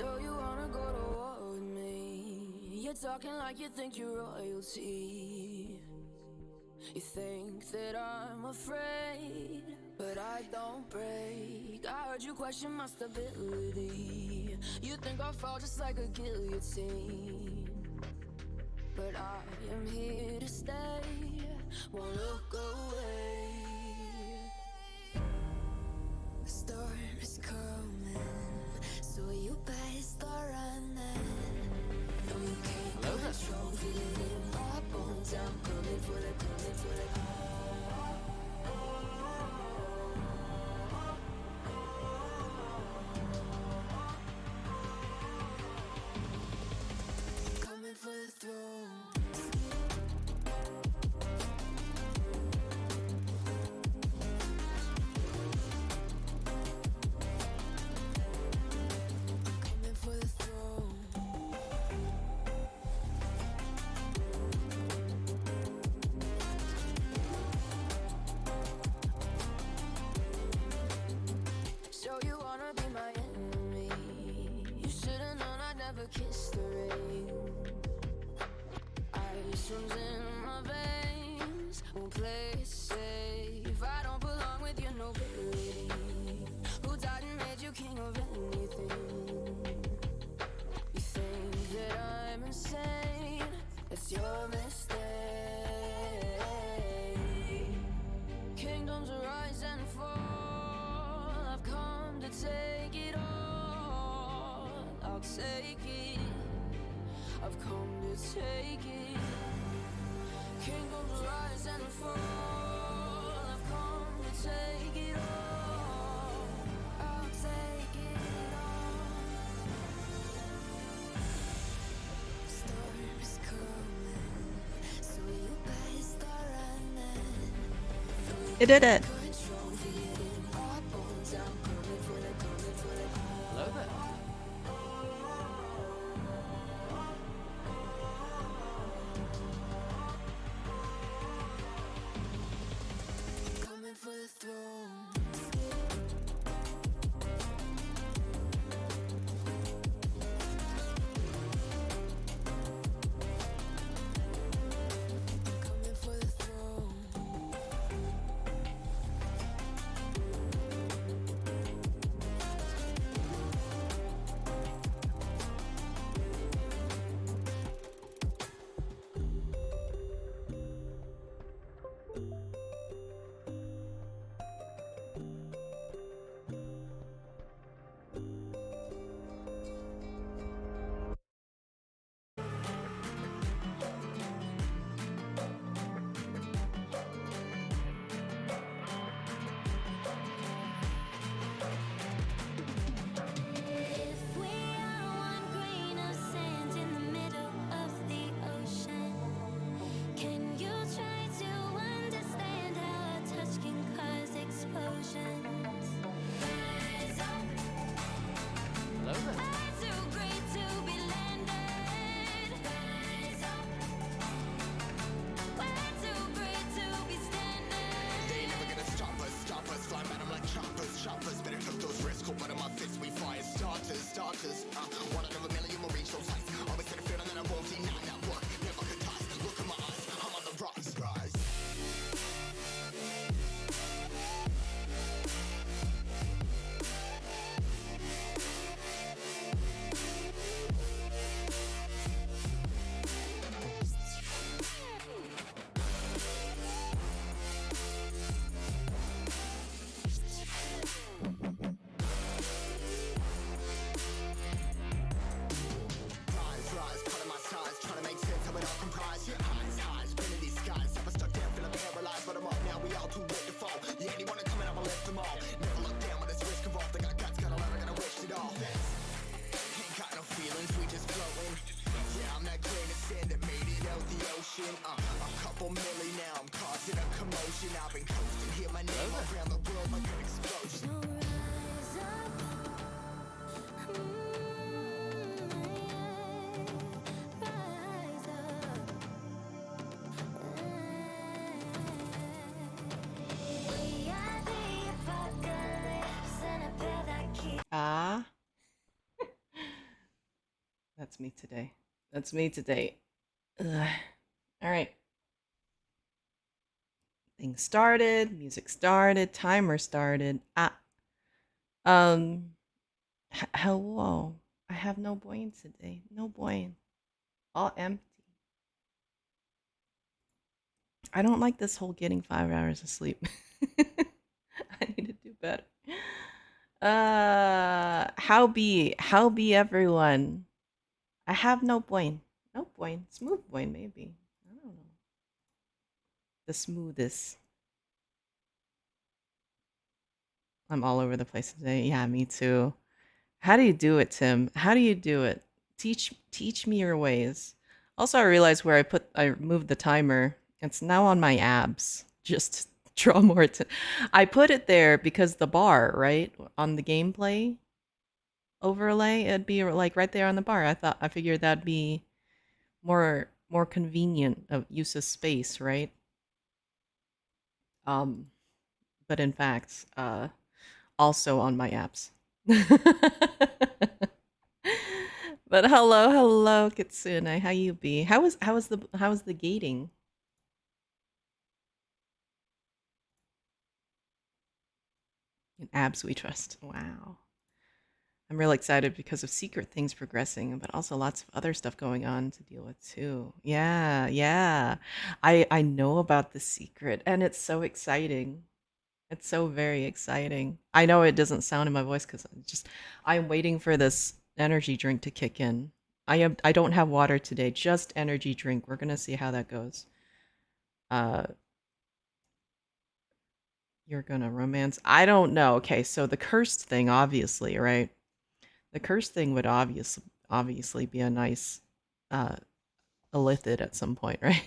So you wanna go to war with me? You're talking like you think you're royalty. You think that I'm afraid, but I don't break. I heard you question my stability. You think I'll fall just like a guillotine, but I am here to stay, won't look away. The storm is coming, so you better start running. No, you can't control, feel it in my bones. I'm coming for the, coming for the. Coming for the throne. Coming for the throne. So you wanna be my enemy? You should've known I'd never kiss the rain. Ice runs in my veins, won't play it safe. I don't belong with your nobility. Who died and made you king of anything? You think that I'm insane? It's your mistake. Kingdoms rise and fall. I've come to take it all. I'll take it. I've come to take it. Kingdoms rise and fall. I've come to take it all. I'll take it all. Storm is coming, so you better start running. You did it. Control, feel it in my bones. I'm coming for the, coming for the. Hello there. Coming for the throne. Coming for the throne. If we are one grain of sand in the middle of the ocean, can you try to understand how a touch can cause explosions? Rise up, Hello there. fly too great to be landed. Rise up, way too great to be standing. They never gonna stop us, fly at 'em like choppers, better cook those risks, cold blood in my fists, we fire starters, one out of a million will reach those heights, always in the feeling that I won't deny that work, never could toss, look in my eyes, I'm on the rise. That's me today. That's me today. Ugh. All right. Things started, music started, timer started. Um, hello. I have no boing today. No boing. All empty. I don't like this whole getting 5 hours of sleep. I need to do better. How be everyone? I have no boing. No boing. Smooth boing, maybe. I don't know. The smoothest. I'm all over the place today. Yeah, me too. How do you do it, Tim? How do you do it? Teach me your ways. Also, I realized where I moved the timer. It's now on my abs. Just draw more attention. I put it there because the bar, right? On the gameplay overlay, it'd be like right there on the bar. I figured that'd be more convenient of use of space, right? Um, but in fact, also on my apps. But hello, Kitsune. How you be? How was the gating? In abs we trust. Wow. I'm real excited because of secret things progressing, but also lots of other stuff going on to deal with too. Yeah, yeah. I know about the secret and it's so exciting. It's so very exciting. I know it doesn't sound in my voice because I'm waiting for this energy drink to kick in. I don't have water today, just energy drink. We're gonna see how that goes. Uh you're gonna romance. I don't know. Okay, so the cursed thing, obviously, right? The cursed thing would obviously be a nice uh illithid at some point, right?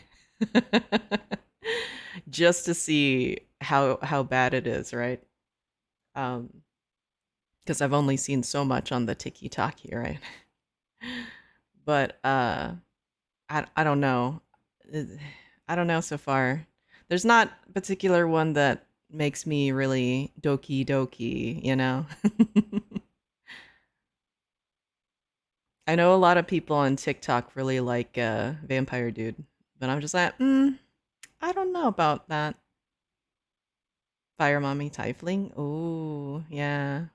Just to see how bad it is, right? Because I've only seen so much on the tiki-taki, right? But I don't know. I don't know so far. There's not a particular one that makes me really doki doki, you know? I know a lot of people on TikTok really like Vampire Dude, but I'm just like, I don't know about that. Fire Mommy Tyfling? Oh, yeah.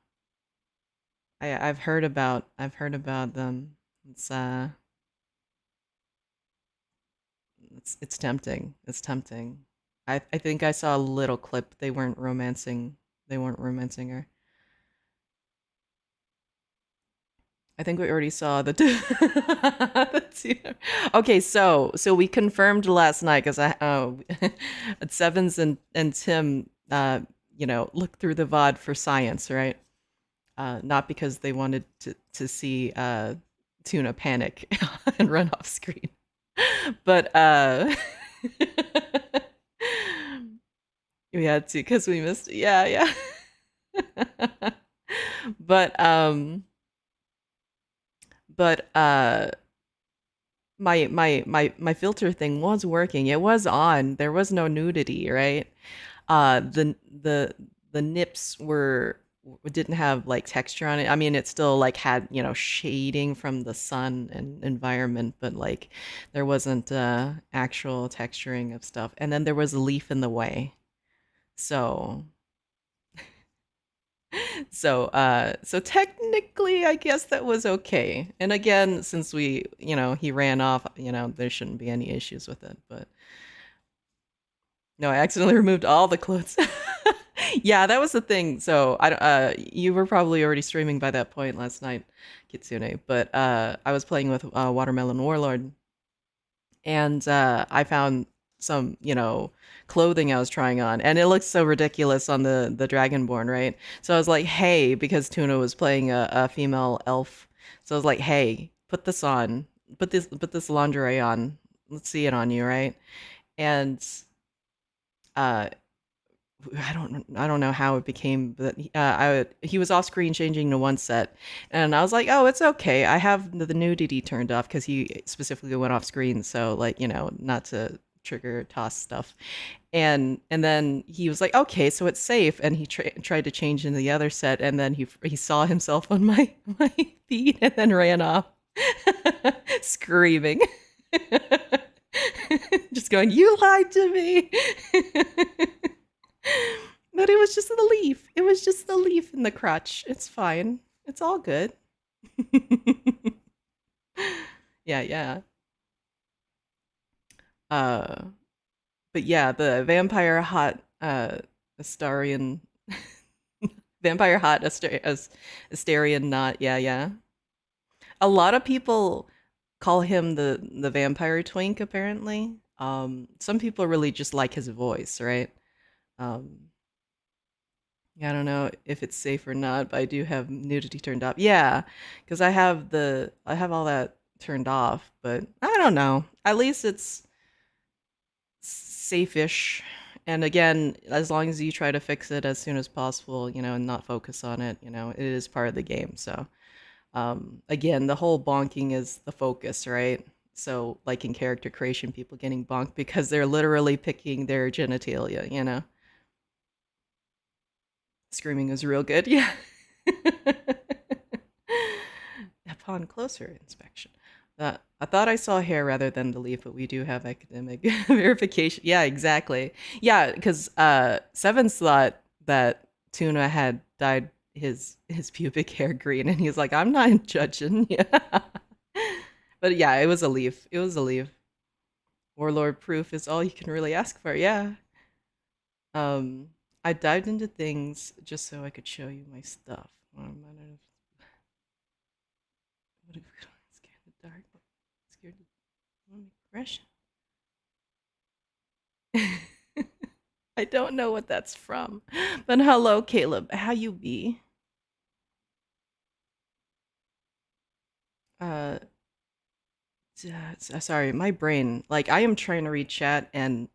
I've heard about them. It's it's tempting. It's tempting. I think I saw a little clip. They weren't romancing. They weren't romancing her. I think we already saw the two. The two. Okay, so we confirmed last night because Sevens and Tim looked through the VOD for science, right? Not because they wanted to see Tuna panic and run off screen. But we had to because we missed. Yeah, yeah. But my filter thing was working. It was on. There was no nudity, right? The nips didn't have like texture on it. I mean, it still like had, shading from the sun and environment, but like there wasn't actual texturing of stuff. And then there was a leaf in the way. So so technically I guess that was okay. And again, since he ran off, there shouldn't be any issues with it, but no, I accidentally removed all the clothes. Yeah, that was the thing. So you were probably already streaming by that point last night, Kitsune, but I was playing with Watermelon Warlord, and I found some, clothing I was trying on, and it looks so ridiculous on the Dragonborn, right? So I was like, hey, because Tuna was playing a female elf, so I was like, hey, put this on, put this lingerie on, let's see it on you, right? And uh I don't know how it became, but he was off screen changing to one set, and I was like, oh, it's okay. I have the nudity turned off because he specifically went off screen, so like not to trigger toss stuff, and then he was like, okay, so it's safe, and he tried to change into the other set, and then he saw himself on my feed and then ran off. Screaming. Just going, you lied to me. But it was just the leaf. It was just the leaf in the crotch. It's fine. It's all good. Yeah, yeah. Uh, but yeah, the vampire hot Astarian vampire hot Astarian knot. Yeah, yeah. A lot of people call him the vampire twink apparently. Some people really just like his voice, right? Um, yeah, I don't know if it's safe or not, but I do have nudity turned off. Yeah, because I have all that turned off, but I don't know. At least it's safe-ish. And again, as long as you try to fix it as soon as possible, and not focus on it, it is part of the game. So, again, the whole bonking is the focus, right? So, like in character creation, people getting bonked because they're literally picking their genitalia. Screaming is real good, yeah. Upon closer inspection. I thought I saw hair rather than the leaf, but we do have academic verification. Yeah, exactly. Yeah, because Sevens thought that Tuna had dyed his pubic hair green, and he's like, I'm not judging. Yeah. But yeah, it was a leaf. It was a leaf. Warlord proof is all you can really ask for. Yeah. Um, I dived into things just so I could show you my stuff. Scared of the dark. Scared of aggression. I don't know what that's from. But hello, Caleb. How you be? Uh, sorry, my brain. Like I am trying to read chat and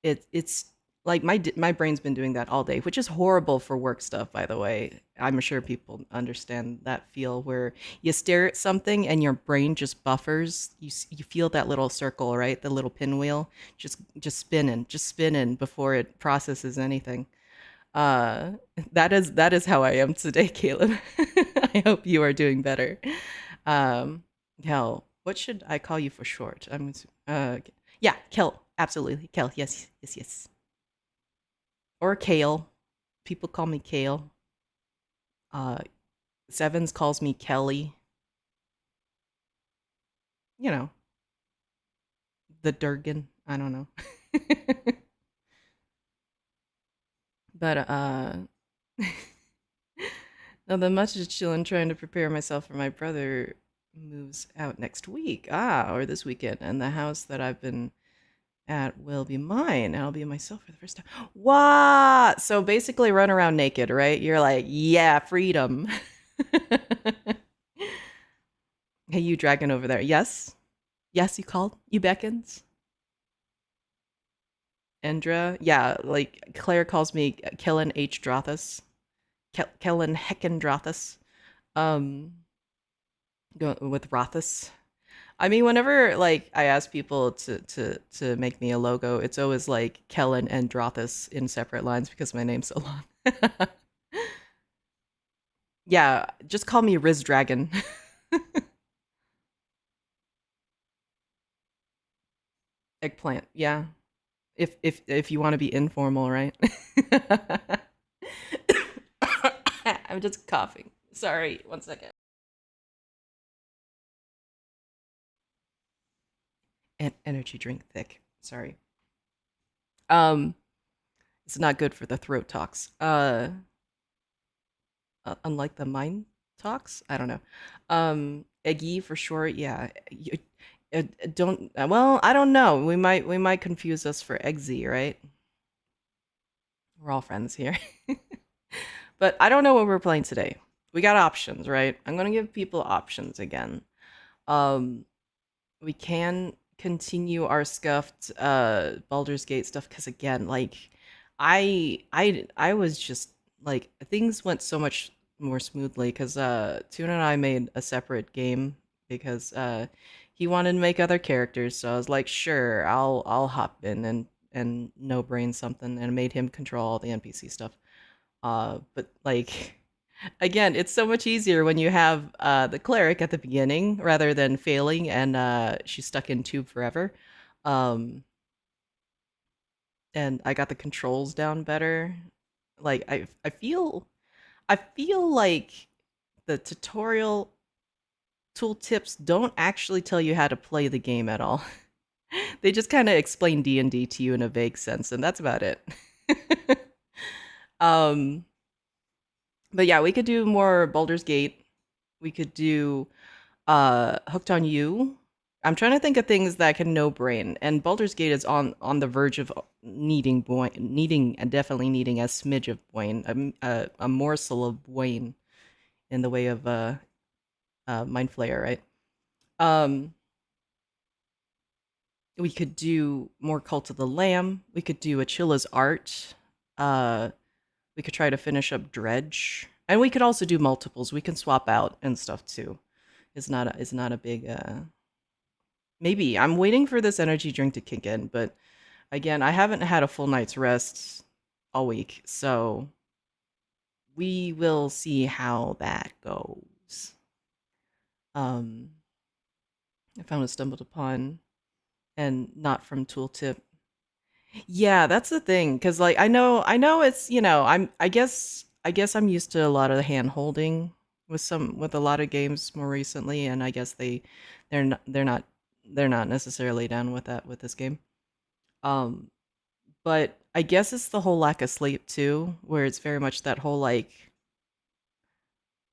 it's like my brain's been doing that all day, which is horrible for work stuff, by the way. I'm sure people understand that feel where you stare at something and your brain just buffers. You feel that little circle, right? The little pinwheel just spinning before it processes anything. Uh, that is how I am today, Caleb. I hope you are doing better. Um, Kel, what should I call you for short? Yeah, Kel, absolutely, Kel. Yes, yes, yes. Or Kale. People call me Kale. Uh, Sevens calls me Kelly. You know, the Durgan. I don't know. But nothing much, just chilling, trying to prepare myself for my brother moves out next week. Or this weekend, and the house that I've been at will be mine. I'll be myself for the first time. What? So basically, run around naked, right? You're like, yeah, freedom. Hey, you dragon over there. Yes? Yes, you called? You beckons? Endra? Yeah, like Claire calls me Khellendrathas. Khellendrathas. Um, go with Rothas. I mean, whenever like I ask people to make me a logo, it's always like Kellen and Drothus in separate lines because my name's so long. Yeah, just call me Riz Dragon. Eggplant. Yeah. If you want to be informal, right? I'm just coughing. Sorry, one second. And energy drink thick. Sorry. Um, it's not good for the throat talks. Unlike the mind talks, I don't know. Eggy for short. Yeah. Don't. Well, I don't know. We might confuse us for Eggsy, right? We're all friends here. But I don't know what we're playing today. We got options, right? I'm gonna give people options again. Um, we can continue our scuffed Baldur's Gate stuff because again, like I was just like things went so much more smoothly because Tuna and I made a separate game because he wanted to make other characters, so I was like, sure, I'll hop in and no brain something and made him control all the NPC stuff. But like Again, it's so much easier when you have the cleric at the beginning rather than failing and she's stuck in tube forever. Um, and I got the controls down better. Like I feel like the tutorial tooltips don't actually tell you how to play the game at all. They just kind of explain D&D to you in a vague sense, and that's about it. um, but yeah, we could do more Baldur's Gate. We could do Hooked on You. I'm trying to think of things that can no brain, and Baldur's Gate is on the verge of needing and definitely needing a smidge of Boyne, a morsel of Boyne in the way of Mind Flayer, right? Um, we could do more Cult of the Lamb. We could do Achilla's Art. Uh, we could try to finish up Dredge, and we could also do multiples. We can swap out and stuff too. It's not a big. Maybe I'm waiting for this energy drink to kick in, but again, I haven't had a full night's rest all week, so we will see how that goes. I found a stumbled upon, and not from Tooltip. Yeah, that's the thing, because like I know it's I guess I'm used to a lot of the hand holding with a lot of games more recently, and I guess they're not necessarily down with that with this game. Um, but I guess it's the whole lack of sleep too, where it's very much that whole like,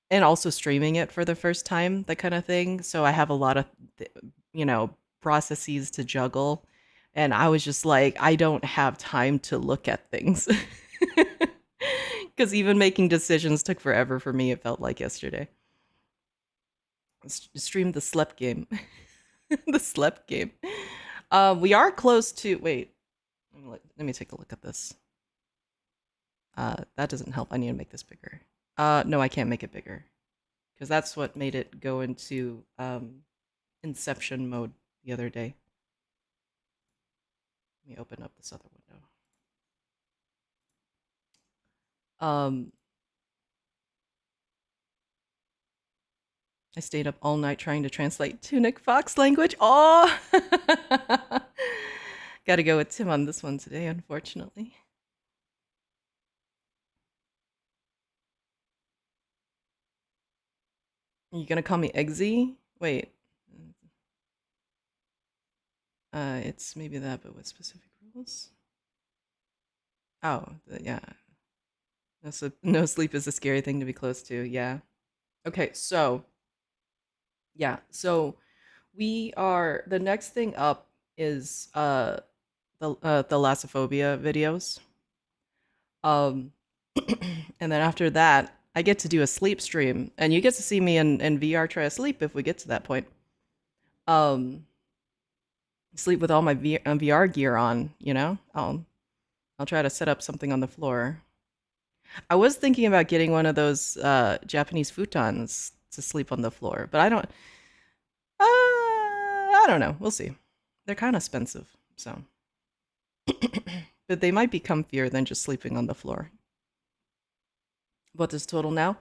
and also streaming it for the first time, that kind of thing. So I have a lot of th- you know processes to juggle, and I was just like, I don't have time to look at things. Because even making decisions took forever for me, it felt like yesterday. Streamed the slept game. The slept game. We are close to. Wait, let me take a look at this. That doesn't help. I need to make this bigger. No, I can't make it bigger because that's what made it go into Inception mode the other day. Let me open up this other window. I stayed up all night trying to translate Tunic Fox language. Oh, got to go with Tim on this one today, unfortunately. Are you gonna call me Eggsy? Wait. It's maybe that, but with specific rules. Oh, yeah. No sleep is a scary thing to be close to. Yeah. Okay, so yeah, so the next thing up is the Thalassophobia videos. Um, and then after that, I get to do a sleep stream, and you get to see me in VR try to sleep if we get to that point. Sleep with all my VR gear on, you know? I'll try to set up something on the floor. I was thinking about getting one of those Japanese futons to sleep on the floor, but I don't know. We'll see. They're kind of expensive, so. But they might be comfier than just sleeping on the floor. What is total now?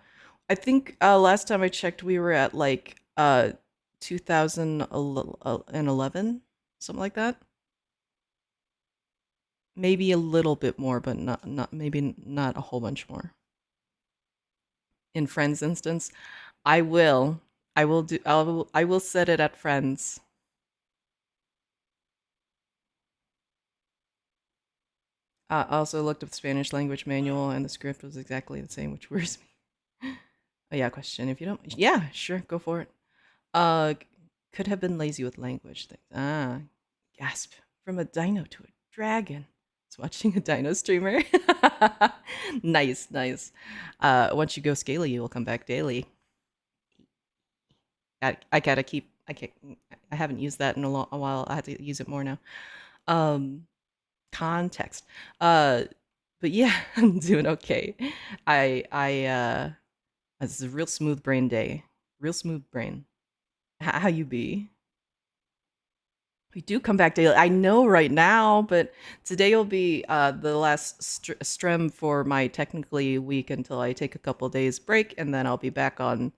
I think last time I checked, we were at like 2011, something like that. Maybe a little bit more, but not maybe not a whole bunch more. In Friends instance, I will. I will set it at Friends. I also looked up the Spanish language manual, and the script was exactly the same, which worries me. Oh yeah, question. If you don't, yeah, sure, go for it. Uh, could have been lazy with language things. Gasp! From a dino to a dragon. It's watching a dino streamer. Nice, nice. Once you go scaly, you will come back daily. I gotta keep. I can't. I haven't used that in a while. I have to use it more now. Context. But yeah, I'm doing okay. This is a real smooth brain day. Real smooth brain. How you be? We do come back daily. I know right now, but today will be the last stream for my technically week until I take a couple days break, and then I'll be back on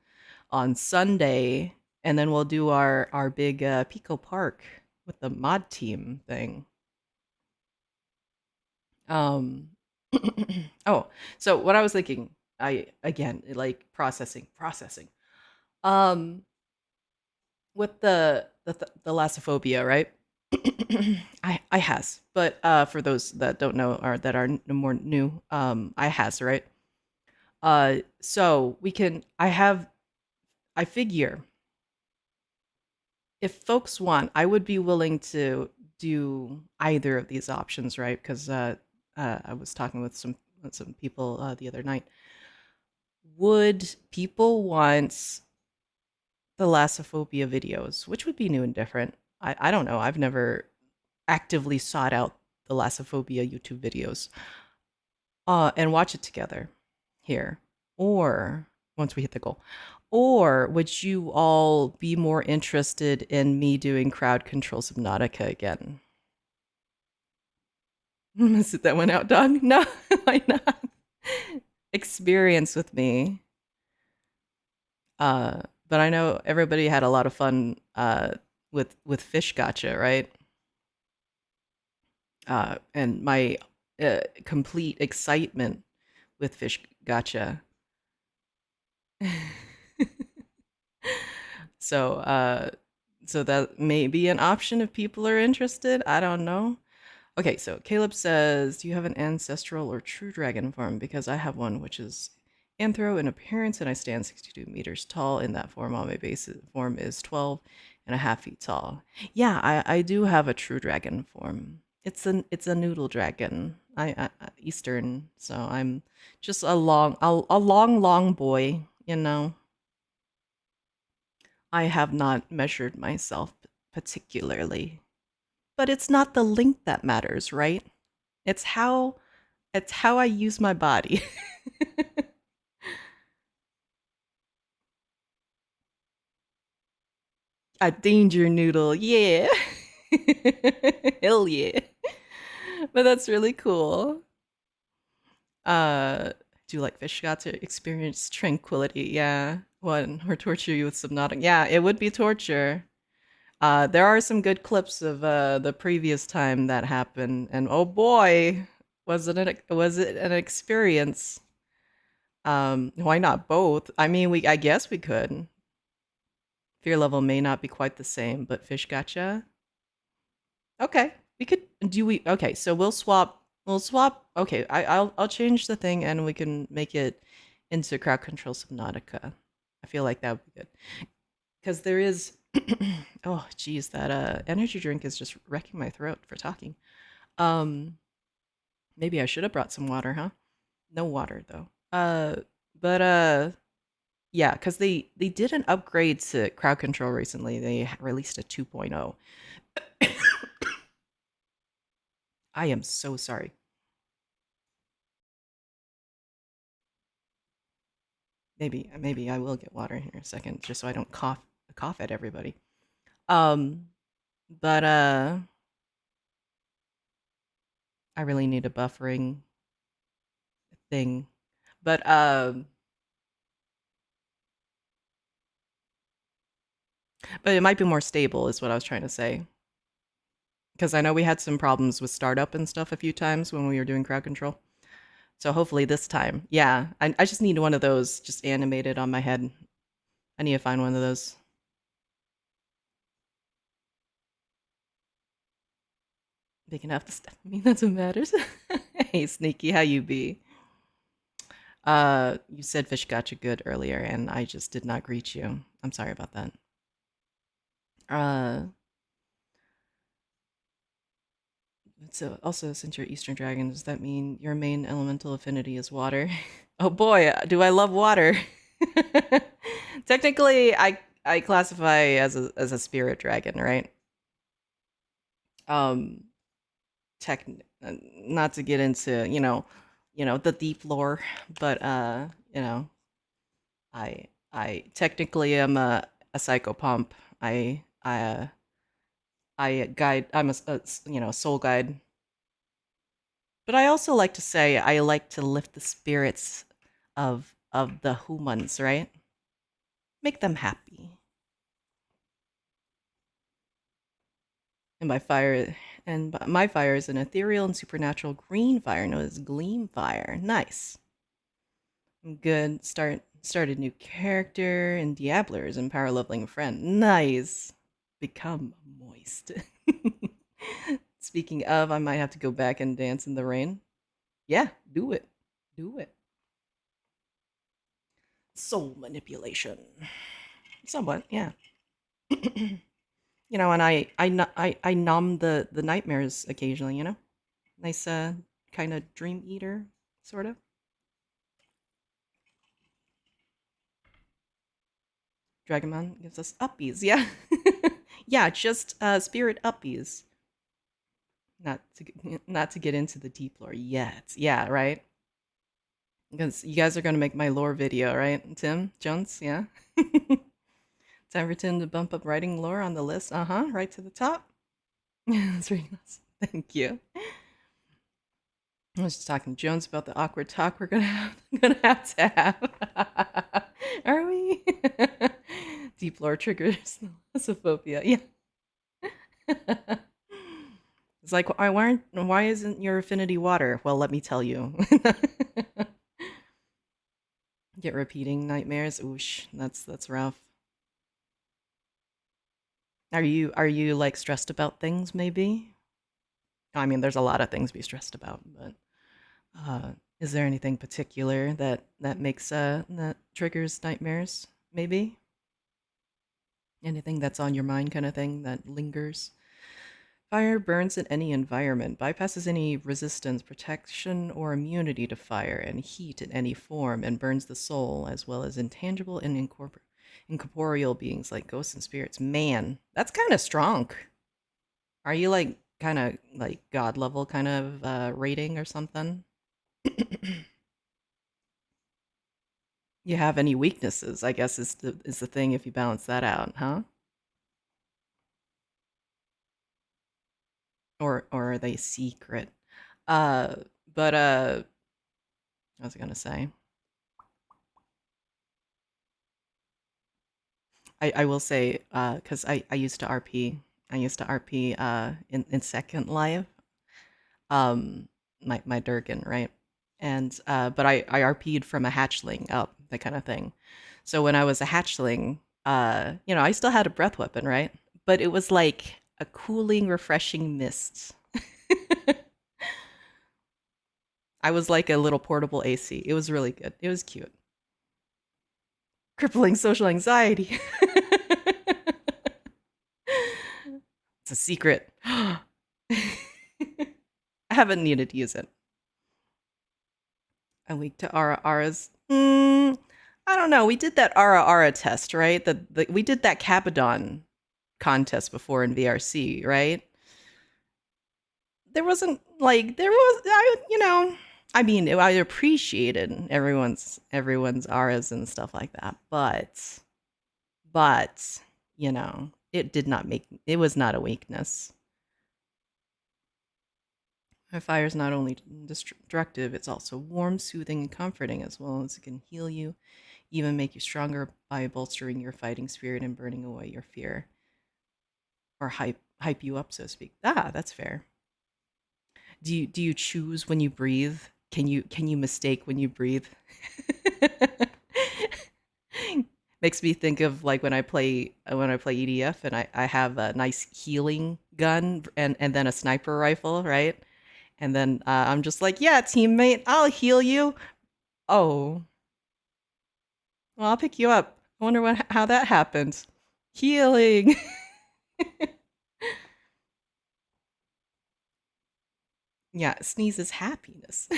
Sunday, and then we'll do our big Pico Park with the mod team thing. Um, oh, so what I was thinking, I again like processing. Um, with the Lassophobia, right? I has, but for those that don't know or that are more new, I has, right? So we can. I figure if folks want, I would be willing to do either of these options, right? Because I was talking with some people the other night. Would people want the Lassophobia videos, which would be new and different? I don't know. I've never actively sought out the Lassophobia YouTube videos and watch it together here, or once we hit the goal. Or would you all be more interested in me doing crowd control Subnautica again? Sit that one out, dog. No, why not? Experience with me. But I know everybody had a lot of fun with Fish Gotcha, right? And my complete excitement with Fish Gotcha. So so that may be an option if people are interested. I don't know. Okay, so Caleb says, do you have an ancestral or true dragon form? Because I have one, which is anthro in appearance, and I stand 62 meters tall. In that form, on my base form is 12 and a half feet tall. Yeah, I do have a true dragon form. It's a noodle dragon. I Eastern, so I'm just a long boy, you know. I have not measured myself particularly. But it's not the length that matters, right? It's how I use my body. A danger noodle, yeah. Hell yeah. But that's really cool. Do you like fish shots to experience tranquility? Yeah. What, or torture you with Subnautica? Yeah, it would be torture. There are some good clips of the previous time that happened, and oh boy, was it an experience? Why not both? I mean, I guess we could. Fear level may not be quite the same, but fish gotcha. Okay, we could do we. Okay, so we'll swap. We'll swap. Okay, I'll change the thing, and we can make it into crowd control Subnautica. I feel like that would be good because there is. Oh, geez, that energy drink is just wrecking my throat for talking. Um, maybe I should have brought some water, huh? No water though. But yeah, because they did an upgrade to crowd control recently. They released a 2.0. I am so sorry. Maybe I will get water in here in a second, just so I don't cough at everybody. Um, but I really need a buffering thing. But it might be more stable, is what I was trying to say. Because I know we had some problems with startup and stuff a few times when we were doing crowd control. So hopefully this time, yeah. I just need one of those just animated on my head. I need to find one of those. Big enough to step. I mean, that's what matters. Hey, Sneaky, how you be? You said fish got you good earlier, and I just did not greet you. I'm sorry about that. Uh, so also, since you're Eastern Dragon, does that mean your main elemental affinity is water? Oh boy, do I love water! Technically, I classify as a spirit dragon, right? Um, tech, not to get into the deep lore, but you know, I technically am a psychopomp. I I'm a soul guide. But I also like to say I like to lift the spirits of the humans, right? Make them happy. And my fire is an ethereal and supernatural green fire known as Gleam Fire. Nice. Good. Start a new character and Diabler's and power leveling friend. Nice. Become moist. Speaking of, I might have to go back and dance in the rain. Yeah, do it. Do it. Soul manipulation. Somewhat, yeah. You know, and I numb the nightmares occasionally, you know? Nice kind of dream eater, sort of. Dragonman gives us uppies, yeah. Yeah, just spirit uppies. Not to get into the deep lore yet. Yeah, right? Because you guys are gonna make my lore video, right? Tim Jones, yeah. Time for Tim to bump up writing lore on the list. Right to the top. That's very nice. Thank you. I was just talking to Jones about the awkward talk we're gonna have to have. Are we? Deep lore triggers thalassophobia. Yeah. It's like, why isn't your affinity water? Well, let me tell you. Get repeating nightmares. Oosh, that's rough. Are you like stressed about things maybe? I mean, there's a lot of things to be stressed about, but is there anything particular that makes that triggers nightmares maybe? Anything that's on your mind kind of thing that lingers? Fire burns in any environment, bypasses any resistance, protection, or immunity to fire and heat in any form, and burns the soul, as well as intangible and incorporeal beings like ghosts and spirits. Man, that's kind of strong. Are you like kind of like god level kind of rating or something? You have any weaknesses, I guess is the thing if you balance that out, huh? Or are they secret? Uh but what was I gonna say? I will say, because I used to RP. I used to RP in Second Life. My Durgan, right? And but I RP'd from a hatchling up, that kind of thing. So when I was a hatchling, you know, I still had a breath weapon, right? But it was like a cooling, refreshing mist. I was like a little portable AC. It was really good. It was cute. Crippling social anxiety. It's a secret. I haven't needed to use it. I'm weak to auras. I don't know. We did that aura test, right? We did that Capadon contest before in VRC, right? There wasn't like I mean, I appreciated everyone's auras and stuff like that, but you know, it was not a weakness. Fire is not only destructive, it's also warm, soothing, and comforting, as well as it can heal you, even make you stronger by bolstering your fighting spirit and burning away your fear, or hype you up, so to speak. That's fair. Do you choose when you breathe? Can you mistake when you breathe? Makes me think of like when I play EDF and I have a nice healing gun and then a sniper rifle, right? And then I'm just like, yeah, teammate, I'll heal you. Oh, well, I'll pick you up. I wonder how that happens. Healing. Yeah, sneezes happiness.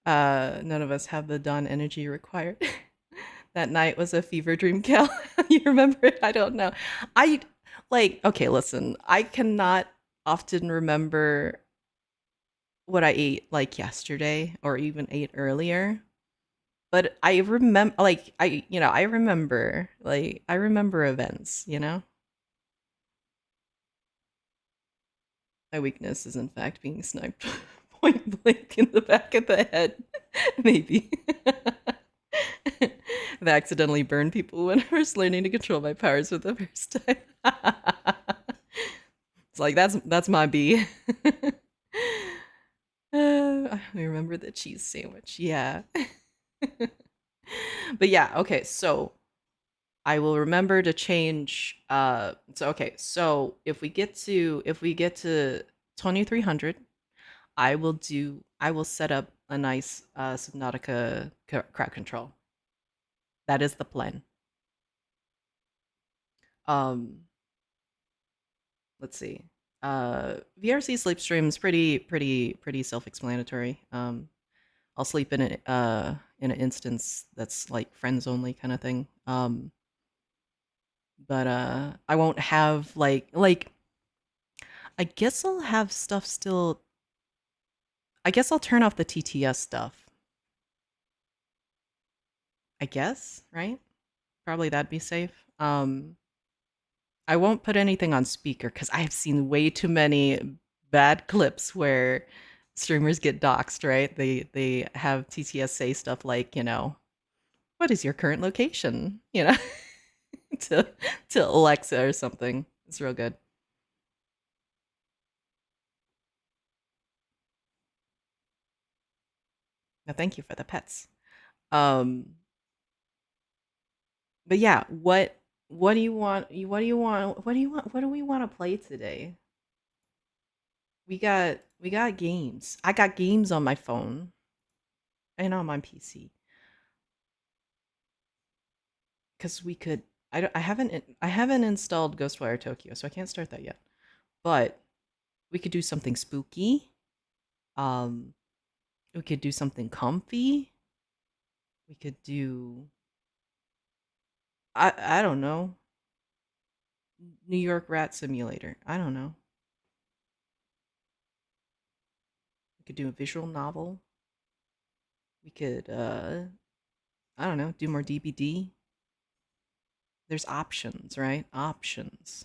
None of us have the dawn energy required. That night was a fever dream, Khell. You remember it? I don't know. Okay, listen, I cannot often remember what I ate like yesterday or even ate earlier. But I remember, like, I remember, like, I remember events, you know? My weakness is, in fact, being sniped point blank in the back of the head. Maybe. I've accidentally burned people when I was learning to control my powers for the first time. It's like, that's my B. I remember the cheese sandwich. Yeah. But yeah, okay, so I will remember to change so if we get to 2300, I will set up a nice Subnautica crowd control. That is the plan. Um let's see. VRC sleep stream is pretty self-explanatory. I'll sleep in an instance that's like friends only kind of thing. But I won't have like I guess I'll have stuff still. I guess I'll turn off the TTS stuff. I guess, right? Probably that'd be safe. I won't put anything on speaker because I've seen way too many bad clips where streamers get doxxed, right? They have TTS say stuff like, what is your current location? To to Alexa or something. It's real good. No, thank you for the pets. Um, but yeah, what do you want? What do you want? What do you want? What do we want to play today? We got games. I got games on my phone and on my PC because we could. I haven't installed Ghostwire Tokyo, so I can't start that yet. But we could do something spooky. Um, we could do something comfy. We could do. I don't know. New York Rat Simulator. I don't know. We could do a visual novel. We could I don't know, do more DBD. There's options, right? Options.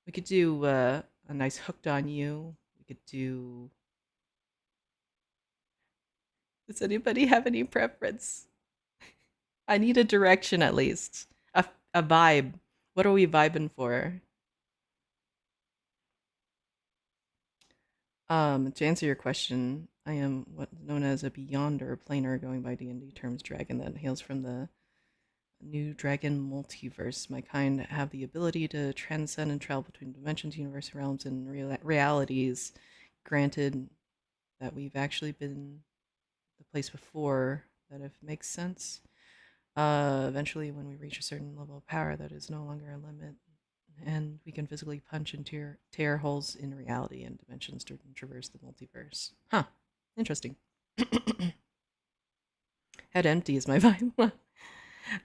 We could do a nice Hooked on You. We could do. Does anybody have any preference? I need a direction at least. A vibe. What are we vibing for? To answer your question, I am what's known as a beyonder planar going by D&D terms dragon that hails from the new dragon multiverse. My kind have the ability to transcend and travel between dimensions, universe realms, and realities. Granted that we've actually been the place before, that if it makes sense. Eventually, when we reach a certain level of power, that is no longer a limit, and we can physically punch and tear holes in reality and dimensions to traverse the multiverse. Huh. Interesting. Head empty is my vibe.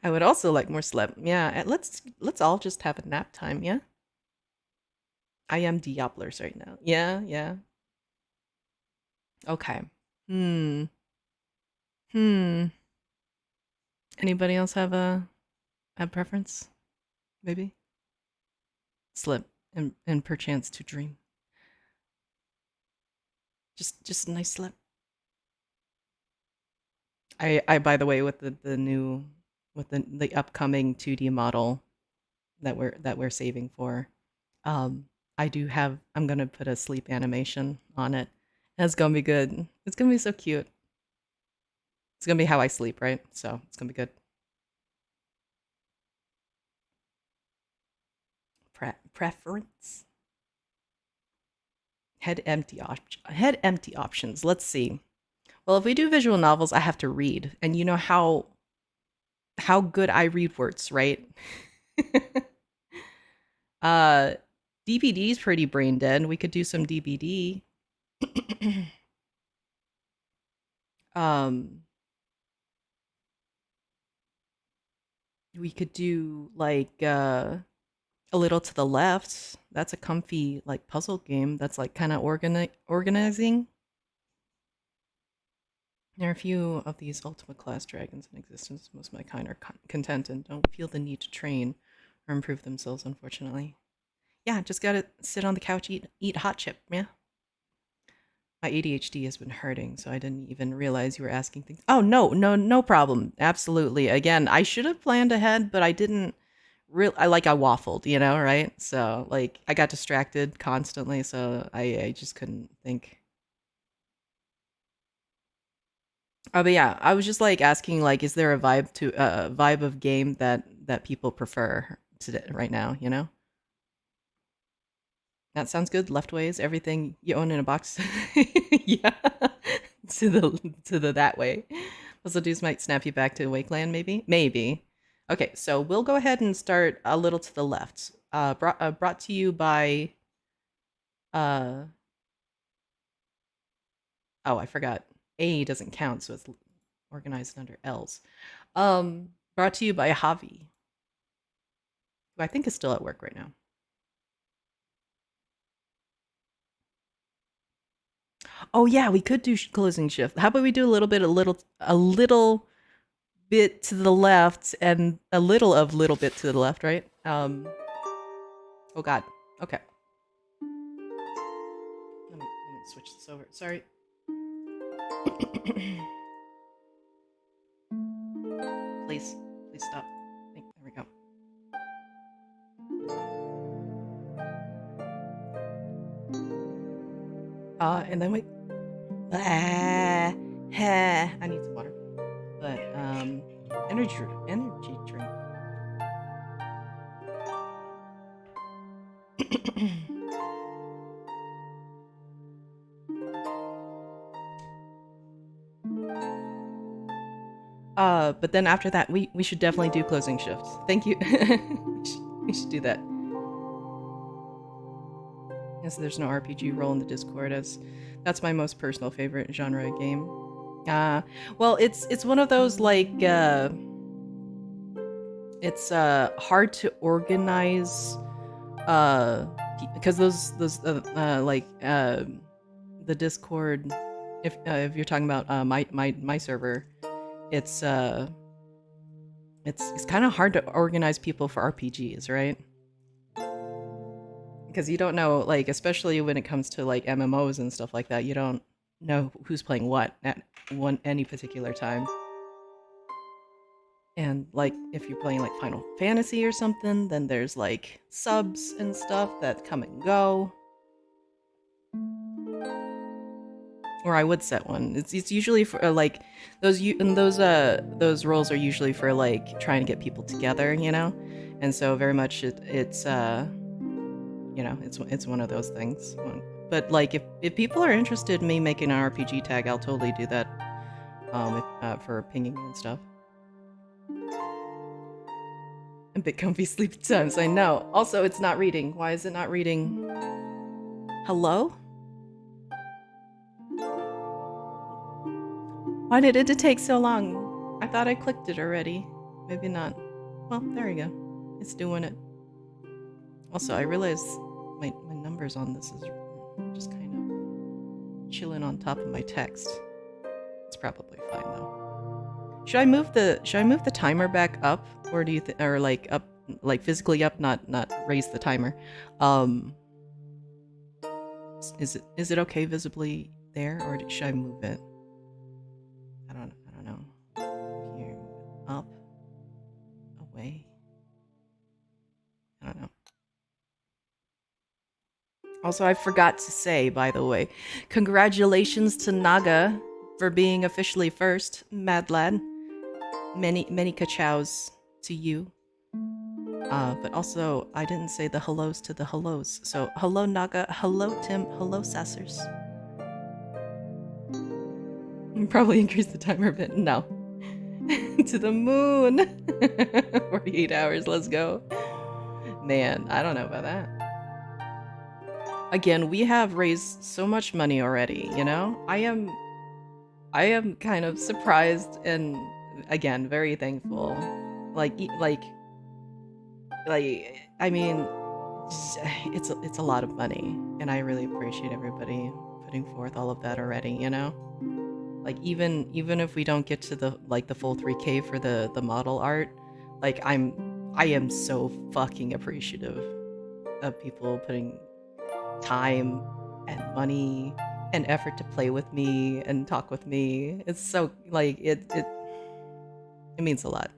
I would also like more sleep. Yeah, let's all just have a nap time, yeah? I am Diablers right now. Yeah, yeah. Okay. Hmm. Hmm. Anybody else have a preference? Maybe? Slip and perchance to dream. Just a nice slip. I by the way, with the new with the upcoming 2D model that we're saving for, um I'm gonna put a sleep animation on it. And it's gonna be good. It's gonna be so cute. It's gonna be how I sleep, right? So it's gonna be good. Preference. Head empty options. Let's see. Well, if we do visual novels, I have to read, and you know how good I read words, right? uh, DBD is pretty brain dead. We could do some DBD. um, we could do like A Little to the Left. That's a comfy like puzzle game. That's like kind of organizing. There are a few of these ultimate class dragons in existence. Most of my kind are content and don't feel the need to train or improve themselves, unfortunately. Yeah, just gotta sit on the couch, eat hot chip, yeah. My ADHD has been hurting, so I didn't even realize you were asking things. Oh, no problem. Absolutely. Again, I should have planned ahead, but I didn't I waffled, right? So, like, I got distracted constantly, so I just couldn't think. Oh, but yeah, I was just like asking, like, is there a vibe of game that people prefer today right now? That sounds good. Left ways, everything you own in a box. Yeah, to the that way. Also, dudes might snap you back to Wakeland, maybe. Okay, so we'll go ahead and start a little to the left. Brought to you by. Oh, I forgot. A doesn't count, so it's organized under L's. Brought to you by Javi, who I think is still at work right now. Oh yeah, we could do closing shift. How about we do a little bit to the left and a little bit to the left, right? Oh god. Okay. Let me switch this over. Sorry. Please stop. There we go. And then wait. I need some water. But energy drink. But then after that, we should definitely do closing shifts. Thank you. we should do that. Yes, there's no RPG role in the Discord, as that's my most personal favorite genre of game. Well, it's one of those like it's hard to organize because those like the Discord, if you're talking about my server, it's kind of hard to organize people for RPGs, right? Because you don't know, like, especially when it comes to like MMOs and stuff like that, you don't know who's playing what at any particular time. And like if you're playing like Final Fantasy or something, then there's like subs and stuff that come and go. Or I would set one. It's usually for like those roles are usually for like trying to get people together, and so very much it's it's one of those things. But like if people are interested in me making an RPG tag, I'll totally do that. For pinging and stuff. A bit comfy sleepy times, I know. Also, it's not reading. Why is it not reading? Hello? Why did it take so long? I thought I clicked it already. Maybe not. Well, there we go. It's doing it. Also, I realize my numbers on this is just kind of chilling on top of my text. It's probably fine though. Should I move the timer back up, or do you or like up, like physically up, not raise the timer? Is it okay visibly there, or should I move it? I don't know. Here, up, away. I don't know. Also, I forgot to say, by the way, congratulations to Naga for being officially first, mad lad. Many ka-chows to you. But also, I didn't say the hellos to the hellos. So, hello Naga, hello Tim, hello Sassers. Probably increase the timer a bit. No. To the moon. 48 hours, let's go. Man, I don't know about that. Again, we have raised so much money already, I am kind of surprised and again very thankful. Like I mean, it's a lot of money, and I really appreciate everybody putting forth all of that already, Like even if we don't get to the full 3K for the model art, like I am so fucking appreciative of people putting time and money and effort to play with me and talk with me. It's so like it means a lot.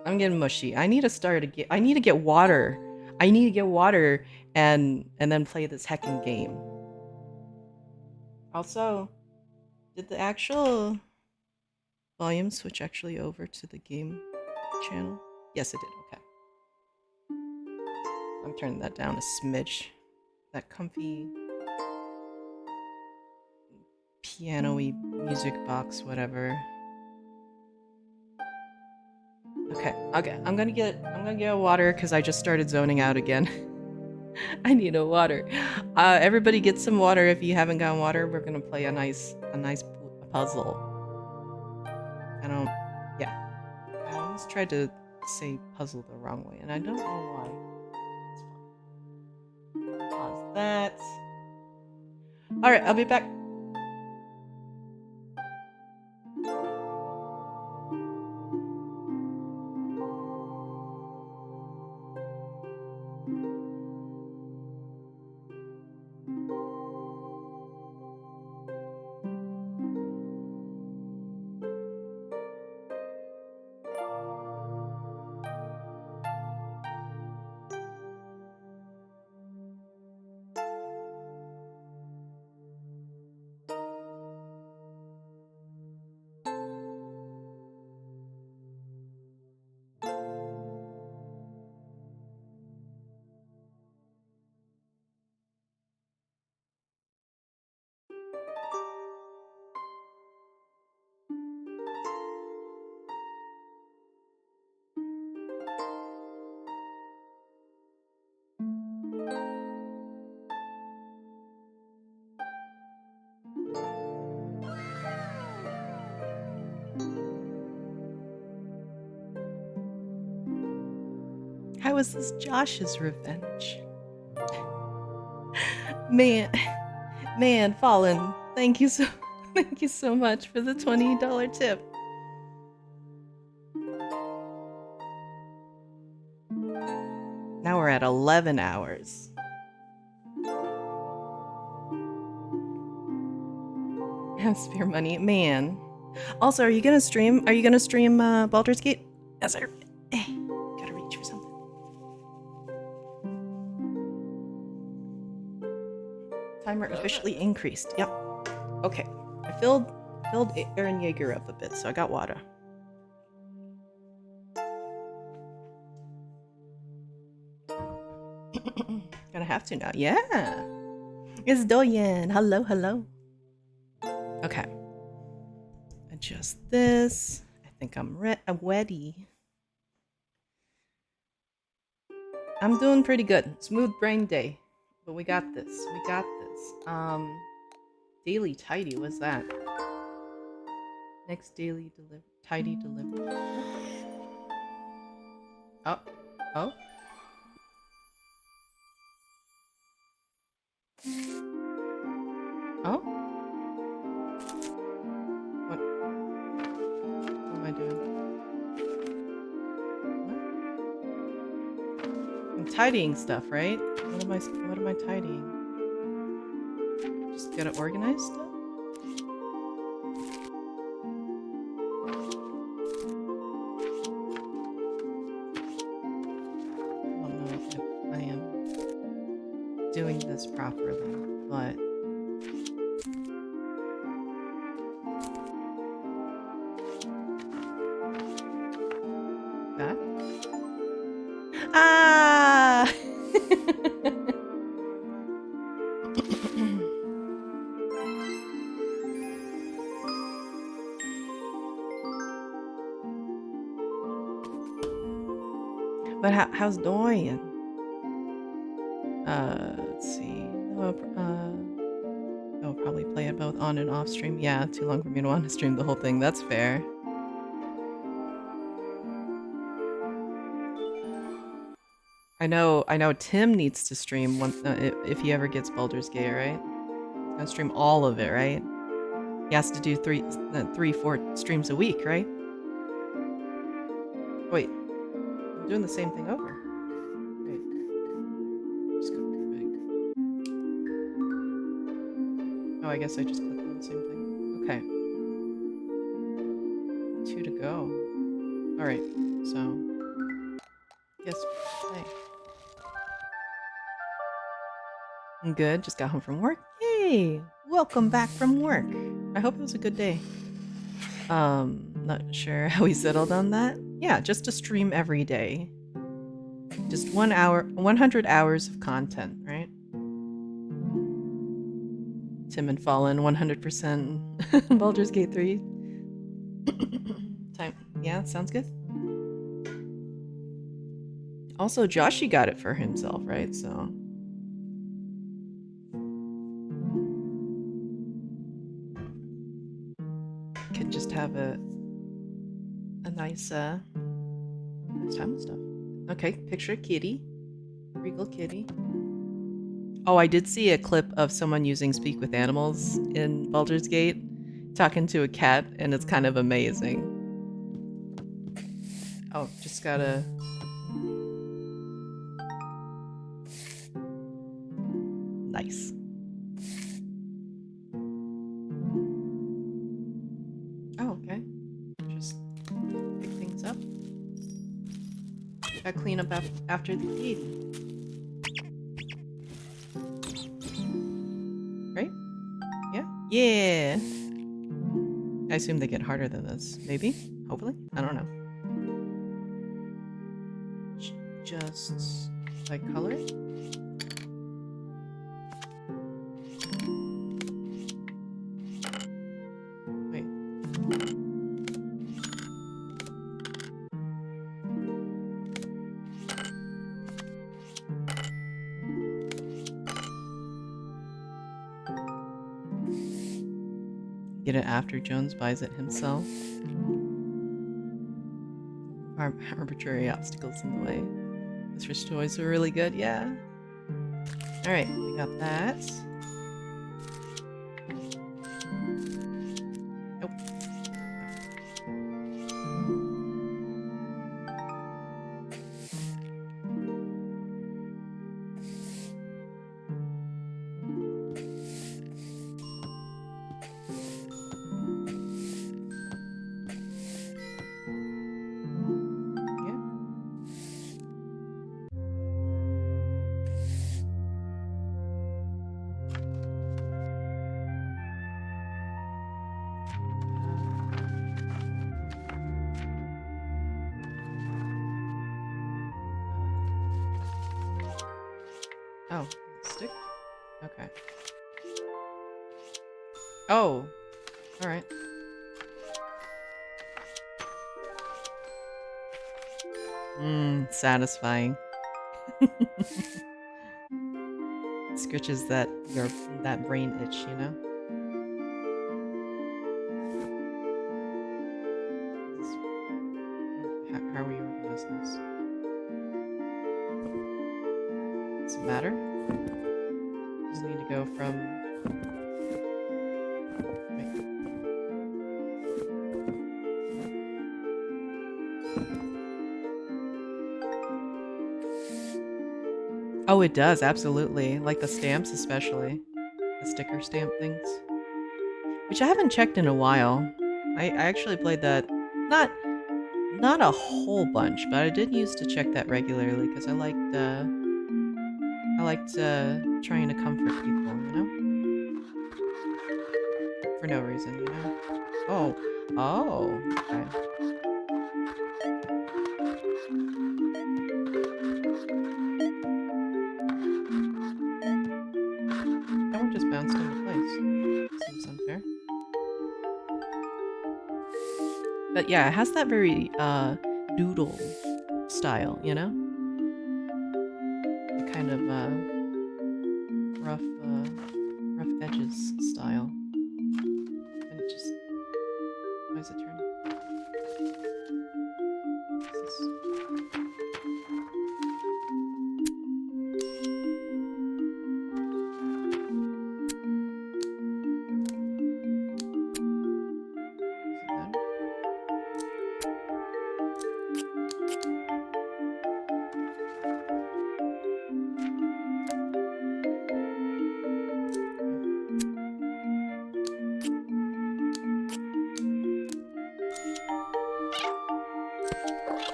I'm getting mushy. I need to start again. I need to get water. I need to get water and then play this heckin' game. Also, did the actual volume switch actually over to the game channel? Yes, it did. Okay. I'm turning that down a smidge. That comfy piano-y music box, whatever. Okay. I'm gonna get a water because I just started zoning out again. I need a water. Everybody get some water if you haven't gotten water. We're gonna play a nice puzzle. Yeah. I almost tried to say puzzle the wrong way, and I don't know why. It's fine. Pause that. Alright, I'll be back. How is this Josh's revenge? Man, Fallen, thank you so much for the $20 tip. Now we're at 11 hours. Spare money, man. Also, are you gonna stream Baldur's Gate? Gotta reach for something. Timer officially increased. Yep. Okay. I filled Aaron Yeager up a bit, so I got water. Gonna have to now. Yeah. It's Doyen. Hello. Okay. Adjust this. I think I'm ready. I'm doing pretty good. Smooth brain day. But we got this. Daily tidy, what's that? Next daily tidy delivery. Oh. Oh? Oh? What am I doing? What? I'm tidying stuff, right? What am I tidying? Just gotta organize stuff? I don't know if I am doing this properly, but that? Ah! But how's Dorian? Let's see. I'll probably play it both on and off stream. Yeah, too long for me to want to stream the whole thing. That's fair. I know Tim needs to stream once if he ever gets Baldur's Gate, right? He's gonna stream all of it, right? He has to do 4 streams a week, right? Wait, I'm doing the same thing over. Wait, just go big. Oh, I guess I just clicked on the same thing. Okay, 2 to go. All right, so guess hey. I'm good. Just got home from work. Yay! Welcome back from work. I hope it was a good day. Not sure how we settled on that. Yeah, just to stream every day. Just 1 hour, 100 hours of content, right? Tim and Fallen, 100%. Baldur's Gate 3. Time. Yeah, sounds good. Also, Joshy got it for himself, right? So. Could just have a nice nice time with stuff. Okay, picture a kitty. Regal kitty. Oh, I did see a clip of someone using Speak with Animals in Baldur's Gate, talking to a cat, and it's kind of amazing. Oh, just gotta... Nice. Oh, okay. Just pick things up. Gotta clean up after the kitty. Right? Yeah? Yeah! I assume they get harder than this. Maybe? Hopefully? I don't know. Just like color it. Wait. Get it after Jones buys it himself. Arbitrary obstacles in the way. Those first toys were really good, yeah. Alright, we got that. Nope. Oh, stick? Okay. Oh, alright. Satisfying. Scratches that brain itch, you know? How are we organizing this? Does it matter? Just need to go from... Wait. Oh, it does, absolutely. Like the stamps especially. The sticker stamp things. Which I haven't checked in a while. I actually played that... Not a whole bunch, but I did used to check that regularly because I liked trying to comfort people, you know? For no reason, you know? Oh. Oh. Okay. That one just bounced into place. Seems unfair. But yeah, it has that very doodle style, you know? The kind of rough edges style. And it just... Why is it turning? What's this?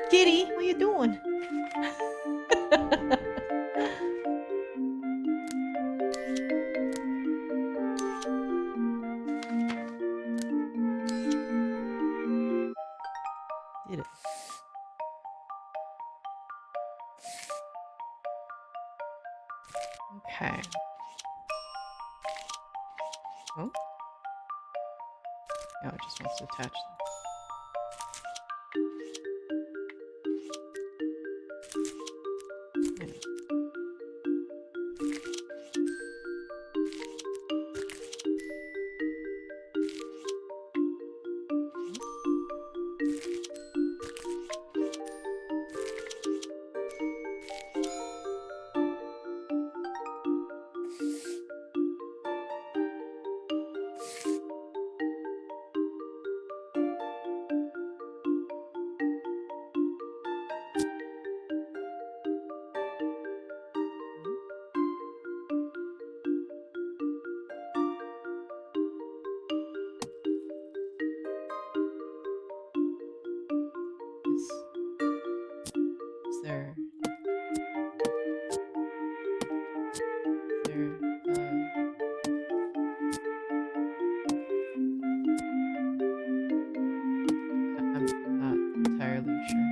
Kitty, what you doing? Did it. Okay. Oh. Oh, it just wants to attach them. Yeah. Is there I'm not entirely sure.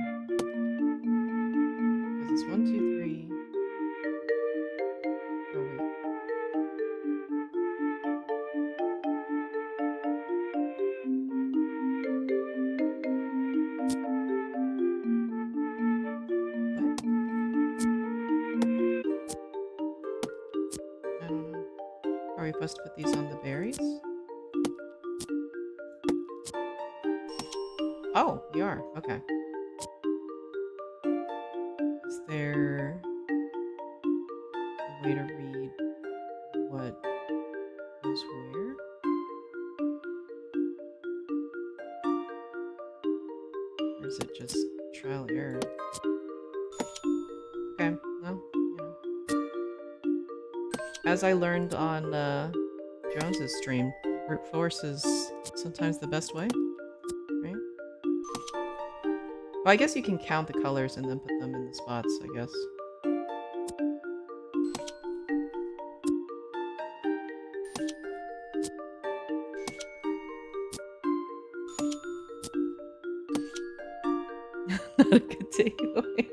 Because it's 1, 2, 3. Oh wait. What? I don't know. Are we supposed to put these on the berries? Oh, we are. Okay. Is there a way to read what goes where? Or is it just trial and error? Okay, well, you know. As I learned on Jones's stream, brute force is sometimes the best way, right? Well, I guess you can count the colors and then put them in the spots, I guess. Not a good takeaway.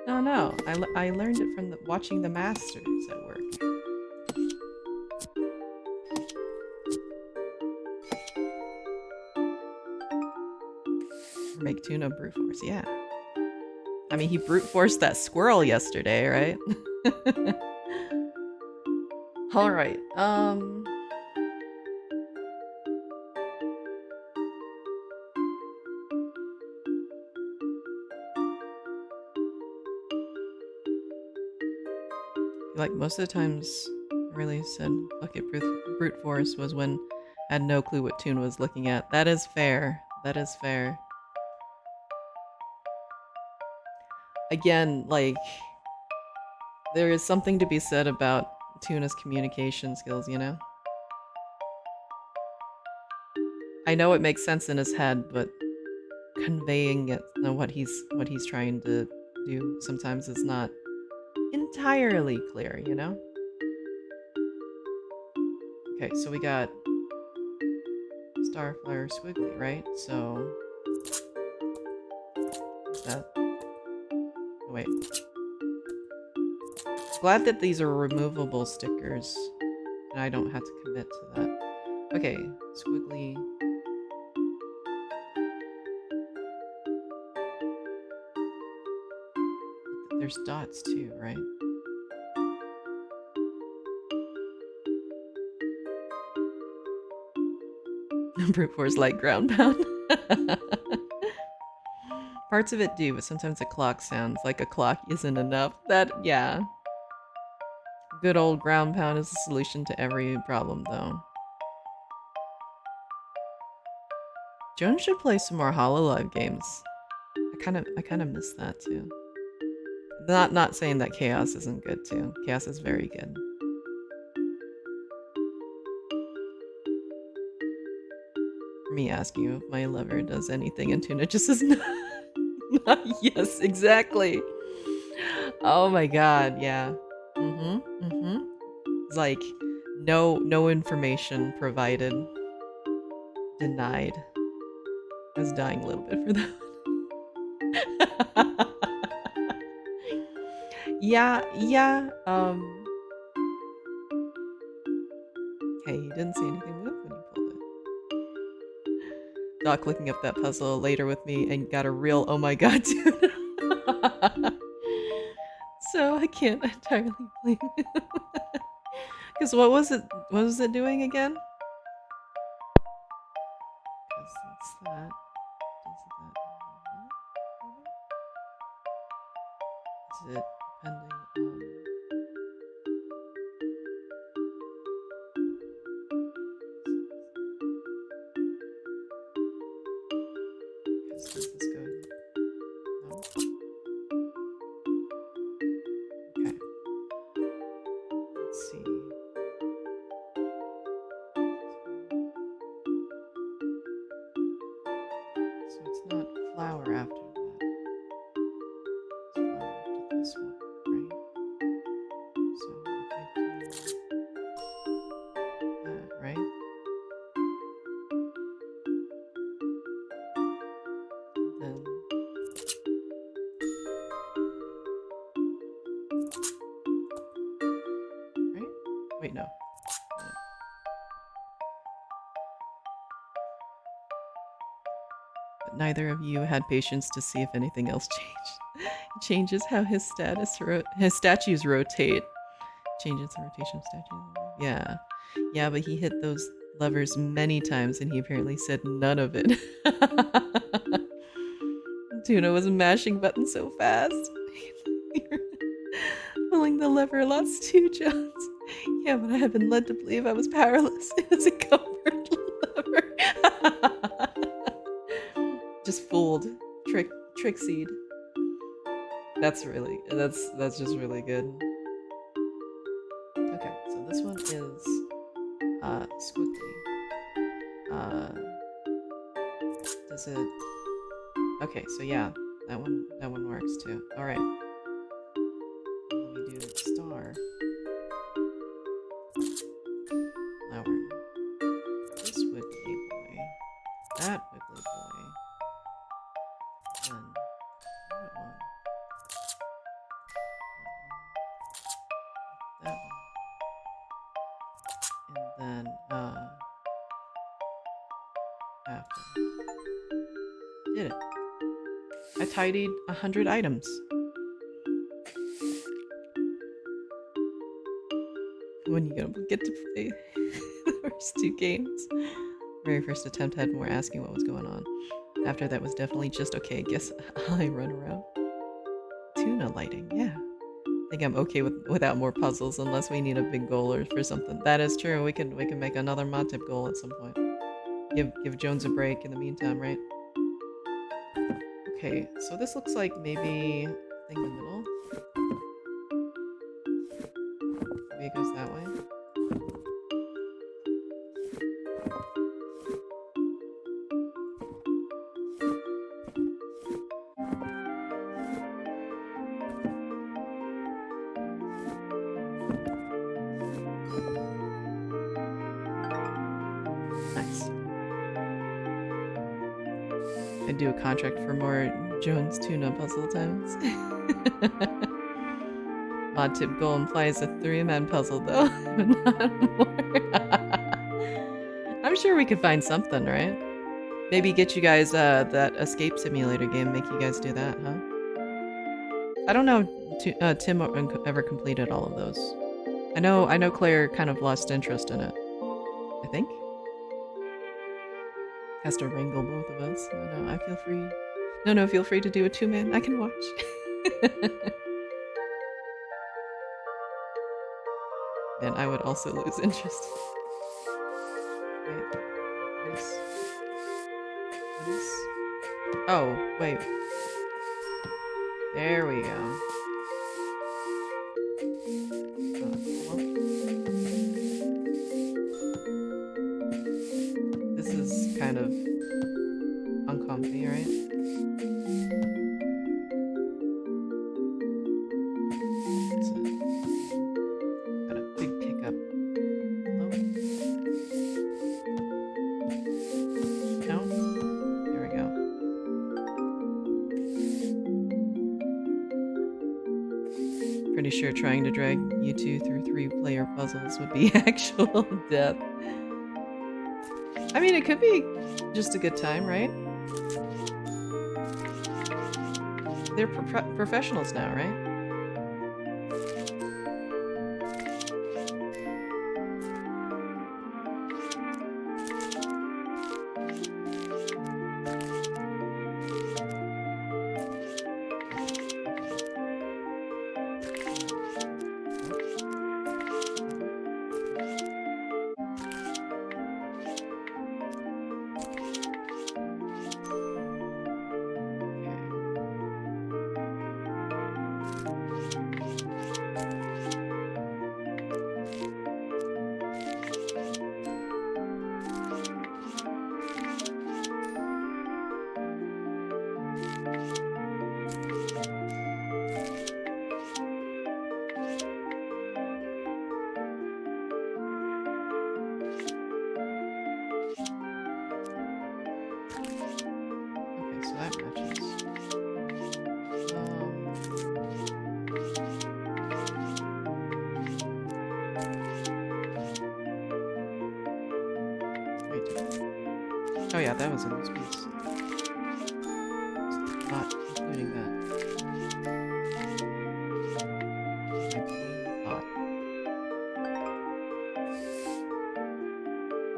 No. I learned it from watching the masters at work. Make tuna brute force, yeah. I mean, he brute forced that squirrel yesterday, right? All right. Like most of the times, I really said fuck it, brute force was when I had no clue what Tune was looking at. That is fair. That is fair. Again, like, there is something to be said about Tuna's communication skills, you know? I know it makes sense in his head, but conveying it, what he's trying to do sometimes is not entirely clear, you know? Okay, so we got Starflower Squiggly, right? So that. Oh, wait. Glad that these are removable stickers, and I don't have to commit to that. Okay, Squiggly. There's dots too, right? Brute force light ground pound. Parts of it do, but sometimes a clock sounds like a clock isn't enough. Yeah. Good old ground pound is the solution to every problem, though. Jones should play some more Hololive games. I kind of miss that too. Not saying that Chaos isn't good too. Chaos is very good. me asking you if my lever does anything, and Tuna just says no. Yes, exactly. Oh my god, yeah. It's like no information provided. Denied. I was dying a little bit for that. Yeah. Okay, he didn't see anything move when you pulled it. Doc looking up that puzzle later with me and got a real oh my god Tuna. So I can't entirely blame him. Because what was it doing again? Because it's that. Is it depending on... Because does this go... No? Okay. Let's see. So it's not flower after that. It's flower after this one, right? So if I do that, right? Then right? Wait, no. But neither of you had patience to see if anything else changed. It changes how his statues rotate. Changes the rotation of statues. Yeah, but he hit those levers many times and he apparently said none of it. Tuna was mashing buttons so fast. Pulling the lever lots too, Jones. Yeah, but I have been led to believe I was powerless. It was a comfort lever. Just fooled. Trixied. That's just really good. Okay, so this one is squiggly. Does it... Okay, so yeah, that one works too. Alright. Let me do star. Flower. This wiggly boy. That wiggly boy. Then that one. That one. And then after. Did it. I tidied 100 items. When you gonna get to play the first two games? Very first attempt had more asking what was going on. After that was definitely just okay. I guess I run around. Tuna lighting, yeah. I think I'm okay without more puzzles unless we need a big goal or for something. That is true. We can make another mod tip goal at some point. Give Jones a break in the meantime, right? Okay, so this looks like maybe thing in the middle. Maybe it goes that way. Nice. I'd do a contract for more Jones Tuna puzzle times. Mod tip goal implies a 3-man puzzle though, but not more. I'm sure we could find something, right? Maybe get you guys that escape simulator game, make you guys do that, huh? I don't know if Tim ever completed all of those. I know Claire kind of lost interest in it. I think? Has to wrangle both of us. No, I feel free. No, feel free to do a 2-man. I can watch. And I would also lose interest. Wait. What is... Oh, wait. There we go. This is kind of be, right? That's it. Got a big pickup. Hello? No? There we go. Pretty sure trying to drag you two through 3-player puzzles would be actual death. I mean, it could be just a good time, right? They're professionals now, right? Okay, so that matches. Wait. Oh yeah, that was in this piece. Not including that.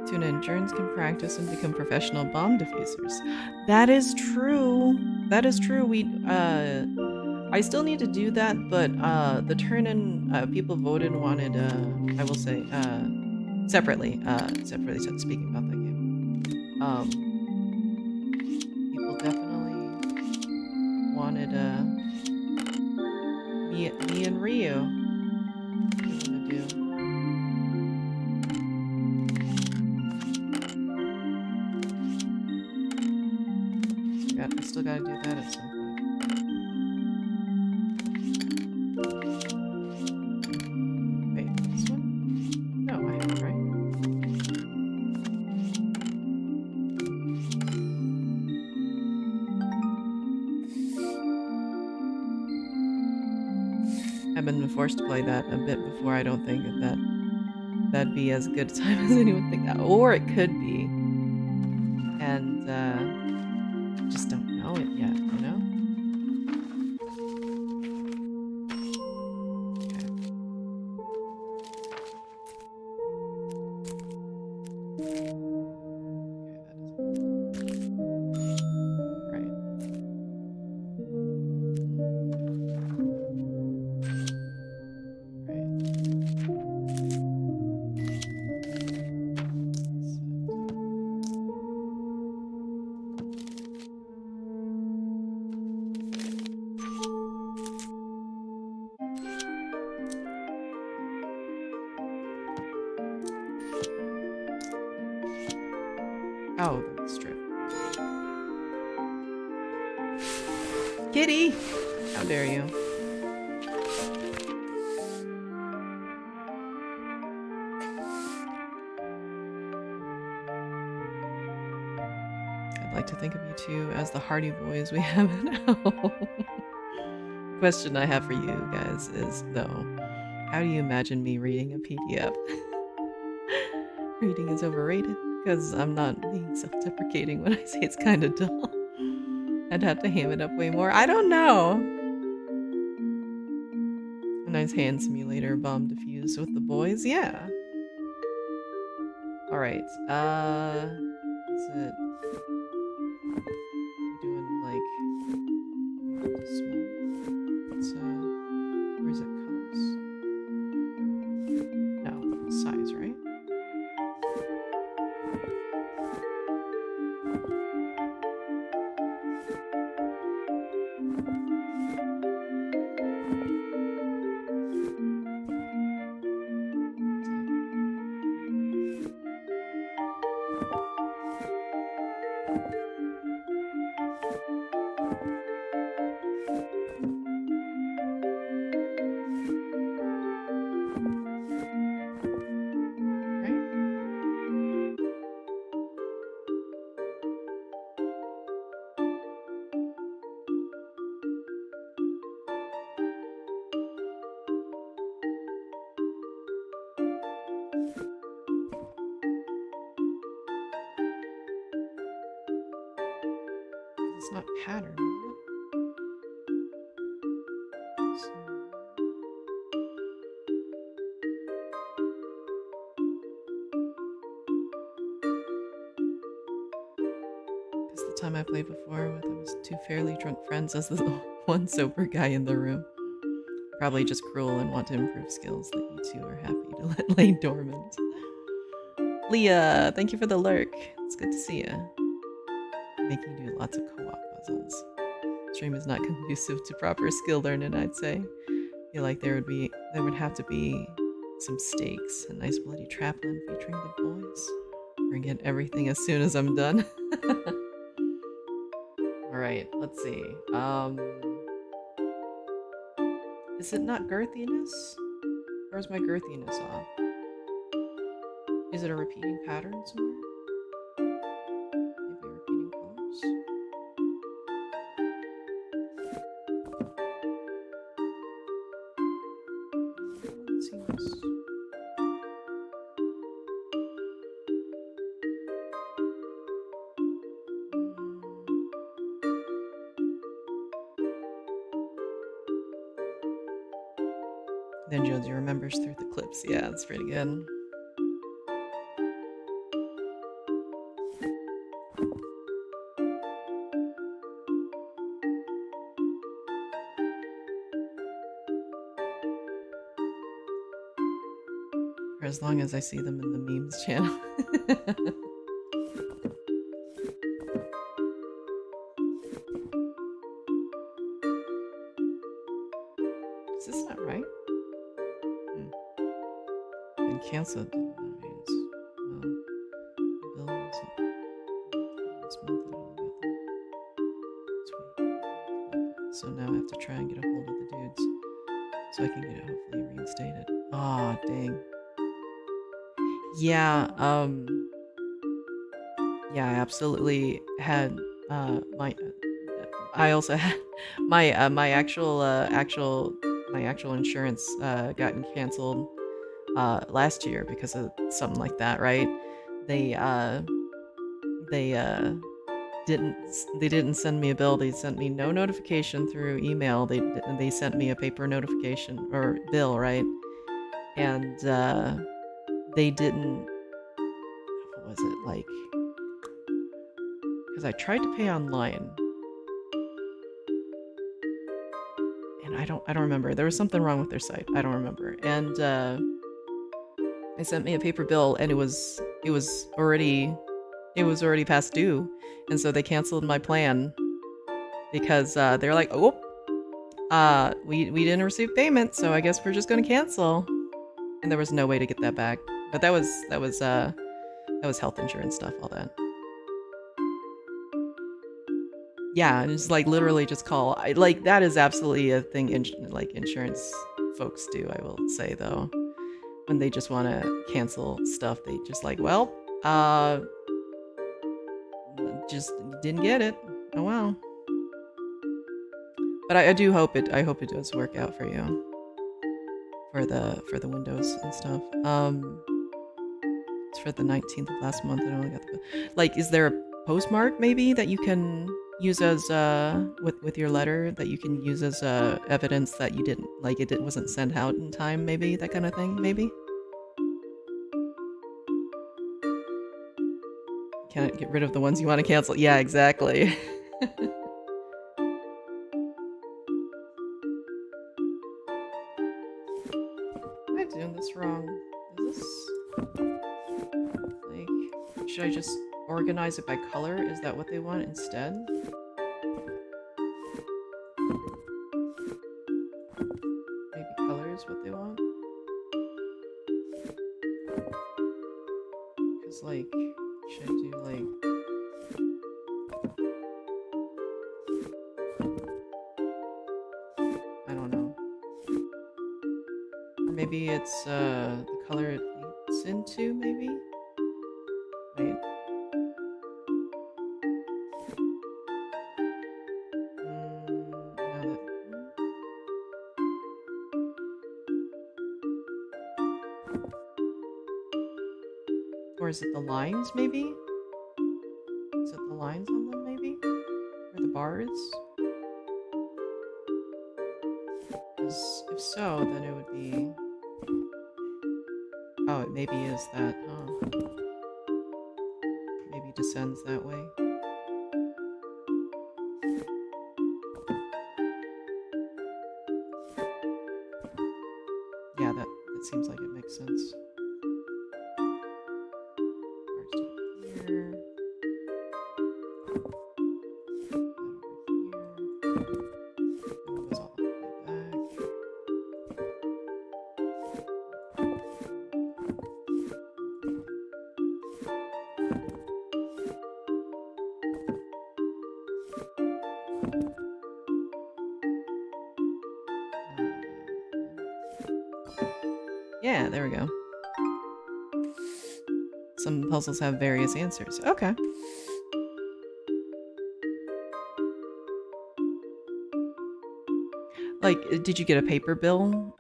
Tuna and Jerns can practice and become professional bomb diffusers. That is true. That is true. I still need to do that, but the turn-in people voted and wanted I will say separately speaking about that game. People definitely wanted me and Ryu to do. I still gotta do that at some point. Wait, this one? No, I haven't, right? I've been forced to play that a bit before. I don't think that'd be as good a time as anyone think that. Or it could be. And just don't know it yet, you know? Oh, the strip. Kitty! How dare you? I'd like to think of you two as the Hardy Boys we have now. Question I have for you guys is, though, how do you imagine me reading a PDF? Reading is overrated, because I'm not being self-deprecating when I say it's kind of dull. I'd have to ham it up way more. I don't know. A nice hand simulator bomb defuse with the boys, yeah. Alright, is it... We're doing, like... small? It's, or is it colors? No, size, right? It's not pattern, is it? Because the time I played before with I was two fairly drunk friends as the one sober guy in the room. Probably just cruel and want to improve skills that you two are happy to let lay dormant. Leah, thank you for the lurk. It's good to see you. Making you do lots of co-op puzzles. Stream is not conducive to proper skill learning, I'd say. I feel like there would have to be some stakes, a nice bloody trapline featuring the boys. Bring in everything as soon as I'm done. Alright, let's see. Is it not girthiness? Or is my girthiness off? Is it a repeating pattern somewhere? Maybe repeating colors? Let's see this. Then Jonesy remembers through the clips. Yeah, that's pretty good. For as long as I see them in the memes channel. Is this not right? Been cancelled. That means, well, the bill wasn't this month and all got them this week. So now I have to try and get a hold of the dudes so I can get it hopefully reinstated. Aw, dang. Yeah, yeah, I absolutely had I also had my actual insurance gotten canceled last year because of something like that, right? They didn't send me a bill. They sent me no notification through email. They sent me a paper notification or bill, right? And they didn't. What was it like? Because I tried to pay online, and I don't remember. There was something wrong with their site. I don't remember. And they sent me a paper bill, and it was already past due, and so they canceled my plan because they're like, oh, we didn't receive payment, so I guess we're just gonna cancel. And there was no way to get that back. But that was health insurance stuff, all that. Yeah, and it's like literally just call. Like that is absolutely a thing like insurance folks do, I will say though. When they just want to cancel stuff, they just like, well, just didn't get it. Oh well. But I do hope it does work out for you. For the Windows and stuff. It's for the 19th of last month. I only got the like. Is there a postmark maybe that you can use as with your letter that you can use as evidence that you didn't like it wasn't sent out in time? Maybe that kind of thing. Maybe. Can't get rid of the ones you want to cancel. Yeah, exactly. Am I doing this wrong? Is this like, should I just organize it by color? Is that what they want instead? Maybe color is what they want? Because like, should I do like... I don't know. Or maybe it's the color it leads into, maybe? Wait. Now that... Or is it the lines, maybe? Is it the lines on them, maybe? Or the cards? 'Cause if so, then it would be... Oh, it maybe is that, huh? Maybe descends that way. Yeah, that seems like it makes sense. Cards down here. That over here. And goes all the way back. Yeah, there we go. Some puzzles have various answers. Okay. Like, did you get a paper bill?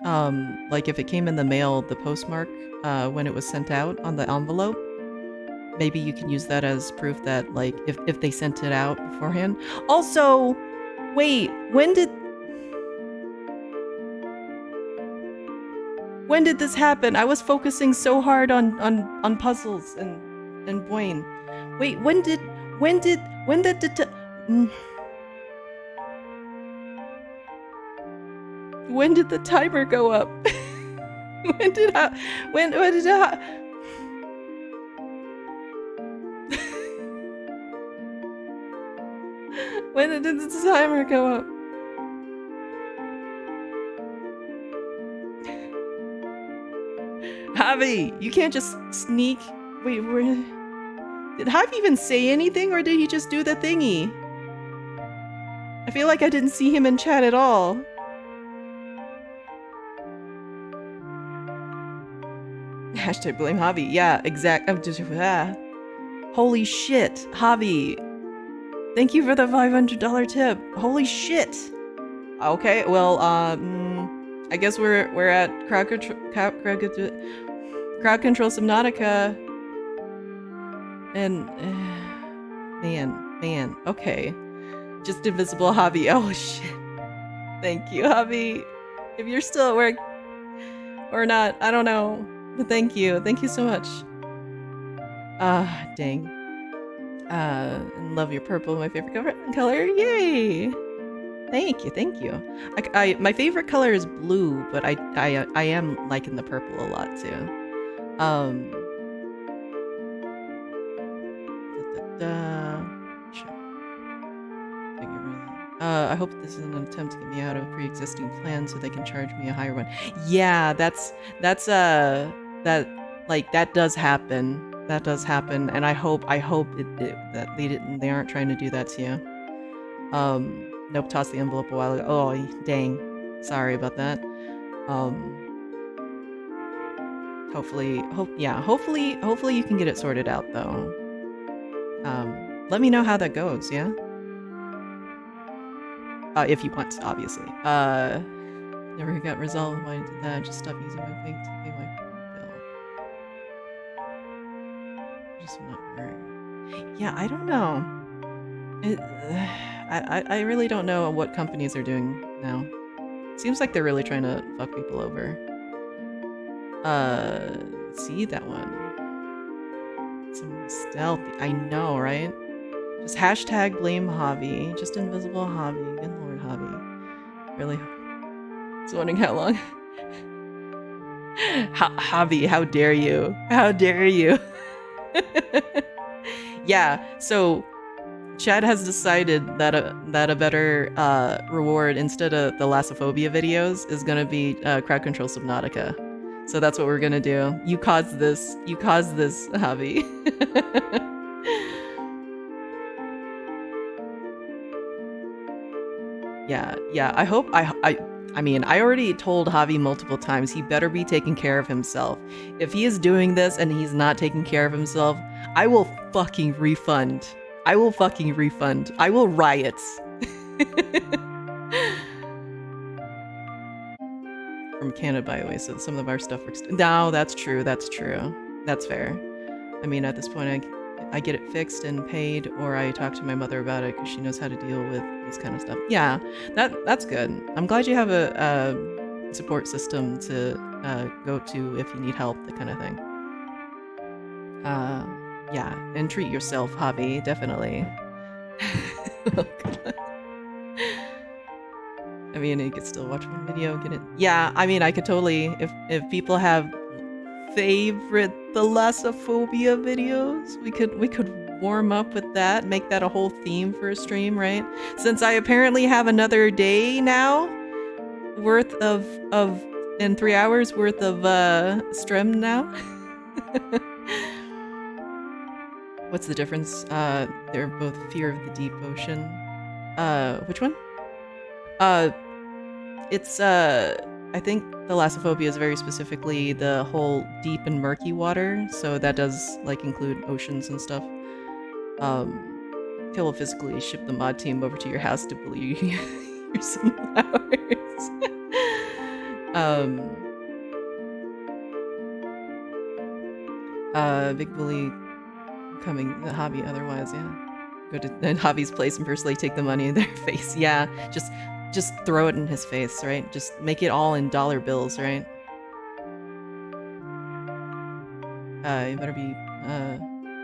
Like if it came in the mail, the postmark, when it was sent out on the envelope, maybe you can use that as proof that, like, if they sent it out beforehand. Also, wait, when did this happen? I was focusing so hard on puzzles and Boyne. Wait, when did when did the timer go up? when did it when did the timer go up? Javi, you can't just sneak. Wait, did Javi even say anything, or did he just do the thingy? I feel like I didn't see him in chat at all. Hashtag blame Javi. Yeah, exact. I'm just Holy shit, Javi. Thank you for the $500 tip. Holy shit. Okay, well, I guess we're at crowd control Subnautica, and man, okay, just invisible Javi. Oh shit! Thank you, Javi. If you're still at work or not, I don't know, but thank you so much. Dang. And love your purple, my favorite color. Yay! Thank you. My favorite color is blue, but I am liking the purple a lot too. Sure. I hope this is an attempt to get me out of a pre-existing plan so they can charge me a higher one. Yeah, that does happen. That does happen, and I hope that they aren't trying to do that to you. Nope, tossed the envelope a while ago. Oh, dang. Sorry about that. Hopefully you can get it sorted out, though. Let me know how that goes, yeah? If you want, obviously. Never got resolved. Why did that? Just stop using my bank to pay my bill. Just not worrying. Yeah, I don't know. I really don't know what companies are doing now. Seems like they're really trying to fuck people over. See that one. Some stealthy. I know, right? Just hashtag blame Javi. Just invisible Javi. Good lord, Javi. Really? I was wondering how long. Javi, how dare you? How dare you? Yeah, so Chad has decided that a better reward instead of the Lassophobia videos is gonna be crowd control Subnautica. So that's what we're gonna do. You caused this, Javi. Yeah. I hope I mean, I already told Javi multiple times he better be taking care of himself. If he is doing this and he's not taking care of himself, I will fucking refund. I will riot. From Canada, by the way, so some of our stuff works. No, that's true. That's fair. I mean, at this point, I get it fixed and paid, or I talk to my mother about it because she knows how to deal with this kind of stuff. Yeah, that's good. I'm glad you have a support system to go to if you need help, that kind of thing. Yeah, and treat yourself, Javi, definitely. I mean, you could still watch one video, get it. Yeah, I mean, I could totally, if people have favorite thalassophobia videos, we could warm up with that, make that a whole theme for a stream, right? Since I apparently have another day now worth of and 3 hours worth of stream now. What's the difference? They're both fear of the deep ocean. Which one? It's I think thalassophobia is very specifically the whole deep and murky water, so that does like include oceans and stuff. Phil will physically ship the mod team over to your house to bully your sunflowers. Big bully coming the hobby otherwise, yeah. Go to Javi's place and personally take the money in their face. Yeah, just throw it in his face, right? Just make it all in dollar bills, right? You better be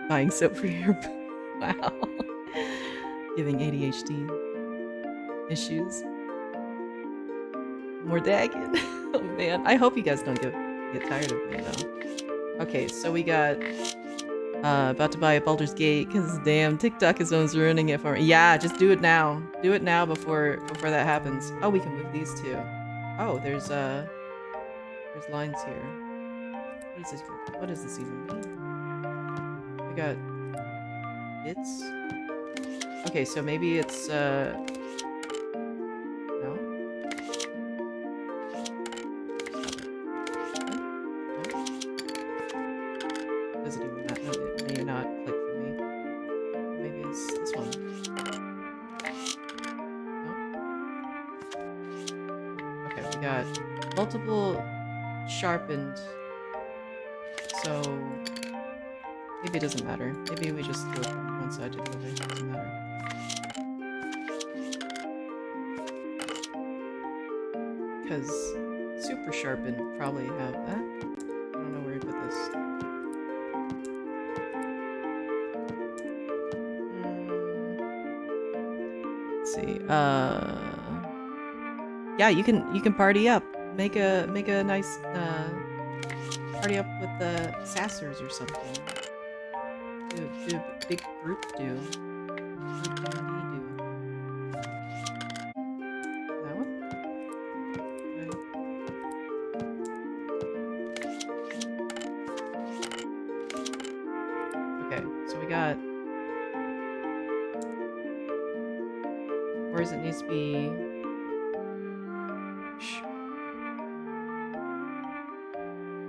buying soap for your wow. Giving ADHD issues. More dagging. Oh man, I hope you guys don't get tired of me though. Okay, so we got about to buy a Baldur's Gate because damn, TikTok is almost ruining it for me. Yeah, just do it now. Do it now before that happens. Oh, we can move these too. Oh, there's lines here. What is this? What does this even mean? We got bits. Okay, so maybe it's no. Does it even not? No, it may not click for me. Maybe it's this one. No? Okay, we got multiple sharpened. So maybe it doesn't matter. Maybe we just go from one side to the other. It doesn't matter. Because super sharpened probably have that. I don't know where to put this. Let's see. Yeah, you can party up. Make a nice party up with the sassers or something. Do a big group do. Group do. That one? Okay, so we got. Or does it need to be?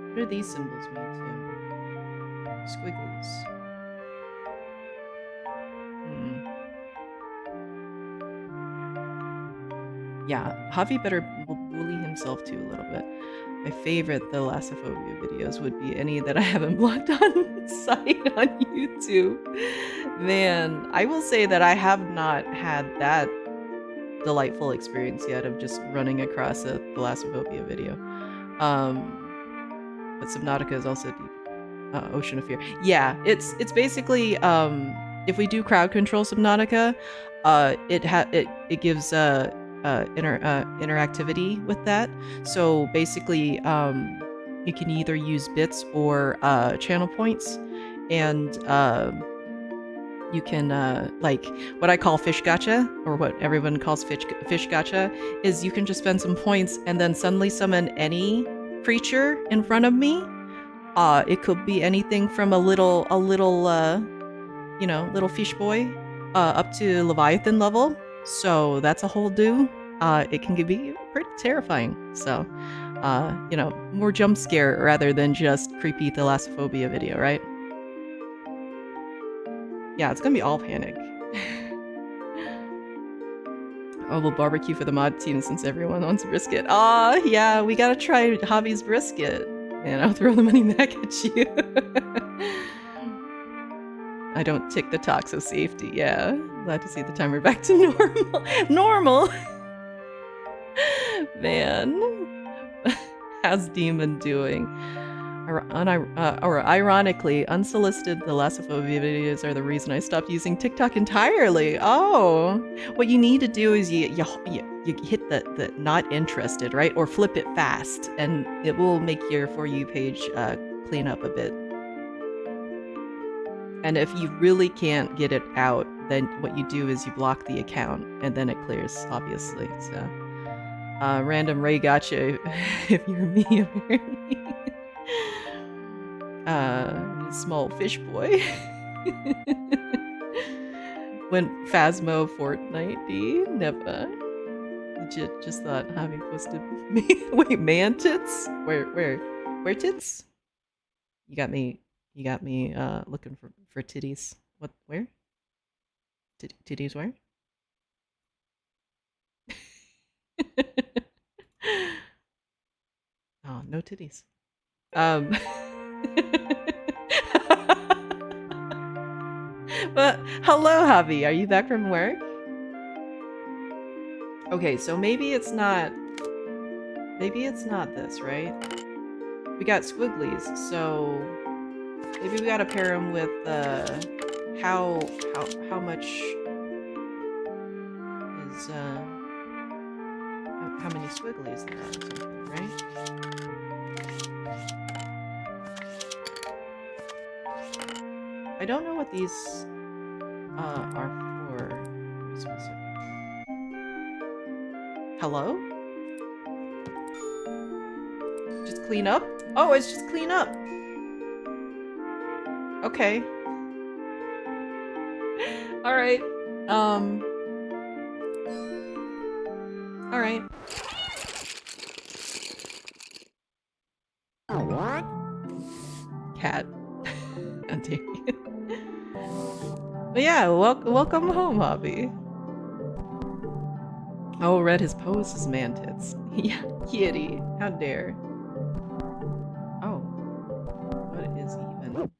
What do these symbols mean too? Squigglies. Yeah, Javi better bully himself too a little bit. My favorite thalassophobia videos would be any that I haven't blocked on site on YouTube. Man, I will say that I have not had that delightful experience yet of just running across a thalassophobia video. But Subnautica is also deep ocean of fear. Yeah, it's basically if we do crowd control Subnautica, it gives interactivity with that. So basically, you can either use bits or channel points, and you can like what I call fish gacha, or what everyone calls fish gacha, is you can just spend some points and then suddenly summon any creature in front of me. It could be anything from a little little fish boy up to Leviathan level. So that's a whole do. It can be pretty terrifying. So, more jump scare rather than just creepy thalassophobia video, right? Yeah, it's gonna be all panic. Oh, we'll barbecue for the mod team since everyone wants brisket. Aw, yeah, we gotta try Javi's brisket. Man, I'll throw the money back at you. I don't tick the toxo safety. Yeah, glad to see the timer back to normal. Normal. Man, how's Demon doing? Or ironically, unsolicited thalassophobia videos are the reason I stopped using TikTok entirely. Oh, what you need to do is you hit the not interested, right? Or flip it fast, and it will make your For You page clean up a bit. And if you really can't get it out, then what you do is you block the account, and then it clears, obviously. So, random Ray gotcha if you're me, apparently. Small fish boy. When Phasmo Fortnite D never. Legit just thought having posted me. Wait, man tits? Where tits? You got me looking for titties. What, where? Titties where? Oh, no titties. But hello, Javi. Are you back from work? Okay, so maybe it's not this, right? We got squigglies, so maybe we gotta pair them with how much is how many squigglies there are or something, right? I don't know what these are for, to be specific. Hello? Just clean up? Oh, it's just clean up. Okay. All right. All right. What? Cat. How dare you. But yeah, welcome home, Hobby. Oh, read his post as man tits. Yeah, kitty. How dare. Oh. What is even?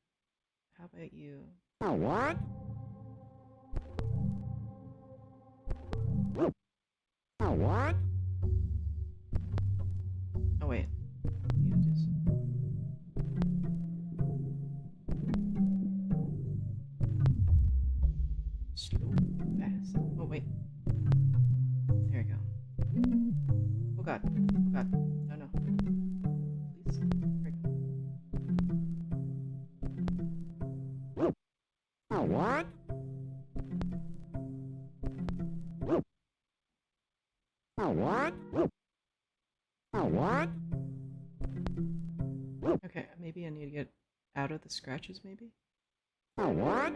How about you? What? What? Oh, wait. You just... Slow, fast. Oh, wait. There we go. Oh, God. Oh, God. No, no. Please. There we go. What? What? What? Okay, maybe I need to get out of the scratches, maybe? What?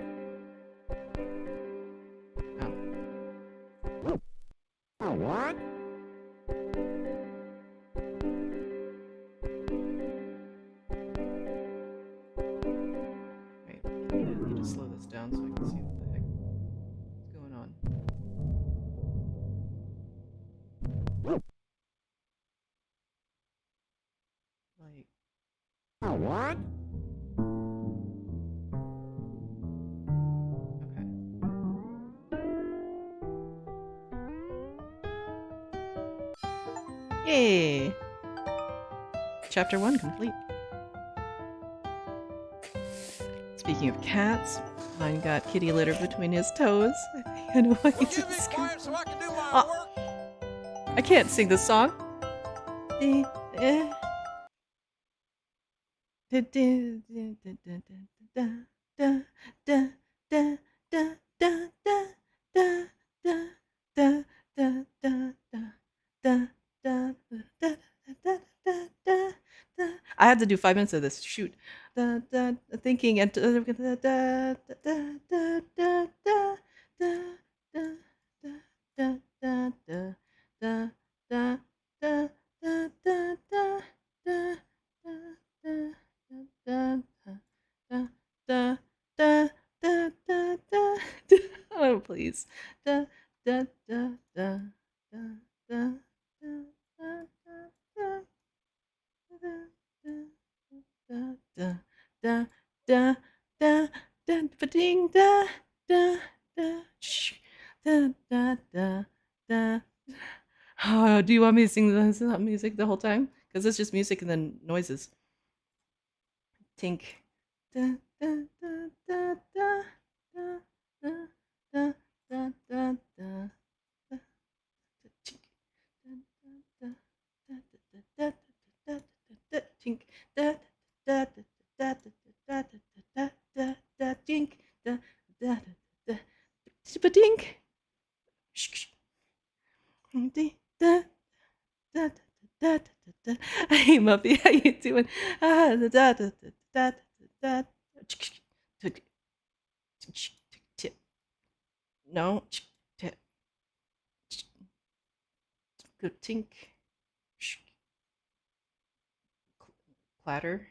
Oh. What? Wait, I need to slow this down so I can see what the heck is going on. Like... What? Okay. Yay! Chapter 1 complete. Speaking of cats, mine got kitty litter between his toes. I think I know why he just... So I can do my Oh, work. I can't sing the song. I had to do 5 minutes of this. Shoot. Thinking and oh, please. Ba-ding, da, da. Oh, do you want me to sing the music the whole time? Because it's just music and then noises. Tink. Da, da, da, da, da, da, da, da, da, da, da, da, tink. Da, da, da, da, da, da, da, da, tink. Da, da, da, da, da, da, da, da, da, tink. Da, da, da, da, dink. Da, da, da, da, da. Hey Muffy, how you doing? Da, da, da, da, da, da. No. Go tink. Clatter.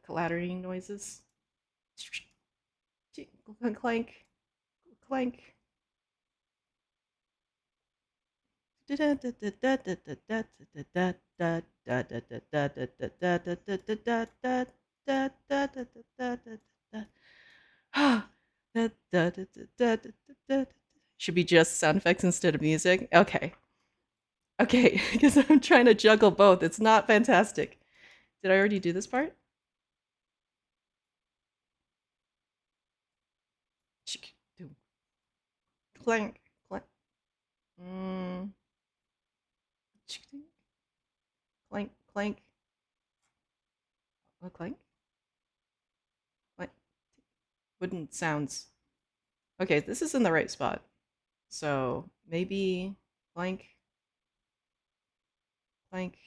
Clattering noises. Clank. Clank. Should be just sound effects instead of music? Okay. Okay, because I'm trying to juggle both. It's not fantastic. Did I already do this part? Clank. Clank. Clank. Clank. Clank? Clank. Wooden sounds. Okay, this is in the right spot. So maybe clank. Clank.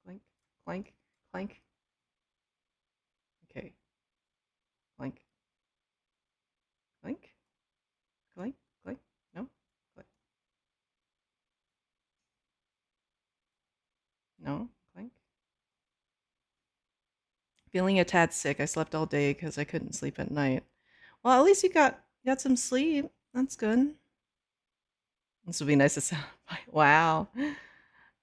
Clank. Clank. Clank. Okay. Clank. Clank. Clank. Clank. No. Clank. No. Clank. Feeling a tad sick. I slept all day because I couldn't sleep at night. Well, at least you got some sleep. That's good. This would be nice to sound. Wow.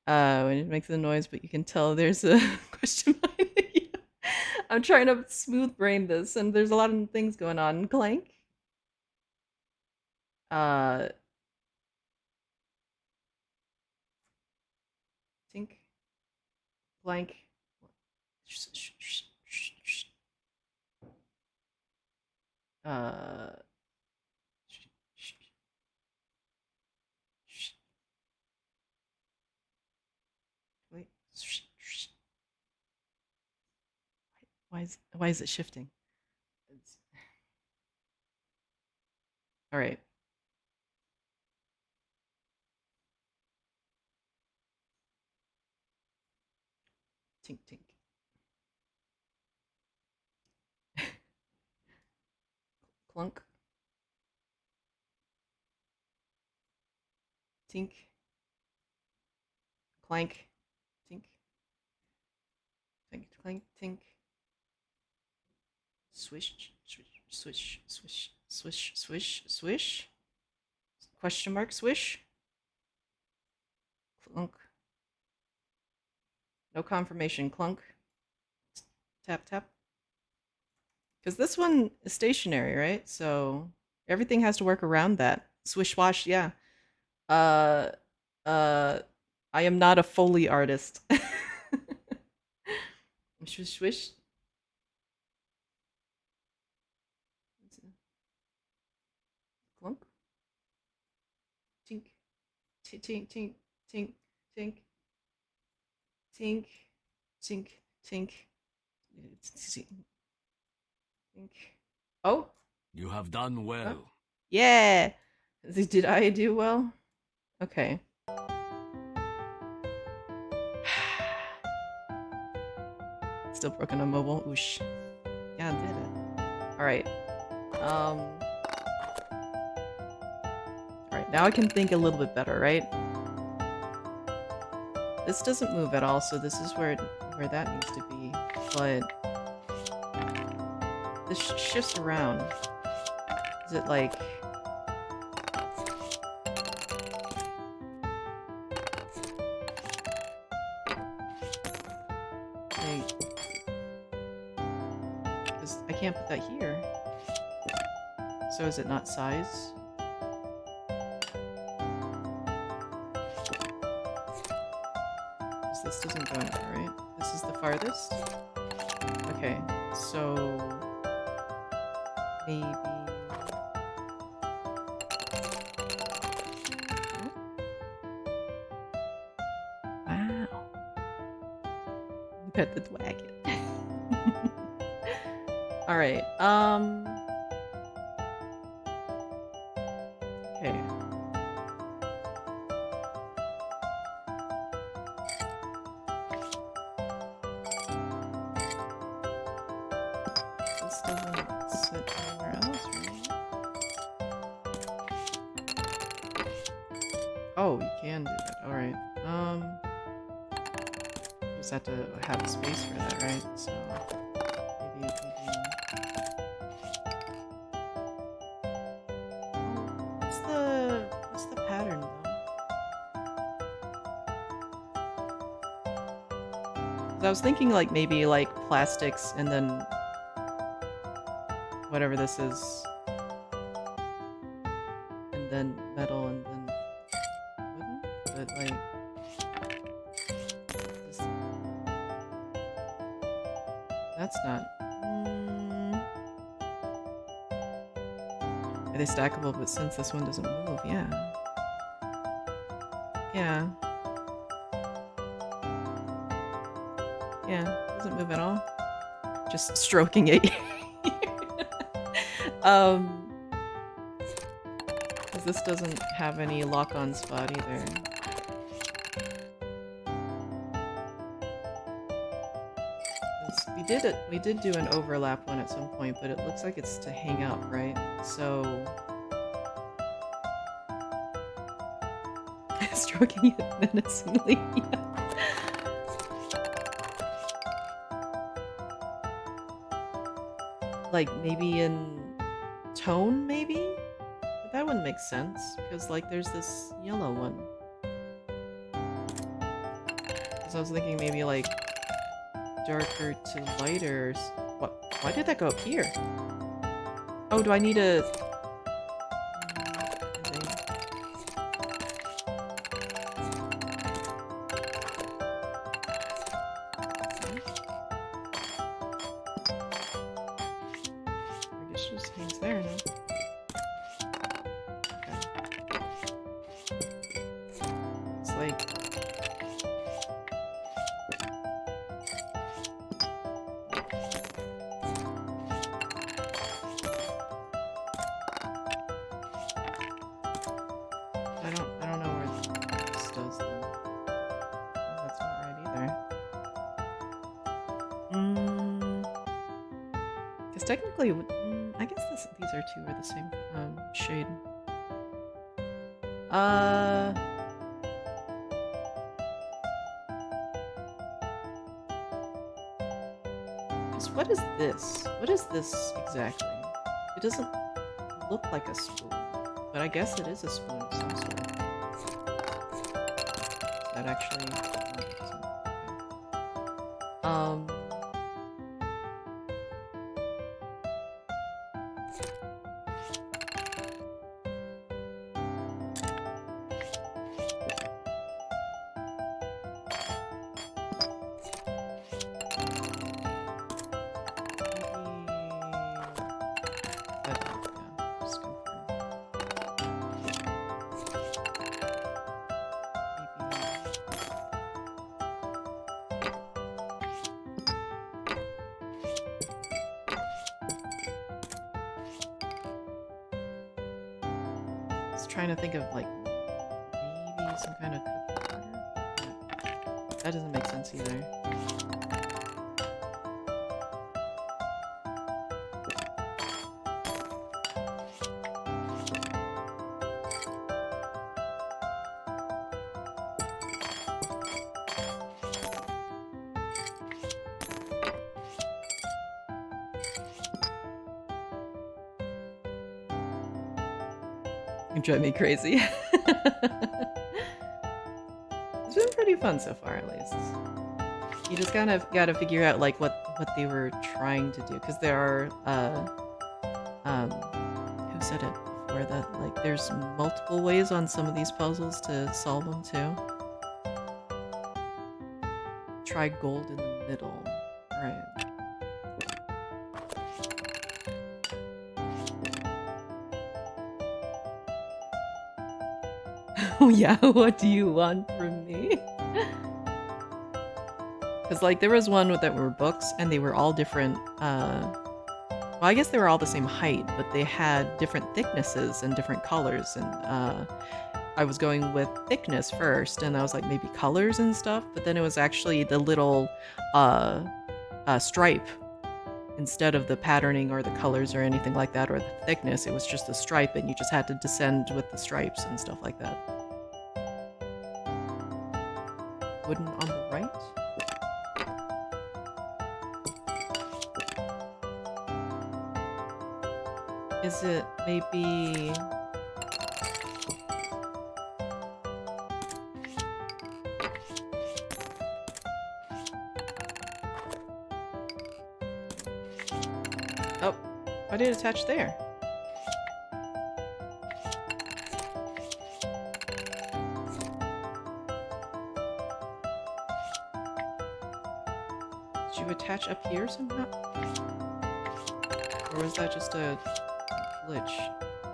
When it makes the noise, but you can tell there's a question behind it. I'm trying to smooth brain this, and there's a lot of things going on. Clank. Tink. Blank. Uh. Wait. Why is it shifting? All right. Tink tink. Clunk. Tink. Clank. Tink. Tink. Clank. Tink. Swish. Swish. Swish. Swish. Swish. Swish. Swish. Question mark. Swish. Clunk. No confirmation. Clunk. Tap tap. Because this one is stationary, right? So everything has to work around that. Swish wash, yeah. Uh, I am not a Foley artist. Swish swish. Clunk. Tink. Tink tink tink tink tink. Tink. Tink tink. Tink. Oh. You have done well. Oh. Yeah. Did I do well? Okay. Still broken on mobile. Oosh. Yeah, I did it. Alright. Alright, now I can think a little bit better, right? This doesn't move at all, so this is where that needs to be. But this shifts around. Is it like... Because I can't put that here. So So is it not size? This doesn't go anywhere, right? This is the farthest? Okay, so maybe... Wow. Look at the wagon. Alright, okay. This doesn't sit anywhere else, right? Oh, you can do that. Alright. Just have to have a space for that, right? So maybe you can do... What's the pattern though? 'Cause I was thinking like maybe like plastics and then whatever this is, and then metal and then wooden, but like this, that's not. Are they stackable? But since this one doesn't move, yeah. Yeah. Yeah, doesn't move at all. Just stroking it. Because this doesn't have any lock-on spot either. We did do an overlap one at some point, but it looks like it's to hang up, right? So stroking it menacingly. Yeah. Like maybe in tone, maybe? But that wouldn't make sense because like there's this yellow one. Because I was thinking maybe like darker to lighter. What? Why did that go up here? Oh, do I need a... I guess it just hangs there now. Okay. It's like... I don't know where this does then. Oh, that's not right either. Because technically, I guess these two are the same shade. Because what is this? What is this exactly? It doesn't look like a spoon, but I guess it is a spoon of some sort. That actually... trying to think of like maybe some kind of cookie cutter. That doesn't make sense either. You drive me crazy. It's been pretty fun so far, at least. You just kind of got to figure out like what they were trying to do, because there are who said it before that like there's multiple ways on some of these puzzles to solve them too. Try gold in the middle. Right. Oh yeah, what do you want from me? Because like there was one that were books and they were all different, well I guess they were all the same height, but they had different thicknesses and different colors, and I was going with thickness first and I was like maybe colors and stuff, but then it was actually the little stripe instead of the patterning or the colors or anything like that or the thickness. It was just the stripe and you just had to descend with the stripes and stuff like that. Wooden on the right. Is it maybe... Oh, why did it attach there? Did you attach up here somehow? Or was that just a glitch?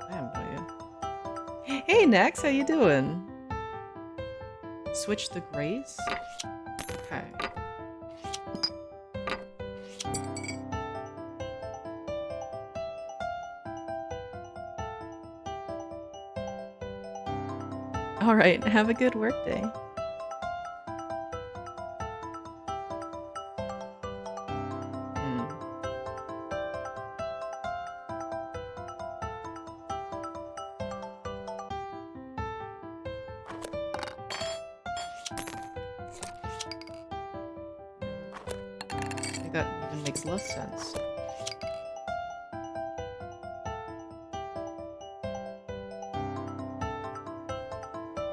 I have no idea. Hey Nex, how you doing? Switch the grays? Okay. Alright, have a good workday. I think that even makes less sense.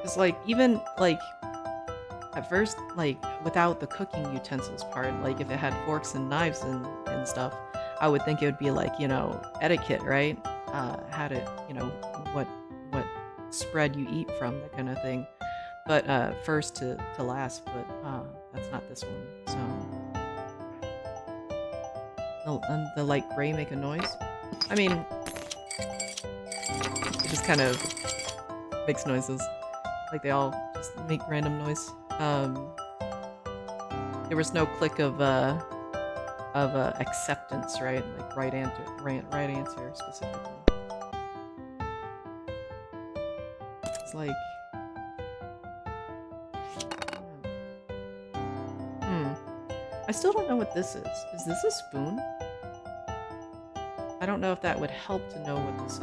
Because, like, even, like, at first, like, without the cooking utensils part, like, if it had forks and knives and stuff, I would think it would be, like, you know, etiquette, right? How to, you know, what spread you eat from, that kind of thing. But, first to last, but, that's not this one, so... The light gray make a noise? I mean... It just kind of makes noises. Like they all just make random noise. There was no click of acceptance, right? Like right answer specifically. It's like, I still don't know what this is. Is this a spoon? I don't know if that would help to know what this is.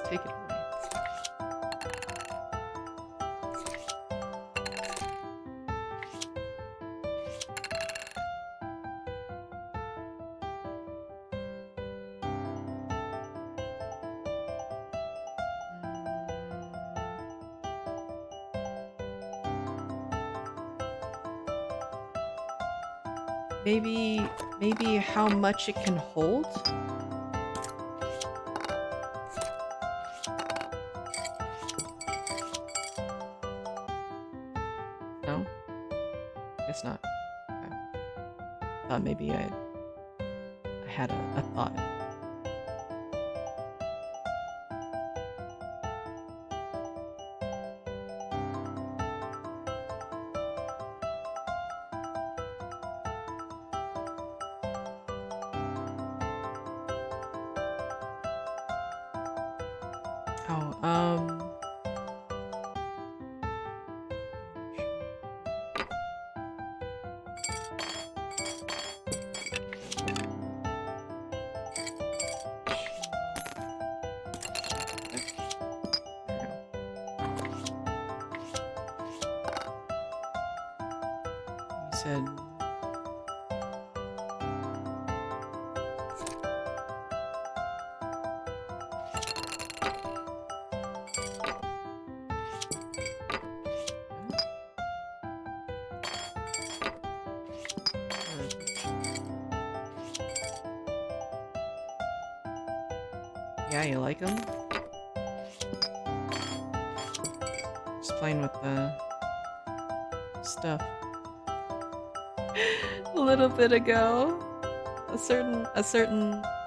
Take it away. Maybe how much it can hold? No? Guess not. Okay. Thought maybe I had a thought. Said Yeah, you like them? Just playing with the stuff. A little bit ago, a certain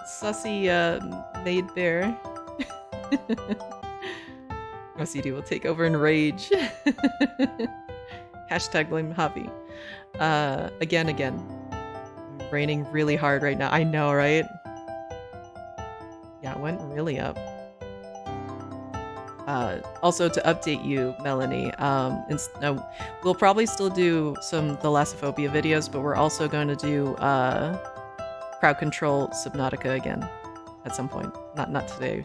sussy maid bear OCD will take over in rage. Hashtag blame hobby. Again. Raining really hard right now. I know, right? Yeah, it went really up. Also to update you, Melanie, we'll probably still do some Thalassophobia videos, but we're also going to do Crowd Control Subnautica again at some point. Not today,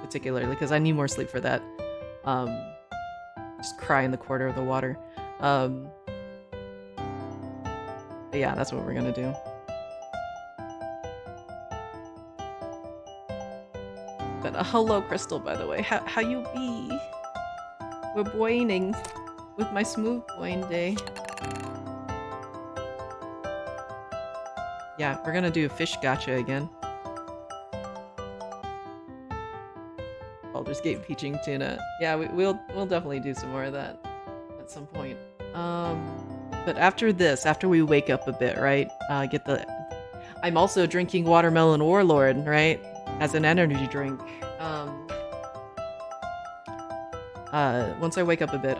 particularly, because I need more sleep for that. Just cry in the corner of the water. But yeah, that's what we're gonna do. But hello, Crystal, by the way. How you be? We're boining with my smooth boing day. Yeah, we're gonna do a fish gotcha again. Baldur's Gate peaching tuna. Yeah, we'll definitely do some more of that at some point. But after this, after we wake up a bit, right? I'm also drinking Watermelon Warlord, right? As an energy drink. Once I wake up a bit,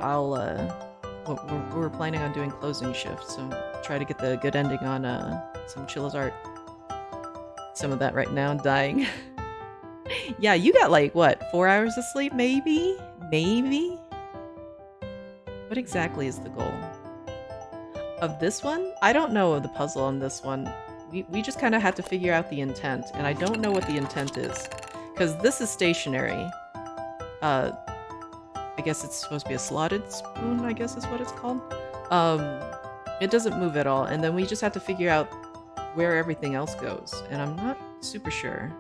we're planning on doing closing shifts, so try to get the good ending on some Chilla's art. Some of that right now, dying. Yeah, you got like, what, 4 hours of sleep, maybe? Maybe? What exactly is the goal? Of this one? I don't know of the puzzle on this one. We just kind of had to figure out the intent, and I don't know what the intent is. Because this is stationary. I guess it's supposed to be a slotted spoon, I guess is what it's called. It doesn't move at all, and then we just have to figure out where everything else goes, and I'm not super sure.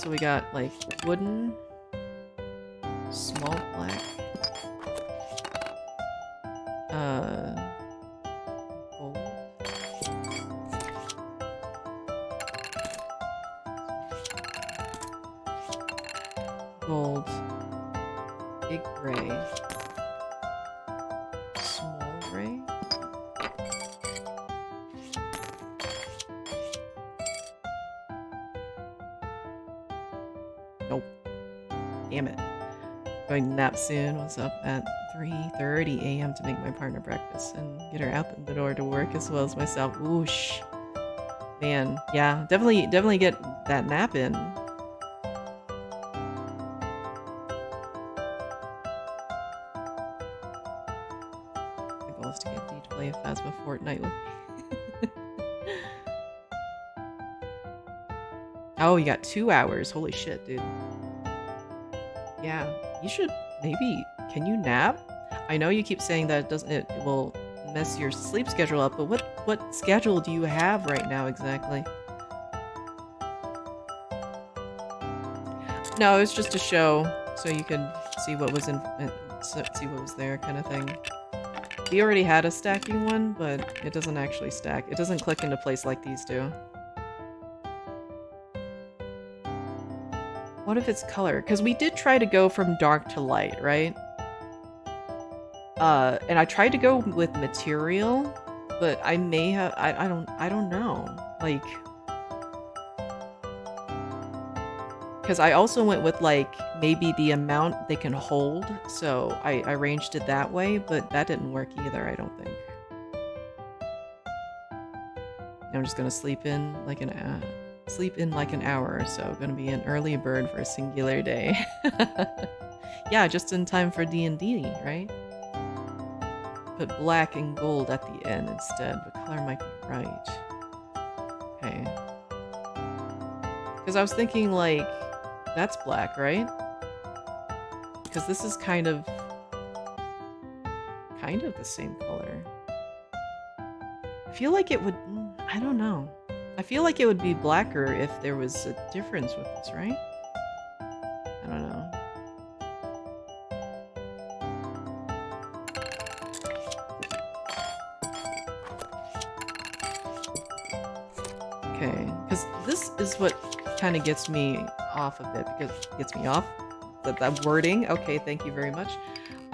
So we got, like, wooden, small black, gold, gold, big gray, small gray, nope, damn it. Going to nap soon. Was up at 3:30 a.m. to make my partner breakfast and get her out the door to work as well as myself. Whoosh. Man, yeah, definitely get that nap in. The goal is to get D to play Phasma Fortnite with me. Oh, you got 2 hours. Holy shit, dude. Yeah, you should maybe. Can you nap? I know you keep saying that it will mess your sleep schedule up, but what schedule do you have right now exactly? No, it's just a show, so you could see what was see what was there, kind of thing. We already had a stacking one, but it doesn't actually stack. It doesn't click into place like these do. What if it's color? Because we did try to go from dark to light, right? And I tried to go with material, but I may have, I don't know. Like, because I also went with like maybe the amount they can hold, so I arranged it that way, but that didn't work either, I don't think. I'm just gonna sleep in like an hour or so. Gonna be an early bird for a singular day. Yeah, just in time for D&D, right? Put black and gold at the end instead, but color might be right. Okay. Because I was thinking, like, that's black, right? Because this is kind of the same color. I feel like it would... I don't know. I feel like it would be blacker if there was a difference with this, right? I don't know. Okay, Because this is what kind of gets me off a bit. Because gets me off that wording. Okay, thank you very much.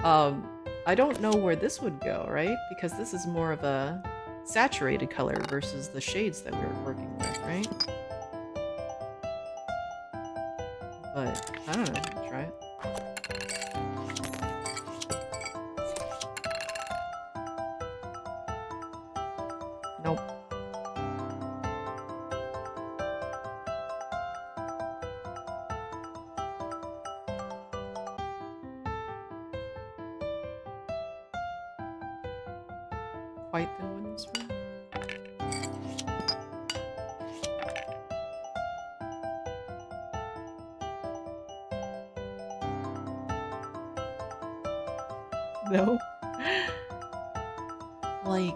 I don't know where this would go, right? Because this is more of a saturated color versus the shades that we were working with, right? But I don't know. I'll try it. Nope. Quite the wooden spoon. No. Like,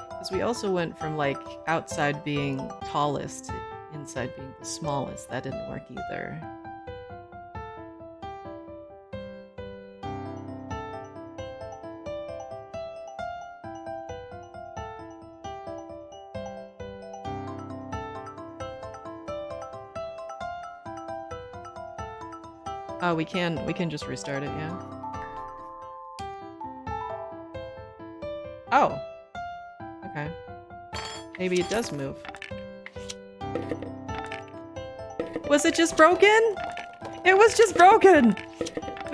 because we also went from like outside being tallest to inside being the smallest. That didn't work either. Oh, we can just restart it, yeah. Oh. Okay. Maybe it does move. Was it just broken? It was just broken!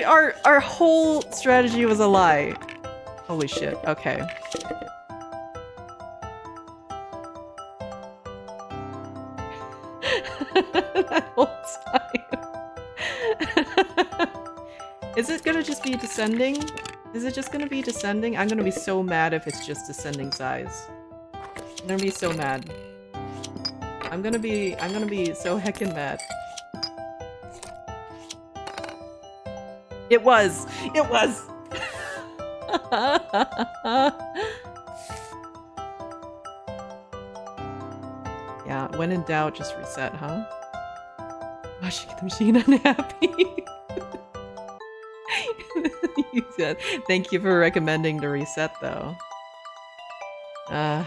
Our whole strategy was a lie. Holy shit, okay. That whole time. Is it gonna just be descending? Is it just gonna be descending? I'm gonna be so mad if it's just descending size. I'm gonna be so mad. I'm gonna be so heckin' mad. It was! It was! Yeah, when in doubt, just reset, huh? Why should get the machine unhappy? You said, thank you for recommending to reset, though. Yeah,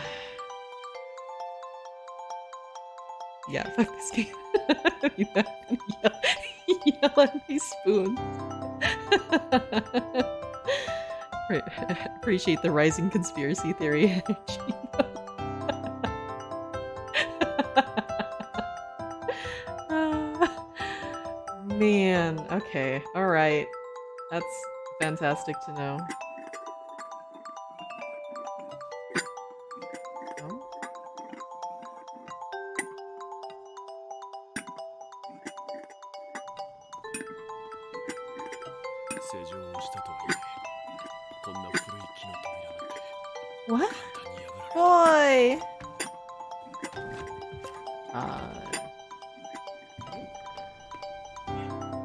fuck this game. You're not gonna yell at me, spoon. Appreciate the rising conspiracy theory energy. Man, okay, alright. That's fantastic to know. Oh. What? Boy!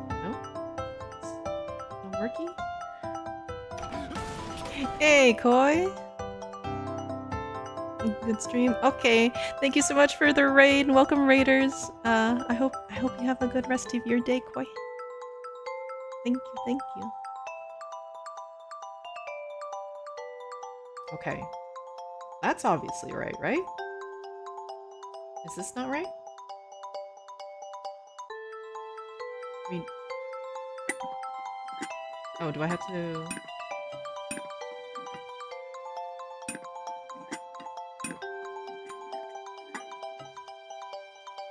No? No worky? Hey, Koi! Good stream. Okay, thank you so much for the raid. Welcome, raiders. I hope you have a good rest of your day, Koi. Thank you, thank you. Okay. That's obviously right, right? Is this not right? I mean... Oh, do I have to...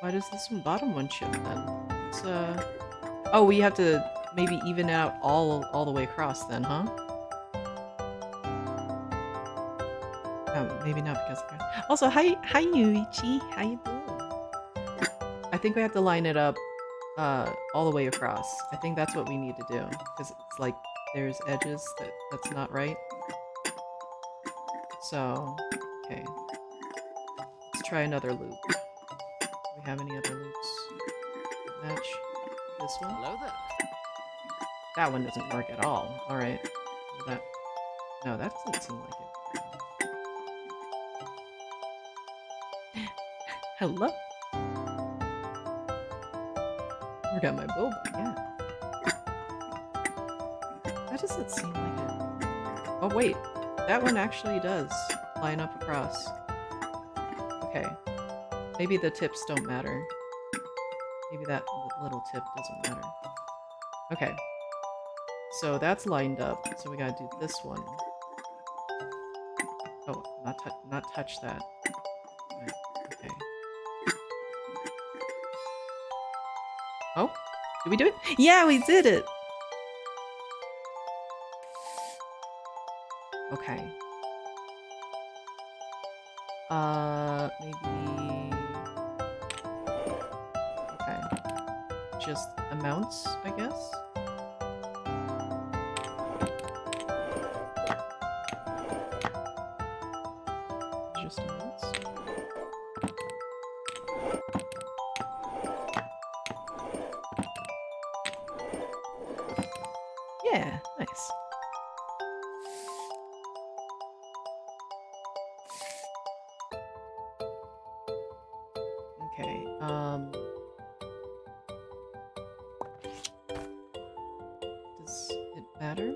Why does this bottom one shift then? It's, Oh, we have to maybe even out all the way across then, huh? Oh, maybe not because of that. Also, hi Yuichi. How you doing? I think we have to line it up all the way across. I think that's what we need to do. Because it's like there's edges that's not right. So, okay. Let's try another loop. Do we have any other loops? Match this one? Hello there. That one doesn't work at all. Alright. No, that doesn't seem like it. Hello? I got my boba, yeah. That doesn't seem like it. Oh, wait. that one actually does line up across. Okay. Maybe the tips don't matter. Maybe that little tip doesn't matter. Okay. So that's lined up. So we gotta do this one. Oh, not touch that. Right, okay. Oh, did we do it? Yeah, we did it! Okay. Maybe... Okay. Just amounts, I guess? Just amounts? Yeah, nice. Okay, does it matter?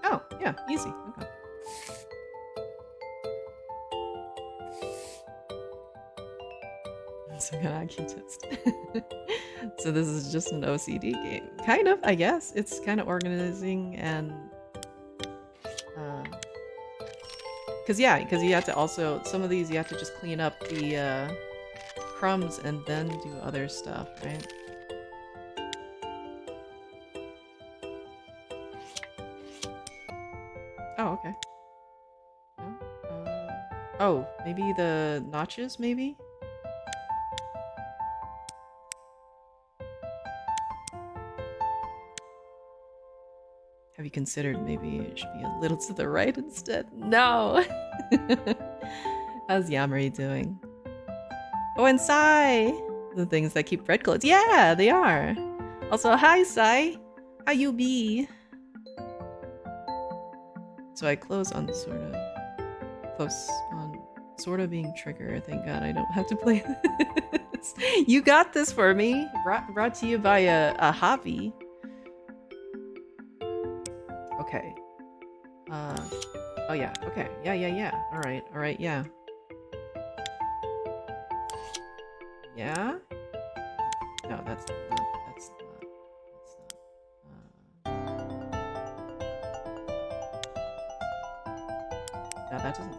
Oh, yeah, easy. Okay. Some kind of IQ test. So this is just an OCD game. Kind of, I guess. It's kind of organizing and... because you have to also... Some of these you have to just clean up the crumbs and then do other stuff, right? Oh, okay. No? Oh, maybe the notches, maybe? Have you considered maybe it should be a little to the right instead? No! How's Yamari doing? Oh, and Sai! The things that keep bread clothes. Yeah, they are! Also, hi, Sai! How you be? So I close on sort of being trigger. Thank God I don't have to play this. You got this for me! Brought to you by a hobby. Okay. Oh yeah, okay. Yeah. Alright, yeah. Yeah? No, that's not. No, that doesn't...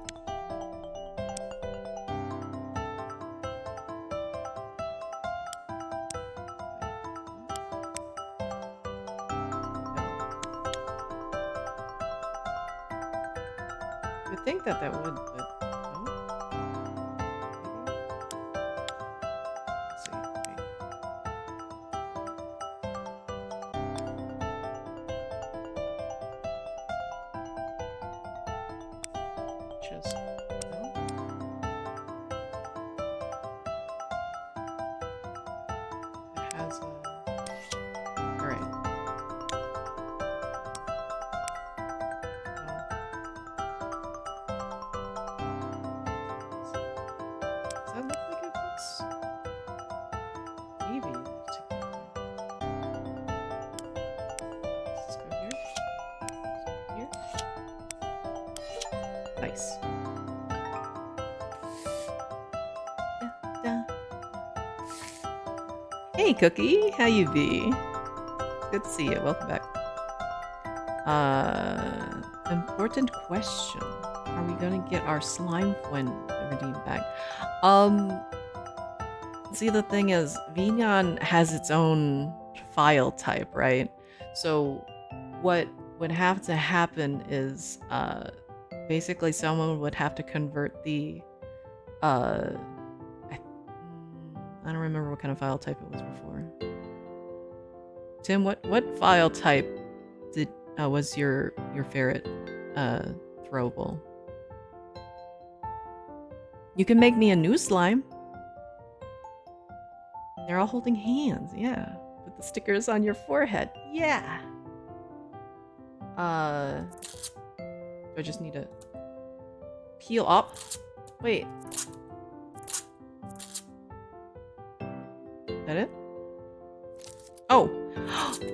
I would think that would, but no. Let's see. Okay. Just no. It has a... All right. Does that look like it fits? Maybe. Let's go here. Here. Nice. Hey, Cookie. How you be? It's good to see you. Welcome back. Important question. Are we gonna get our slime when redeemed back? See, the thing is, Vignon has its own file type, right? So what would have to happen is basically someone would have to convert the I don't remember what kind of file type it was before. Tim, what file type did was your ferret throwable? You can make me a new slime. They're all holding hands, yeah. Put the stickers on your forehead, yeah. Do I just need to peel up? Wait. Is that it? Oh,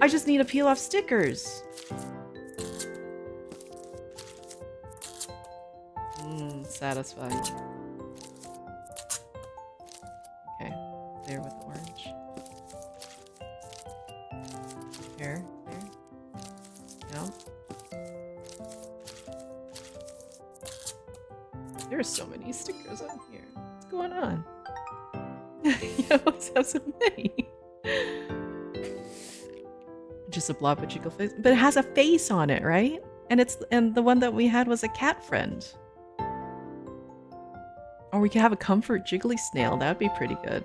I just need to peel off stickers. Satisfied. Okay, there with orange. Here, here. No. There's so many stickers on here. What's going on? You always have so many. Just a blob with jiggle face, but it has a face on it, right? And the one that we had was a cat friend. Or we could have a comfort jiggly snail. That would be pretty good.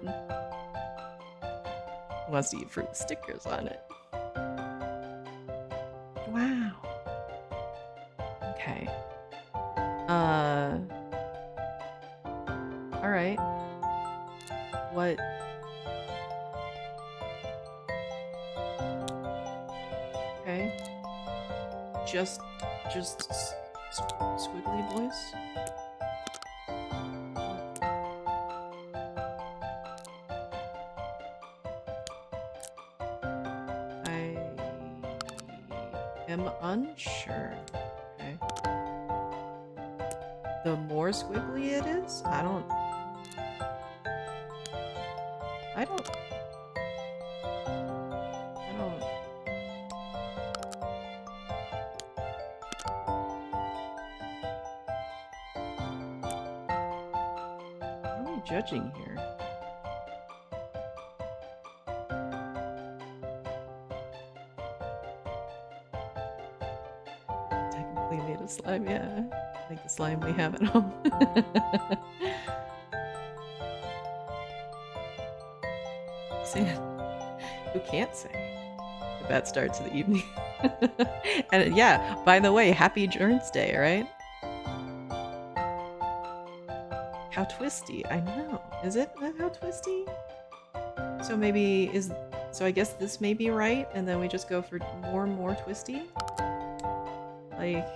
Who wants to eat fruit with stickers on it? Wow. Okay. All right. What? Okay. Just squiggly boys? I am unsure. Okay. The more squiggly it is, I don't. What are we judging here? Technically made of slime, yeah. Like the slime we have at home. Saying, who can't say? A bad start to the evening. And yeah, by the way, happy Journ's Day, right? How twisty. I know. Is it how twisty? So maybe so I guess this may be right, and then we just go for more and more twisty? Like...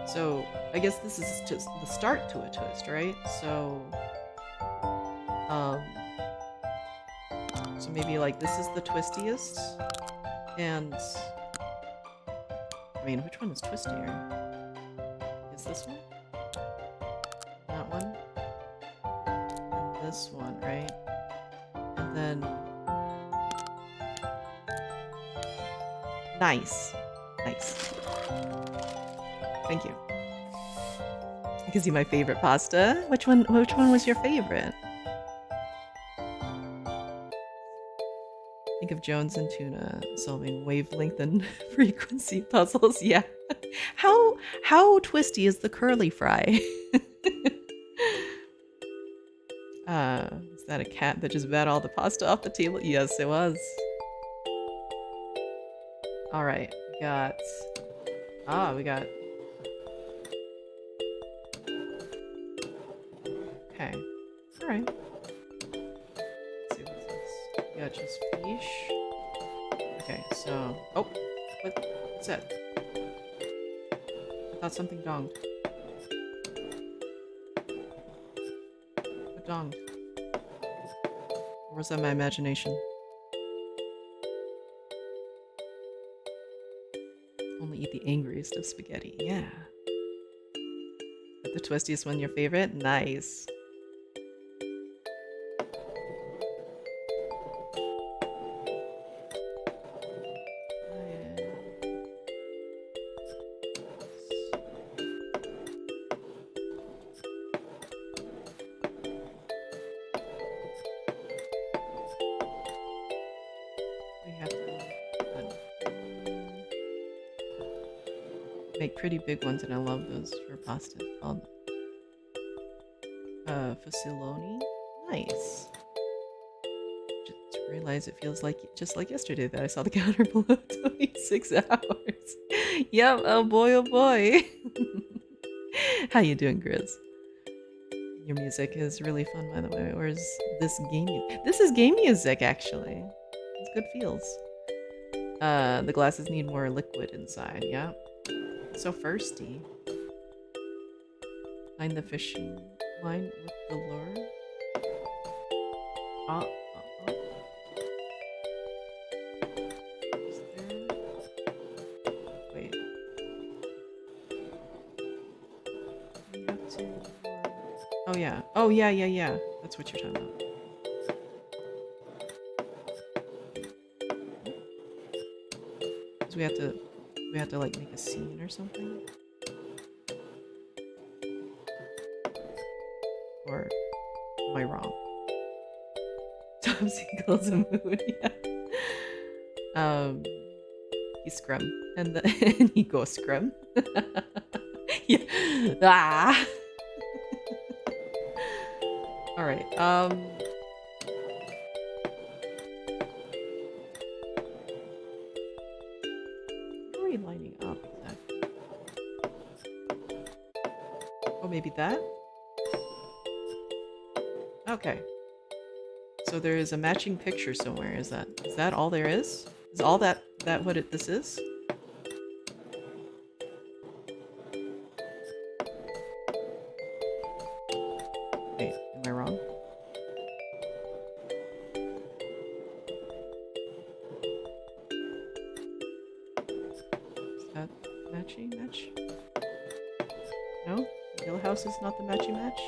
So, I guess this is just the start to a twist, right? So maybe like this is the twistiest, and I mean, which one is twistier? Is this one? That one? And this one, right? And then nice. Thank you. I can see my favorite pasta. Which one was your favorite? Think of Jones and Tuna solving wavelength and frequency puzzles. Yeah. How twisty is the curly fry? Is that a cat that just bat all the pasta off the table? Yes, it was. All right, we got. Okay. All right. Let's see what's this. We got just fish. Okay, so what's that? I thought something donged. What donged? Or was that my imagination? Only eat the angriest of spaghetti. Yeah. But the twistiest one your favorite? Nice. Make pretty big ones, and I love those for pasta. Called fusiloni. Nice. Just realized it feels like just like yesterday that I saw the counter below 26 hours. Yep. Oh boy. How you doing, Grizz? Your music is really fun, by the way. Or is this game music? This is game music, actually. It's good feels. The glasses need more liquid inside. Yeah. So thirsty. Find the fishing line with the lure. Oh yeah. Oh yeah, yeah, yeah. That's what you're talking about. Because we have to like make a scene or something. Or am I wrong? Tom Siegel's a mood, yeah. He's Scrum. And and he goes Scrum. Yeah. Ah. Alright, what are we lining up exactly? Oh, maybe that? Okay. So there is a matching picture somewhere. Is that all there is? Is all that what this is? Wait, am I wrong? Is that matching match? No? Yellow House is not the matching match?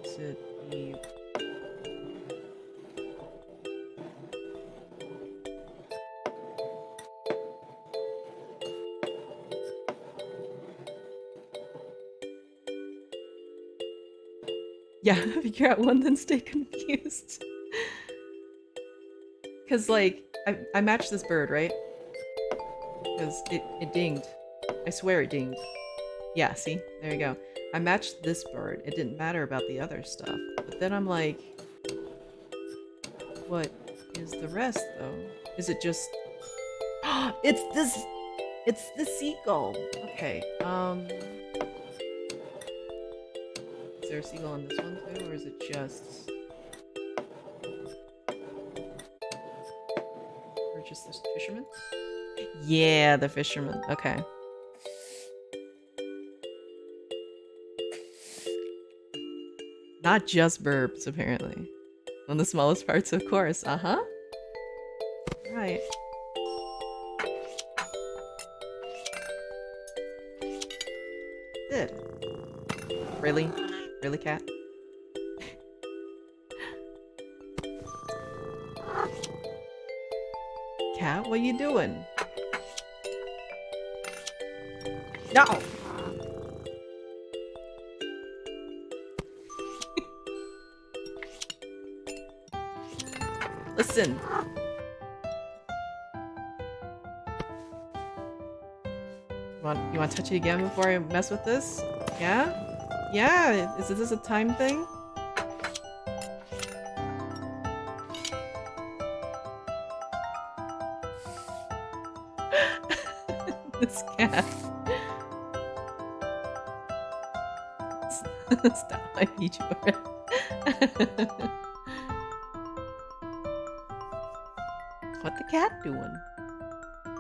Is it the... Yeah, figure out one, then stay confused. Because, like, I matched this bird, right? Because it dinged. I swear it dinged. Yeah, see? There you go. I matched this bird. It didn't matter about the other stuff. But then I'm like... What is the rest, though? Is it just... It's this... It's the seagull! Okay, Is there a seagull on this one, too? Or is it just... Or just this fisherman? Yeah, the fisherman. Okay. Not just burps, apparently. On the smallest parts, of course. Uh-huh. Right. Good. Really? Really, cat? Cat, what are you doing? No! Listen. You want to touch it again before I mess with this? Yeah? Yeah? Is this a time thing? This cat. Stop, I need you already. What the cat doing?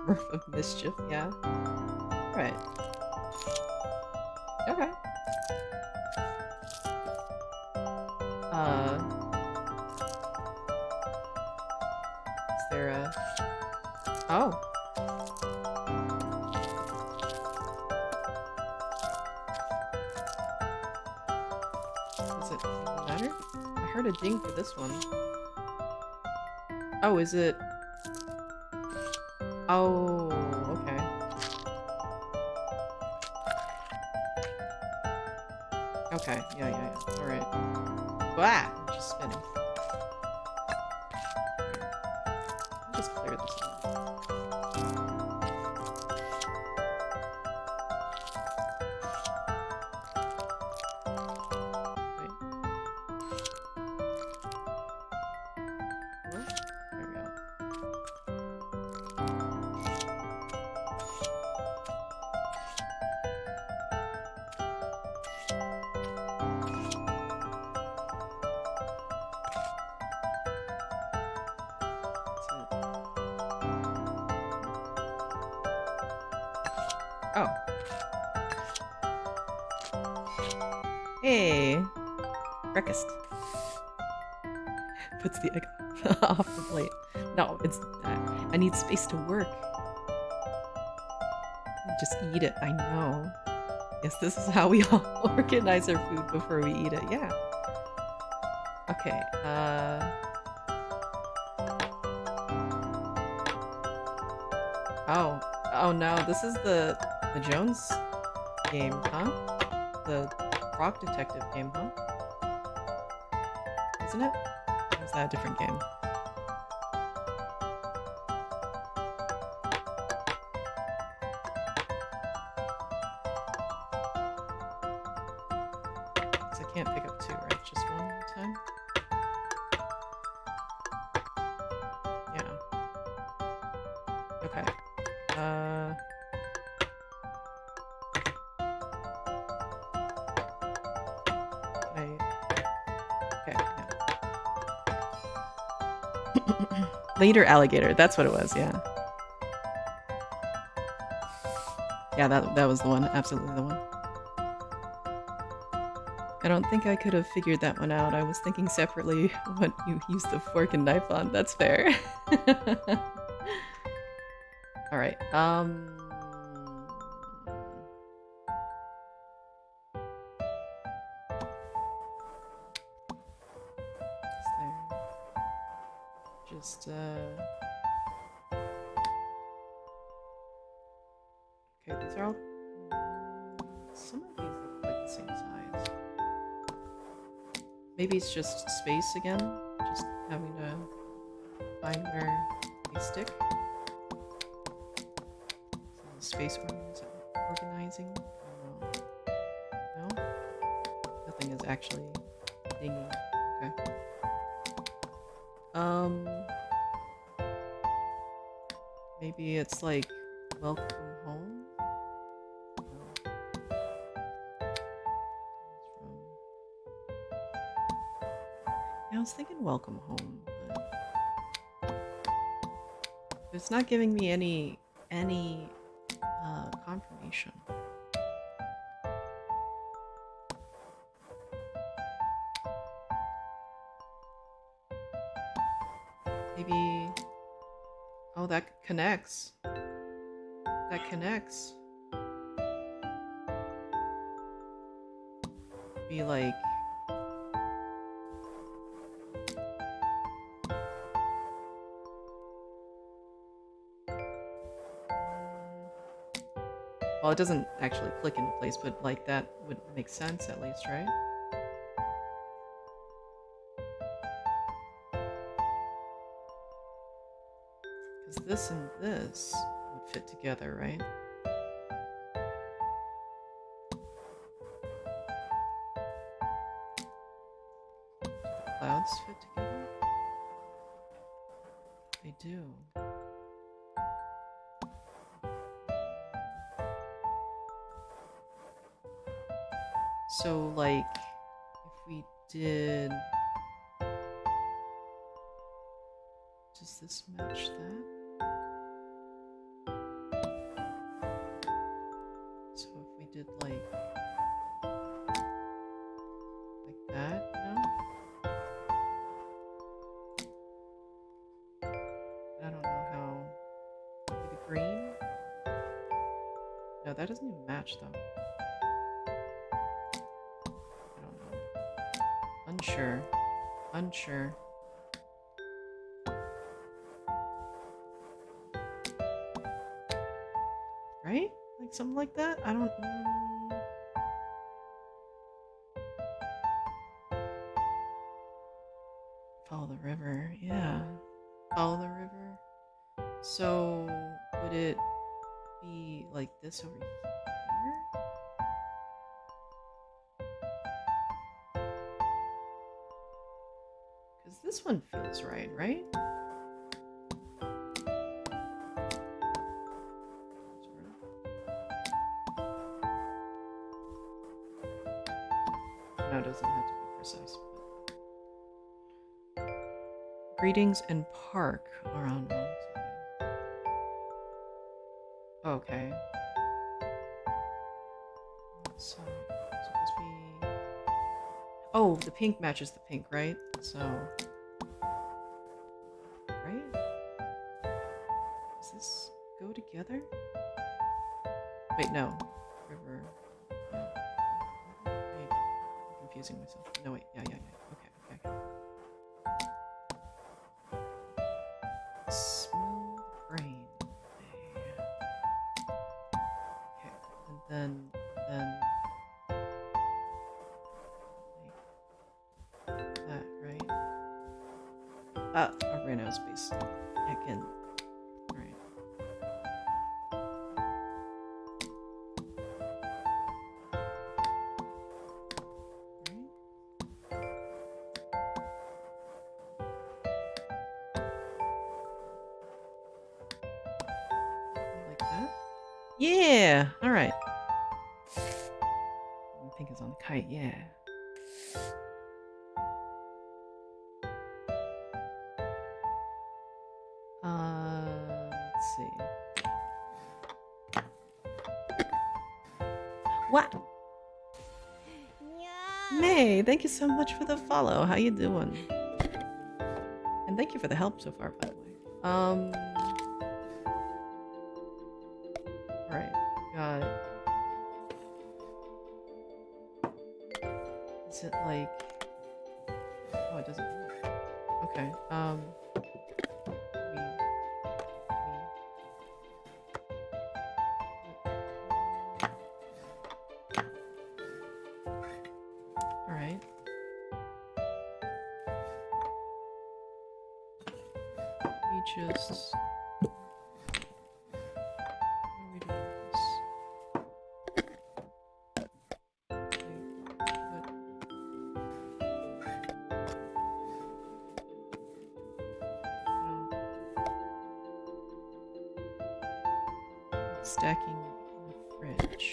Mirth of mischief, yeah. Right. Okay. Is there a... Oh. Does it matter? I heard a ding for this one. Oh, is it... Oh, okay. Okay, yeah. Alright. Wow! Just spinning. I'll just clear this one. Wait. There we go. Oh. Hey. Breakfast. Puts the egg off the plate. No, it's... I need space to work. Just eat it. I know. Yes, this is how we all organize our food before we eat it. Yeah. Okay. Oh. Oh no, this is the Jones game, huh? The Rock Detective game, huh? Isn't it? Or is that a different game? Because I can't pick up two, right? Just one at a time? Yeah. Okay. Okay, yeah. Later alligator, that's what it was, yeah. Yeah, that was the one, absolutely the one. I don't think I could have figured that one out. I was thinking separately what you used the fork and knife on. That's fair. Alright, Just, okay, these are all... Some of these look like the same size. Maybe it's just space again? Just having to find where they stick? Some space organizing? I don't know. No? Nothing is actually dinging. Okay. Maybe it's like welcome home? No. Yeah, I was thinking welcome home, but it's not giving me any confirmation. Maybe... Oh, that connects. That connects. Be like... Well, it doesn't actually click into place, but like that would make sense at least, right? Because this and this would fit together, right? Do the clouds fit together? They do. So, like, if we did... Does this match that? So if we did, like that, no? I don't know how... Maybe the green? No, that doesn't even match, though. I don't know. Unsure. Unsure. Right? Like something like that? I don't... Follow the river. Yeah. Follow the river. So, would it be like this over here? Because this one feels right, right? No, it doesn't have to be precise. But... Greetings and park are on one side. Okay. So, supposed to be... Oh, the pink matches the pink, right? So... Right? Does this go together? Wait, no. River. Yeah. Wait, I'm confusing myself. No, wait. Yeah. Okay. Smooth brain. Okay. And then like that, right? I ran out of space. Again. Right. Like that? Yeah! Alright. I think it's on the kite, yeah. Let's see. What? May, thank you so much for the follow. How you doing? And thank you for the help so far, by the way. Alright, got it. Is it like... Oh, it doesn't work. Okay, Alright. We just... What do we do with this? Stacking in the fridge.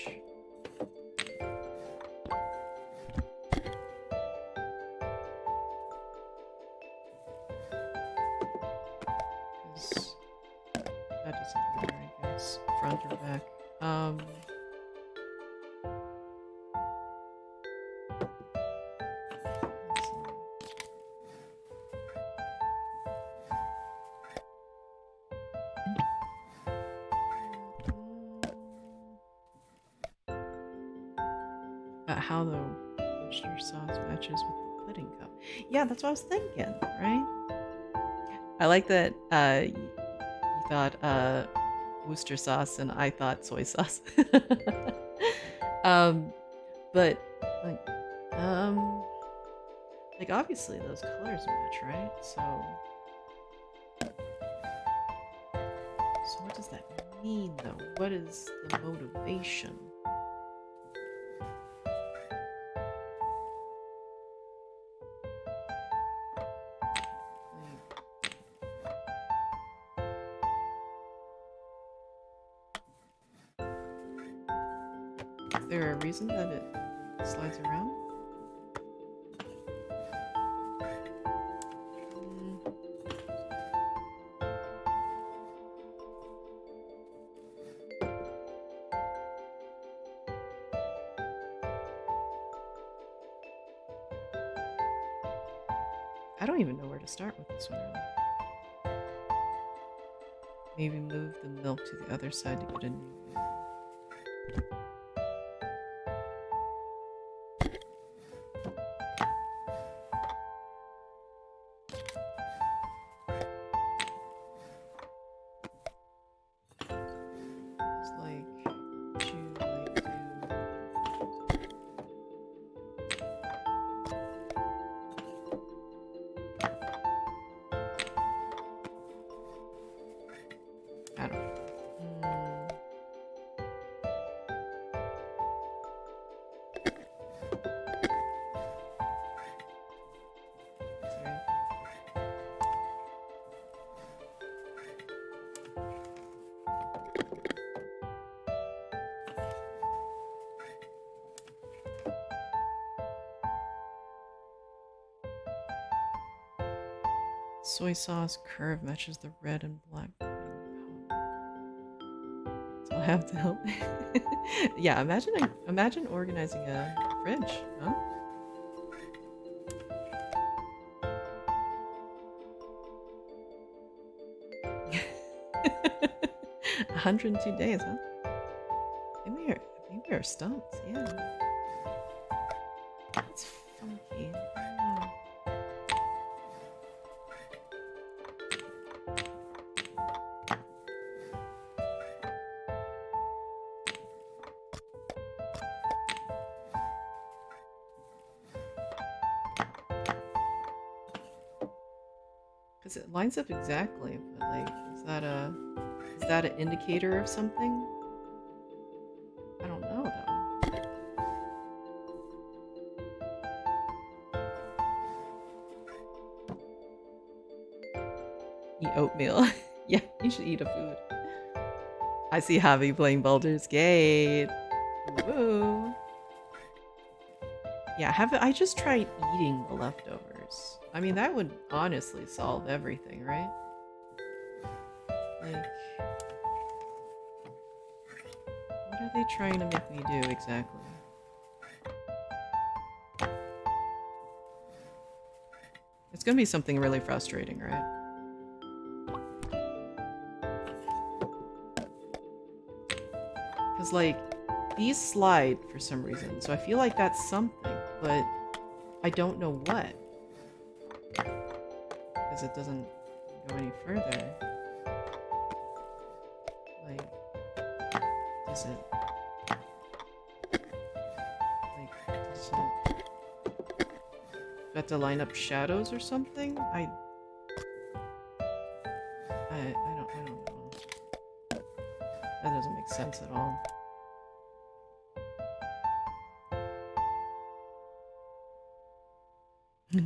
Because that doesn't matter, I guess. Front or back. Let's see. About how the Worcestershire sauce matches with the pudding cup. Yeah, that's what I was thinking, right? I like that you thought Worcester sauce and I thought soy sauce. But like obviously those colors match, right? So what does that mean though? What is the motivation? Is there a reason that it slides around? I don't even know where to start with this one, really. Maybe move the milk to the other side to get a new one. It's like, would you like to... I don't know. Is there anything? Soy sauce curve matches the red and black pudding color. So I'll have to help. Yeah, imagine organizing a fridge, huh? $102 days, huh? Maybe our stumps, yeah. It's funky. I don't know. Because it lines up exactly, but like, is that an indicator of something? I don't know though. Eat oatmeal. Yeah, you should eat a food. I see Javi playing Baldur's Gate. Woo. Yeah, I just tried eating the leftovers. I mean, that would honestly solve everything, right? Like, what are they trying to make me do exactly? It's gonna be something really frustrating, right? Because, like, these slide for some reason, so I feel like that's something, but I don't know what. Because it doesn't go any further. Like, does it... Like, does it... Do I have to line up shadows or something? I don't know. That doesn't make sense at all.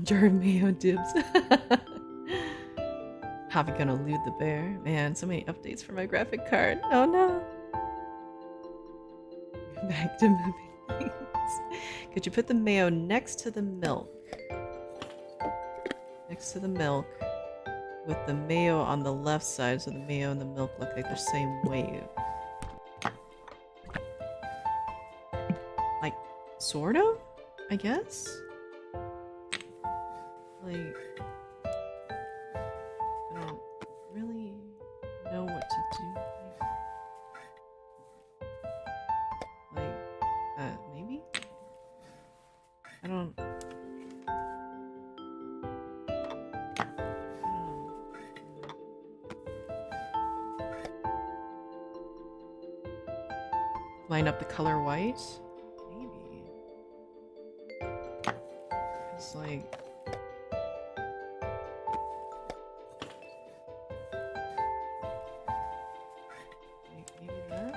Jar of mayo dibs. Javi gonna elude the bear. Man, so many updates for my graphic card. Oh no. Back to moving things. Could you put the mayo next to the milk? Next to the milk. With the mayo on the left side, so the mayo and the milk look like the same wave. Like, sort of? I guess? Like, I don't really know what to do. Like, maybe? I don't know. Line up the color white? Maybe. It's like... Maybe that?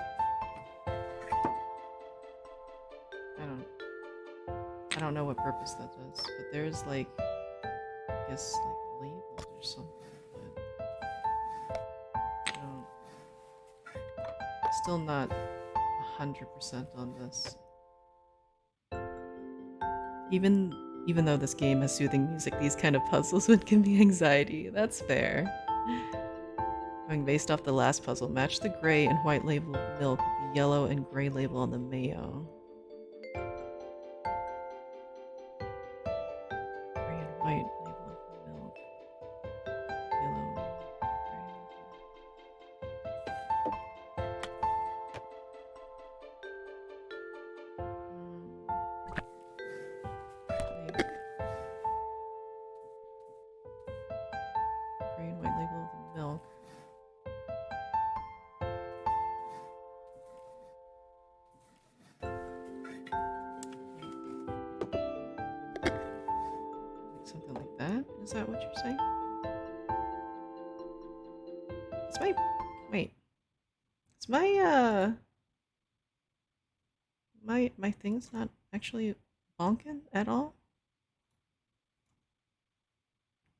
I don't know what purpose that does, but there's like, I guess like labels or something, but I don't... Still not 100% on this. Even though this game has soothing music, these kind of puzzles would give me anxiety. That's fair. Going based off the last puzzle, match the gray and white label of milk with the yellow and gray label on the mayo. Gray and white label of the milk. Yellow, gray. Gray and white label of the milk. Like something like that? Is that what you're saying? It's my... Wait. It's my, my thing's not actually bonking at all?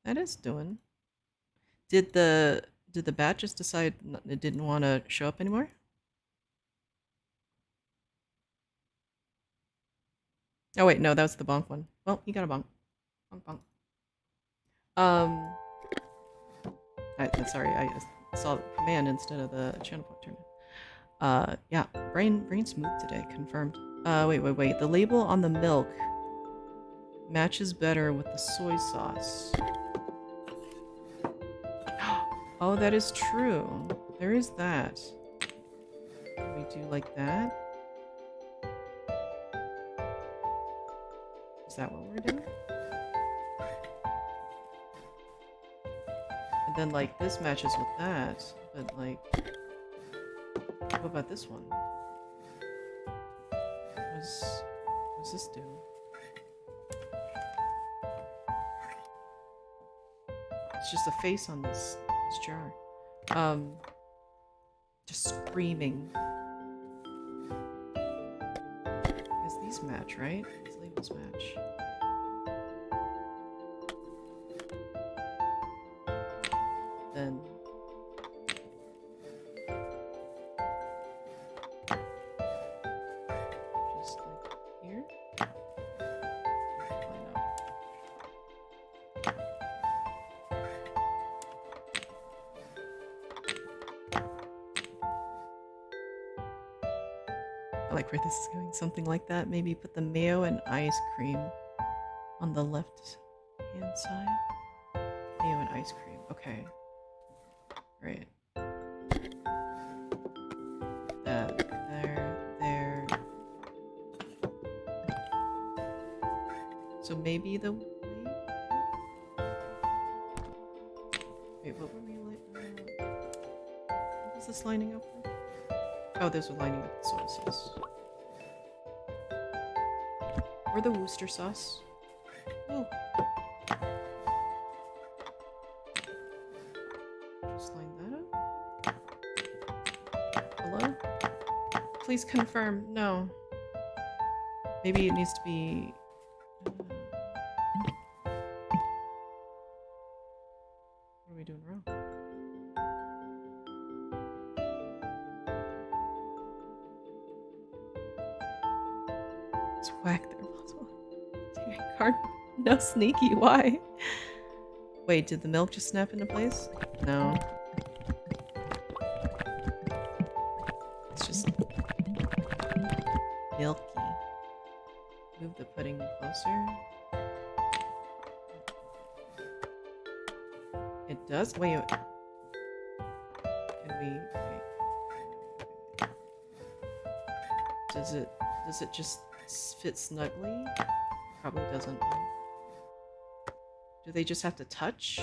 That is doing. Did the bat just decide it didn't want to show up anymore? Oh wait, no, that was the bonk one. Well, you got a bonk. Bonk bonk. Sorry, I saw the command instead of the channel point turn. Yeah, brain smooth today, confirmed. Wait. The label on the milk matches better with the soy sauce. Oh, that is true. There is that. Can we do like that? Is that what we're doing? And then, like, this matches with that, but, like, what about this one? What's this do? It's just a face on this jar. Just screaming. Because these match, right? These labels match. Then just like here. Line up. I like where this is going. Something like that. Maybe put the mayo and ice cream on the left hand side. Mayo and ice cream. Okay. Right. That, there. So maybe the wait, what were we like? What was this lining up with? Oh, this was lining up with soy sauce. Or the Worcester sauce. Ooh. Just line that up. Hello? Please confirm. No. Maybe it needs to be... what are we doing wrong? Let's whack their muzzle. Card. No sneaky. Why? Wait, did the milk just snap into place? No. It's just milky. Move the pudding closer. It does? Wait. Can we... wait. Does it just fit snugly? Probably doesn't. Do they just have to touch?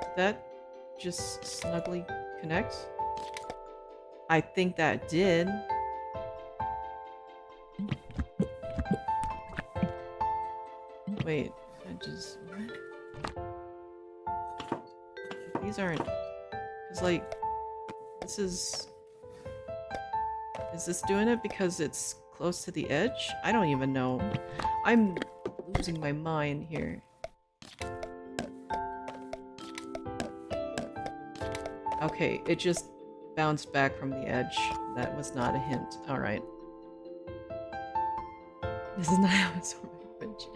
Did that just snugly connect? I think that did. Wait, I just... what? These aren't... because, like, this is... is this doing it because it's close to the edge? I don't even know. I'm losing my mind here. Okay, it just bounced back from the edge. That was not a hint. Alright. This is not how it's language.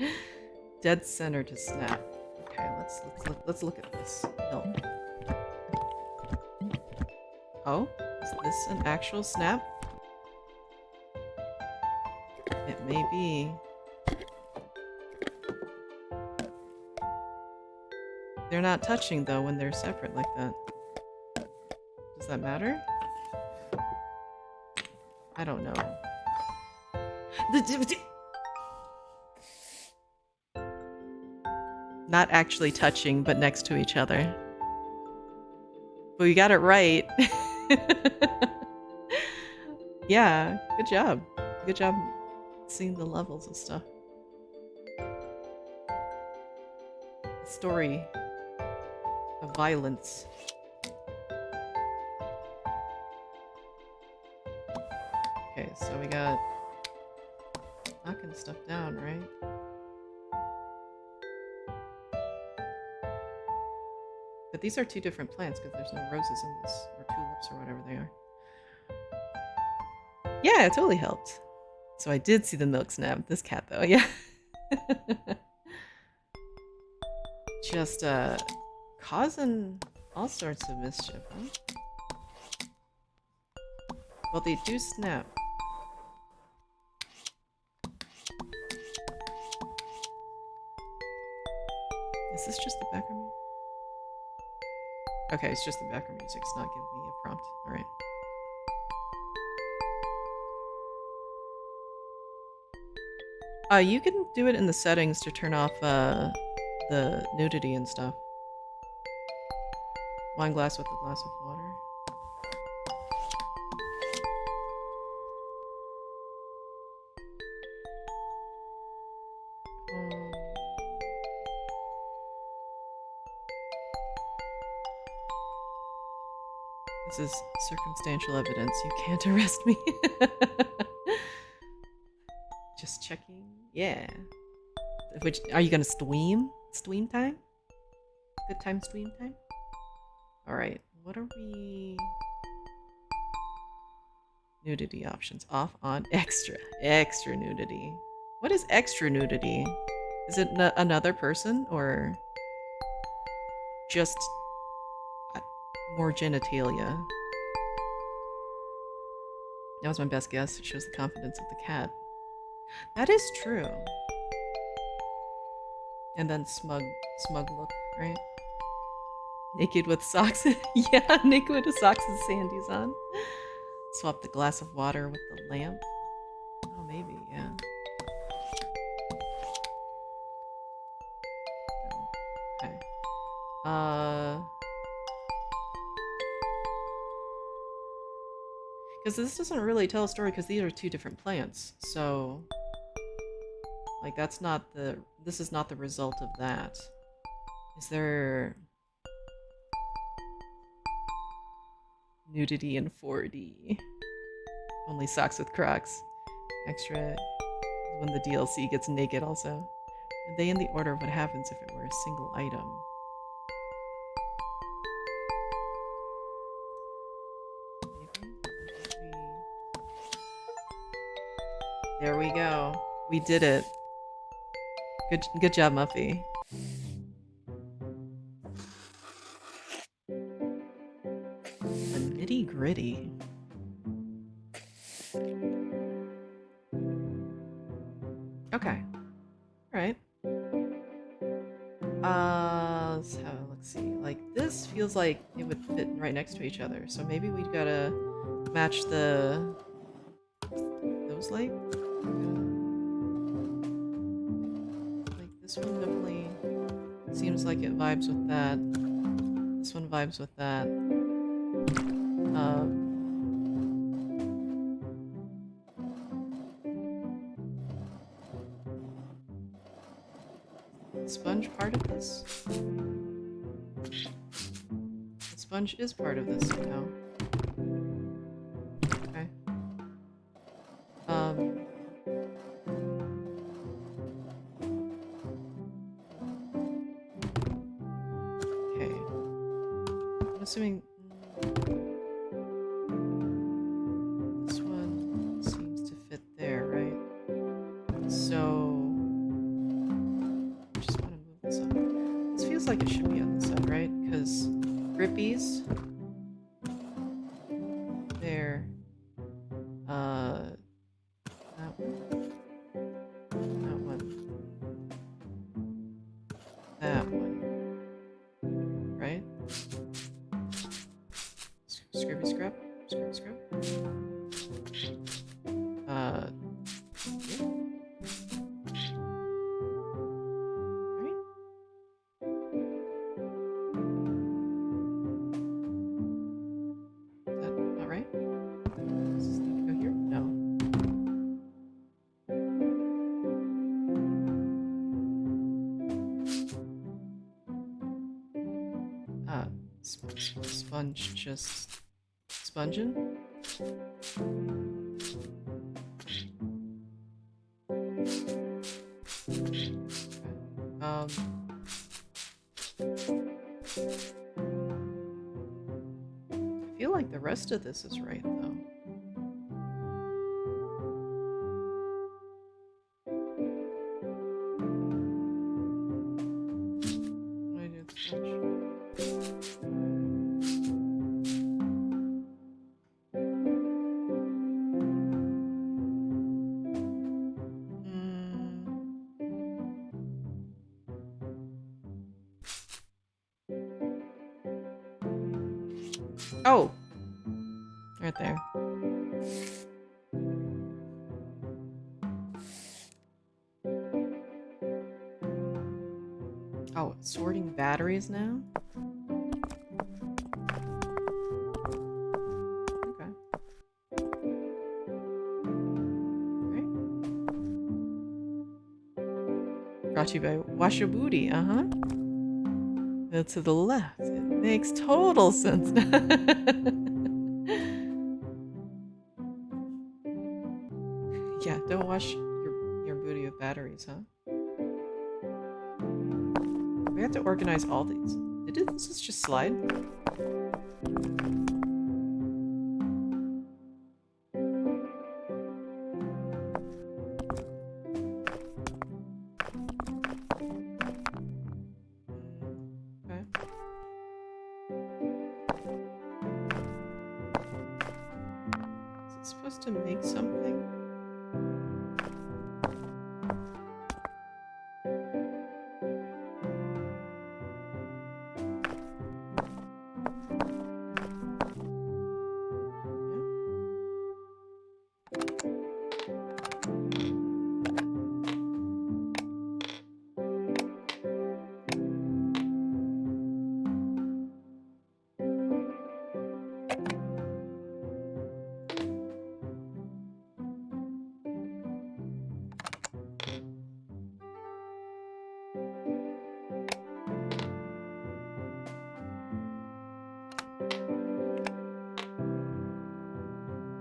Dead center to snap. Okay, let's look at this. Milk. Oh, is this an actual snap? It may be. They're not touching though when they're separate like that. Does that matter? I don't know. Not actually touching, but next to each other. But we got it right. Yeah, good job. Good job seeing the levels and stuff. Story of violence. Okay, so we got knocking stuff down, right? But these are two different plants because there's no roses in this, or tulips or whatever they are. Yeah, it totally helped. So I did see the milk snap. This cat though, yeah. Just causing all sorts of mischief, huh? Well, they do snap. this just the background music? Okay, it's just the background music. It's not giving me a prompt. All right. You can do it in the settings to turn off the nudity and stuff. Wine glass with a glass of water. This is circumstantial evidence. You can't arrest me. Just checking. Yeah. Which are you gonna stream? Stream time? Good time stream time? Alright. What are we? Nudity options. Off, on, extra. Extra nudity. What is extra nudity? Is it another person or just more genitalia? That was my best guess. It shows the confidence of the cat. That is true. And then smug look, right? Naked with socks. Yeah, naked with socks and sandies on. Swap the glass of water with the lamp. Oh, maybe, yeah. Okay. Because this doesn't really tell a story because these are two different plants. So, like, that's not the... This is not the result of that. Is there... Nudity in 4D. Only socks with Crocs. Extra when the DLC gets naked also. Are they in the order of what happens if it were a single item? There we go. We did it. Good job, Muffy. The nitty-gritty. Okay. Alright. Let's see. Like, this feels like it would fit right next to each other. So maybe we've gotta match the... Those, like? Like, this one definitely seems like it vibes with that. This one vibes with that. Sponge part of this? The sponge is part of this somehow. Okay. Okay. I'm assuming this one seems to fit there, right? So just want to move this up. This feels like it should be on this side, right? Because grippies there. That one. That one. That one. Right? Scrubby scrub? Scrubby scrub? Yeah. Right? Is that not right? Does this need to go here? No. Sponge just sponging? I feel like the rest of this is right though. What do I do with sponge? Oh! Right there. Oh, it's sorting batteries now? Okay. Alright. Brought to you by Wash Your Booty, uh-huh. To the left. It makes total sense. Yeah, don't wash your booty with batteries, huh? We have to organize all these. Did this just slide? Okay. Is it supposed to make something?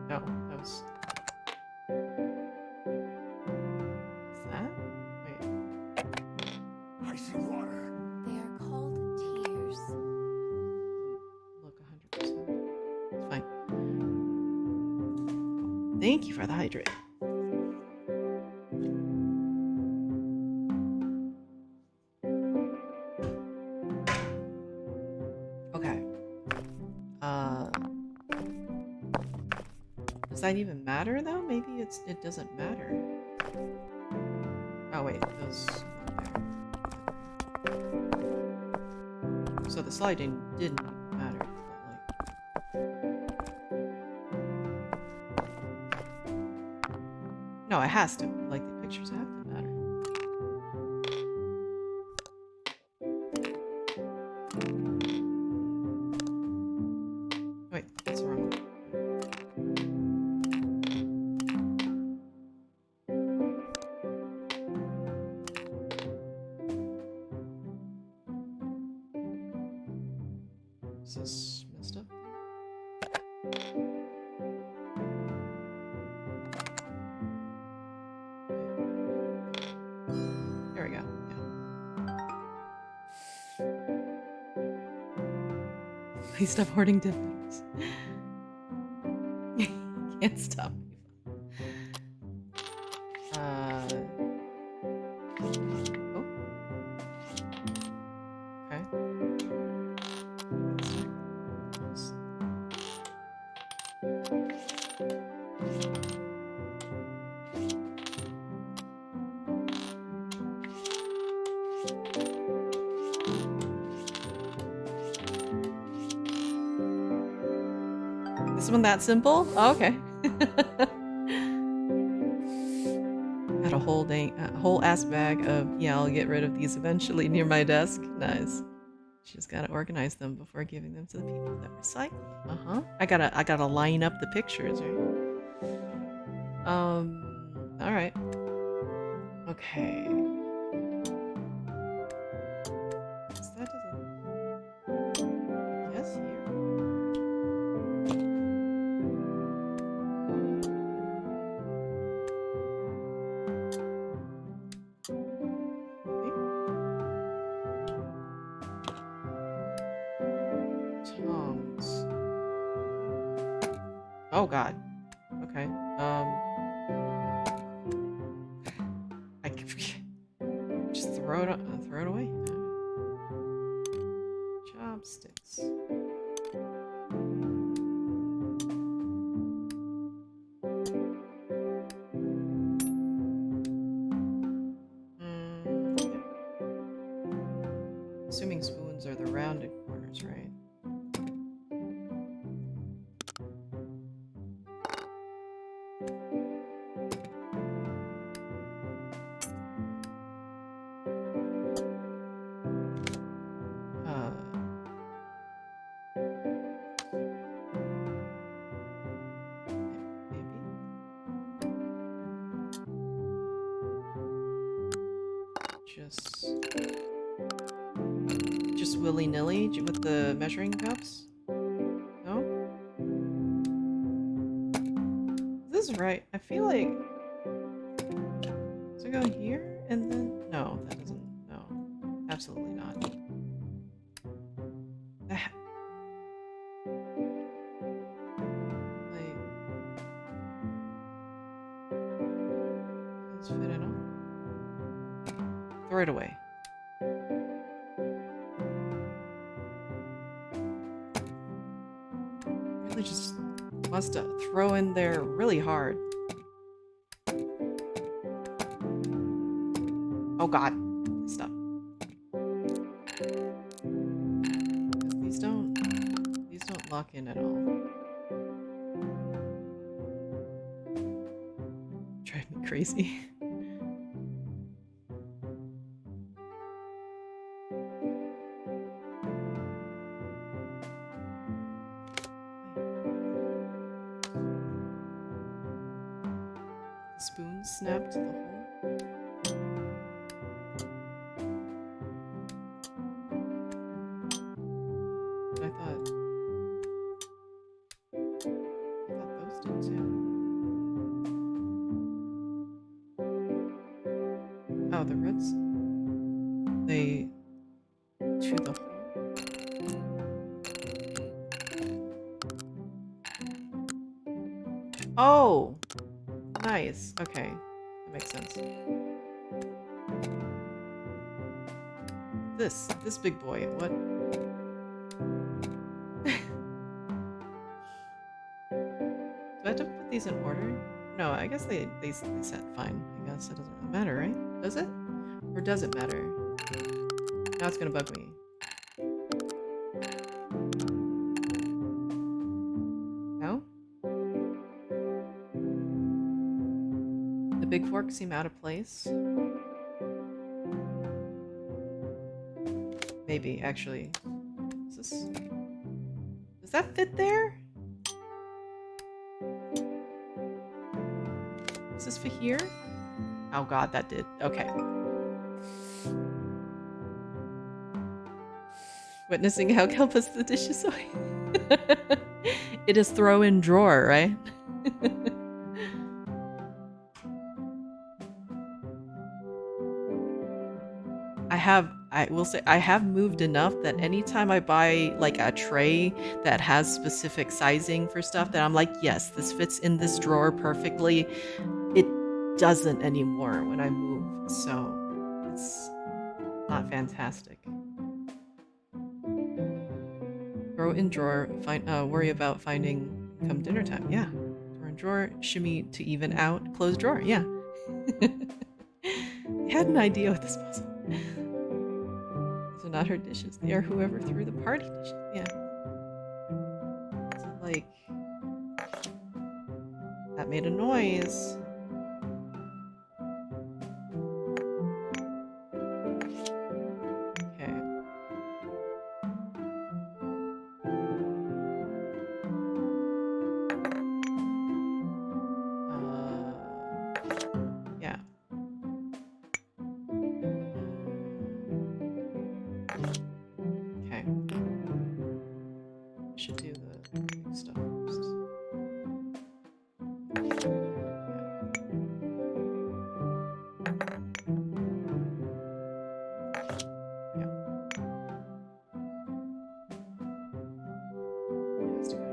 No, that was... What's that? Wait. I see water. They are called tears. Look, 100%. It's fine. Thank you for the hydrate. Okay. Does that even matter though? Maybe it doesn't matter. Oh wait, those there. So the sliding didn't matter, but like no, it has to. Like the pictures have to matter. Wait, that's the wrong one. Is this messed up? There we go. Yeah. Please stop hoarding dead bodies. Can't stop me. Oh. Okay. This one that simple? Oh, okay. Got a whole ass bag of, yeah, I'll get rid of these eventually near my desk. Nice. Just gotta organize them before giving them to the people that recycle. Uh-huh. I gotta line up the pictures, right? Alright. Okay. So that doesn't... Yes, here. Tongs. Oh god. Okay. I can just throw it away. Chopsticks. Yeah. Assuming spoons are the rounded corners, right? just willy-nilly with the measuring cups? No? Is this right? I feel like... Does it go here and then... No, that doesn't... No. Absolutely not. Like... Let's fit it on. Throw it away. Really just wants to throw in there really hard. Oh god. Stop. These don't lock in at all. Drive me crazy. Spoon snapped the hole. But I thought those did too. Oh, the reds. They chew the hole. Oh! Nice. Okay. That makes sense. This big boy, what? Do I have to put these in order? No, I guess they set fine. I guess it doesn't really matter, right? Does it? Or does it matter? Now it's gonna bug me. No? The big forks seem out of place. Maybe, actually. Is this... Does that fit there? Is this for here? Oh god, that did. Okay. Witnessing how Khell puts the dishes away. It is throw in drawer, right? I will say I have moved enough that anytime I buy like a tray that has specific sizing for stuff that I'm like, yes, this fits in this drawer perfectly, it doesn't anymore when I move. So it's not fantastic. Throw in drawer, worry about finding come dinner time. Yeah. Throw in drawer, shimmy to even out, close drawer. Yeah. I had an idea with this puzzle. These are not her dishes. They are whoever threw the party dishes. Yeah. So, like, that made a noise. Okay. Yeah. Okay. Should do the big stuff first. Yeah. Has to go.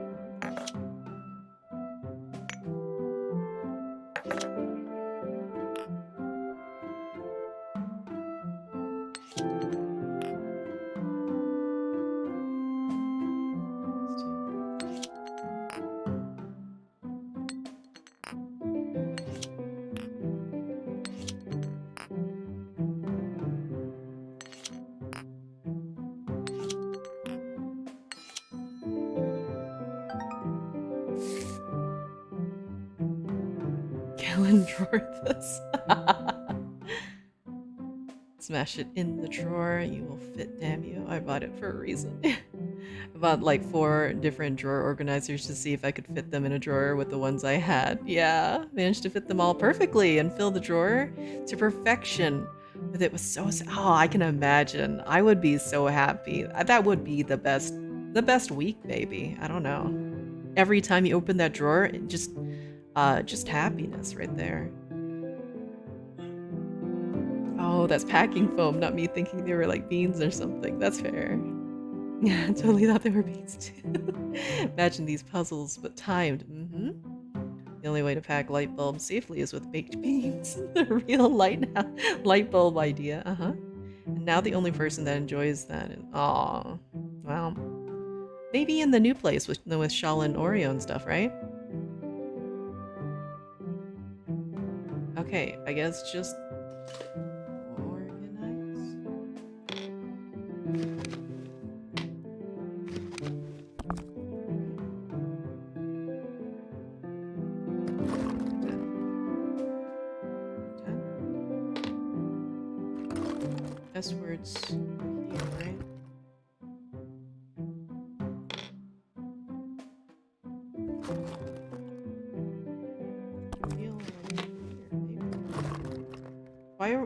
Khellendrathas. Smash it in the drawer. You will fit, damn you. I bought it for a reason. I bought like 4 different drawer organizers to see if I could fit them in a drawer with the ones I had. Yeah, managed to fit them all perfectly and fill the drawer to perfection But it was so oh, I can imagine. I would be so happy. That would be the best week, maybe. I don't know. Every time you open that drawer, it just happiness right there. Oh, that's packing foam, not me thinking they were like beans or something. That's fair. Yeah, I totally thought they were beans too. Imagine these puzzles, but timed. The only way to pack light bulbs safely is with baked beans. The real light bulb idea. And now the only person that enjoys that is aw. Well, maybe in the new place with Shell and Oreo and stuff, right? Okay, I guess just organize. S-words here, right?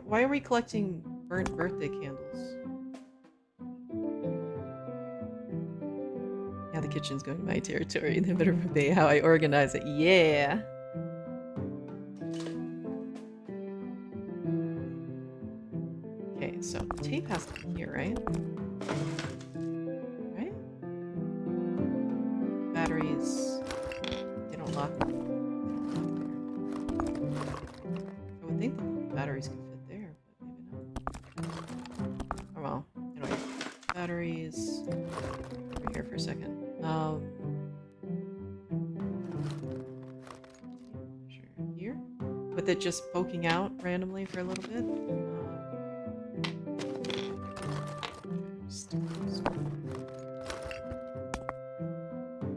Why are we collecting burnt birthday candles? Yeah, the kitchen's going to my territory. They better obey how I organize it. Yeah. Okay, so tape has to be here, right? Right? Batteries. They don't lock. I would think the batteries could fit there, but maybe not. Oh well. Anyway, batteries. Over here for a second. Sure. Here, with it just poking out randomly for a little bit.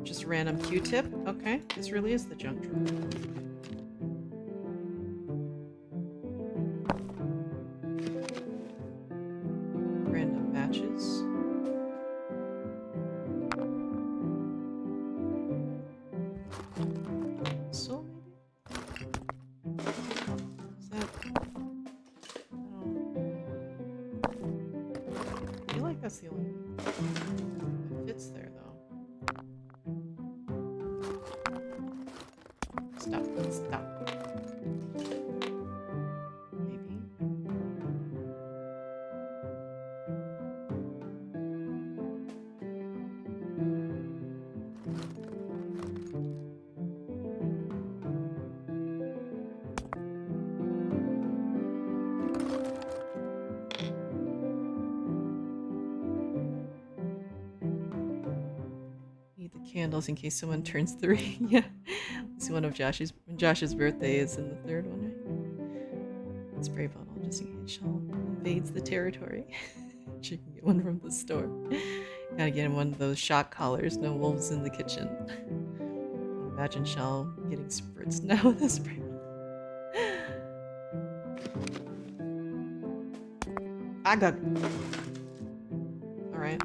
Just random Q-tip. Okay, this really is the junk drawer. Random matches. So maybe? Is that... I feel like that's the only one that fits there, though. Stop. Maybe. Need the candles in case someone turns 3. Yeah. It's one of Josh's birthday is in the third one, right? Spray bottle just in case Shell invades the territory. She can get one from the store. Gotta get him one of those shock collars, no wolves in the kitchen. Imagine Shell getting spritz now with a spray bottle. I got it. Alright.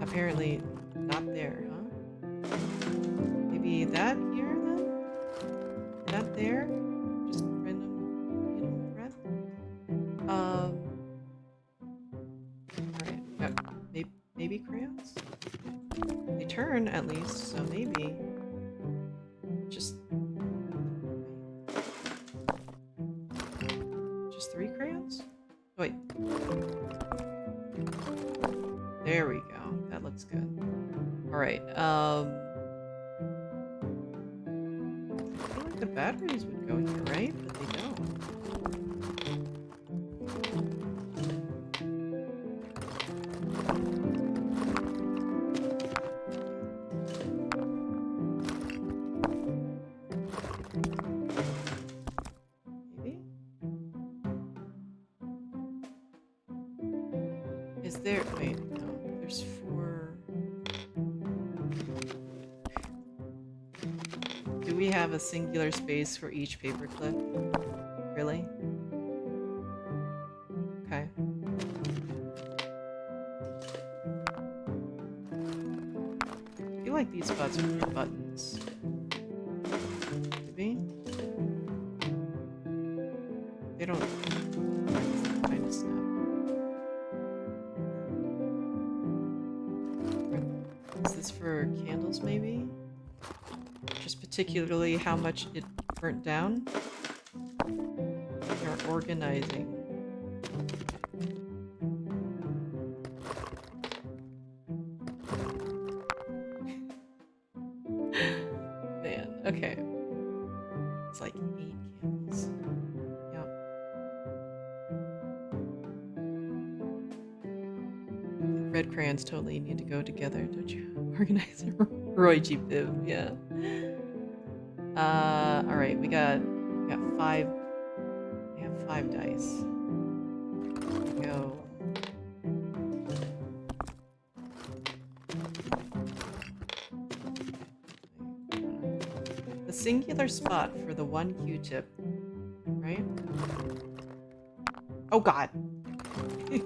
Apparently not there, huh? Maybe that here, then? That there? Just random, thread? Alright, got maybe crayons? They turn, at least, so maybe. Just 3 crayons? Wait. There we go. That looks good. Alright, I feel like the batteries would go here, right? But they don't. Maybe? Is there... Wait, no. There's 4... Do we have a singular space for each paperclip? Really? Okay. I feel like these spots are for buttons. Maybe? They don't... this for candles, maybe? Just particularly how much it burnt down? Or organizing. Man, okay. It's like 8 candles. Yep. Red crayons totally need to go together, don't you? Organize Roy G. Biv, yeah. Alright, we got 5. We have 5 dice. Here we go. The singular spot for the 1 Q-tip, right? Oh god! It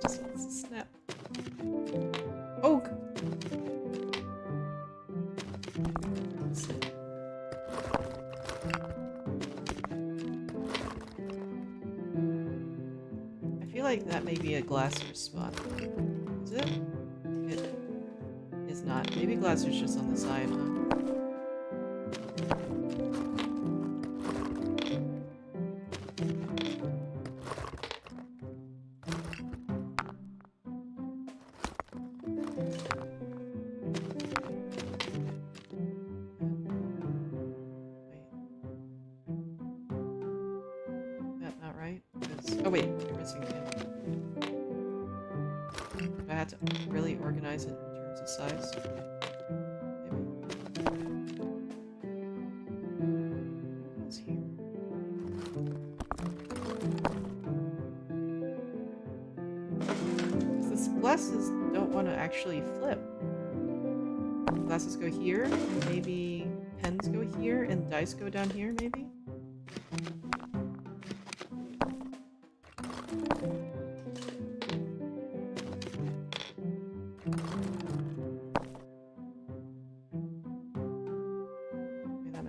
just wants to snap. Oh! I feel like that may be a Glasser's spot. Is it? It is not. Maybe Glasser's just on the side, huh? Oh wait, you're missing it. I had to really organize it in terms of size. Maybe. What was here? Because the glasses don't want to actually flip. Glasses go here, and maybe pens go here, and dice go down here, maybe?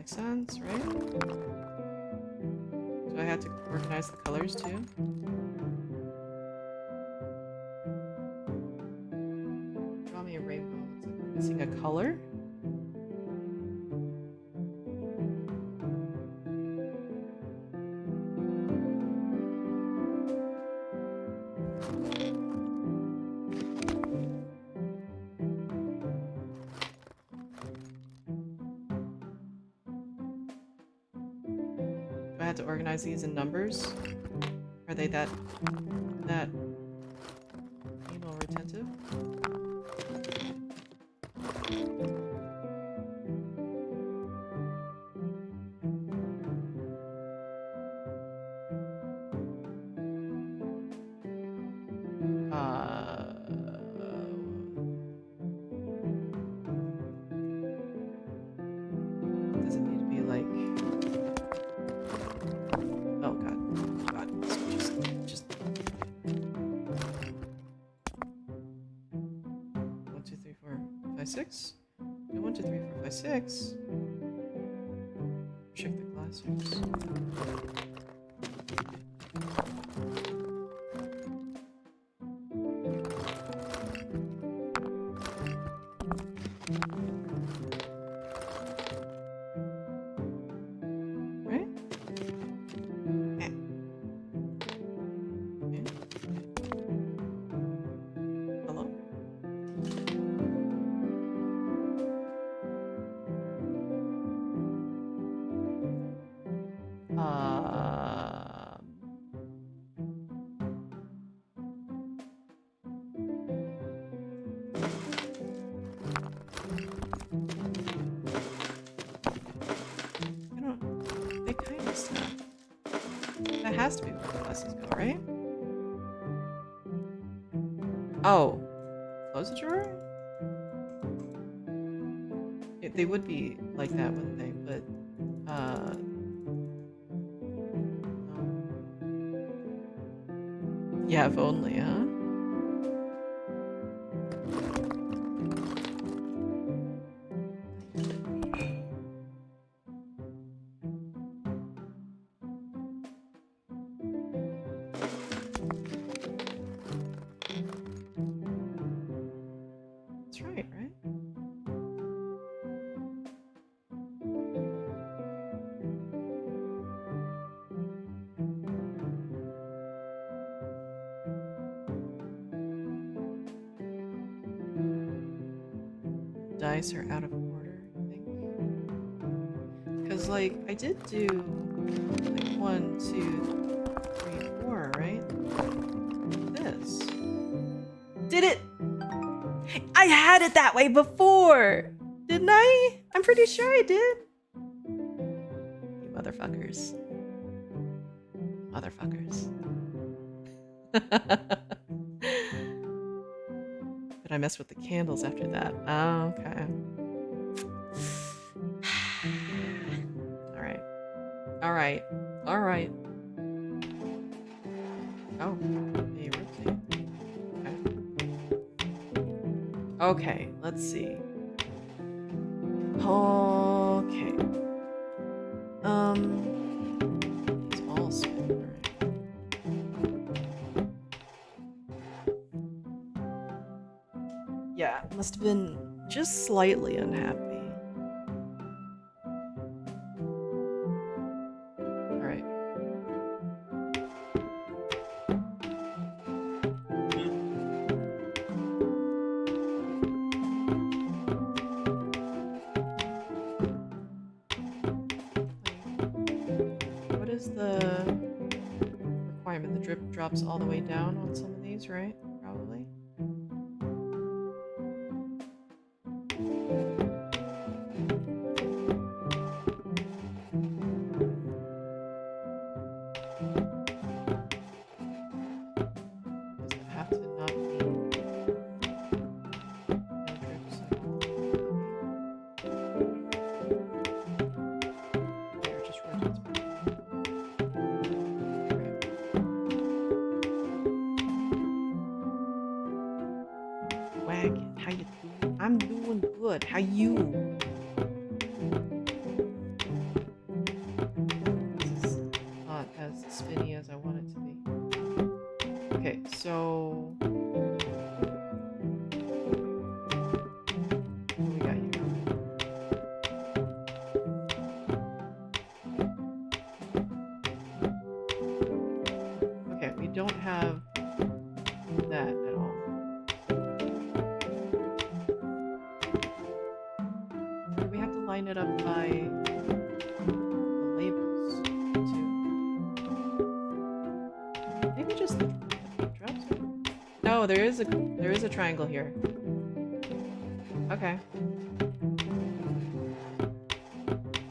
Sense, right? So I had to organize the colors too. Draw me a rainbow. Looks like we're missing a color. I had to organize these in numbers. Are they that anal retentive? Does it need to be like? Oh god. Just 1, 2, 3, 4, 5, 6. No, 1, 2, 3, 4, 5, 6. Check the glassers. Right? Hello? I don't. They kind of snap. That has to be where the glasses go, right? Oh. Close the drawer? They would be like that, wouldn't they? But, no. Yeah, if only, huh? That's right, right? dice are out of order, I think. Because, like, I did do, like, 1, 2, 3, 4, right? This. Did it? I had it that way before! Didn't I? I'm pretty sure I did. You motherfuckers. Motherfuckers. But I messed with the candles after that. Oh, okay. Alright. Alright. Alright. Oh, they rotate. Okay. Okay, let's see. Okay. It's all spin, alright. Yeah, must have been just slightly unhappy. Alright. What is the requirement? The drip drops all the way down on some of these, right? Probably. Does it have to not be no drips at all? There, it just rotates back. Wagon, how you doing? I'm doing good. How you? This is not as spinny as I want it to be. Okay, so what do we got here? Okay, we don't have that at all. We have to line it up by the labels too. Maybe just the paint drops. No, there is a triangle here. Okay.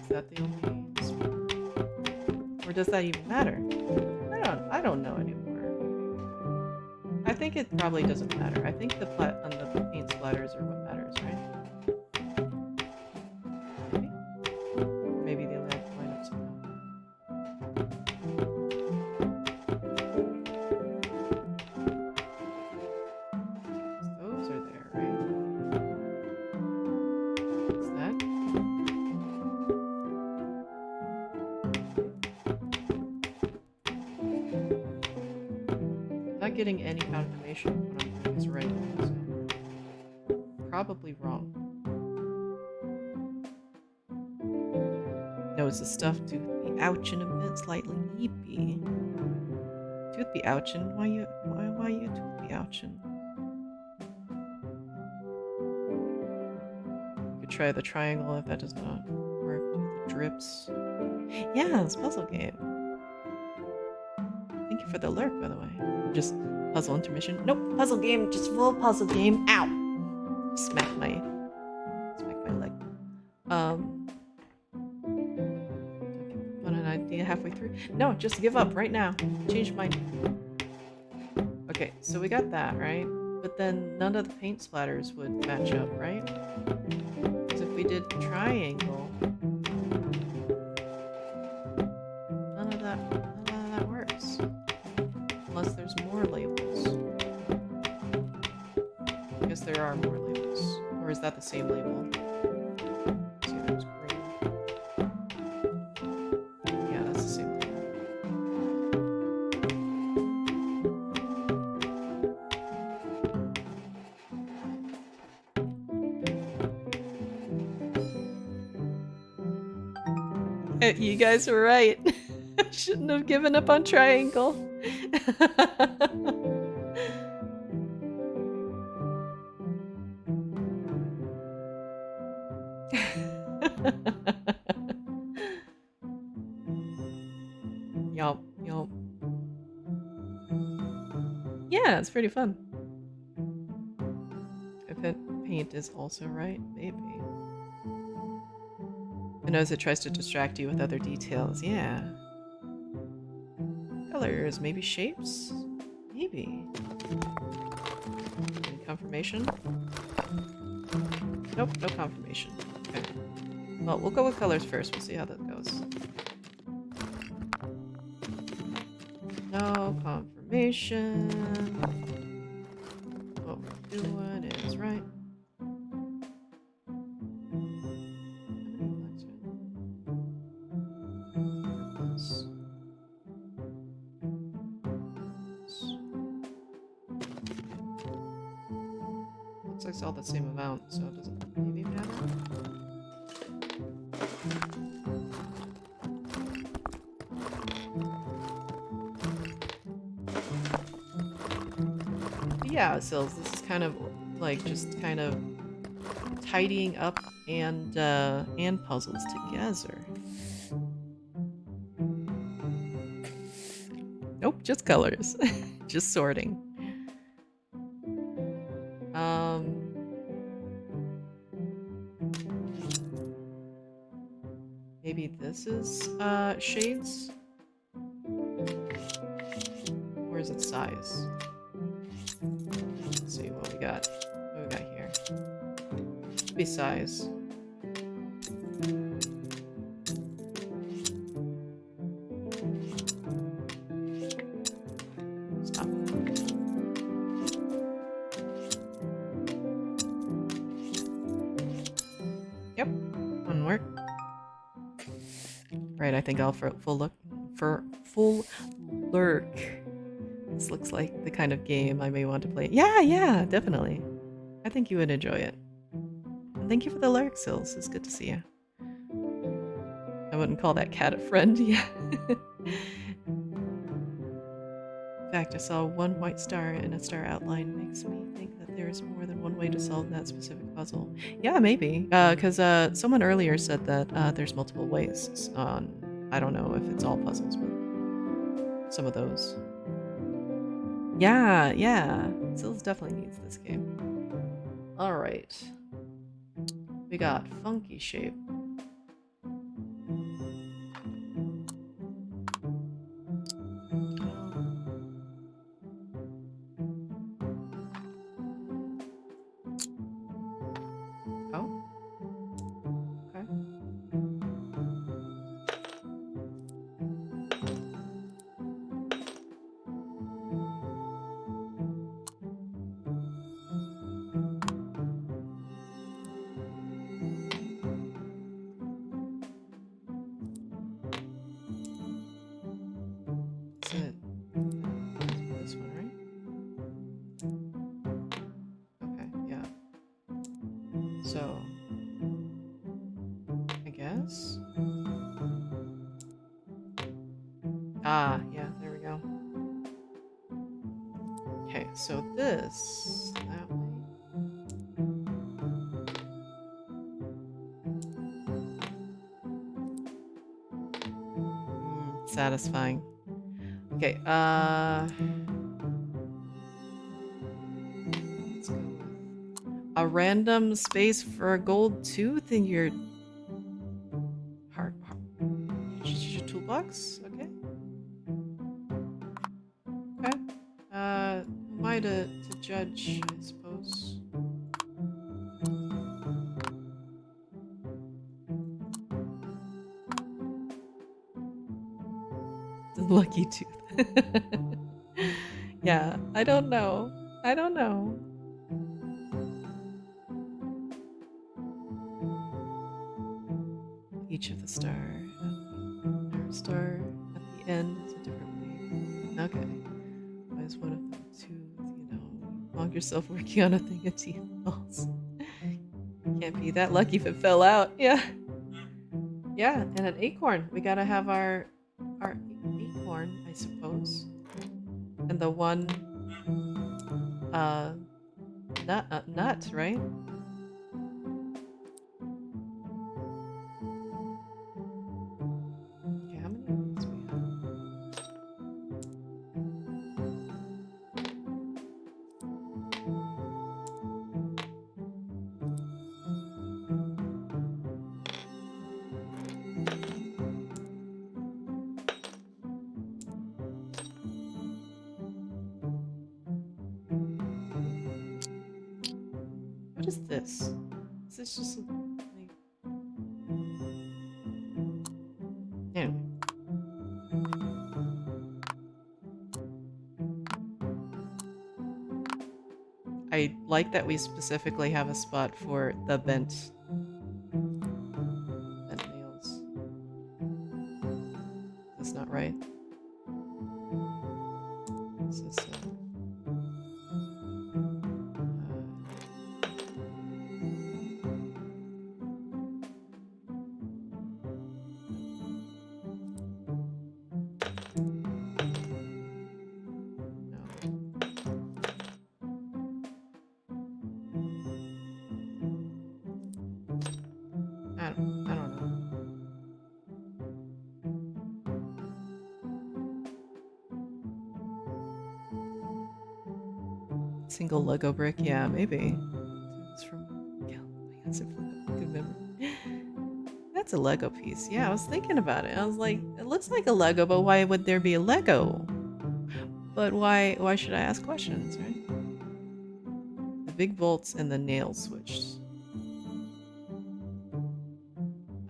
Is that the only spot? Or does that even matter? I don't know anymore. I think it probably doesn't matter. I think the paint splatters are what matters, right? Maybe they line up somehow. Those are there, right? What's that? I'm not getting any confirmation of what I'm doing is right, so probably wrong. Nose is stuffed, tooth be ouchin' a bit, slightly eepy. Tooth be ouchin'? Why you tooth be ouchin'? You could try the triangle if that does not work. Do the drips. Yeah, it's a puzzle game. Thank you for the lurk, by the way. Just puzzle intermission. Nope, puzzle game, just full puzzle game. Ow! Smack my leg. An idea halfway through. No, just give up right now. Change mind. Okay, so we got that, right? But then none of the paint splatters would match up, right? Because if we did triangle, none of that works. Unless there's more labels. I guess there are more labels. Or is that the same label? See, there's green. Yeah, that's the same label. You guys were right. I shouldn't have given up on triangle. Yup, yup. Yeah, it's pretty fun. If it paint is also right, maybe. I know as it tries to distract you with other details, yeah. Colors, maybe shapes? Maybe. Any confirmation? Nope, no confirmation. Okay. Well, we'll go with colors first. We'll see how that goes. No confirmation. What we're doing is right. Looks like it's all the same amount, so it doesn't maybe matter. Yeah, so this is kind of like just kind of tidying up and puzzles together. Nope, just colors. Just sorting. Maybe this is shades? Or is it size? Let's see what we got. What we got here? Should be size. Stop. Yep, one work. Right, I think I'll full lurk. This looks like the kind of game I may want to play. Yeah, definitely. I think you would enjoy it. And thank you for the lurk, Sills. It's good to see you. I wouldn't call that cat a friend, yeah. In fact, I saw one white star and a star outline. Makes me think that there is more than one way to solve that specific puzzle. Yeah, maybe. Because someone earlier said that there's multiple ways on... I don't know if it's all puzzles, but some of those. Yeah. Sills definitely needs this game. Alright. We got funky shape. Oh. Okay. That's it. This one, right? Okay, yeah. So, I guess? Ah, yeah, there we go. Okay, so this, that way. Satisfying. Okay, let's go with a random space for a gold tooth in your your toolbox. Okay. Okay. Who am I to judge? I suppose. The lucky tooth. Yeah, I don't know. Each of the star at the end is a different way. Okay. Why is one of them tooth, Log yourself working on a thing of teeth balls. Can't be that lucky if it fell out. Yeah. Yeah, and an acorn. We gotta have our acorn, I suppose. And the one nut, right? this? Is this just like... Anyway. I like that we specifically have a spot for the bent nails. Is this not right? Is this I don't know. Single Lego brick, yeah, maybe. It's from Khell. That's a good memory. That's a Lego piece. Yeah, I was thinking about it. I was like, it looks like a Lego, but why would there be a Lego? But why should I ask questions, right? The big bolts and the nails switched.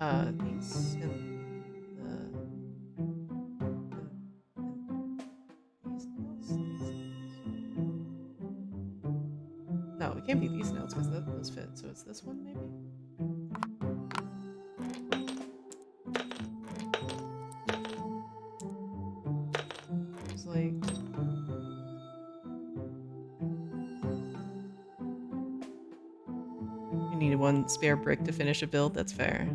These and these nails? No, it can't be these nails because those fit. So it's this one maybe? It's like... You need one spare brick to finish a build, that's fair.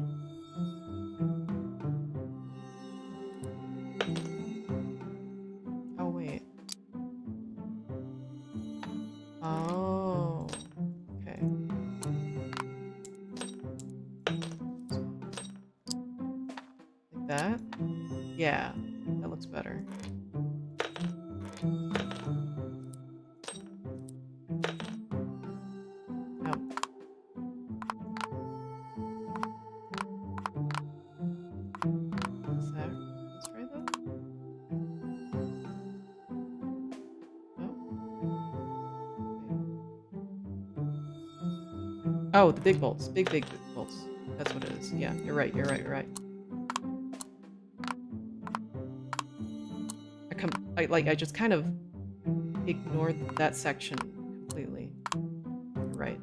Oh, wait. Oh, okay. Like that? Yeah, that looks better. Oh. Is that that's right though? No? Wait. Oh, the big bolts. Big bolts. That's what it is. Yeah, you're right, you're right, you're right. I just kind of ignored that section completely. You're right.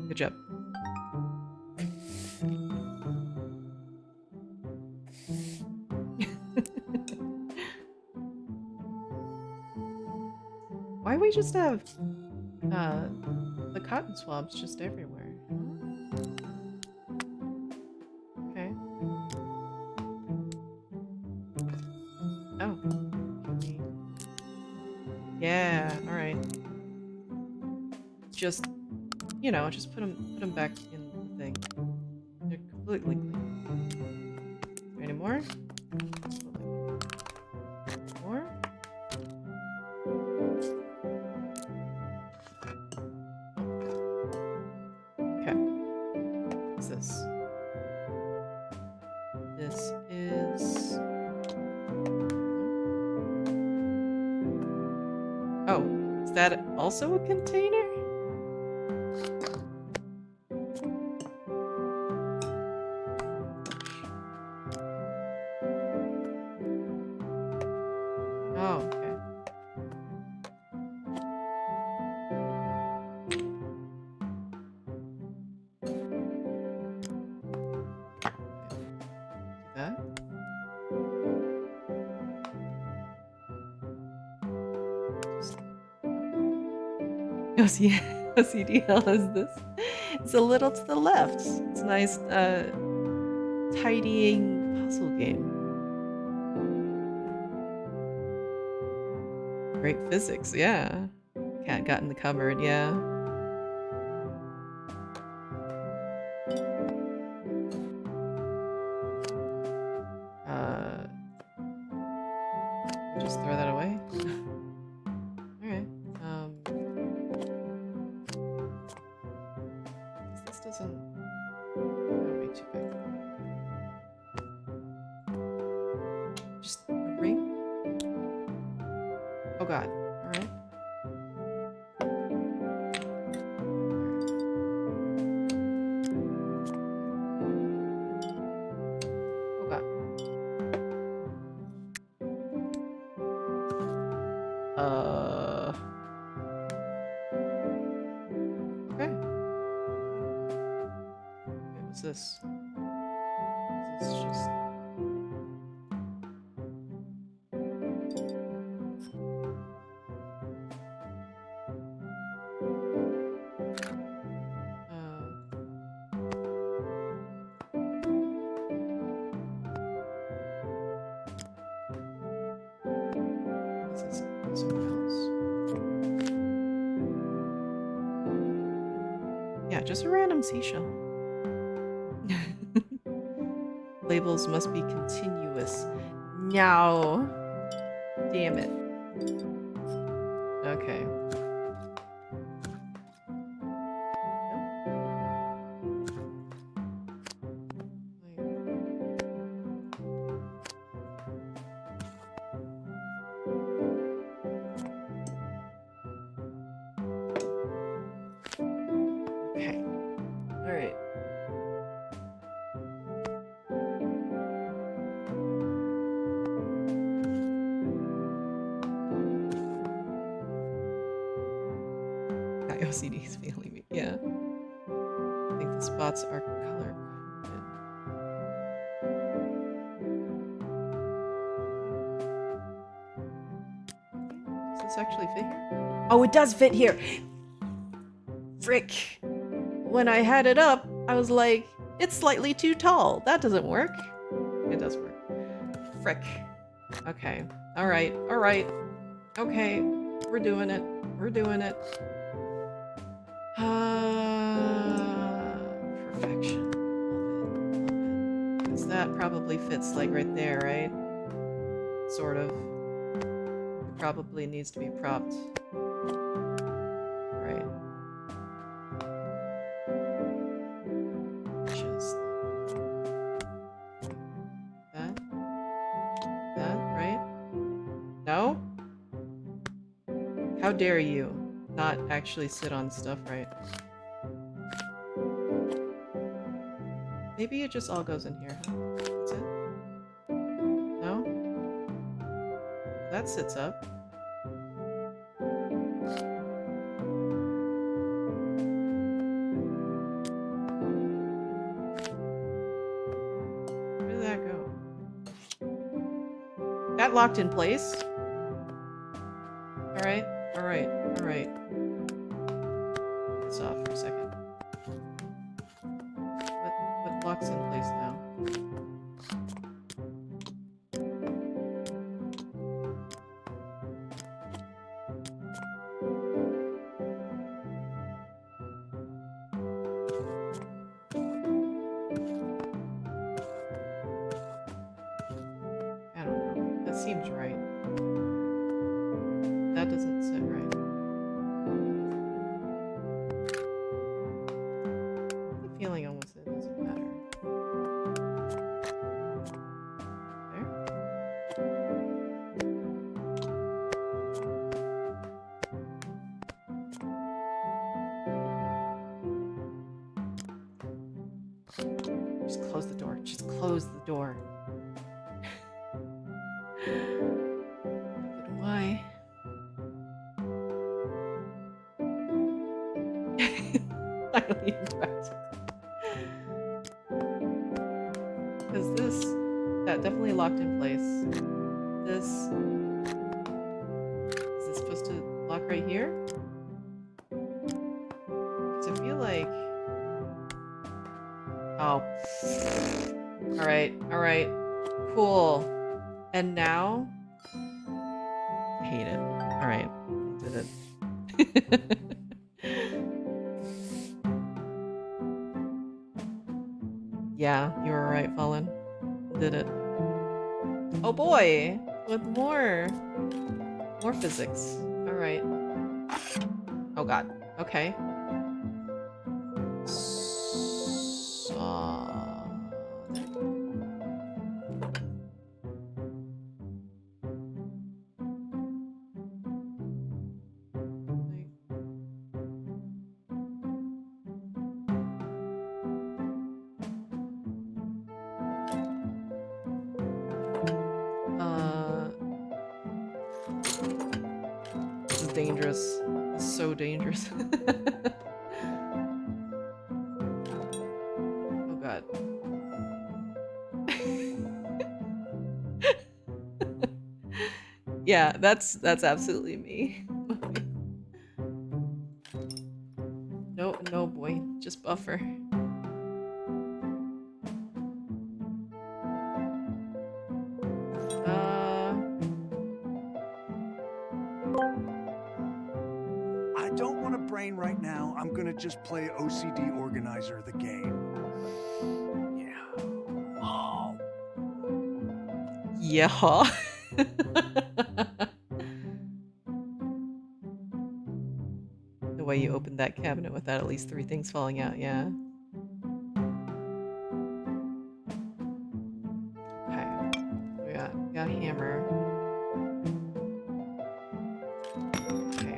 Good job. Why we just have the cotton swabs just everywhere? Okay. Oh. Yeah, alright. Just, you know, just put them back in the thing. They're completely clean. Any more? More? Okay. What's this? This is... Oh, is that also a container? Oh, okay. Do that. OCDL is this. It's a little to the left. It's a nice, tidying puzzle game. Great physics, yeah. Cat got in the cupboard, yeah. Just throw that away? Alright. This doesn't... That would be too big. Just a ring? Oh god. Alright. this? Is this just... Is this somewhere else? Yeah, just a random seashell. Labels must be continuous. No. Damn it. Okay. Okay. All right. My OCD is failing me. Yeah. I think the spots are color coded. Does this actually fit here? Oh, it does fit here. Frick. When I had it up, I was like, it's slightly too tall. That doesn't work. It does work. Frick. Okay. All right. All right. Okay. We're doing it. We're doing it. Perfection. Love it. Love it. Because that probably fits like right there, right? Sort of. It probably needs to be propped. Right. Just that. That, right? No? How dare you not actually sit on stuff right? Maybe it just all goes in here, huh? That's it? No? That sits up. Where did that go? That locked in place? Alright, alright, alright. It's off for a second. What locks in place now? I don't know. That seems right. That doesn't sit right. I have a feeling almost it doesn't matter. There. Just close the door. Just close the door. But why? I don't even practice. Because this, that definitely locked in place. This, is this supposed to lock right here? Because I feel like, oh. Alright, cool. And now, I hate it. Alright, did it. Yeah, you were right, Fallen. Did it. Oh boy! With more physics. Alright. Oh god. Okay. This is dangerous. It's so dangerous. Oh god. Yeah, that's absolutely me. No, no boy, just buffer. I don't want a brain right now. I'm gonna just play OCD Organizer the game. Yeah. Oh. Yeah. The way you opened that cabinet without at least 3 things falling out, yeah. Okay. We got hammer. Okay.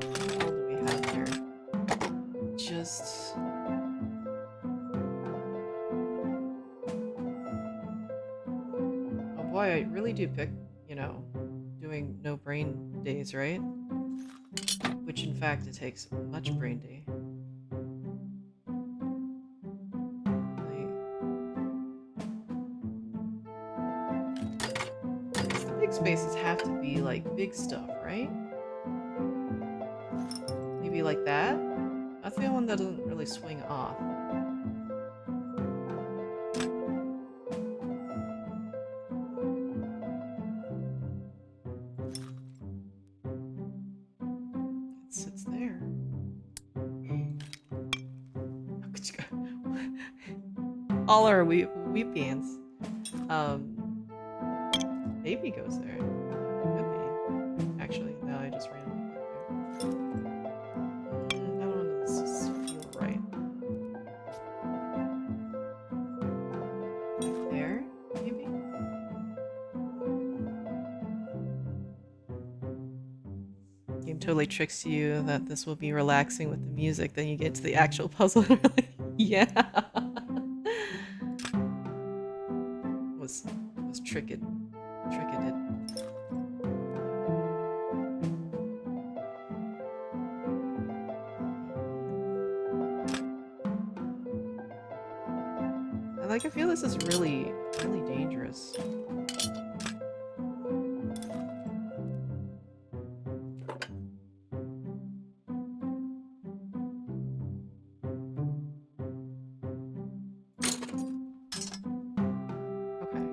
What all do we have here? Just oh boy, I really do pick, you know, doing no brain days, right? Which in fact it takes much brain day. The big spaces have to be like big stuff, right? Maybe like that? That's the only one that doesn't really swing off. It sits there. All our weep pants. Maybe goes there. Could be. Actually, no, I just randomly put there. That one doesn't feel right. Like there, maybe? Game totally tricks you that this will be relaxing with the music, then you get to the actual puzzle and you're like, yeah. was tricked it. I feel this is really dangerous. Okay.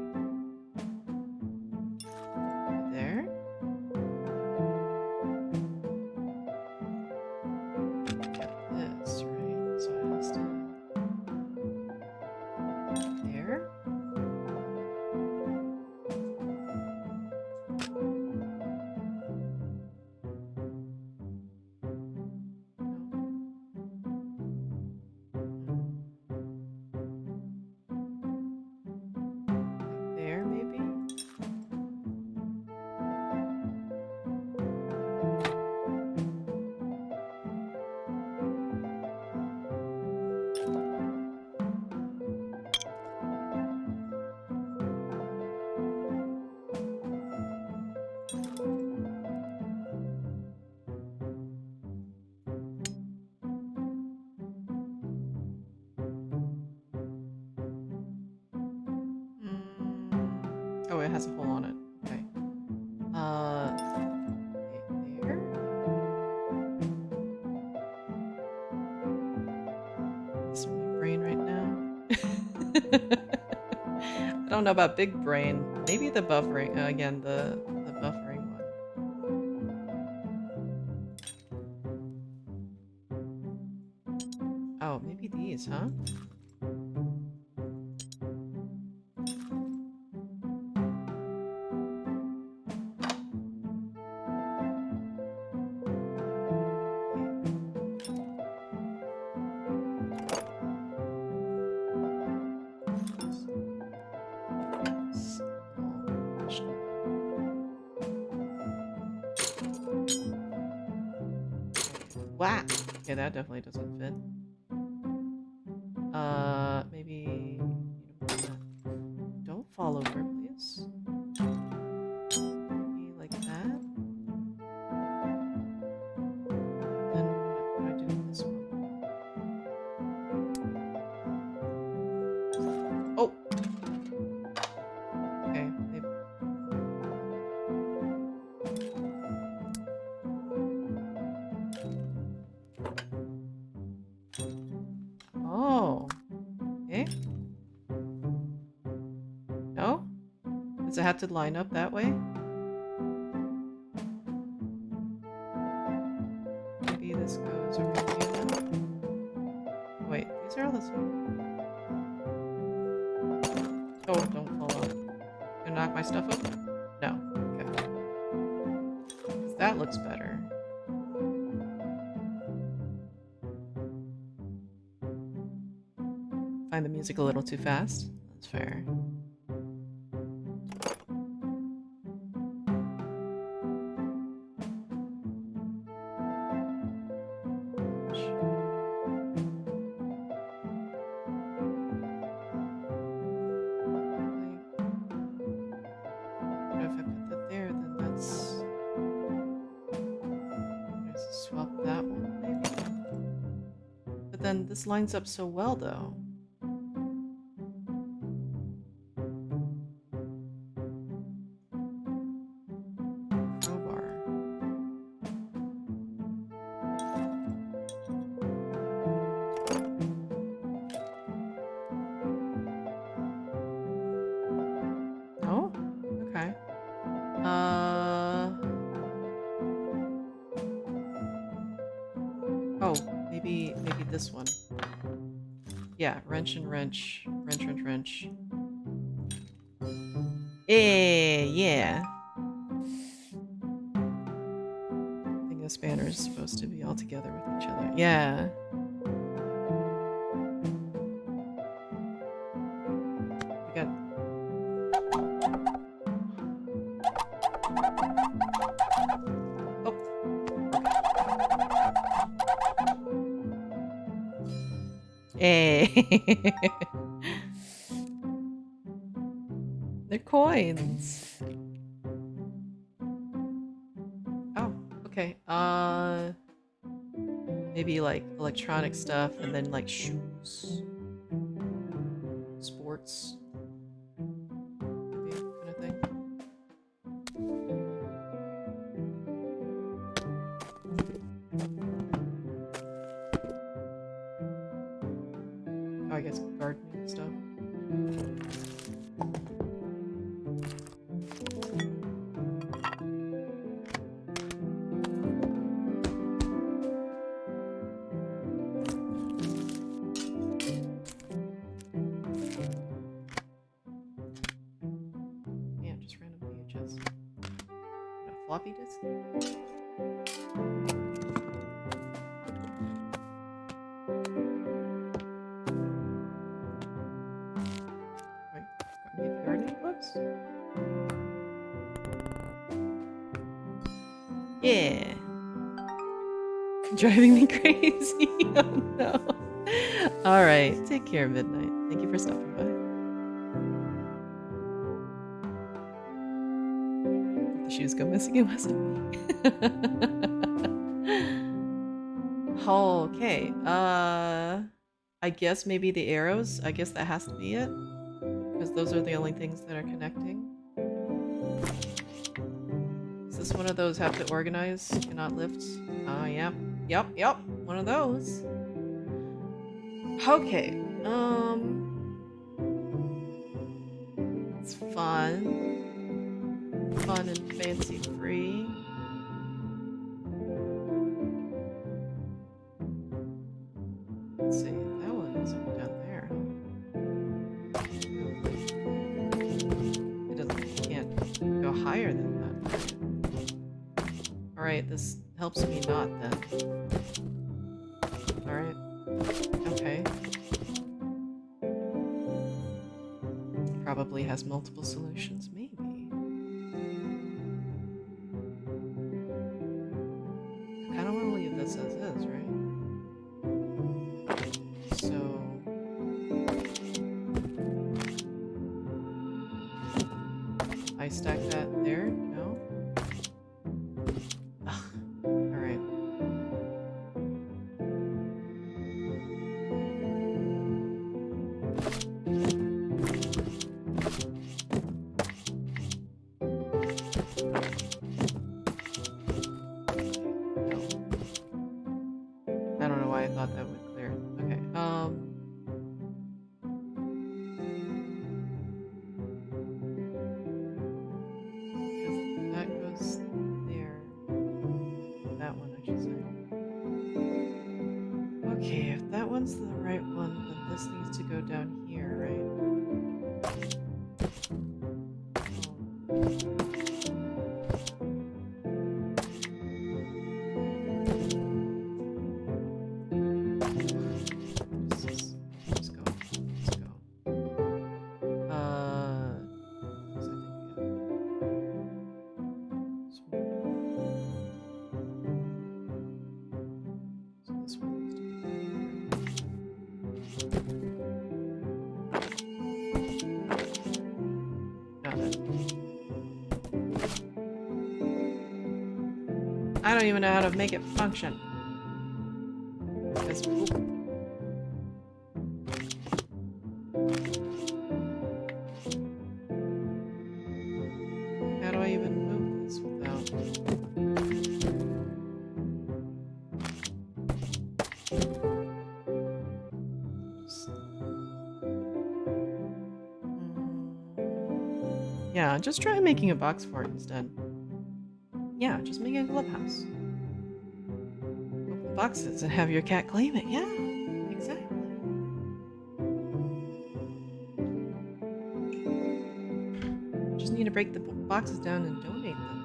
There. This, right? So it has to... There. There, maybe? Oh, it has a hole on it. Okay. There? This is my brain right now. I don't know about big brain. Maybe the buffering, again, the buffering one. Oh, maybe these, huh? Wow. Okay, that definitely doesn't fit. Maybe don't fall over, please. Maybe like that. Then what do I do with this one? Oh. Okay. Maybe. Does it have to line up that way? Maybe this goes over here then? Wait, these are all the same. Oh, don't fall off. You knock my stuff over? No. Okay. 'Cause that looks better. Find the music a little too fast? That's fair. If I put that there, then that's... Let's swap that one, maybe? But then this lines up so well, though. Crowbar. Oh? Okay. Oh, maybe this one. Yeah, wrench and wrench. Wrench, wrench, wrench. Yeah. I think the spanner is supposed to be all together with each other. Yeah. We got... Oh. Hey. They're coins. Oh, okay. Maybe like electronic stuff and then like shoes. Sports. Maybe kind of thing. Oh, I guess gardening stuff. Yeah, just random VHS. A floppy disk? Gardening gloves? Yeah. Driving me crazy. Oh no. Alright, take care, Midnight. Thank you for stopping by. If the shoes go missing, it wasn't me. Okay. I guess maybe the arrows. I guess that has to be it. Because those are the only things that are connecting. Is this one of those have to organize, cannot lift? Oh, yeah. Yep. One of those. Okay. It's fun. Fun and fancy free. Let's see. That one is down there. It can't go higher than that. Alright, this helps me not then. Alright. Okay. Probably has multiple solutions, maybe. I kinda wanna leave this as is, right? So I stack that there? No? Ugh. Alright. I don't know why I thought that would clear it. Okay, Let's go. Let's go. So I think we have so this one needs to be no, I don't even know how to make it function. Because, how do I even move this without? Yeah, just try making a box for it instead. Yeah, just make a clubhouse. Open the boxes and have your cat claim it. Yeah, exactly. Just need to break the boxes down and donate them.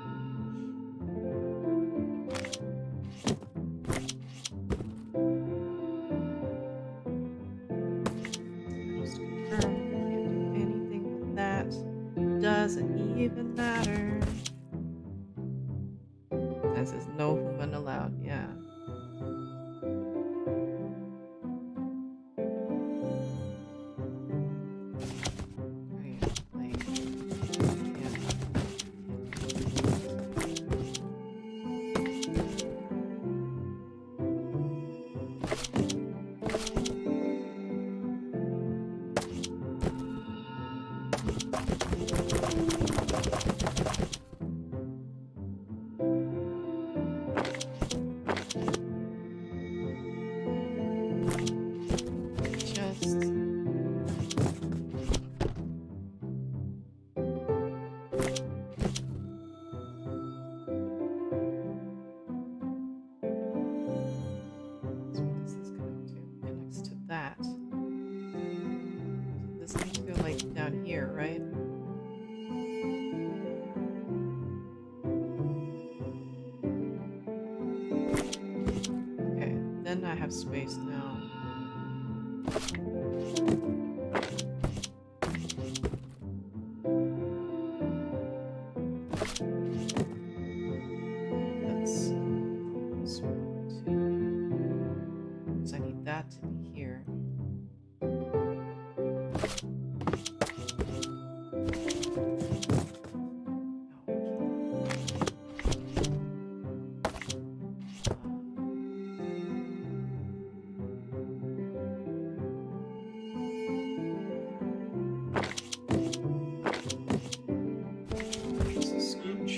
Just to confirm, can't do anything with that. Doesn't even matter. That says no human allowed. Yeah. Right, like, yeah. Just that's what this is going to connects to that. So this needs to go like down here, right? Okay, then I have space now. That's this one too. So I need that to be here. Just a scooch.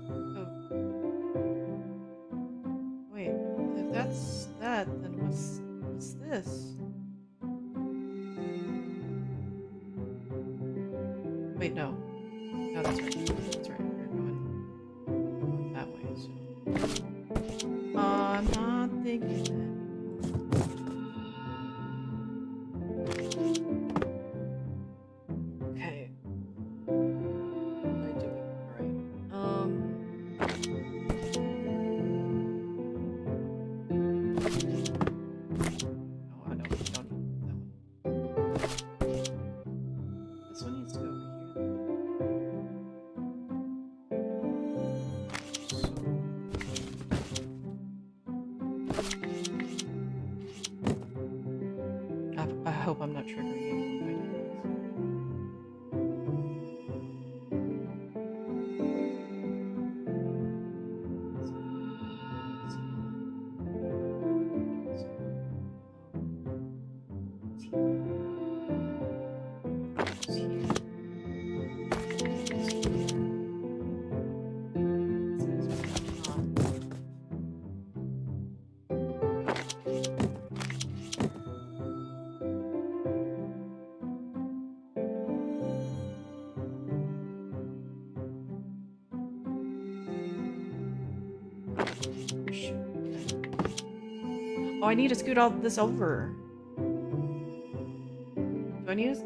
Let's go there. Wait, if that's that, then what's this? Wait, no. No, that's right. That's right. We're going that way, so. I'm not thinking that. Okay. What am I doing? Alright. Oh, I don't need that one. This one needs to go over here. I hope I'm not triggering anyone by doing this. Oh, I need to scoot all this over. Do I need to...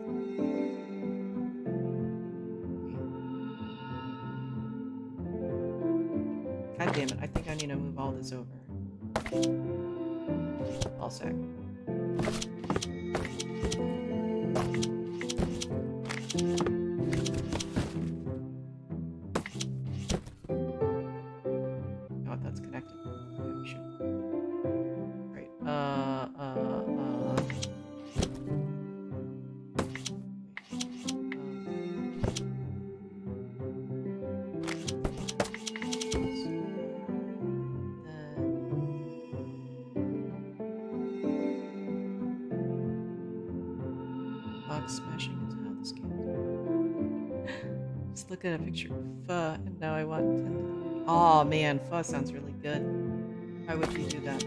God damn it, I think I need to move all this over. All sec. Oh, that's connected. Yeah, we should. Right. Box smashing is how this game is. Just look at a picture of pho, and now I want to... Oh man, pho sounds really good. Why would you do that?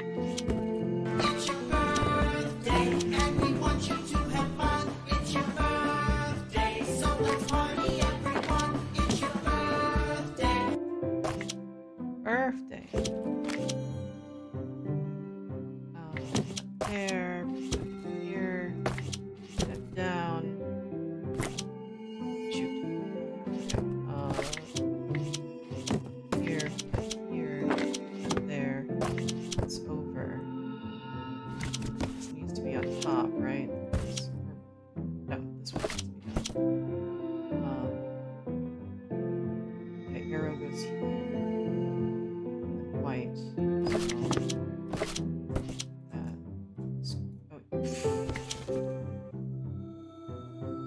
It's your birthday, and we want you to have fun. It's your birthday, so let's party, everyone. It's your birthday. Birthday. There, here, put that down. Shoot. Okay. Here, and there. It's over. This needs to be on top, right? No, this one needs to be down. Okay, arrow goes here. White.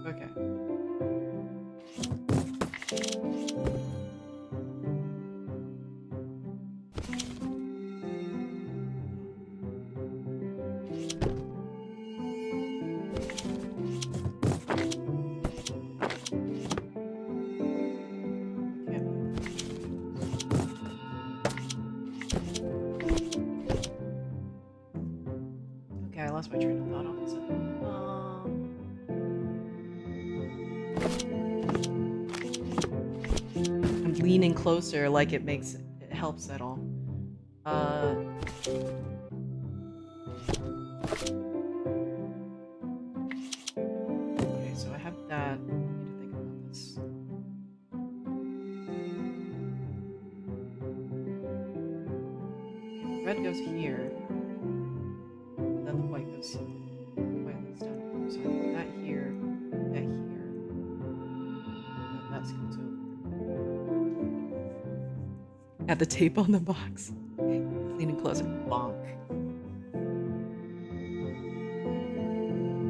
Okay. Okay, I lost my train of thought all of a sudden. I'm leaning closer like it helps at all. Okay, so I have that. I need to think about this. Okay, the red goes here. And then the white goes here. The white goes down here. So I need that here, that here. And then that scoots over. Add the tape on the box. Leaning closer. Bonk.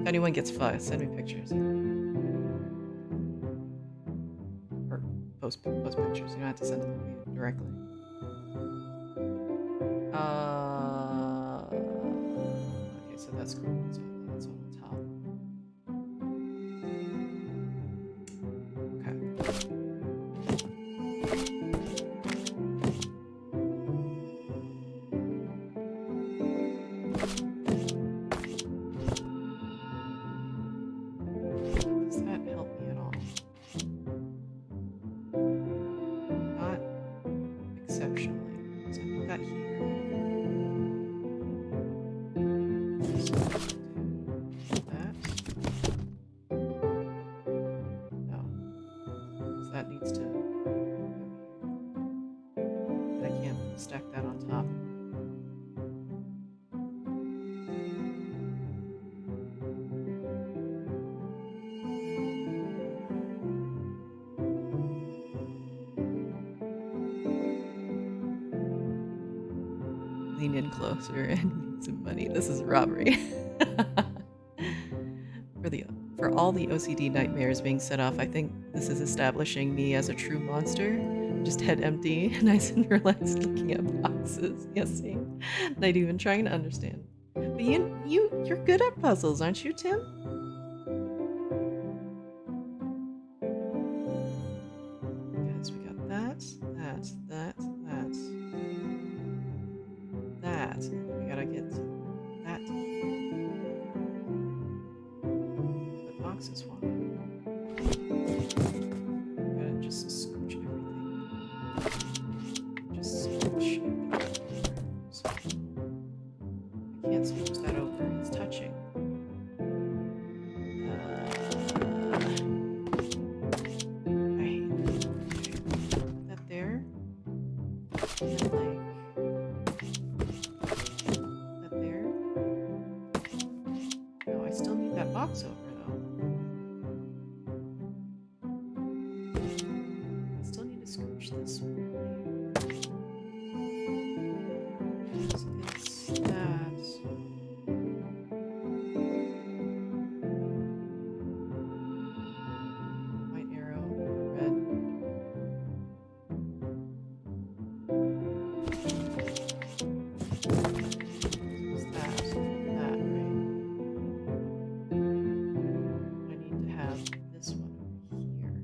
If anyone gets pho, send me pictures. Or post pictures. You don't have to send them to me directly. Okay, so that's cool. So that's on the top. Okay. Does that help me at all? Not exceptionally. So I put that here. So do that. No. Because that needs to go here. But I can't stack that on top. Lean in closer and make some money. This is robbery. For all the OCD nightmares being set off, I think this is establishing me as a true monster. Just head empty, nice and relaxed, looking at boxes. Yes, same. Not even trying to understand. But you're good at puzzles, aren't you, Tim? Okay, so we got that. We gotta get that. The box is fine. Gotta just scooch everything. Just scooch everything. So, Can't switch that over. It's touching. I hate it. Okay. Put that there. And like that there. No, I still need that box over though. I still need to scooch this one. It's that. White arrow, red. It's that, right? I need to have this one over here.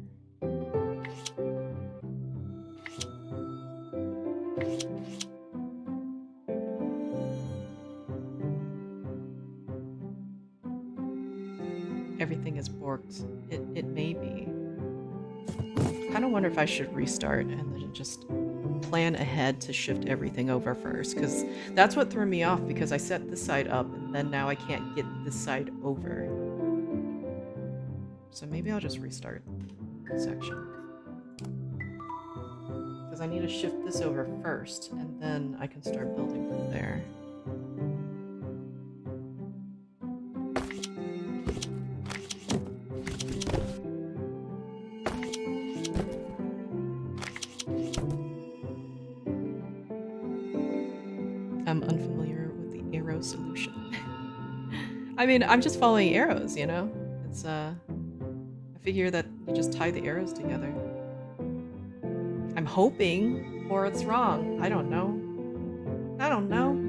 Everything is borked. It may be. I kind of wonder if I should restart and then just plan ahead to shift everything over first, because that's what threw me off, because I set this side up and then now I can't get this side over. So maybe I'll just restart the section. Because I need to shift this over first and then I can start building from there. I'm unfamiliar with the arrow solution. I mean, I'm just following arrows, you know? It's, I figure that you just tie the arrows together. I'm hoping, or it's wrong. I don't know. I don't know.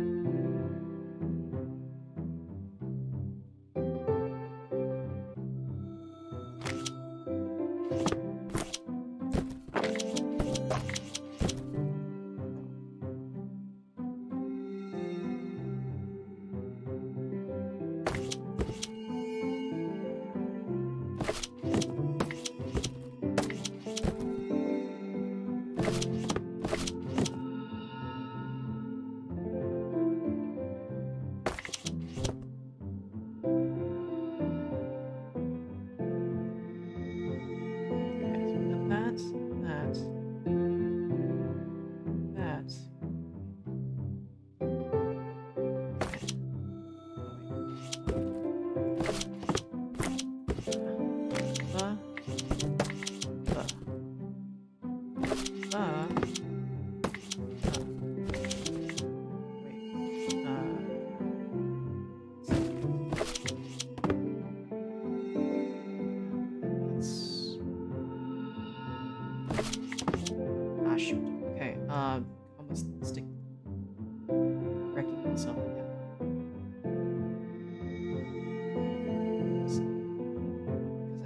Almost stick wrecking myself again. Because I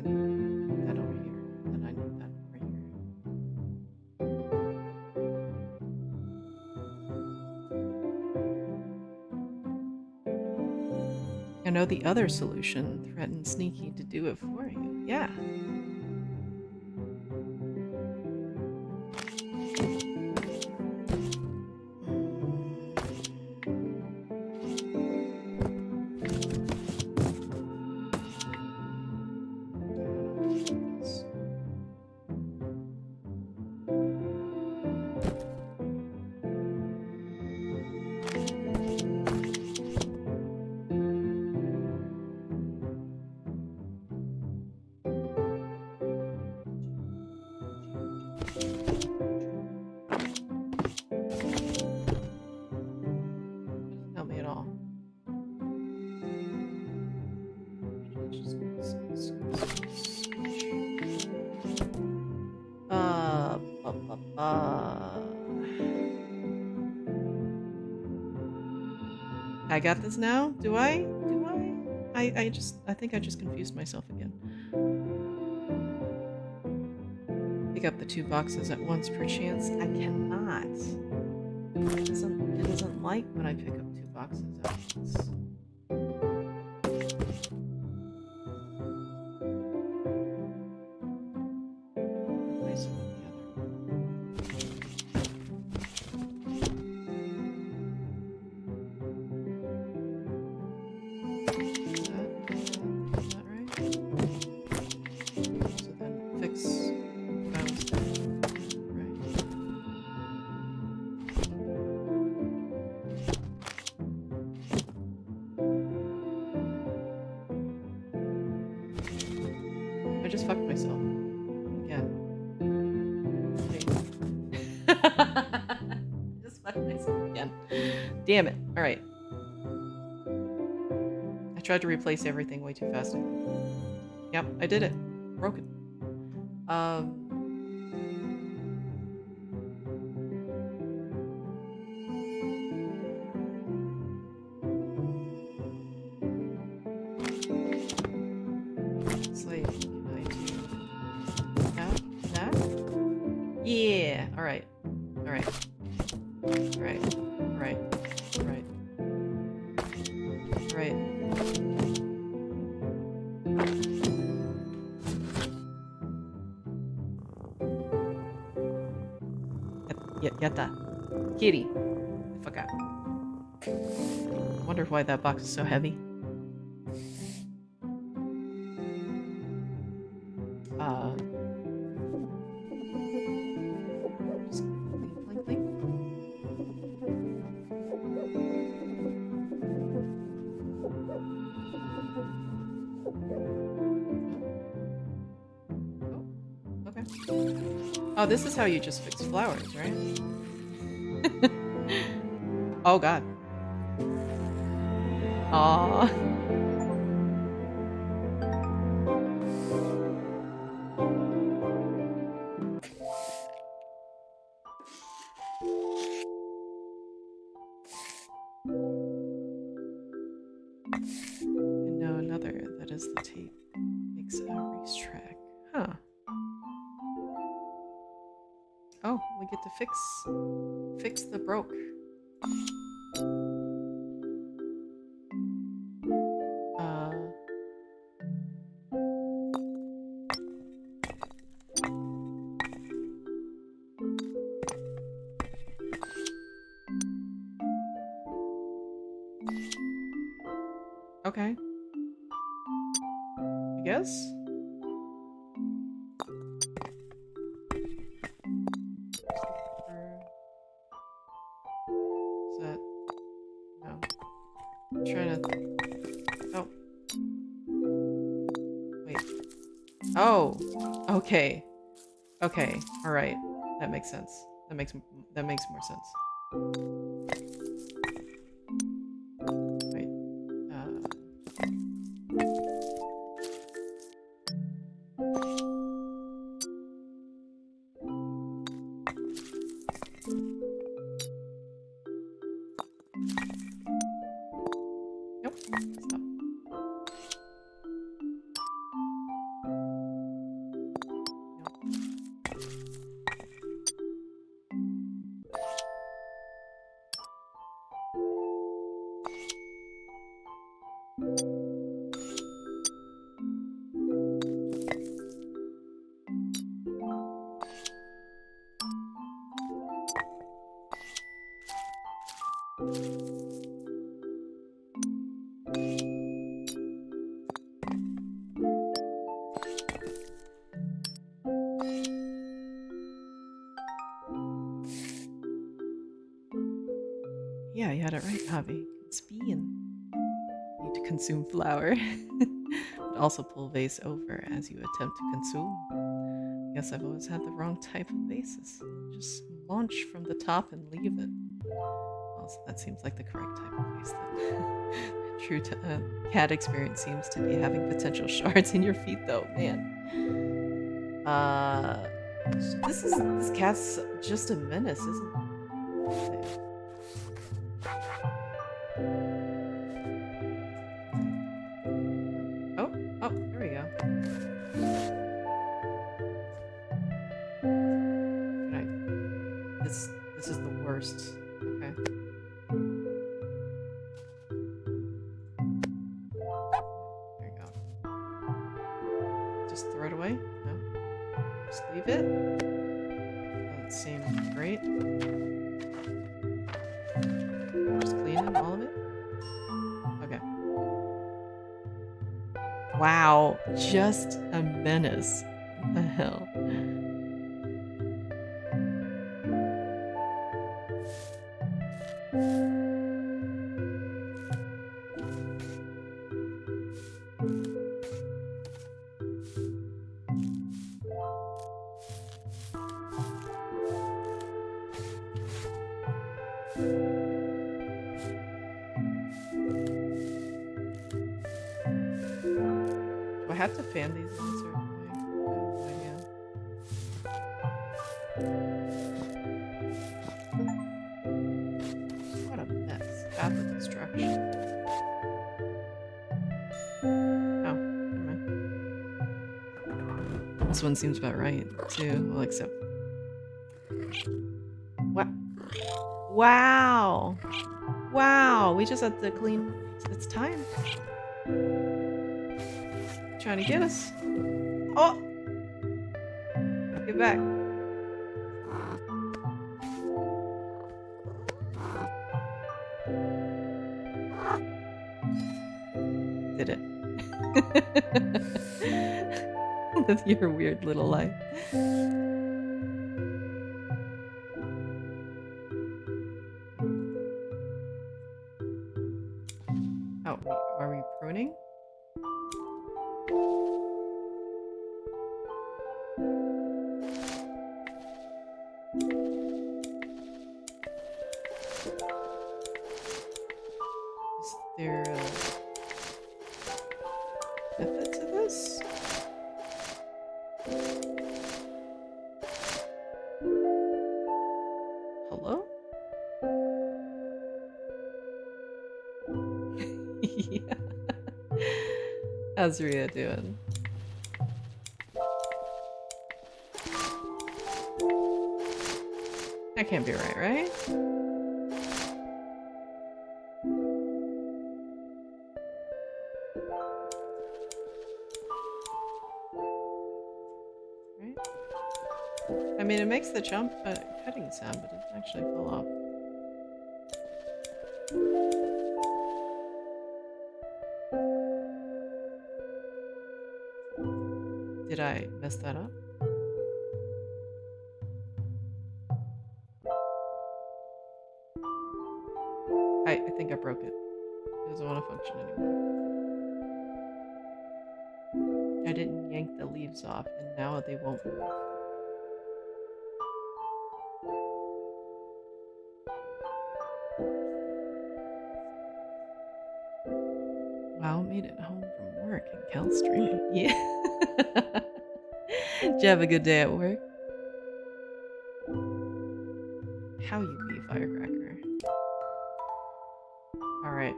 need that over here, and I need that over here. I know the other solution, threaten Sneaky to do it for you. Yeah. Help me at all. I got this now? Do I? Do I? I think I just confused myself again. Pick up the 2 boxes at once per chance. I cannot. It doesn't like when I pick up 2 boxes at once. Replace one with the other. just fucked myself. Again. Just fucked myself again. Damn it. Alright. I tried to replace everything way too fast. Yep, I did it. Broken. Slave, can I do that? That? Yeah. Alright. Alright. Alright. Alright. Alright. Alright. Yatta. Kitty. I forgot. I wonder why that box is so heavy. Just blink, blink, blink. Oh, okay. Oh, this is how you just fix flowers, right? Oh god. Aww. And now another, that is the tape. Makes a racetrack. Huh. Oh, we get to fix the broke. Okay. I guess? Is that... No. I'm trying to... Oh. Wait. Oh! Okay. Okay. Alright. That makes sense. That makes more sense. Wait. Nope. Stop. Yeah, you had it right, Javi. It's bean. Need to consume flour. But also pull vase over as you attempt to consume. Guess I've always had the wrong type of vases. Just launch from the top and leave it. Also, that seems like the correct type of vase then. True cat experience seems to be having potential shards in your feet though, man. This cat's just a menace, isn't it? Oh, there we go. Right. This is the worst. Okay. There you go. Just throw it away? No. Just leave it? Doesn't seem great. Just clean it, all of it? Okay. Wow, just a menace. What the hell? I have to fan these in a certain way? I have no idea. What a mess. Path of destruction. Oh, never mind. This one seems about right, too. Well, except... What? Wow! Wow! We just had to clean... It's time. Trying to get us. Oh! Get back. Did it. With your weird little light. Oh, are we pruning? Is there a method to this? Hello? Yeah. How's Rhea doing? That can't be right, right? Right? I mean, it makes the jump cutting sound, but it actually fell off. Did I mess that up? I think I broke it. It doesn't want to function anymore. I didn't yank the leaves off, and now they won't move. Wow, made it home from work and Khell streaming. Yeah. Did you have a good day at work? How you be, firecracker? Alright.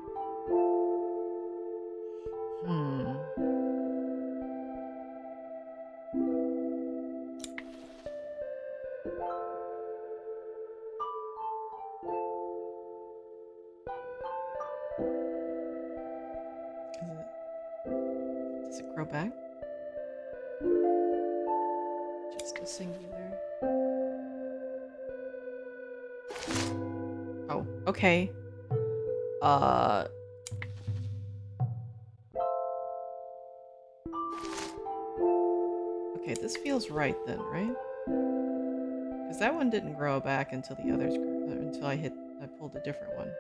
Does it grow back? Just a singular. Oh, okay. Okay, this feels right then, right? Because that one didn't grow back until the others grew, until I pulled a different one.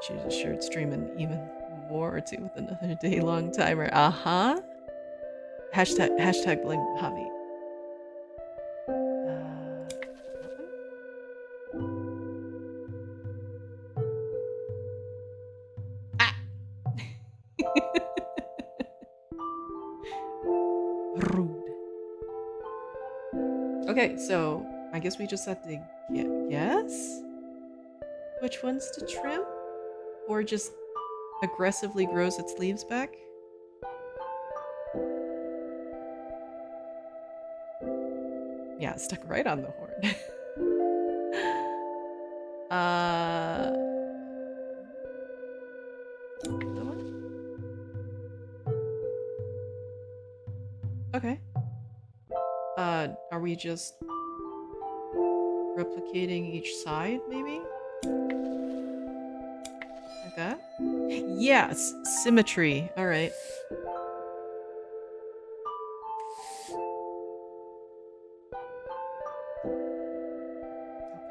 She's assured streaming even more or two with another day-long timer. Hashtag blame Javi. Rude. Okay, so I guess we just have to guess which ones to trim, or just aggressively grows its leaves back. Yeah, it stuck right on the horn. That one? Okay. Are we just replicating each side, maybe? Like that? Yes, symmetry. All right.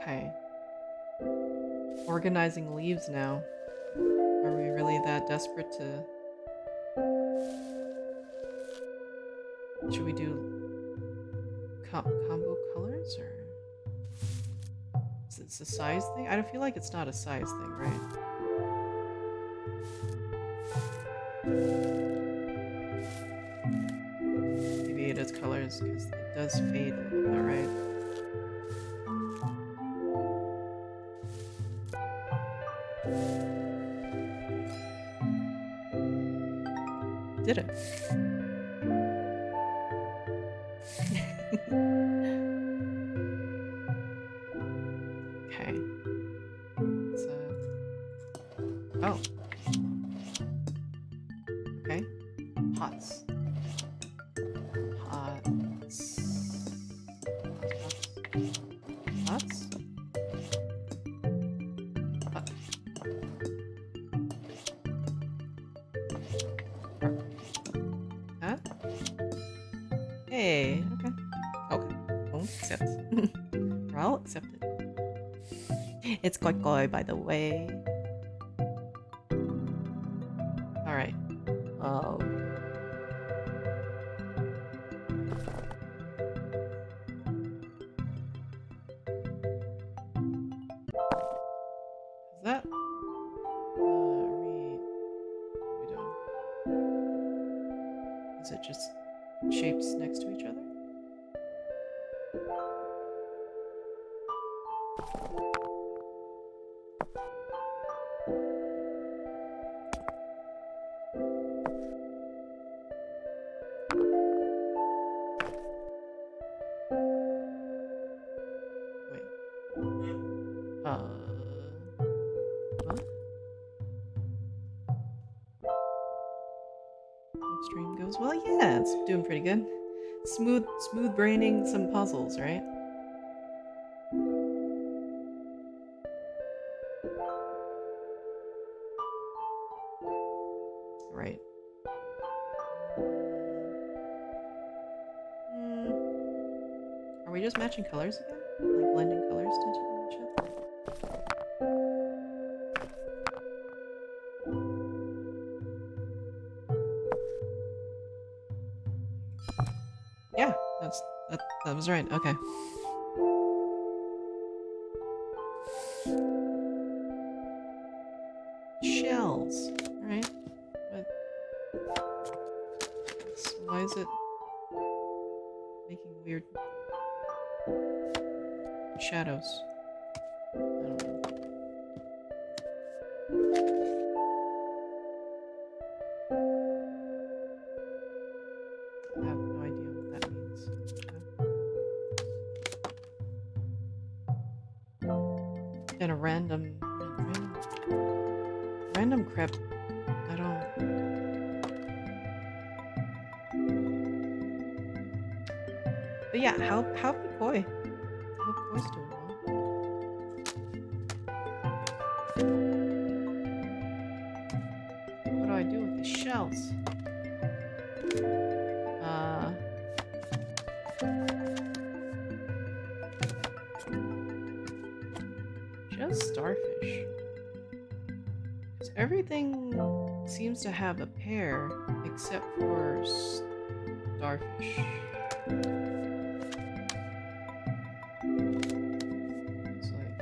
Okay. Organizing leaves now. Are we really that desperate to... Should we do combo colors, or is it a size thing? I don't feel like it's not a size thing, right? Deviate its colors because it does fade a little bit, right? Did it? Okay. So. Oh. Okay. Pots. Pots. Pots. Pot. Huh? Hey. Okay. Okay. Won't accept. I'll accept it. It's koi, by the way. All right. Is that? We don't. Is it just shapes next to each other? Wait. What? Stream goes well. Yeah, it's doing pretty good. Smooth braining some puzzles, right? Right. Are we just matching colors again? Like blending colors to each other? Yeah, that was right. Okay. Shells. All right. But why is it making weird shadows? I don't know. I have no idea what that means. And a random crap. I don't. But yeah, how Koi? How Koi's doing well. What do I do with these shells? Just starfish. Because everything seems to have a pair except for starfish. It's like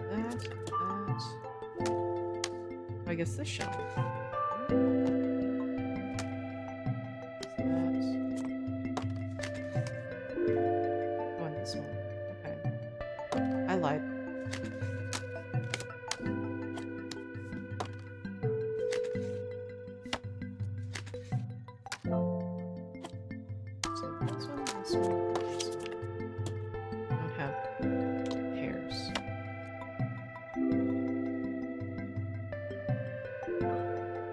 that. I guess this shell. Oh, and this one. Okay. I lied. So this one. Don't have pairs.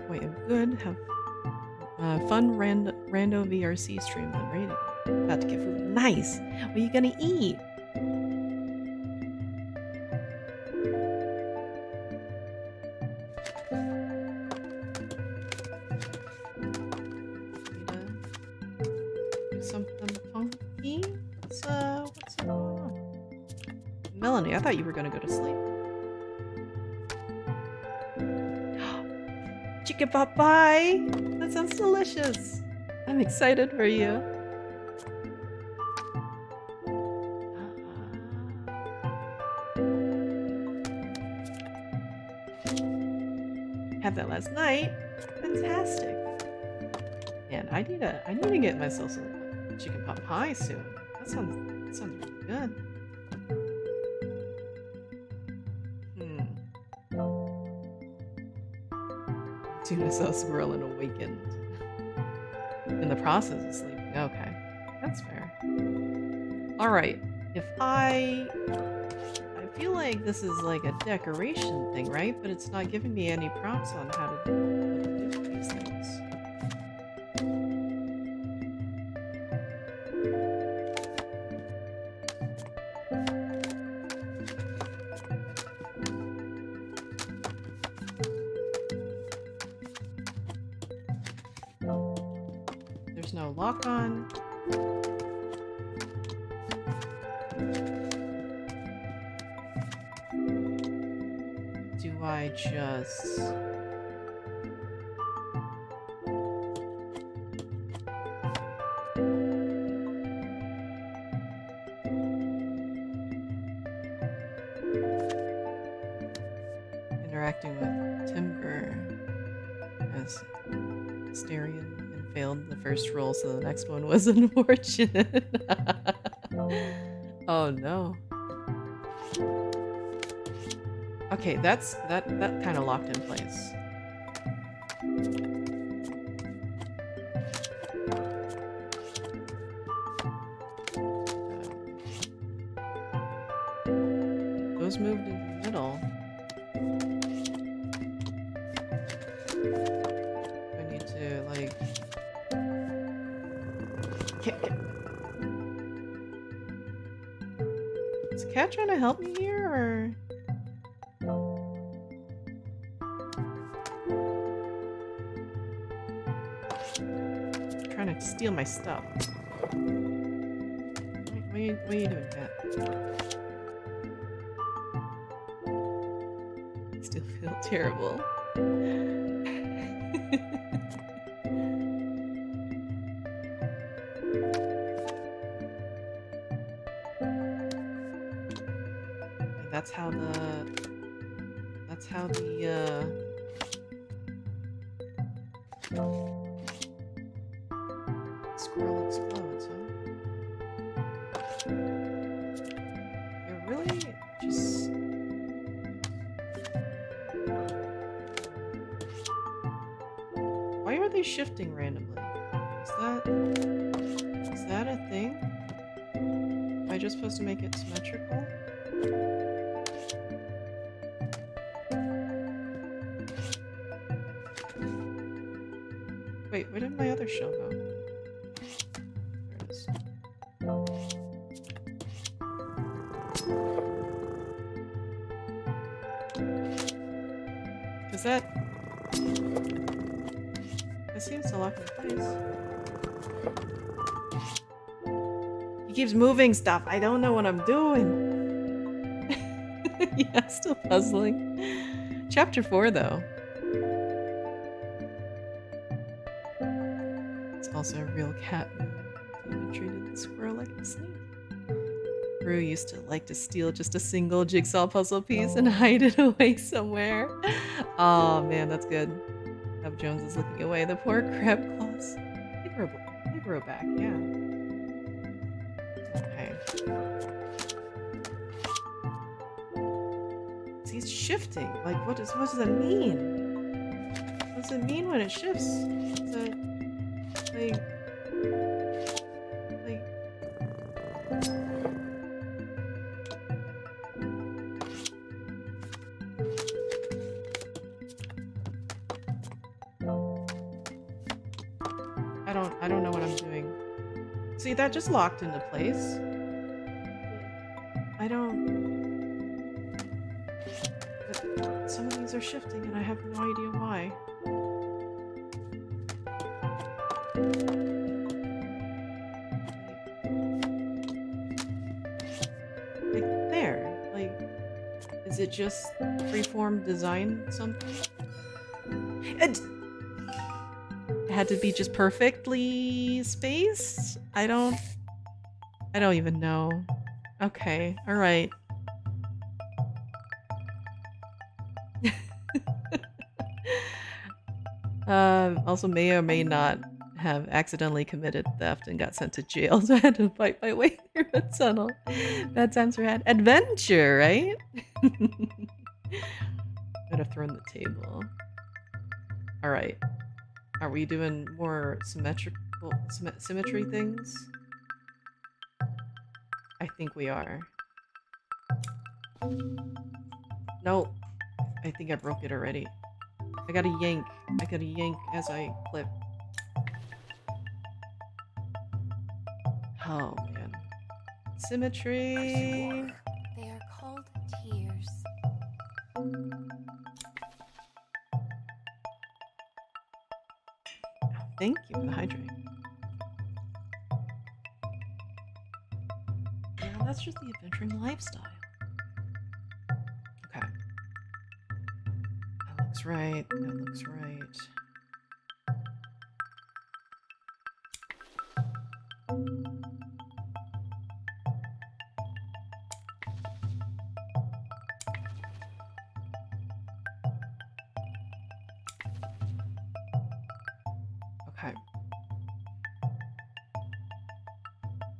Wait, I'm good. Have fun rando VRC stream then rating. About to get food. Nice. What are you gonna eat? Do something funky? What's going on? Melanie, I thought you were gonna go to sleep. Chicken pot pie! That sounds delicious. I'm excited for you. had that last night. Fantastic. Man, I need to get myself some chicken pot pie soon. That sounds really good. Soon I saw a squirrel and awakened. In the process of sleeping. Okay. That's fair. Alright. If I feel like this is like a decoration thing, right? But it's not giving me any prompts on how to do these things. There's no lock on. Do I just... interacting with Timber as Asterion and failed the first roll, so the next one was unfortunate. Oh no. Okay, that kind of locked in place. Those moved in the middle. I need to like. Is the cat trying to help me here, or? Trying to steal my stuff. What are you doing, cat? I still feel terrible. That's how the squirrel explodes, huh? They're really just... Why are they shifting randomly? Is that a thing? Am I just supposed to make it symmetrical? Wait, where did my other shell go? There it is. Is that seems to lock in place. He keeps moving stuff. I don't know what I'm doing. Yeah, still puzzling. Chapter 4, though. It's also a real cat movie. Treated the squirrel like a snake. Rue used to like to steal just a single jigsaw puzzle piece and hide it away somewhere. Oh man, that's good. Hub Jones is looking away. The poor crab claws. They grow back, yeah. Okay. He's shifting. Like, what does that mean? What does it mean when it shifts? Is it like I don't know what I'm doing. See, that just locked into place. I don't... But some of these are shifting and I have no idea why. Like there. Like, is it just freeform design something? It had to be just perfectly spaced? I don't even know. Okay, all right. Also may or may not have accidentally committed theft and got sent to jail, so I had to fight my way through a tunnel. Bad times were had. Adventure, right? Could have thrown the table. Alright. Are we doing more symmetry things? I think we are. No. I think I broke it already. I gotta yank. I gotta yank as I clip. Oh, man. Symmetry. They are called tears. Thank you for the hydrate. Yeah, that's just the adventuring lifestyle. Okay. That looks right. That looks right. Okay.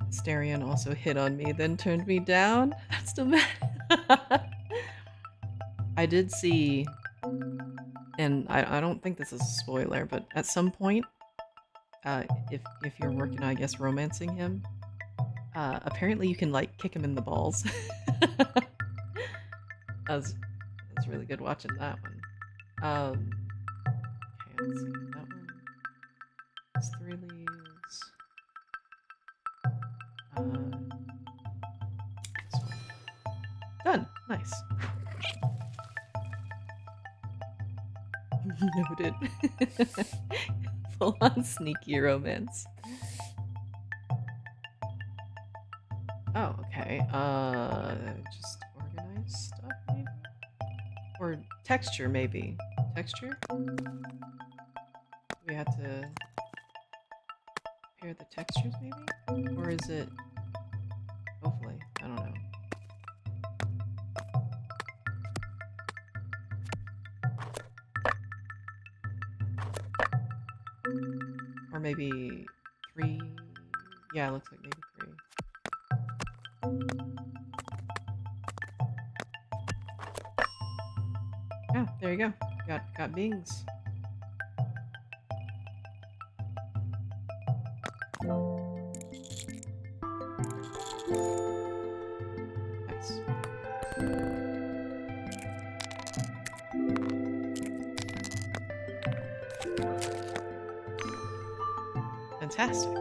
Starion also hit on me, then turned me down. That's still mad. I did see, and I don't think this is a spoiler, but at some point, if you're working, I guess, romancing him, apparently you can like kick him in the balls. That's really good watching that one. Okay, let's see that one. It's 3 leaves. This one. Done. Nice. Noted. Full on sneaky romance. Oh, okay. Just organize stuff, maybe? Or texture, maybe. Texture? We have to pair the textures, maybe? Or is it... Hopefully. I don't know. Or maybe 3... Yeah, it looks like maybe 3. Oh, there you go. Got beings. Nice. Fantastic.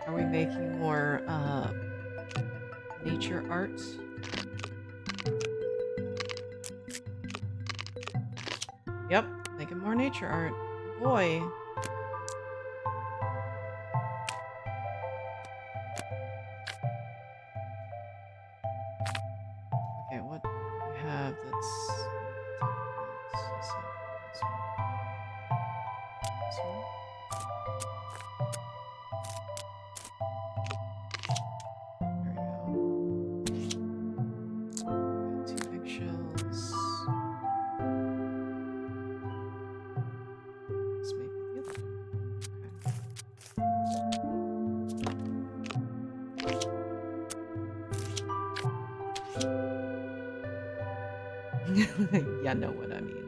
Are we making more nature art? Yep, making more nature art. Boy. Okay, what do we have that's... Let's see. This one. There we go. Got 2 eggshells. This may be the other one. Okay. Yeah, know what I mean.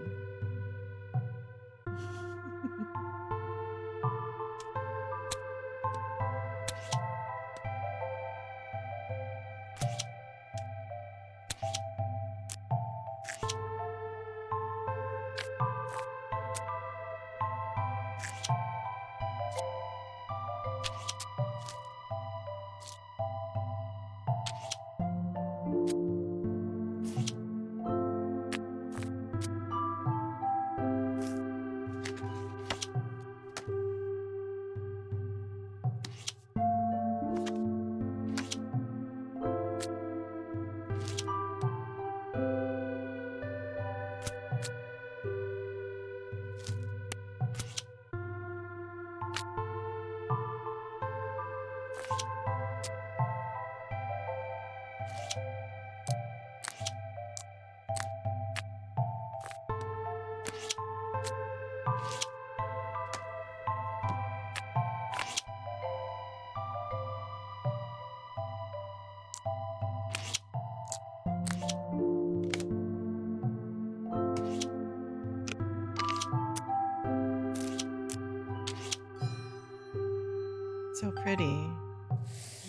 So pretty.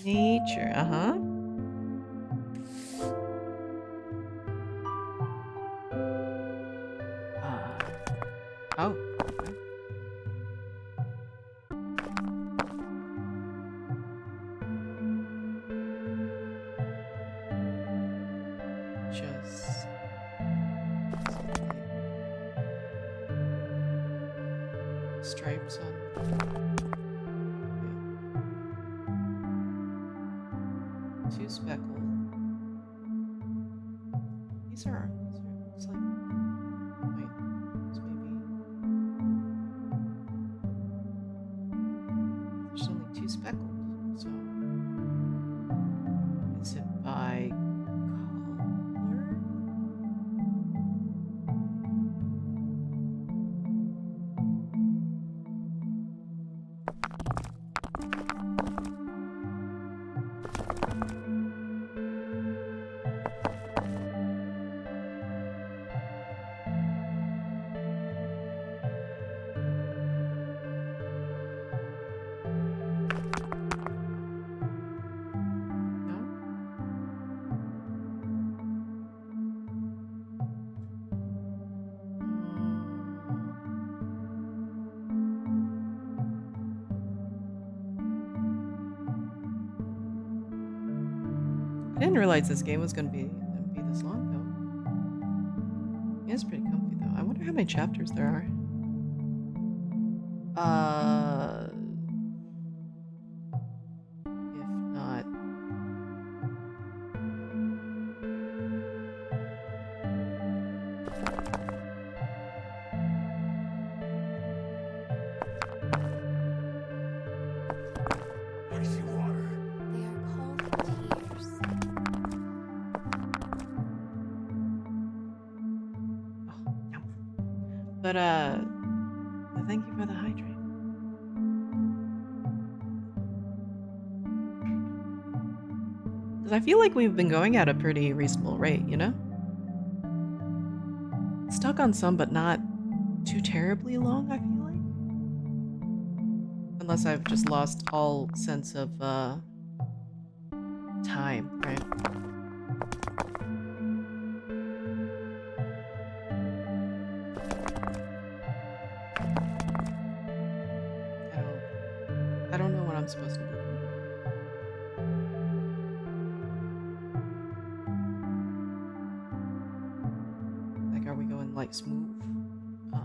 Nature, uh-huh. Oh. Okay. Just stripes on. Wait. Two speckled. These are looks like. Wait, this maybe. There's only two speckled, so is it by color? No? I didn't realize this game was gonna be this long though. It is pretty comfy though. I wonder how many chapters there are. If not. Icy water. They are called tears. Oh, no. But thank you for the hydrate. Because I feel like we've been going at a pretty reasonable rate, you know? Stuck on some, but not too terribly long, I feel like. Unless I've just lost all sense of time, right? I don't know what I'm supposed to do. Like, are we going like smooth? I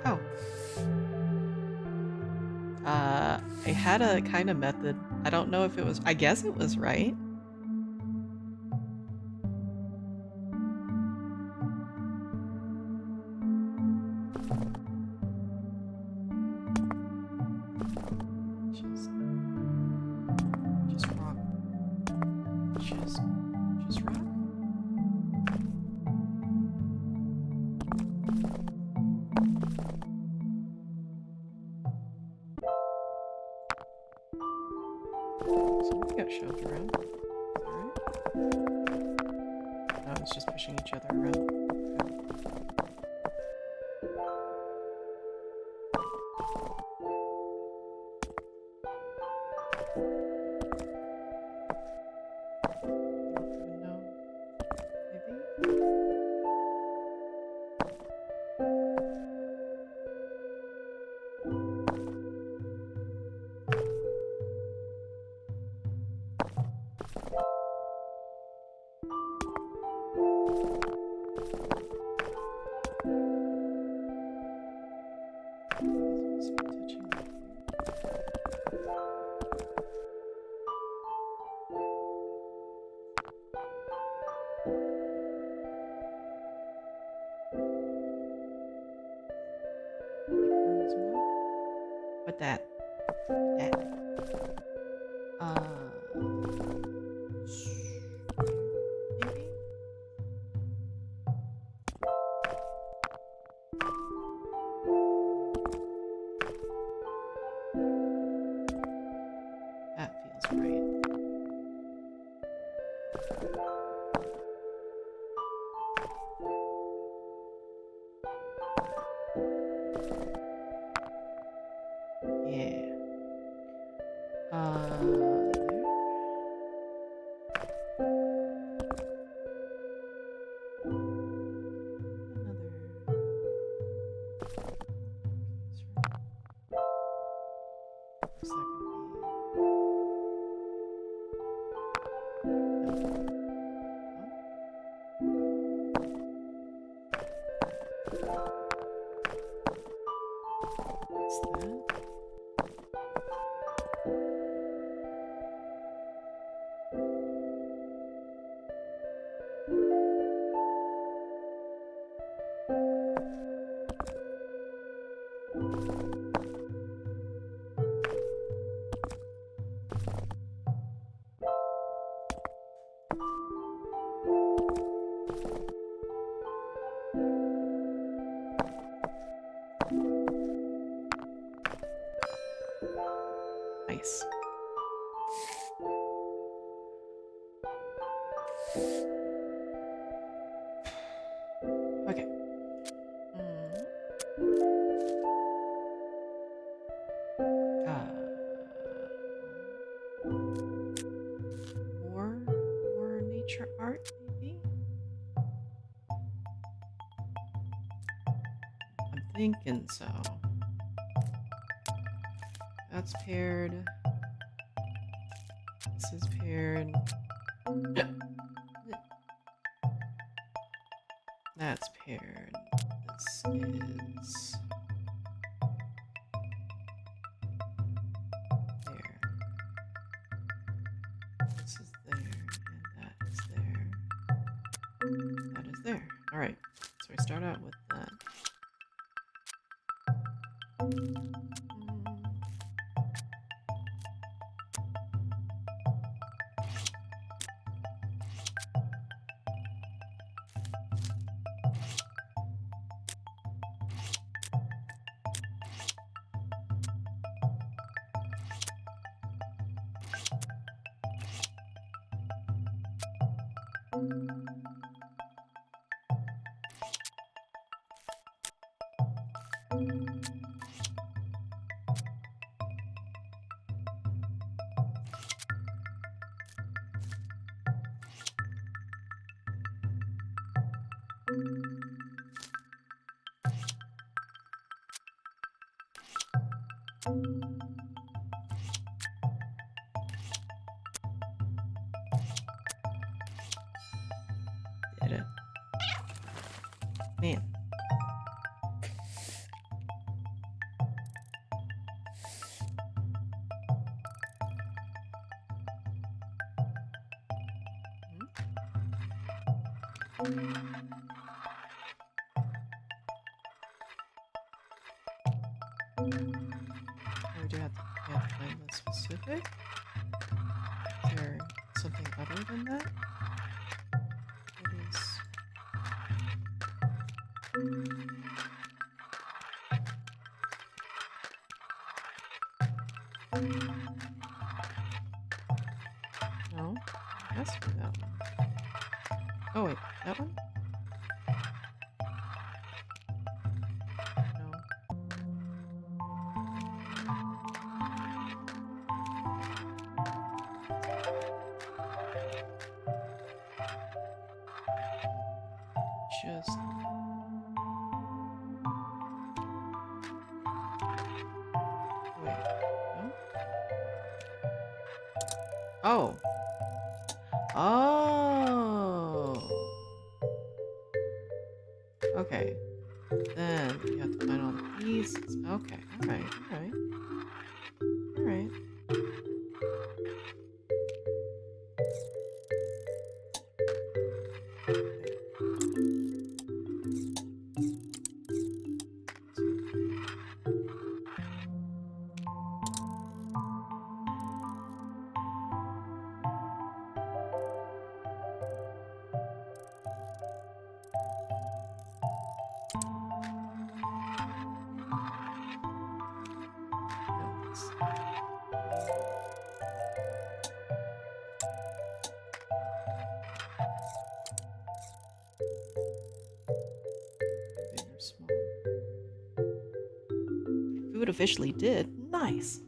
don't. Oh. I had a kind of method. I don't know if it was, I guess it was right. Just rock. Just rock. Somebody got shoved around. Alright. Everyone's just pushing each other around. No. Maybe? What that? That. Maybe? That feels right. Yeah. There. Another. What's that What's that? Nice. Okay. More nature art, maybe? I'm thinking so. That's paired. This is paired. That's paired. This is there. This is there, and that is there. That is there. All right. So we start out with that. Did it. Man. We do have to find the specific. Is there something other than that? It is. No, it has to be that one. Oh wait, that one? No. Just wait. No? Oh. Oh. Okay. Then you have to find all the pieces. Okay. Alright. Alright. Alright. No, it's big or small. Food officially did. Nice.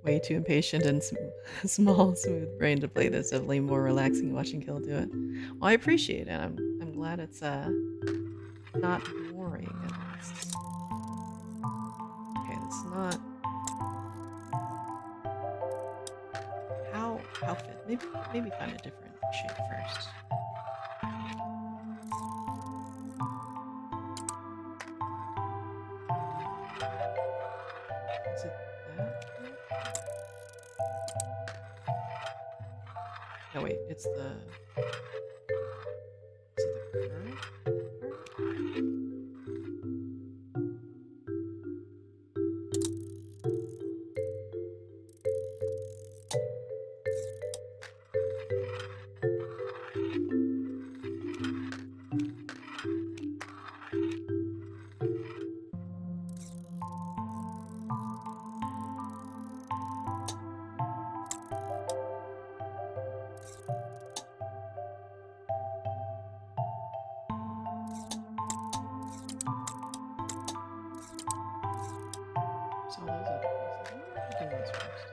Way too impatient and small, smooth brain to play this. Definitely more relaxing watching Khell do it. Well, I appreciate it. I'm glad it's not boring at least. Okay, that's not how fit. Maybe find a different shape first. Is it that? No wait, it's the is it the curve? So all those other pieces. I'll do those first.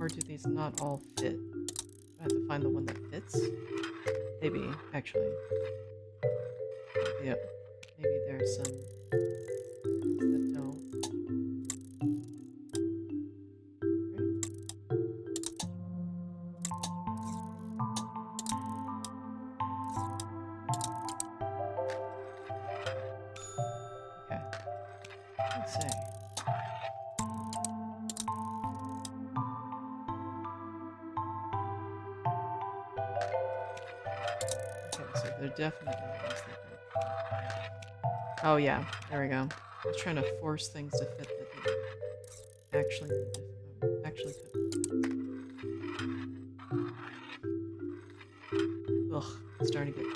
Or do these not all fit? I have to find the one that fits? Maybe, actually. Yep. Maybe there's some ones that don't. Right? Okay. Let's see. Okay, so they're definitely ones that don't. Oh yeah, there we go. I was trying to force things to fit that they actually need to actually couldn't. Ugh, I'm starting to get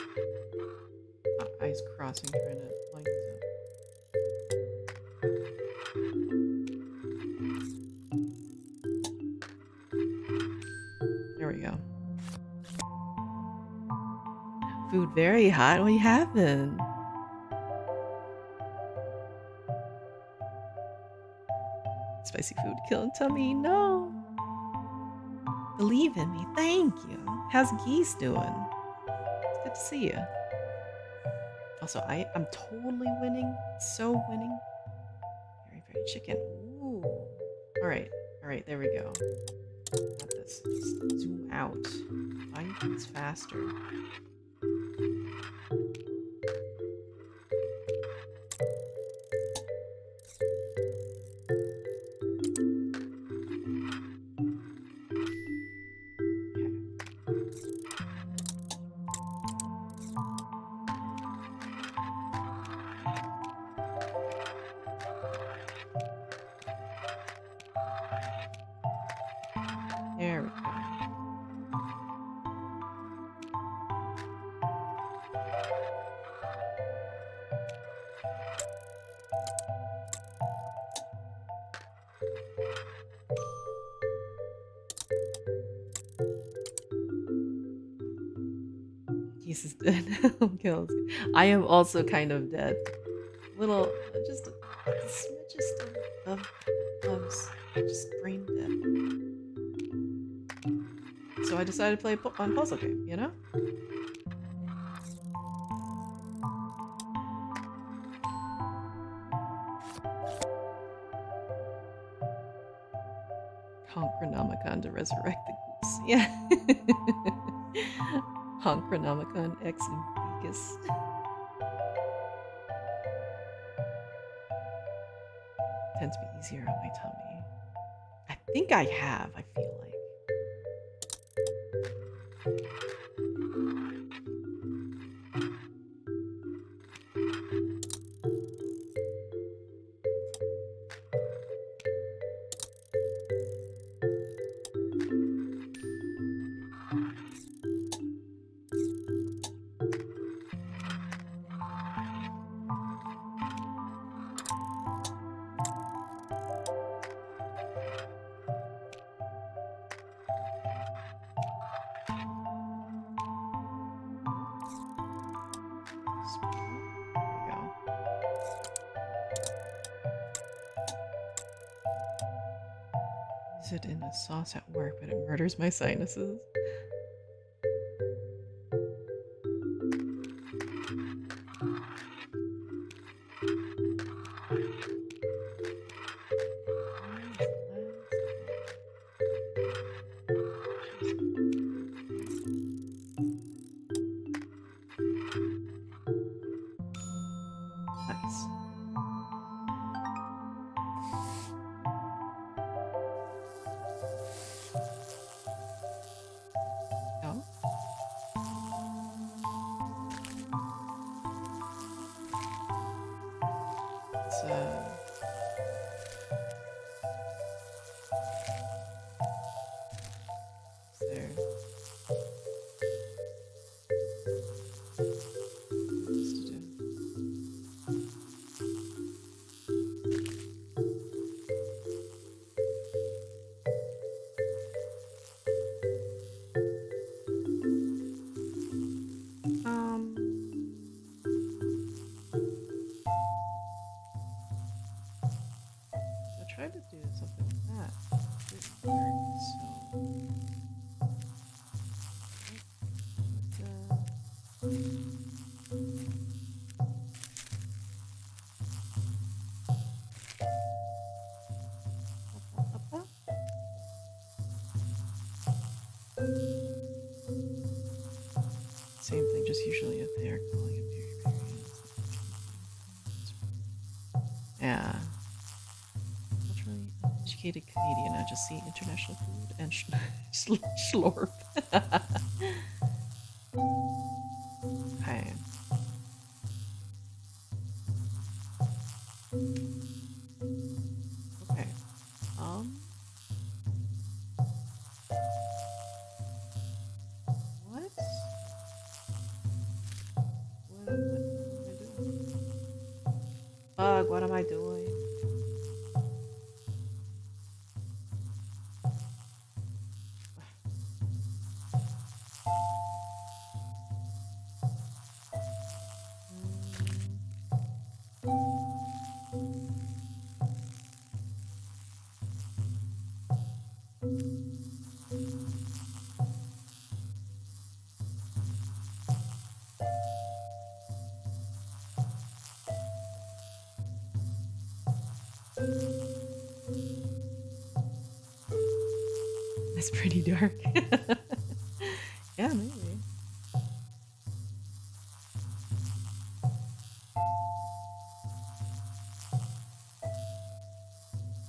eyes crossing trying to line these up. There we go. Food very hot. What are you having? Spicy food killing tummy. No. Believe in me. Thank you. How's Geese doing? It's good to see you. Also, I'm totally winning. So winning. Very, very chicken. Ooh. All right. All right. There we go. Got this. Just zoom out. Find things faster. There we go. He's dead. Kills. I am also kind of dead. Little, just a smidges of just brain dead. So I decided to play on puzzle game, you know? Honchronomicon to resurrect the goose. Yeah. Honchronomicon ex Vegas. Tends to be easier on my tummy. I think I have, I feel like. Use it in a sauce at work, but it murders my sinuses. Nice. No? It's there. What's to do? I tried to do something like that. It didn't work, so. Same thing, just usually if they are calling it period. Yeah. Culturally educated Canadian, I just see international food and schlorp. Okay. Okay. What? What am I doing? Bug, what am I doing? It's pretty dark. Yeah, maybe.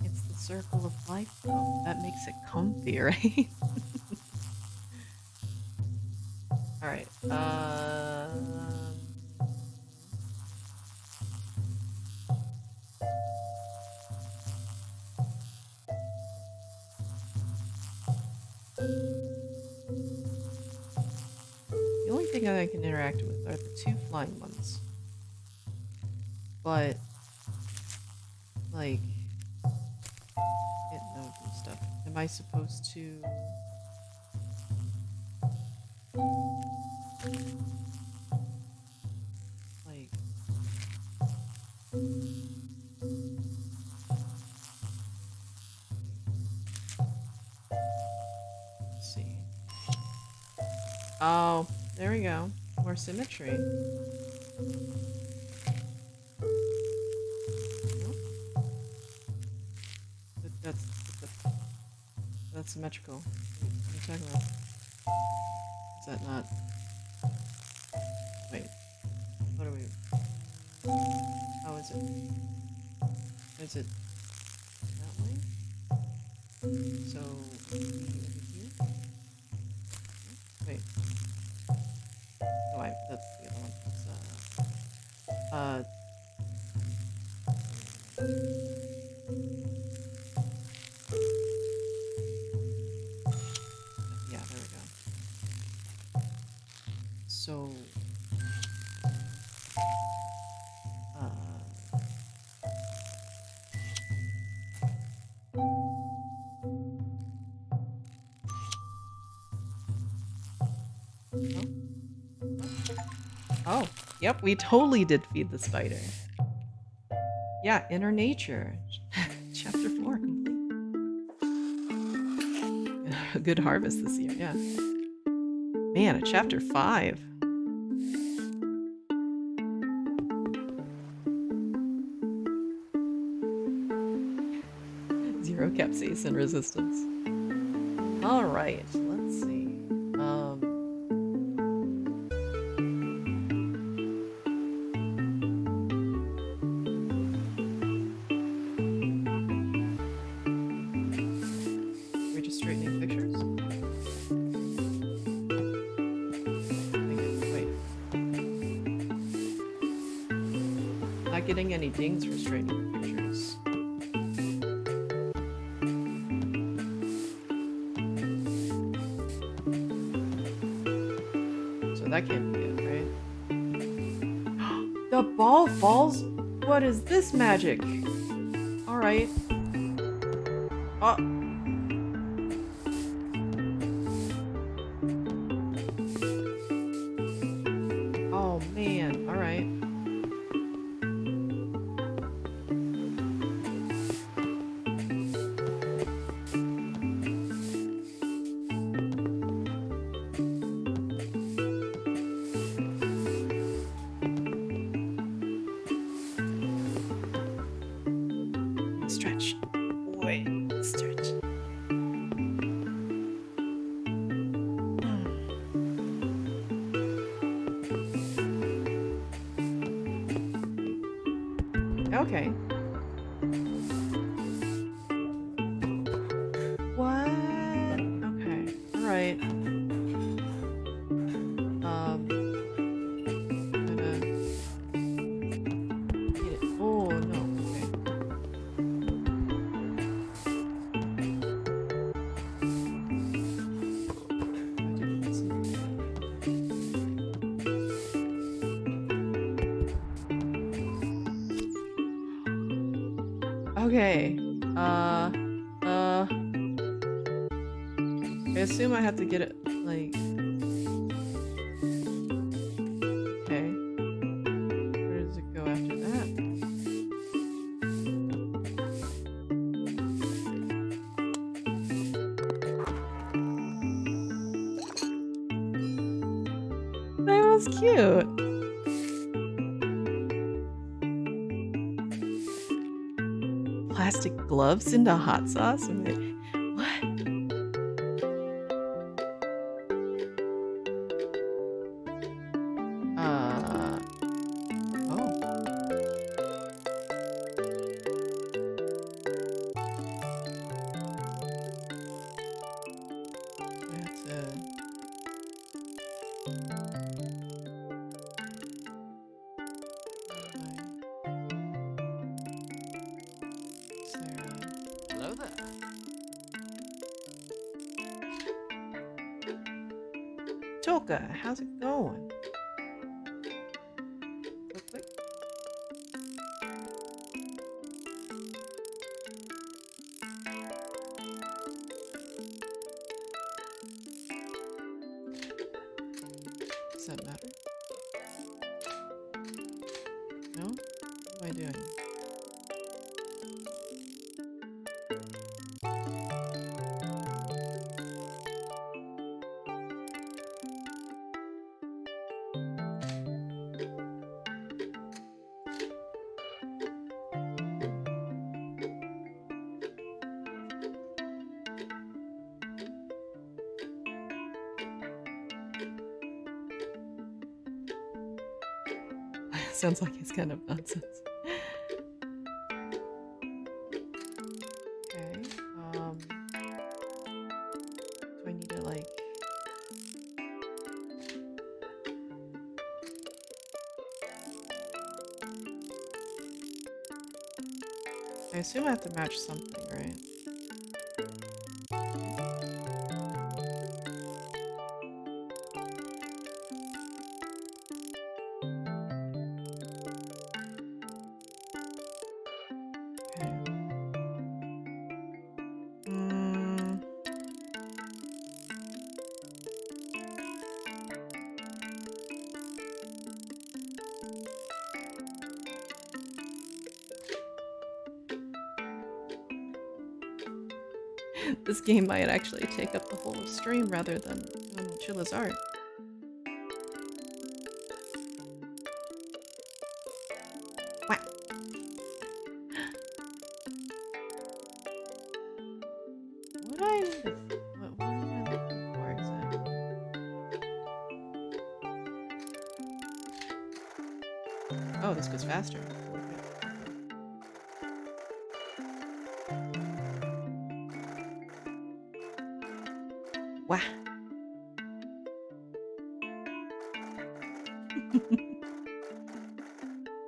It's the circle of life, though. That makes it comfy, right? Alright, the only thing that I can interact with are the two flying ones. But, like, it knows and stuff. Am I supposed to... Oh, there we go. More symmetry. No? That's that's symmetrical. What are you talking about? Is that not? Wait. What are we? How is it? Is it that way? So over here? Wait. No, that's the other one. That's yeah, there we go. So oh, yep, we totally did feed the spider. Yeah, inner nature. Chapter 4 complete. A good harvest this year, yeah. Man, a chapter 5. Zero capsaicin resistance. Alright, let's see. We're just straightening pictures? Wait. Not getting any dings for straightening pictures. So that can't be it, right? The ball falls? What is this magic? Alright. Oh. Oh man, alright. Stretch. Wait, stretch. Okay. What? Okay. Alright. I'm gonna eat it. Oh no, okay. Okay. I assume I have to get it, like... Okay. Where does it go after that? That was cute! Plastic gloves into hot sauce? What? Oh. That's Hello there. Toka, how's it going? Click, click. Does that matter? No? What am I doing? Sounds like it's kind of nonsense. Okay. Do I need to like? I assume I have to match something, right? Okay. This game might actually take up the whole stream rather than Chilla's art. What? What do I need to, what am I looking for exactly? Oh, this goes faster. Wow.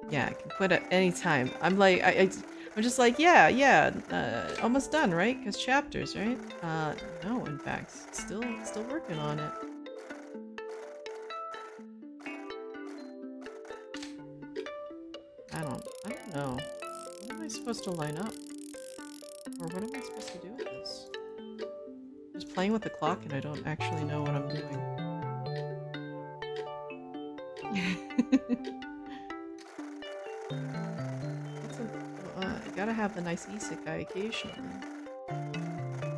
Yeah, I can quit at any time. I'm like, I'm just like, yeah, almost done, right? Because chapters, right? No, in fact, still working on it. I don't know. What am I supposed to line up? Or what am I supposed to do with this? Just playing with the clock and I don't actually know what I'm doing. You gotta have the nice isekai occasionally.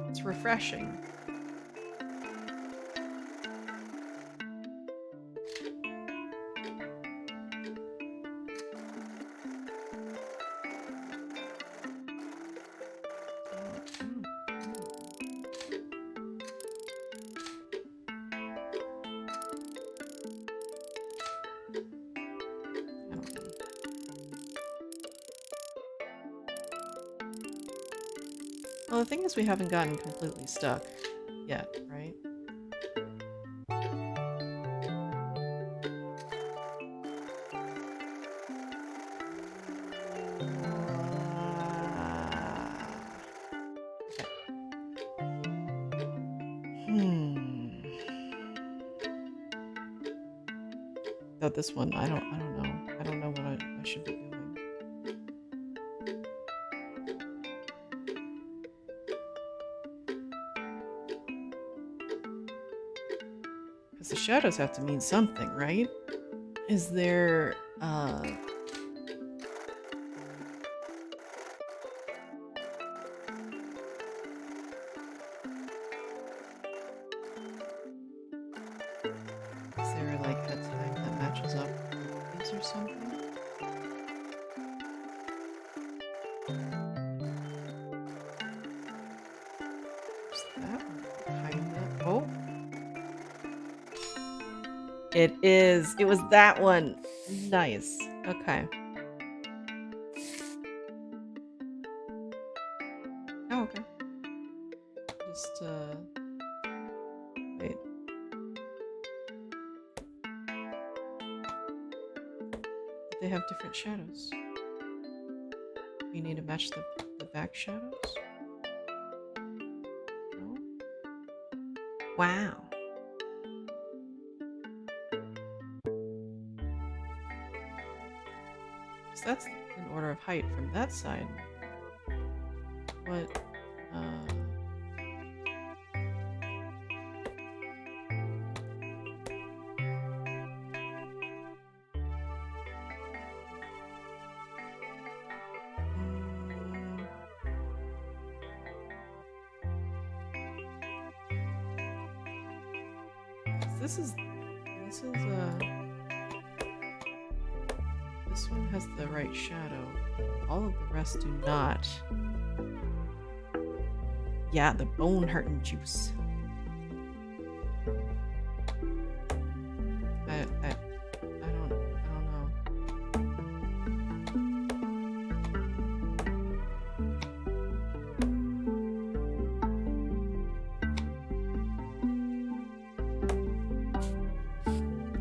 It's refreshing. Well, the thing is we haven't gotten completely stuck yet, right? Though this one, I don't know. I don't know what I should be doing. The shadows have to mean something, right? Is there, is there like a time that matches up with these or something? Is that one kind of? Oh. It is. It was that one. Nice. Okay. Oh, okay. Just, wait. They have different shadows. You need to match the back shadows? No? Wow. So that's in order of height from that side. What, this one has the right shadow. All of the rest do not. Yeah, the bone hurting juice. I don't know.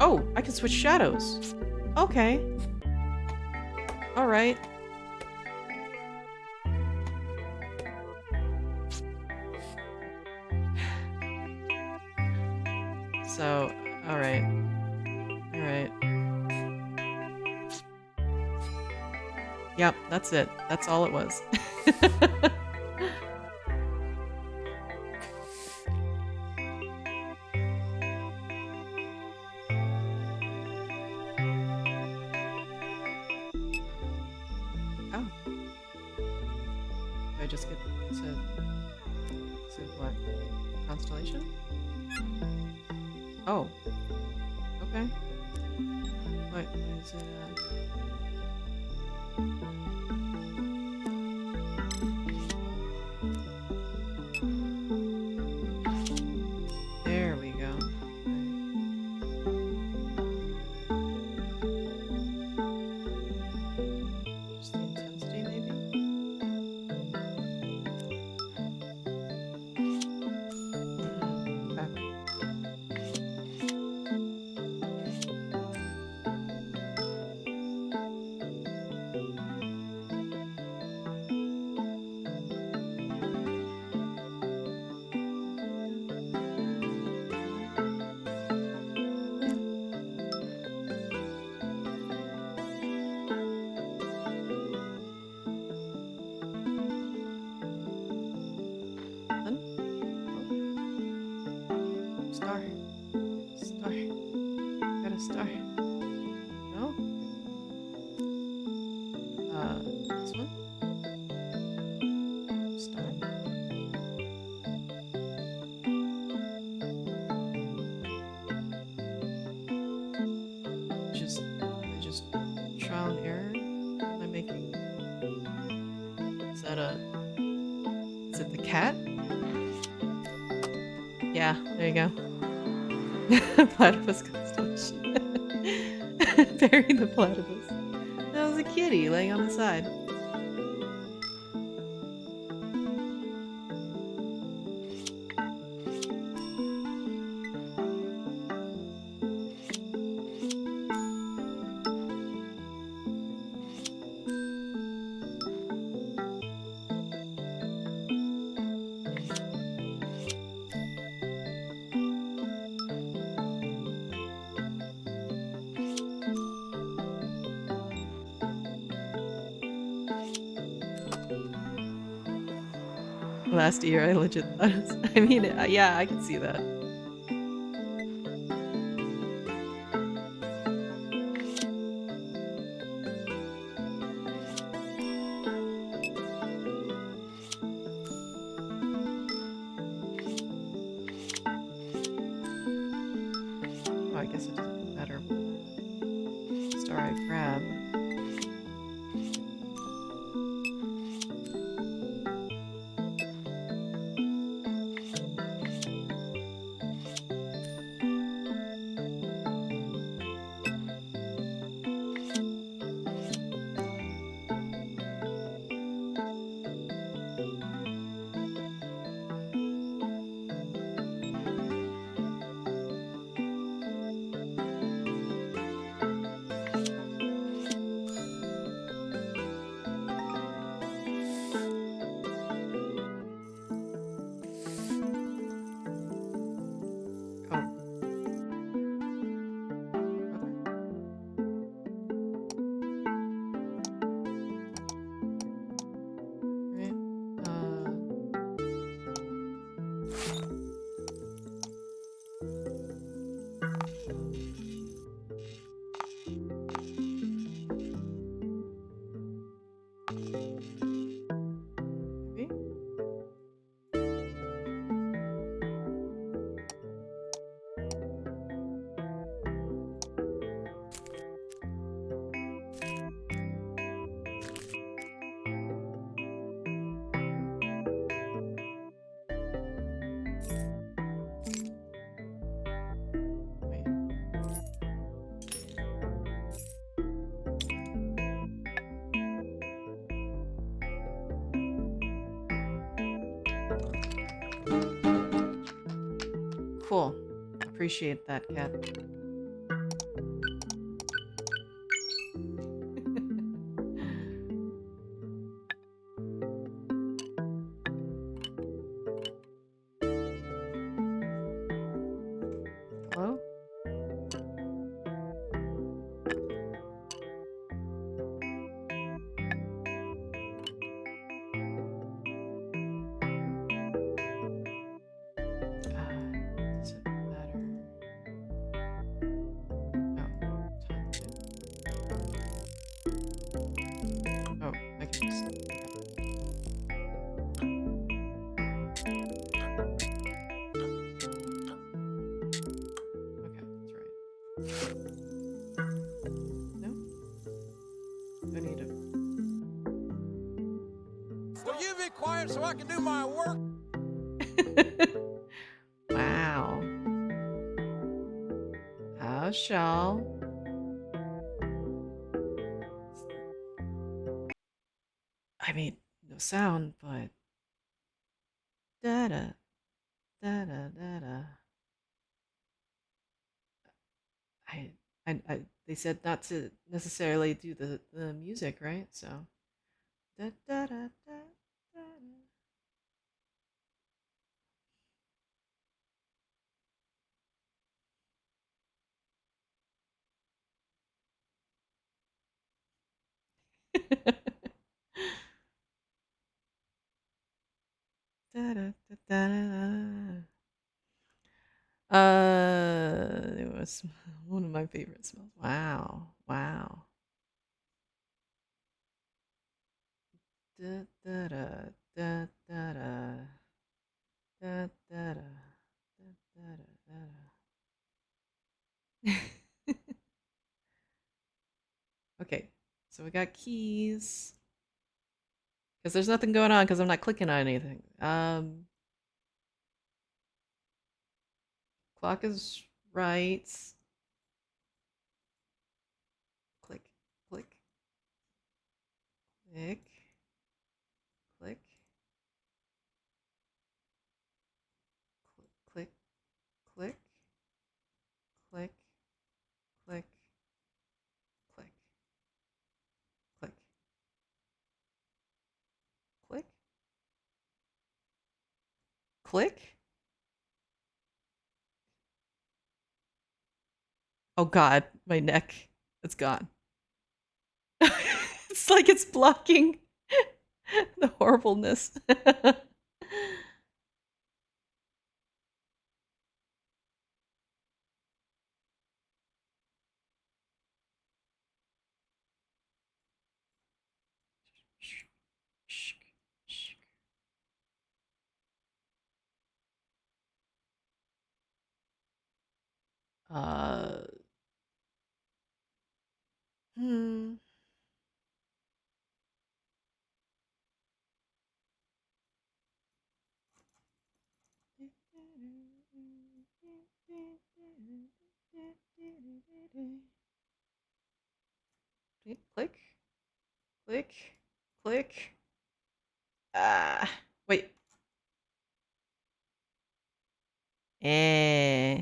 Oh, I can switch shadows. Okay. Alright. So, alright. Alright. Yep, that's it. That's all it was. Oh. Do I just get to what? Constellation? Oh. Okay. What is it? There we go. Just the intensity, maybe? Okay. Then? Oh. Star. Star. Got a star. No? This one? Star. Just trial and error? What am I making? Is it the cat? Yeah, there you go. Platypus constellation. Bury the platypus. That was a kitty laying on the side. Last year, I legit thought it was, I mean, yeah, I can see that. Oh, I guess it doesn't matter what star I grab. Cool. Appreciate that, cat. No? Do I need to... Will you be quiet so I can do my work? Wow. How shall... I mean, no sound, but... Da-da, da-da, da-da. They said not to necessarily do the music, right? So... Da, da, da, da, da, da. Da, da, da, da, da. It was one of my favorite smells. Wow, wow. Da, da, da, da, da, da. Da, da, da, da, da, da, da. Okay, so we got keys. Because there's nothing going on because I'm not clicking on anything. Clock is right. Click, click, click, click, click, click, click, click, click, click, click, click. Oh God, my neck. It's gone. It's like it's blocking the horribleness. Uh, hmm. Click, click, click. Ah, wait. Eh.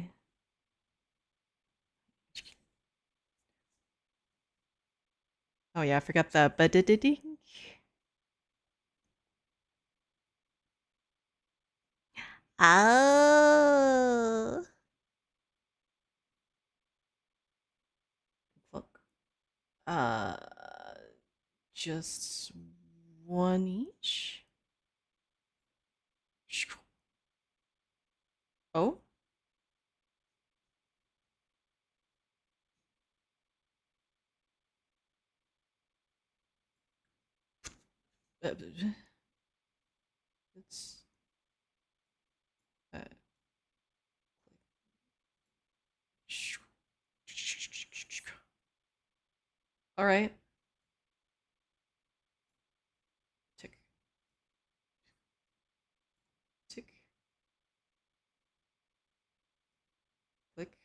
Oh yeah, I forgot the ba-da-da-ding. Oh. Look. Just one each. Oh. It's uh, all right. Tick, tick, click.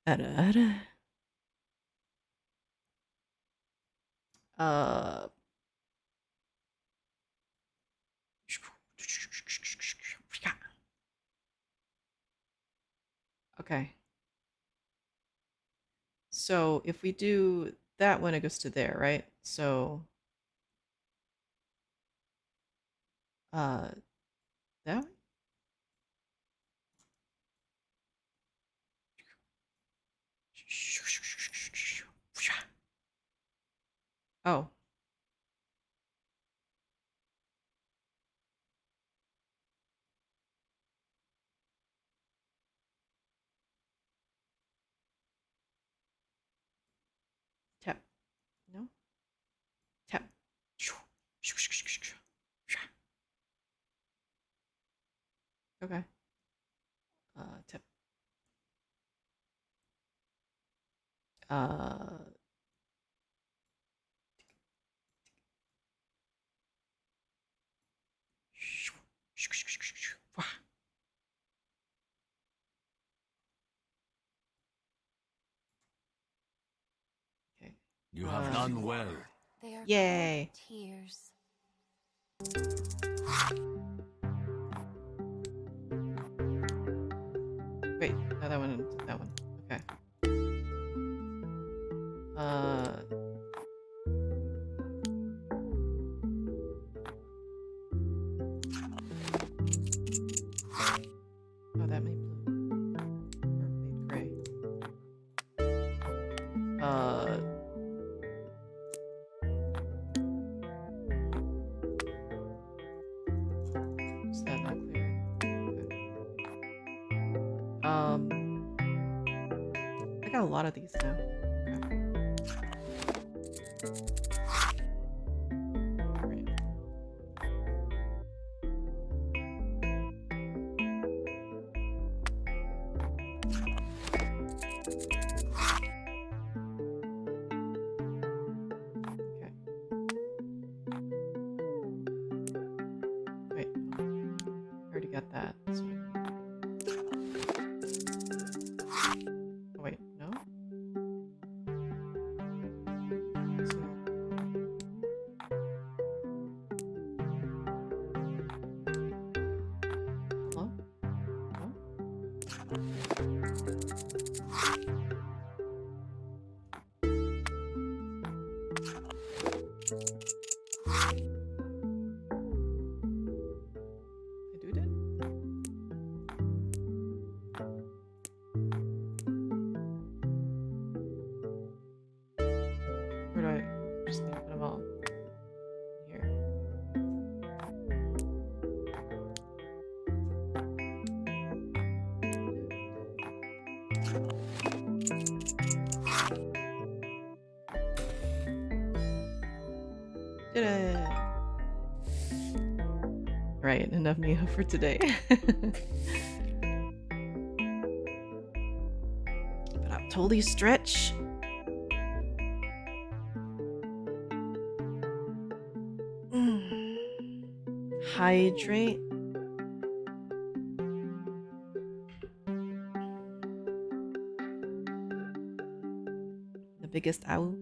Ada. Uh. Okay. So if we do that one, it goes to there, right? So, that one? Oh, tap. No? Tap. Okay. Tip. Uh, okay. You have done well. They are Yay. called tears. Wait, no, that one. That one. Okay. Oh, that made blue. Or made gray. Is that not clear? Okay. I got a lot of these now. Okay. Alright. Okay. Wait. I already got that. So oh, wait, no? So hello? No? I do it? Or do I just need to put them all here? Did it! Right, enough Miho for today. But I'll totally stretch. Hydrate. The biggest owl.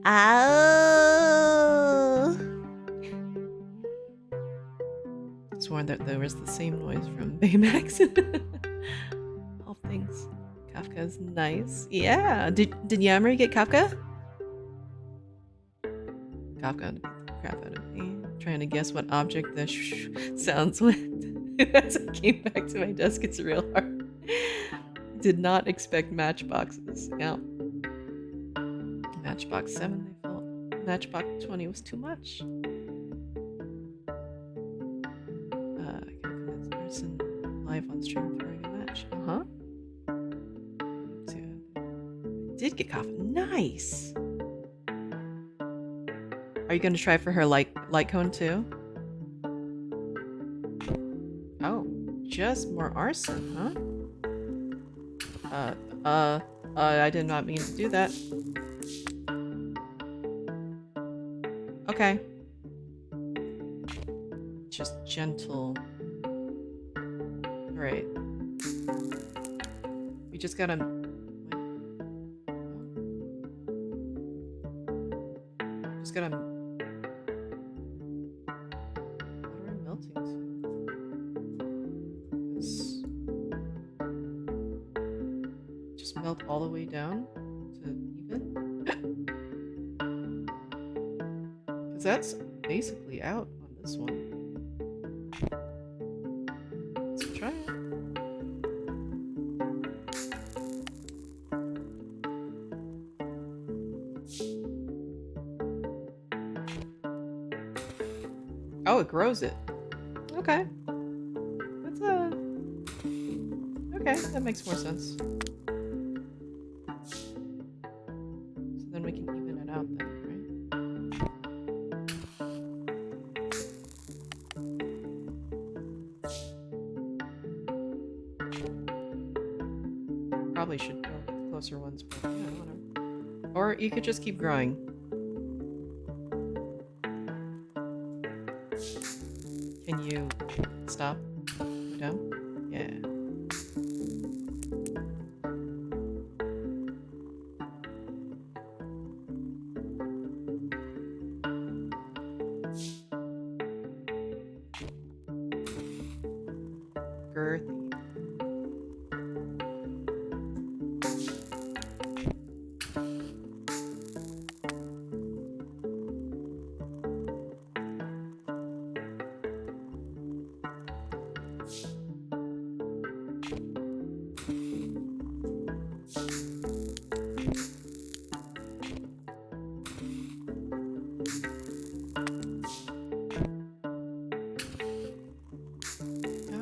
Ow! Sworn that there was the same noise from Baymax. All things. Kafka's nice. Yeah. Did Yamri get Kafka? Kafka beat the crap out of me. Trying to guess what object the sounds with. As I came back to my desk, it's real hard. Did not expect matchboxes. Yeah. Matchbox 7, they felt. Matchbox 20 was too much. I can convince the person live on stream throwing a match. Uh-huh. So, did get coffee. Nice! Are you going to try for her light cone too? Oh, just more arson, huh? I did not mean to do that. Okay. Just gentle. Right. We just gotta... Just gotta... What are we melting to? 'Cause... Just melt all the way down to even? Because that's basically out on this one. Let's try it. Oh, it grows it. Okay. That's okay, that makes more sense. So then we can even it out then, right? Probably should go with closer ones, but yeah, whatever. Or you could just keep growing. Can you stop? Go down? Yeah. Girthy.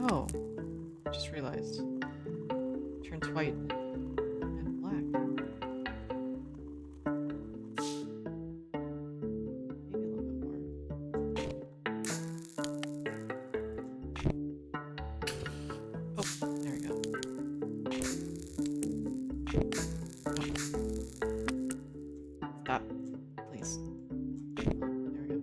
Oh, just realized. Turns white and black. Maybe a little bit more. Oh, there we go. Oh. Stop, please. There we go.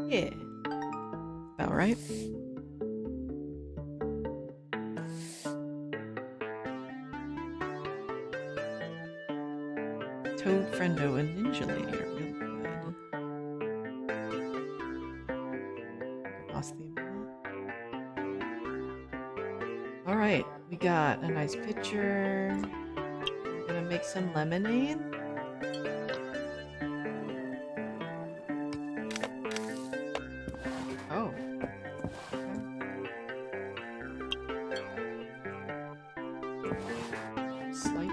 Yeah. About right. Toad Friendo and Ninja Lady are real good. Lost the Alright, we got a nice picture. We're gonna make some lemonade. Oh. Slight.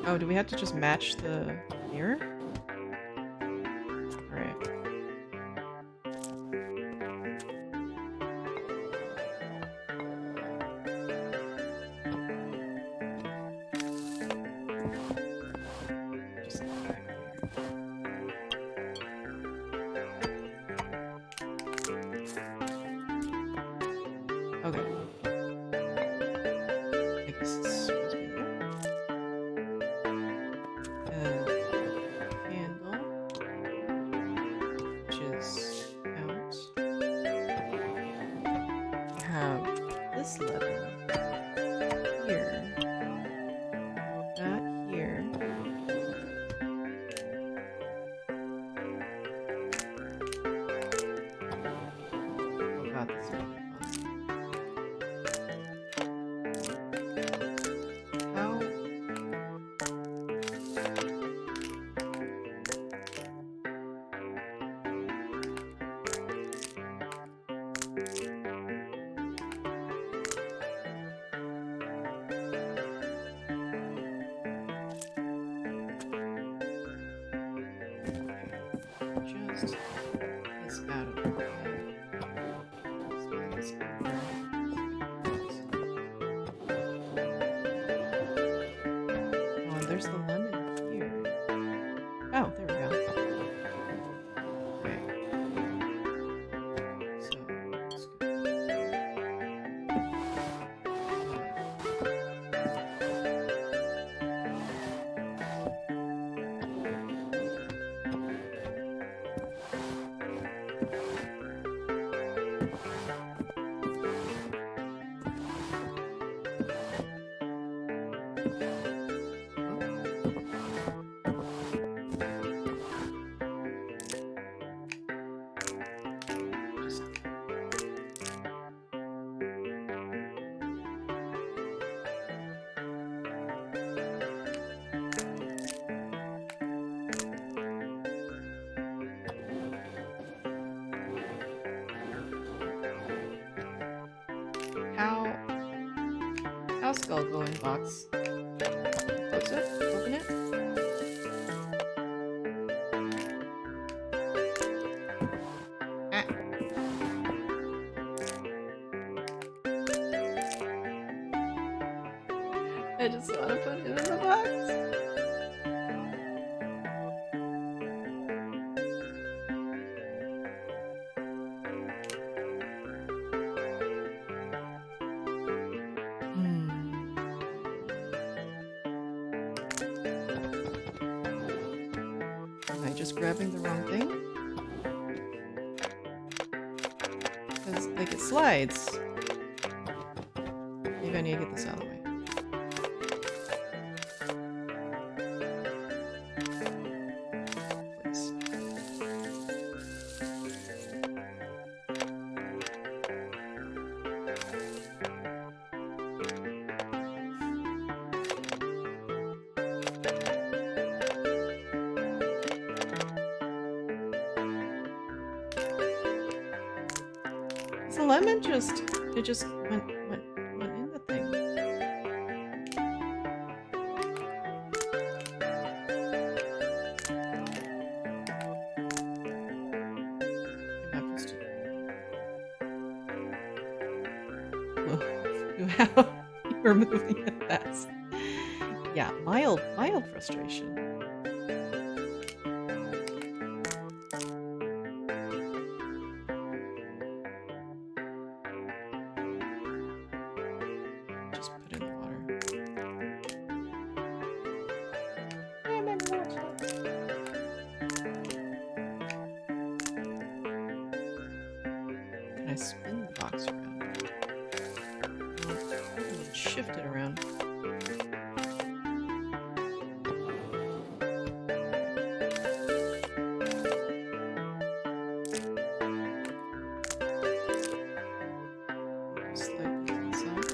Oh, do we have to just match the mirror? Alright. Just back here. Okay. I guess it's supposed to be there. Candle, which is out. We have this letter here. That here. Oh god, this is really fun. How? Just this out of the way. Slide this over. Oh, and there's the lemon here. Oh, there we go. Okay. So, let's go. Just house skull go in box? Close it. Open it. Ah. I just want to put it in the box. Am I just grabbing the wrong thing? Because, like, it slides. Maybe I need to get this out of the way. Please. The lemon just went in the thing. I'm not supposed to. Wow, you're moving it fast. Yeah, mild frustration. Just put it in the water. Can I spin the box around? No, shift it around. Slightly inside.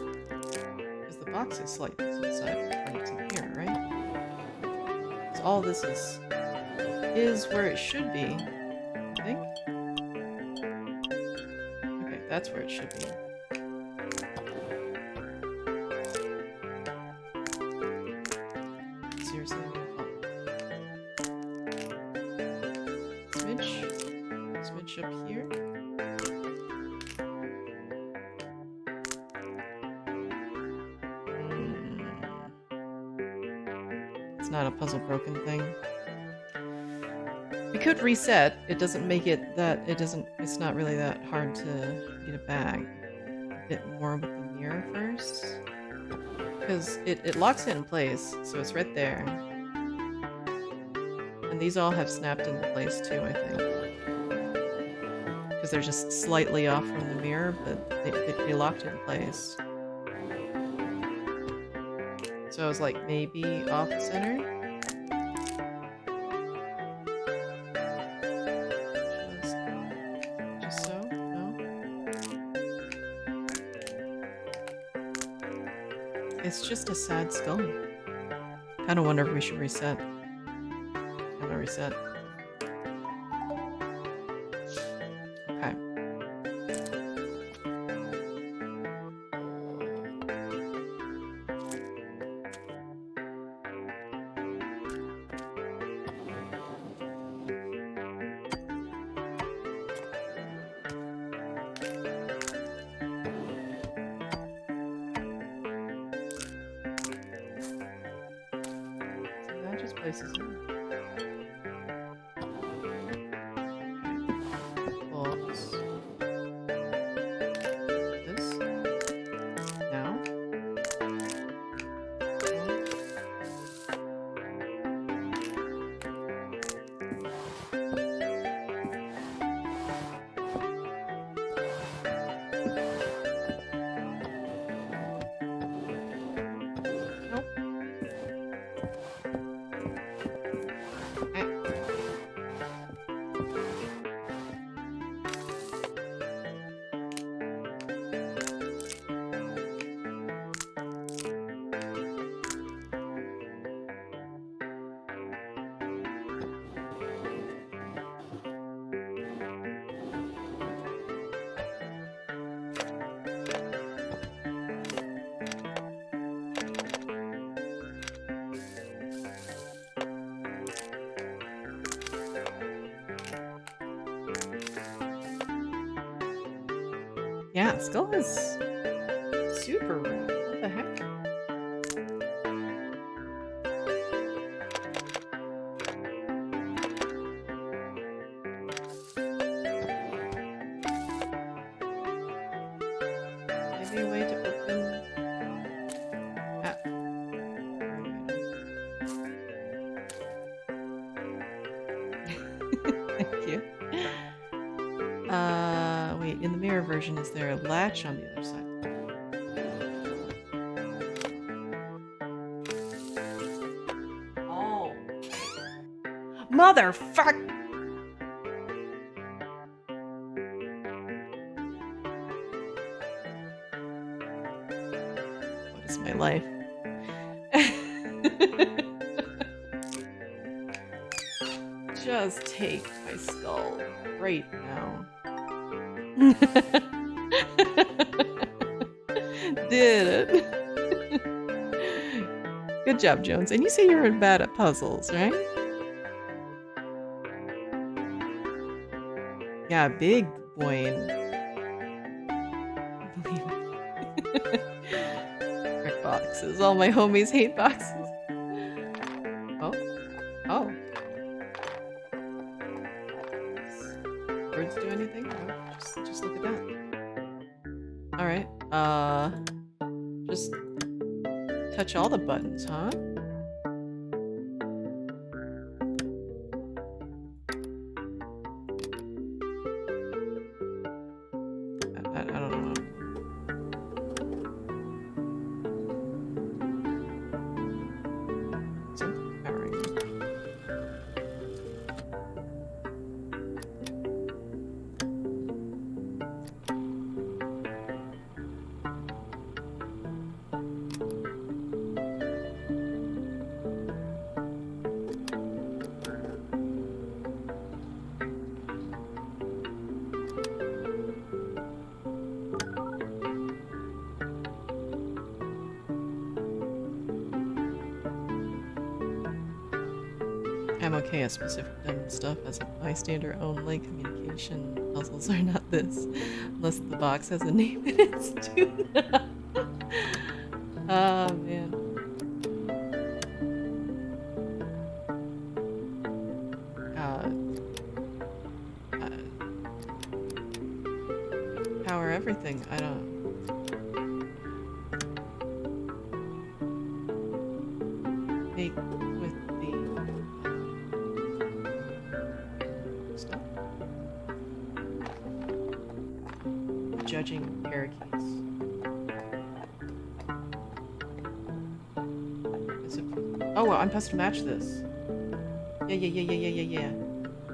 Because the box is slightly inside, right to here, right? So all this is where it should be, I think. Okay, that's where it should be. Seriously, I'm gonna fall. Smidge up here. It's not a puzzle broken thing. We could reset. It doesn't make it that it's not really that hard to get it back. A bit more with the mirror first. Because it locks it in place, so it's right there. And these all have snapped into place too, I think. Because they're just slightly off from the mirror, but they locked it in place. So I was like, maybe off center? Just so? No? It's just a sad skull. Kinda wonder if we should reset. I'm gonna reset. Okay. Just places it. Box. This. Now. Nope. Yeah, Skull is super rare. What the heck? Maybe a way to open. Ah. Thank you. Wait, in the mirror version, is there a latch on the other side? Oh. Motherfuck! What is my life? Just take my skull right now. Did it. Good job, Jones. And you say you're bad at puzzles, right? Yeah, big boing. Brick boxes. All my homies hate boxes. Oh. Oh. Birds do anything? No, just look at that. Alright. Just touch all the buttons, huh? I don't know. Something powering. I'm okay at specific dumb stuff as a bystander only. Communication puzzles are not this. Unless the box has a name in its tuna. Oh man. Power everything. I don't. Make with the stuff. Judging parakeets. Is it? Oh, well, I'm supposed to match this. Yeah.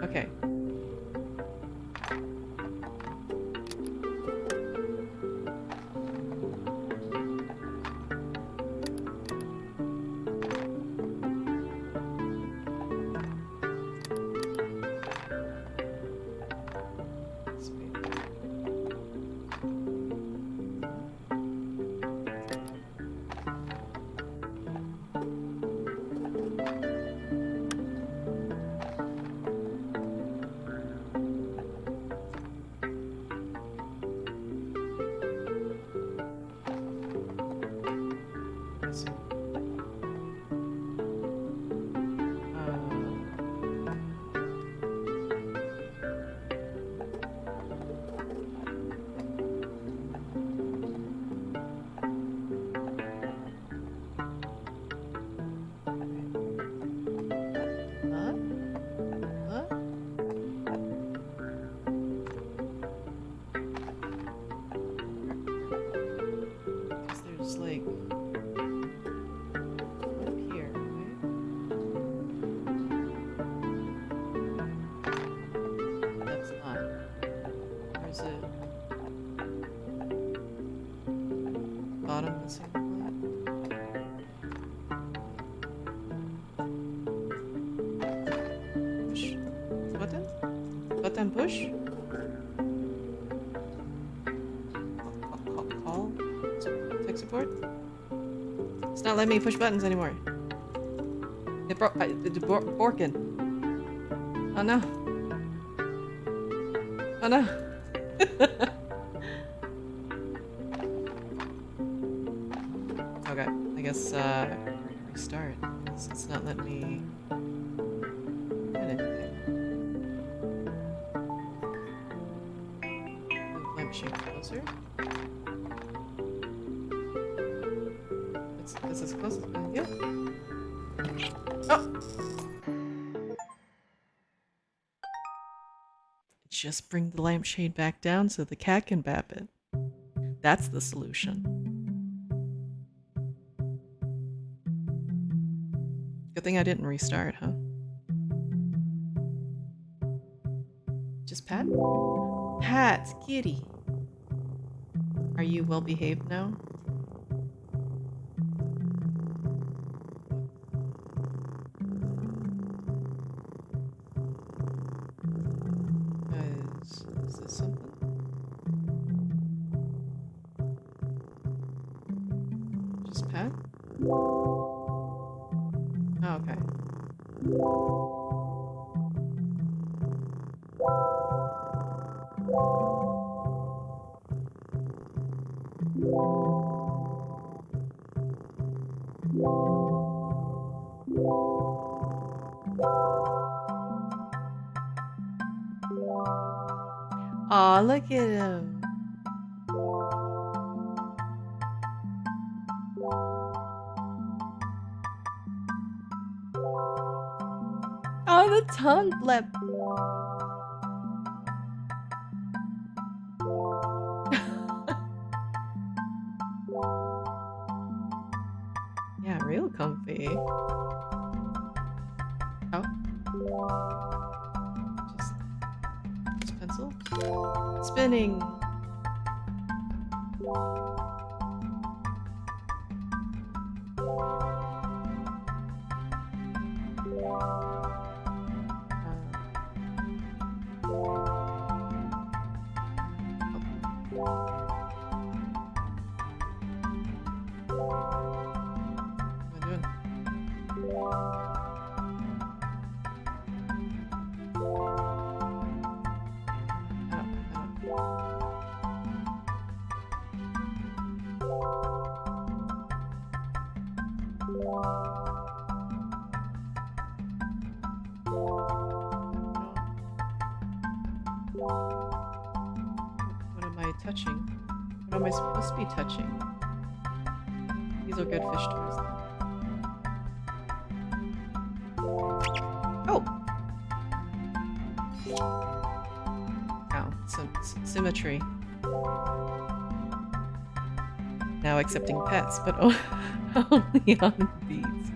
Okay. Button push? Call? Tech support? It's not letting me push buttons anymore. It broke. It's broken. Oh no. Oh no. guess restart. It's not letting me do anything. Move lampshade closer. It's as close as I can get. Oh! Just bring the lampshade back down so the cat can bap it. That's the solution. Good thing I didn't restart, huh? Just Pat? Pat, kitty. Are you well behaved now? Is this something? Just Pat? Oh, okay. Aw, look at him. Oh, the tongue blip. Yeah, real comfy. Oh. Just pencil. Spinning. What am I doing? What am I touching? What am I supposed to be touching? These are good fish toys. Oh! Ow. Symmetry. Now accepting pets, but only on these.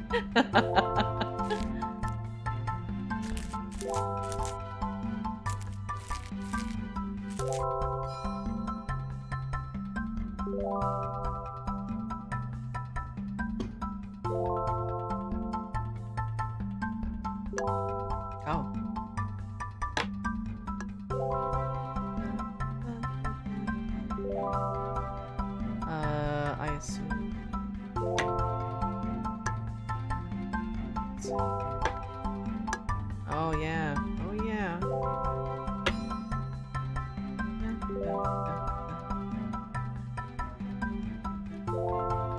Oh. I assume. Oh yeah. Oh yeah.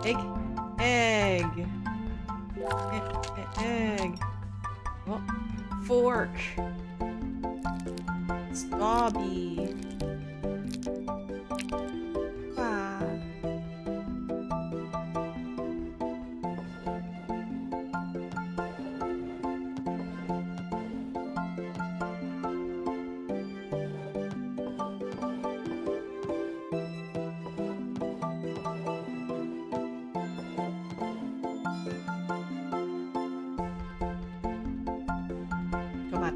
Egg. Egg. Egg. Oh, fork. Bobby. Ah. Come on.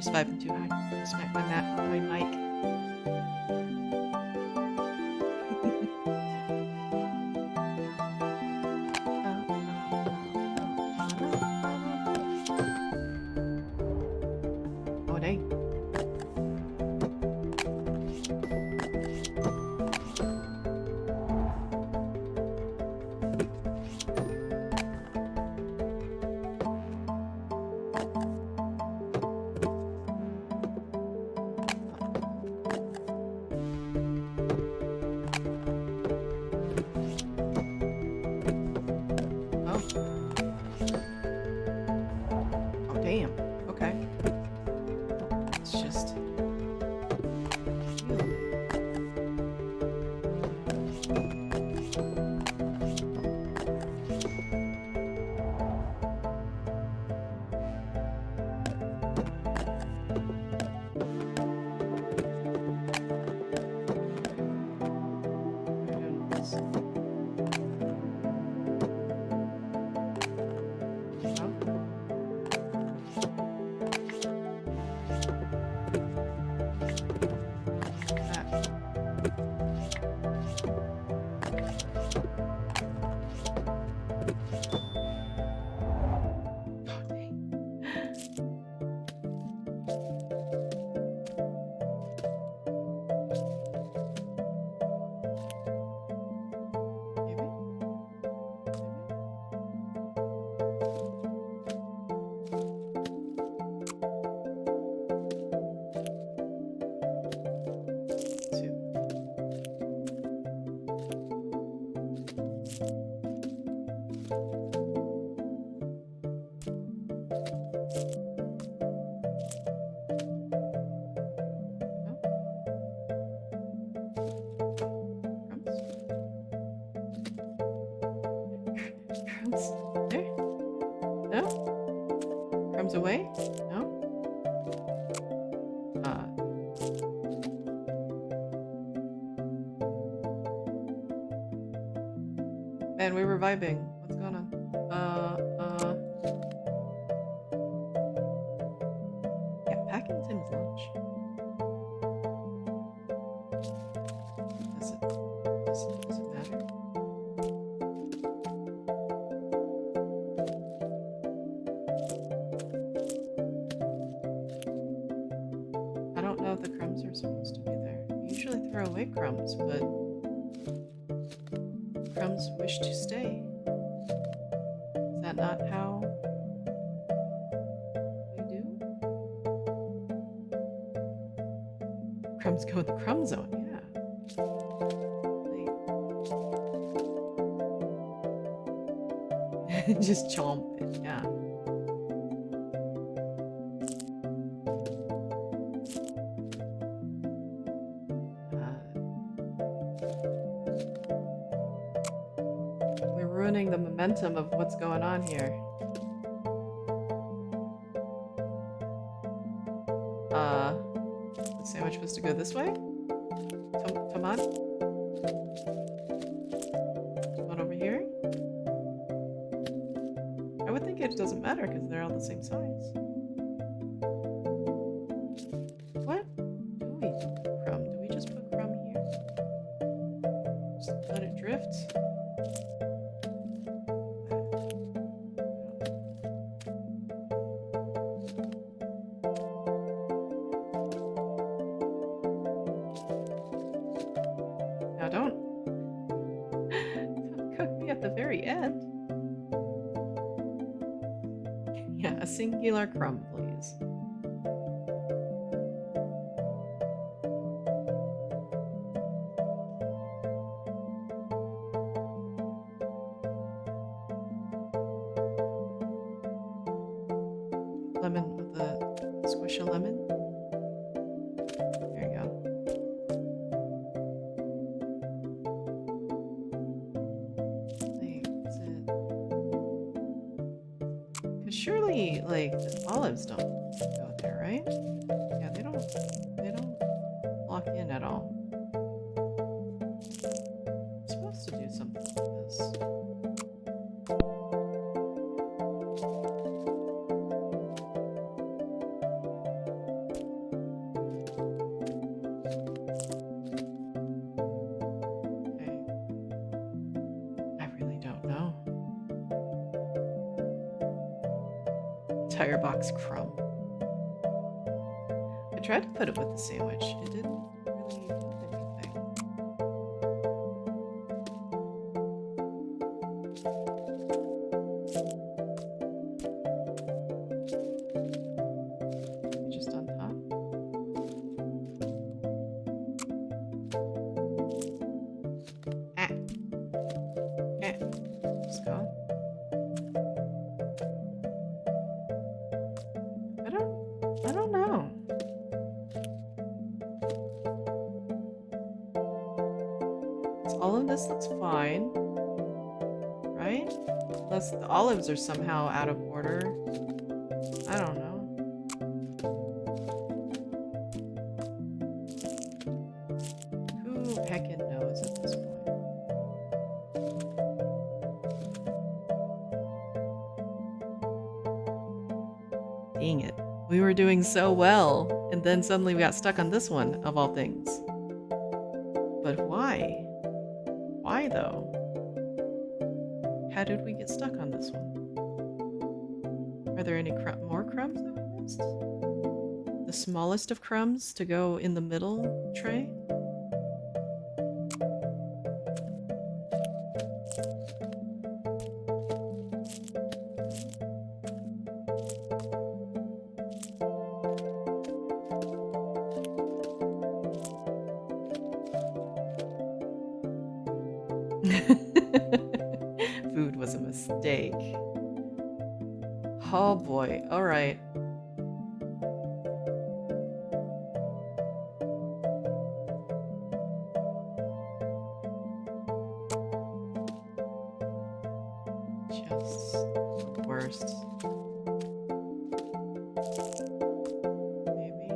just vibing too hard. Smack my mic. Oh, dang. Oh. Oh, damn. Okay. It's just... really... We're doing this. Crumbs? There? No? Crumbs away? No? Man, we were vibing. What's going on? Yeah, packing Tim's lunch. Does it matter? I don't know if the crumbs are supposed to be there. We usually throw away crumbs, but crumbs wish to stay. Is that not how we do? Crumbs go in the crumb zone, yeah. Like... just chomp it, yeah. We're ruining the momentum of what's going on here. The sandwich was to go this way? Tomat? Tomat over here? I would think it doesn't matter because they're all the same size. What do we do with crumb? Do we just put crumb here? Just let it drift? Now don't cook me at the very end. Yeah, a singular crumb, please. Lemon with a squish of lemon. There you go. Like, is it? Because surely, like, the olives don't go there, right? Yeah, they don't lock in at all. I'm supposed to do something like this. entire box crumb. I tried to put it with the sandwich. It didn't really do anything. Just on top. Ah. Ah. Just go. I don't know. All of this looks fine, right? Unless the olives are somehow out of order. I don't know. Who heckin' knows at this point? Dang it. We were doing so well, and then suddenly we got stuck on this one, of all things. But why? Why, though? How did we get stuck on this one? Are there any more crumbs that we missed? The smallest of crumbs to go in the middle tray? Food was a mistake. Oh boy, alright. Just the worst. Maybe.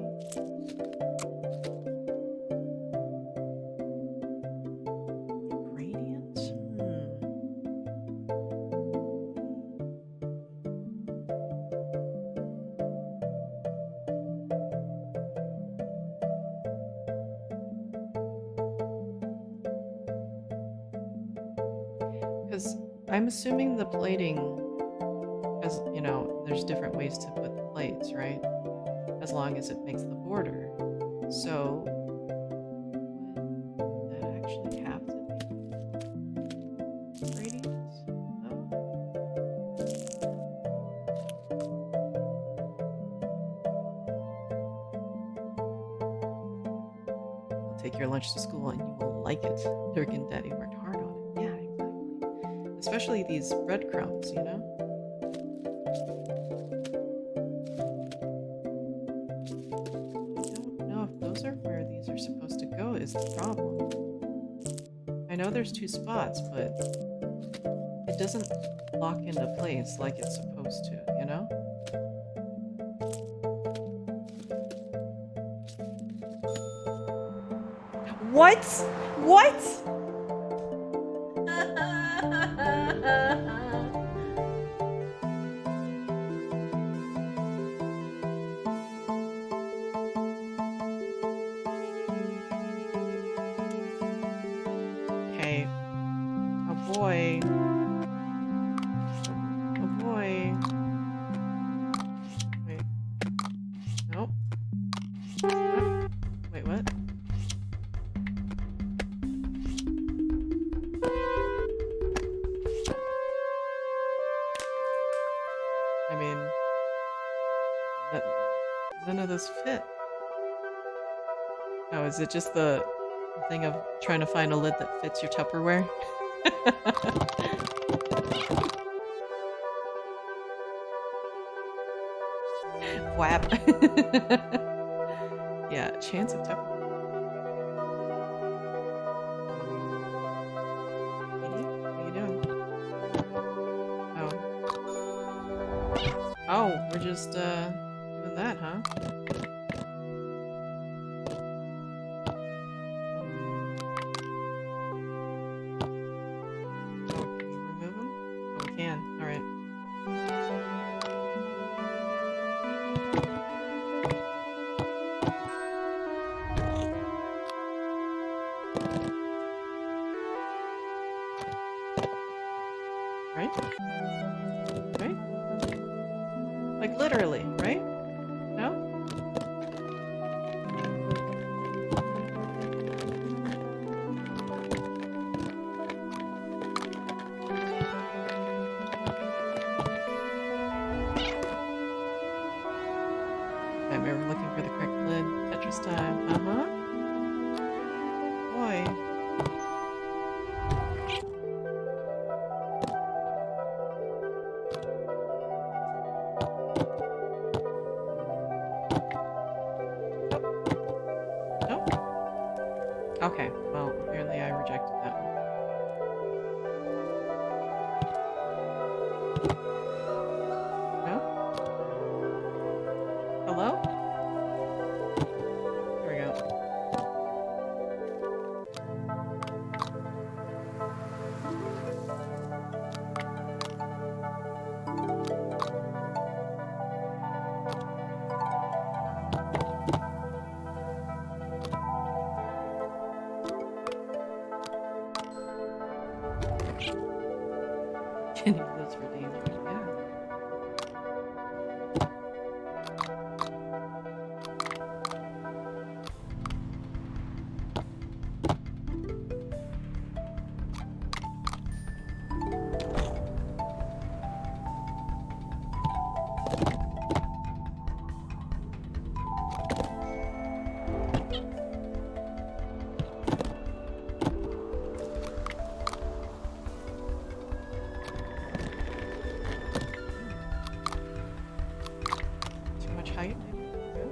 Gradient? Because I'm assuming the plating, because, you know, there's different ways to put the plates, right? As long as it makes the border. So, would that actually have to be gradient? No? You'll take your lunch to school and you will like it. Dirk and Daddy worked hard on it. Yeah, exactly. Especially these breadcrumbs, you know? I don't know if those are where these are supposed to go is the problem. I know there's 2 spots, but it doesn't lock into place like it's supposed to, you know? What? What? Okay. Oh boy. Oh boy. Wait. Nope. What? Wait, what? I mean, none of this fit. Oh, is it just the thing of trying to find a lid that fits your Tupperware? Whap. Yeah, chance of Tupperware. What are you doing? Oh. Oh, we're just doing that, huh? Oh, can we remove them? Oh, we can. All right. Right? Right? Like literally, right? No? I remember looking for the correct lid. Tetris time. Uh-huh. Boy. Nope. Okay, well, apparently I rejected that one. No? Hello? There we go. Any of those for danger, yeah. Too much height, maybe?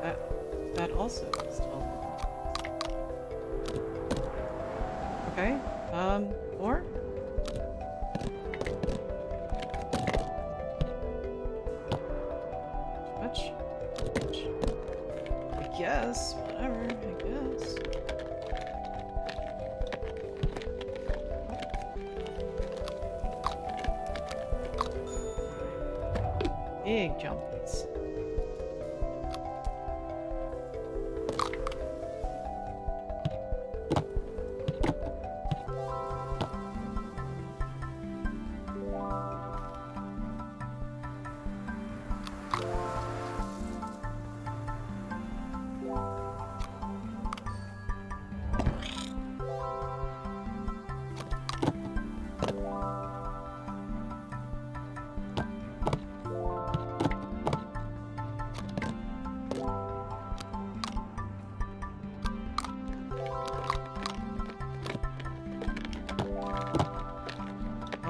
Yeah. That also is 12. Okay, more? Too much? Too much? I guess, whatever, I guess. Big jumpies.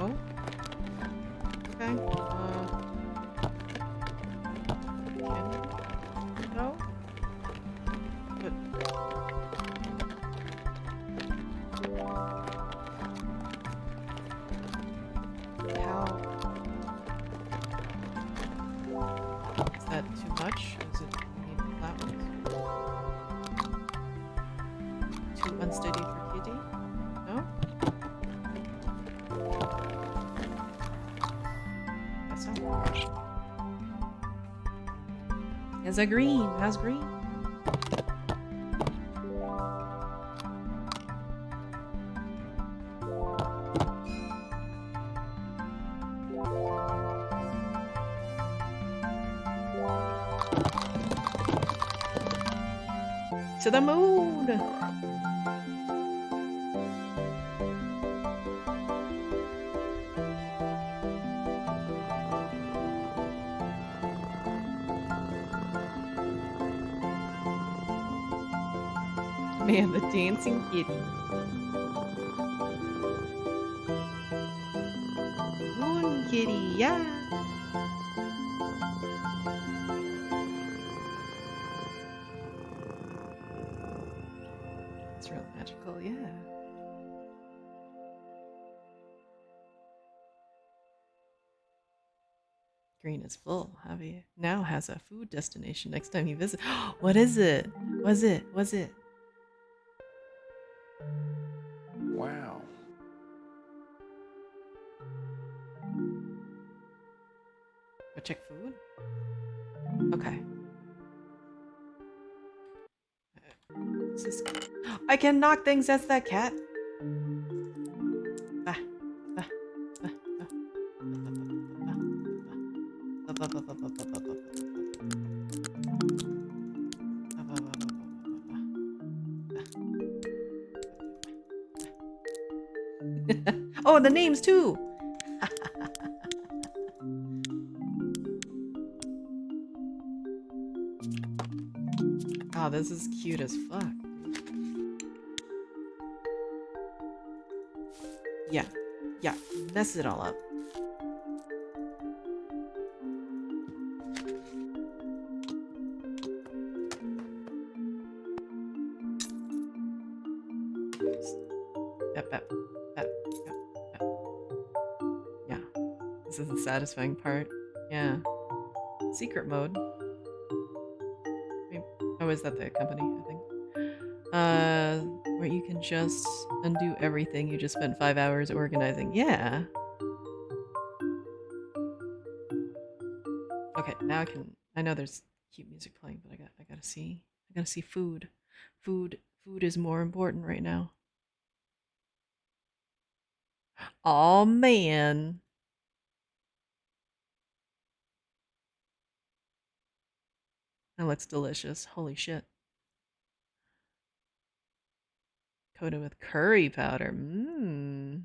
Oh? Okay. Can no? But how? Is that too much? Is it we need the flat ones? Too unsteady for Kitty? No? Guess so. Has a green. How's green? To the moon! Man, the dancing kitty. Moon kitty, yeah! It's real magical, yeah. Green is full. Javi now has a food destination next time you visit. What is it? Was it? Wow. Go check food? Okay. What's this? I can knock things. That's that cat. Ah. Oh, the names too. Oh, this is cute as fuck. Yeah, yeah, mess it all up. Yep, yep, yep, yep, yep. Yeah, this is the satisfying part. Yeah. Secret mode. Maybe, oh, is that the company, I think? Where you can just undo everything you just spent 5 hours organizing. Yeah. Okay, now I know there's cute music playing, but I gotta see food. Food is more important right now. Oh man. That looks delicious. Holy shit. Coated with curry powder. Mmm.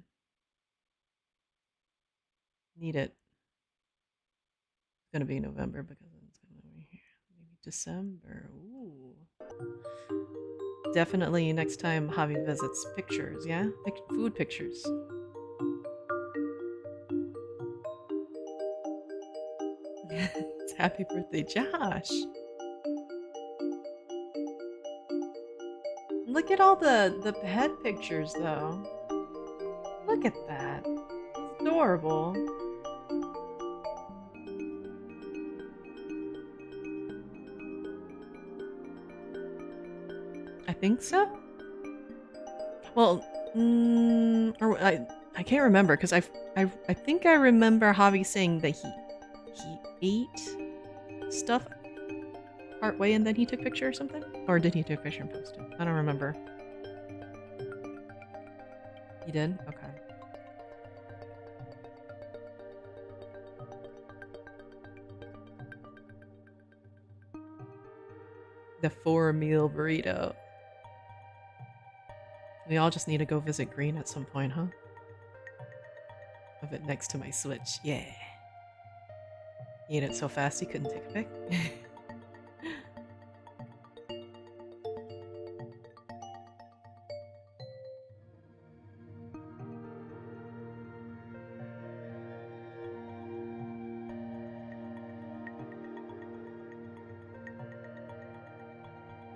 Need it. It's gonna be November because it's gonna be here. Maybe December. Ooh. Definitely next time Javi visits, pictures, yeah? Food pictures. It's happy birthday, Josh. Look at all the pet pictures though. Look at that. It's adorable. I think so. Well, or I can't remember because I think I remember Javi saying that he ate stuff part way and then he took a picture or something, or did he take a picture and post it? I don't remember. He did? Okay. The 4-meal burrito. We all just need to go visit Green at some point, huh? Of it next to my Switch. Yeah. He ate it so fast he couldn't take a pic.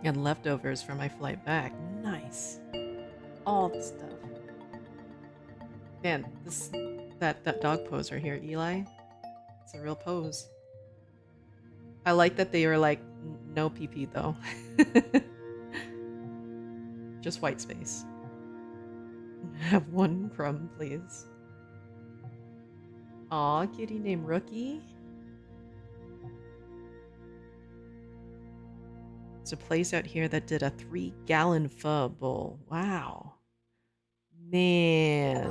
And leftovers from my flight back. Nice. All the stuff. Man, that dog pose right here, Eli. It's a real pose. I like that they were like, no PP though. Just white space. Have 1 crumb, please. Aw, kitty named Rookie. There's a place out here that did a 3-gallon pho bowl. Wow. Man.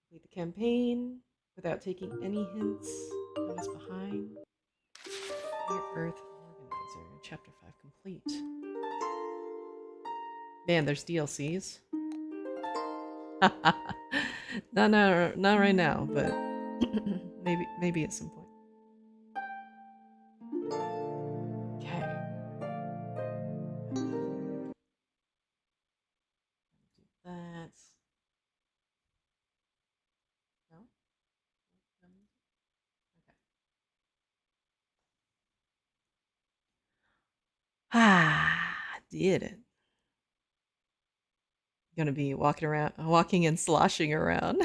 Complete the campaign without taking any hints. What is behind? Your Earth Organizer. Chapter 5 complete. Man, there's DLCs. Not right now, but maybe at some point. Okay. Do that. No? No music? Okay. Ah, did it. Gonna be walking and sloshing around.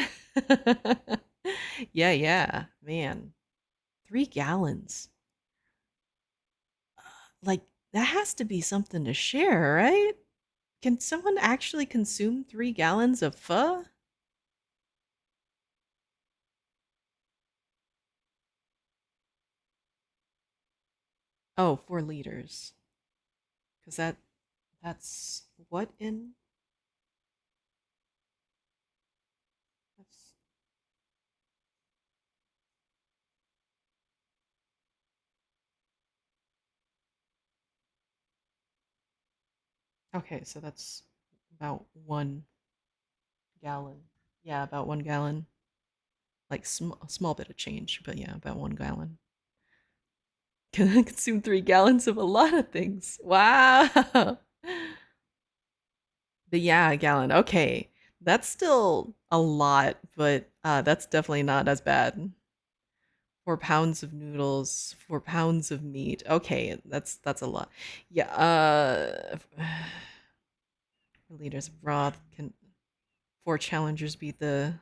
Yeah, man. 3 gallons. Like, that has to be something to share, right? Can someone actually consume 3 gallons of pho? Oh, 4 liters. Because that's what in? That's okay, so that's about 1 gallon. Yeah, about 1 gallon. Like a small bit of change, but yeah, about 1 gallon. Can consume 3 gallons of a lot of things. Wow. But yeah, a gallon. Okay. That's still a lot, but that's definitely not as bad. 4 pounds of noodles, 4 pounds of meat. Okay, that's a lot. Yeah, 4 liters of broth. Can 4 challengers beat the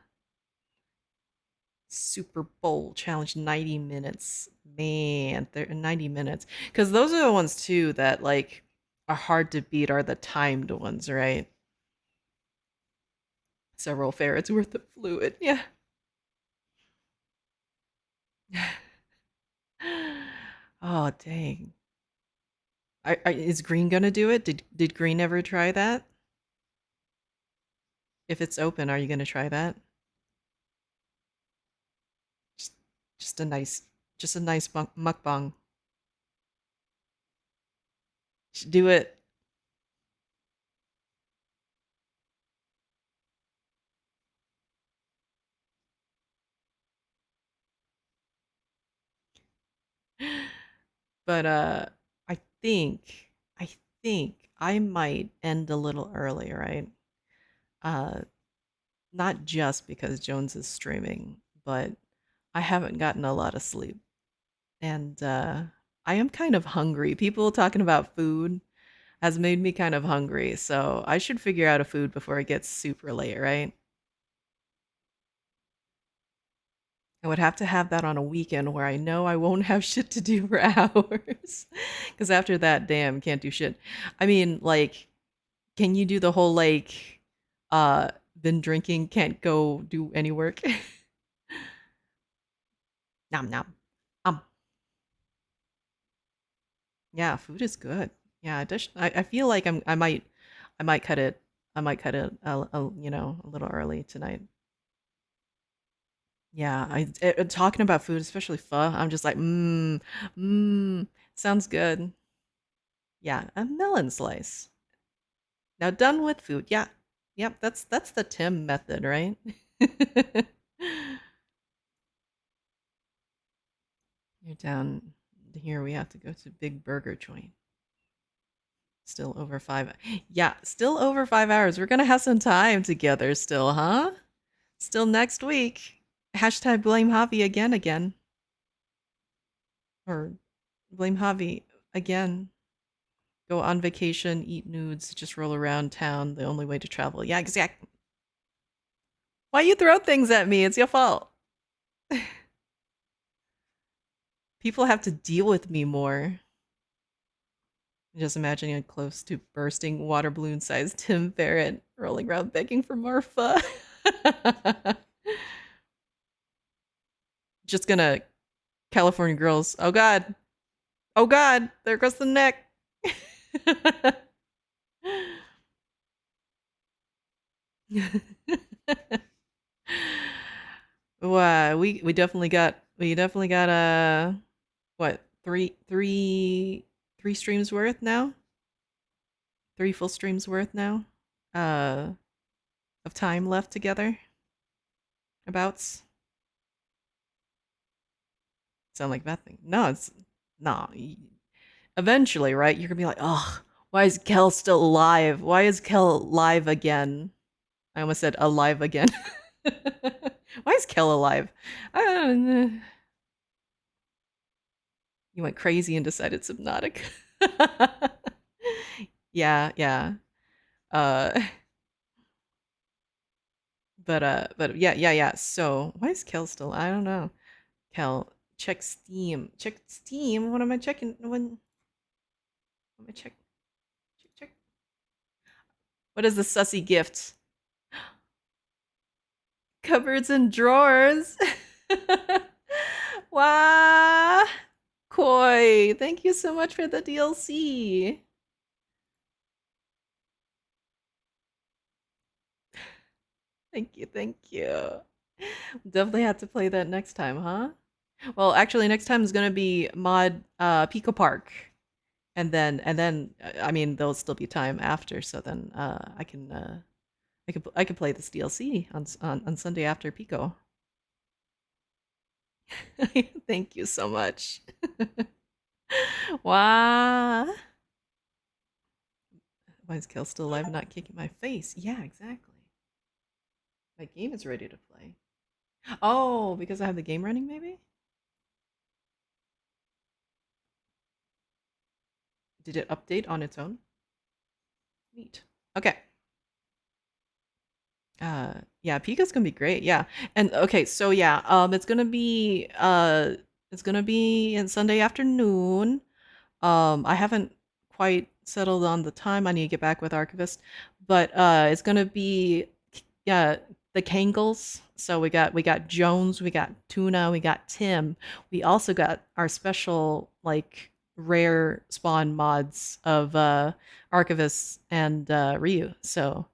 Super Bowl challenge? 90 minutes. Man, they're 90 minutes. Because those are the ones too that like are hard to beat, are the timed ones, right? Several ferrets worth of fluid. Yeah. Oh, dang. Is Green gonna do it? Did Green ever try that? If it's open, are you gonna try that? Just, just a nice, just a nice mukbang. Should do it. But I think, I think I might end a little early, right? Uh, not just because Jones is streaming, but I haven't gotten a lot of sleep, and I am kind of hungry. People talking about food has made me kind of hungry, so I should figure out a food before it gets super late, right? I would have to have that on a weekend where I know I won't have shit to do for hours. Because after that, damn, can't do shit. I mean, like, can you do the whole, like, been drinking, can't go do any work? Nom nom. Um, yeah, food is good. Yeah, I feel like I might cut it. I might cut it, a little early tonight. Yeah, talking about food, especially pho, I'm just like, sounds good. Yeah, a melon slice. Now done with food. Yeah. Yep, that's the Tim method, right? You're down here, we have to go to big burger joint. Still over 5. Yeah, still over 5 hours. We're gonna have some time together still, huh? Still next week. Hashtag blame Javi again. Or blame Javi again. Go on vacation, eat nudes, just roll around town. The only way to travel. Yeah, exactly. Why you throw things at me? It's your fault. People have to deal with me more. Just imagining a close to bursting water balloon sized Tim Barrett rolling around begging for more pho. Just gonna California girls. Oh god. Oh god. There goes the neck. Wow, we definitely got what, three streams worth now? 3 full streams worth now? Uh of time left together? Abouts? Sound like bad thing. No, it's no. Eventually, right? You're gonna be like, oh, why is Khell still alive? Why is Khell live again? I almost said alive again. Why is Khell alive? You went crazy and decided Subnautica. Yeah. Uh, but yeah. So why is Khell still? I don't know. Khell, check Steam. Check Steam. What am I checking? When am I check? Check. What is the sussy gift? Cupboards and drawers. Wow. Koi, thank you so much for the DLC. Thank you. Definitely have to play that next time, huh? Well, actually, next time is gonna be mod Pico Park, and then I mean there'll still be time after, so then I can I could play this DLC on Sunday after Pico. Thank you so much. Wow. Why is Khell still alive and not kicking my face? Yeah, exactly. My game is ready to play. Oh, because I have the game running, maybe? Did it update on its own? Neat. Okay. Yeah, Pika's gonna be great. Yeah. And okay, so yeah, it's gonna be in Sunday afternoon. I haven't quite settled on the time. I need to get back with Archivist, but it's gonna be yeah the Kangles. So we got Jones, we got Tuna, we got Tim. We also got our special like rare spawn mods of Archivist and Ryu. So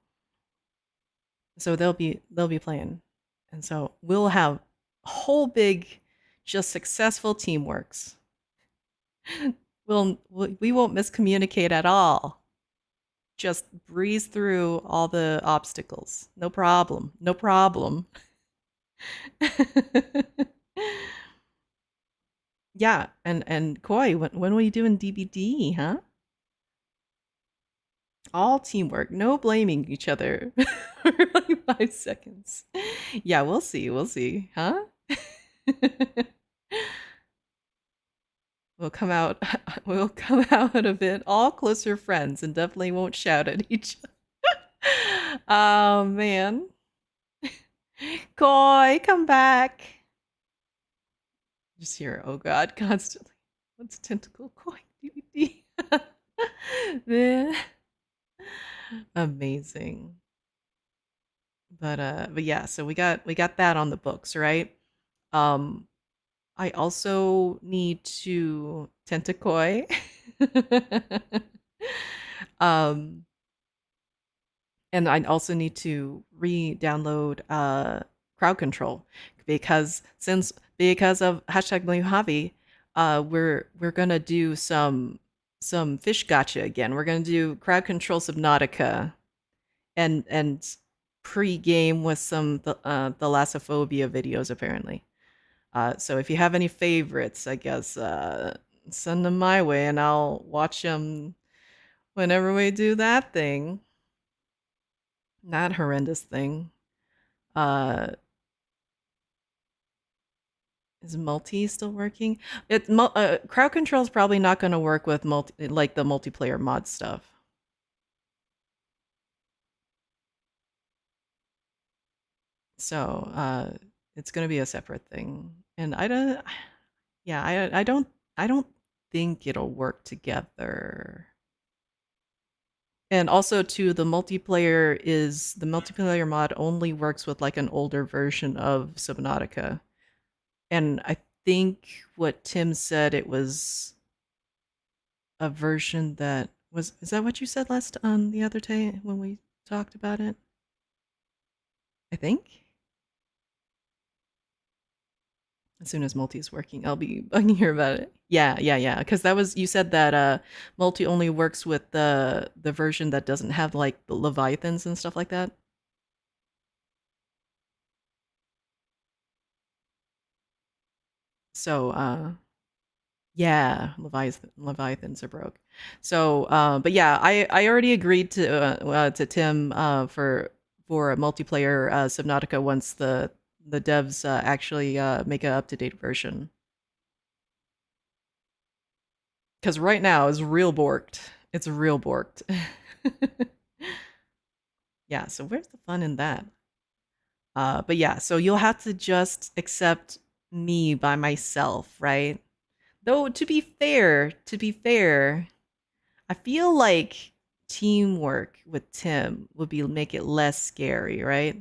they'll be playing, and so we'll have a whole big, just successful teamworks. We won't miscommunicate at all. Just breeze through all the obstacles. No problem. No problem. Yeah, and Koi, when are we doing DBD, huh? All teamwork, no blaming each other for like 5 seconds. Yeah, we'll see. We'll see, huh? We'll come out we'll come out of it all closer friends and definitely won't shout at each other. Oh man. Koi, come back. Just hear oh god constantly. What's tentacle Koi DVD? Man. Amazing. But yeah, so we got that on the books, right? Um I also need to Tentacoi. um, and I also need to re-download crowd control because of hashtag Mojave, we're gonna do some fish gotcha again. We're gonna do crowd control Subnautica and pre-game with some thalassophobia videos apparently. So if you have any favorites, I guess send them my way and I'll watch them whenever we do that thing. That horrendous thing. Uh, is multi still working? Crowd control is probably not going to work with like the multiplayer mod stuff. So it's going to be a separate thing, and I don't. Yeah, I don't think it'll work together. And also too, the multiplayer mod only works with like an older version of Subnautica. And I think what Tim said, it was a version that is that what you said last on the other day when we talked about it? I think. As soon as multi is working, I'll be bugging her about it. Yeah. Because that was you said that multi only works with the version that doesn't have like the Leviathans and stuff like that. So yeah, Leviathans are broke. So but yeah, I already agreed to Tim for a multiplayer Subnautica once the devs actually make an up-to-date version. Because right now it's real borked. It's real borked. Yeah, so where's the fun in that? But yeah, so you'll have to just accept me by myself, right? Though to be fair, I feel like teamwork with Tim would make it less scary, right?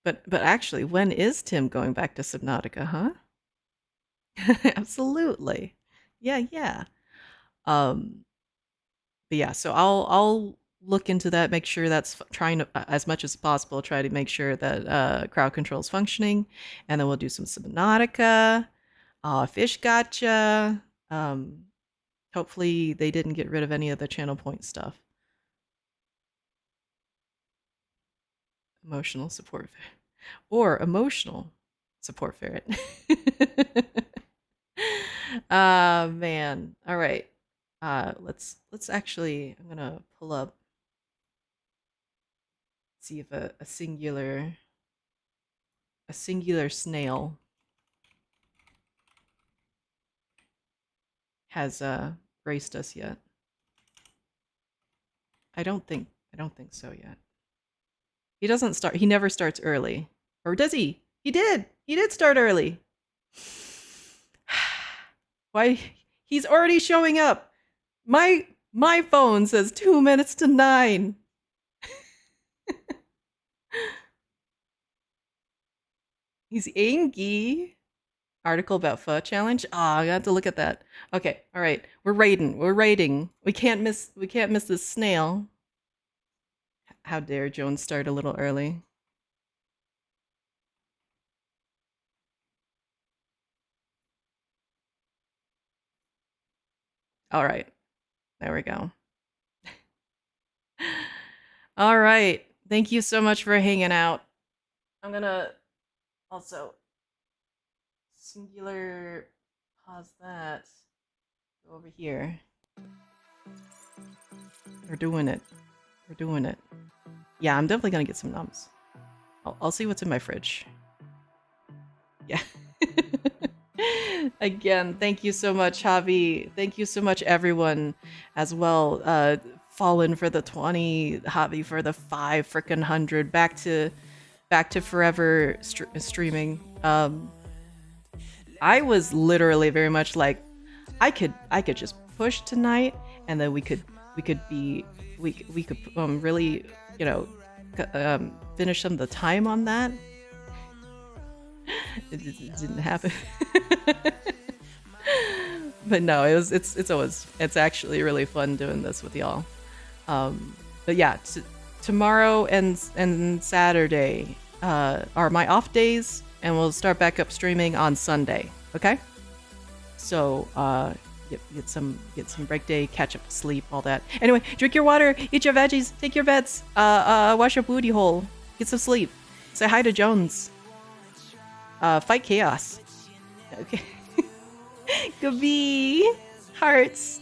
But actually, when is Tim going back to Subnautica, huh? Absolutely. Yeah. Um, but yeah, so I'll look into that, make sure that's trying to as much as possible, try to make sure that crowd control is functioning, and then we'll do some Subnautica, fish gotcha, Hopefully they didn't get rid of any of the channel point stuff. Emotional support ferret. Or emotional support ferret. Man. All right. Let's actually, I'm gonna pull up, see if a singular snail has graced us yet. I don't think so yet. He never starts early. Or does he? He did start early. Why? He's already showing up. My phone says 2 minutes to 9. He's angry. Article about pho challenge. Ah, I got to look at that. Okay, all right. We're raiding. We can't miss this snail. How dare Jones start a little early? All right. There we go. All right. Thank you so much for hanging out. I'm gonna also singular pause that. Go over here. We're doing it. Yeah, I'm definitely gonna get some nums. I'll see what's in my fridge. Yeah. Again, thank you so much, Javi. Thank you so much, everyone, as well. Fallen for the 20, Javi for the 5 frickin' 100. Back to forever streaming. I was literally very much like, I could just push tonight, and then we could really, you know, finish some of the time on that. It didn't happen. But no, it's actually really fun doing this with y'all. But yeah, tomorrow and Saturday are my off days, and we'll start back up streaming on Sunday. Okay, so get some break day, catch up, sleep, all that. Anyway, drink your water, eat your veggies, take your bets, wash your booty hole, get some sleep, say hi to Jones, fight chaos. Okay. Goodbye, hearts.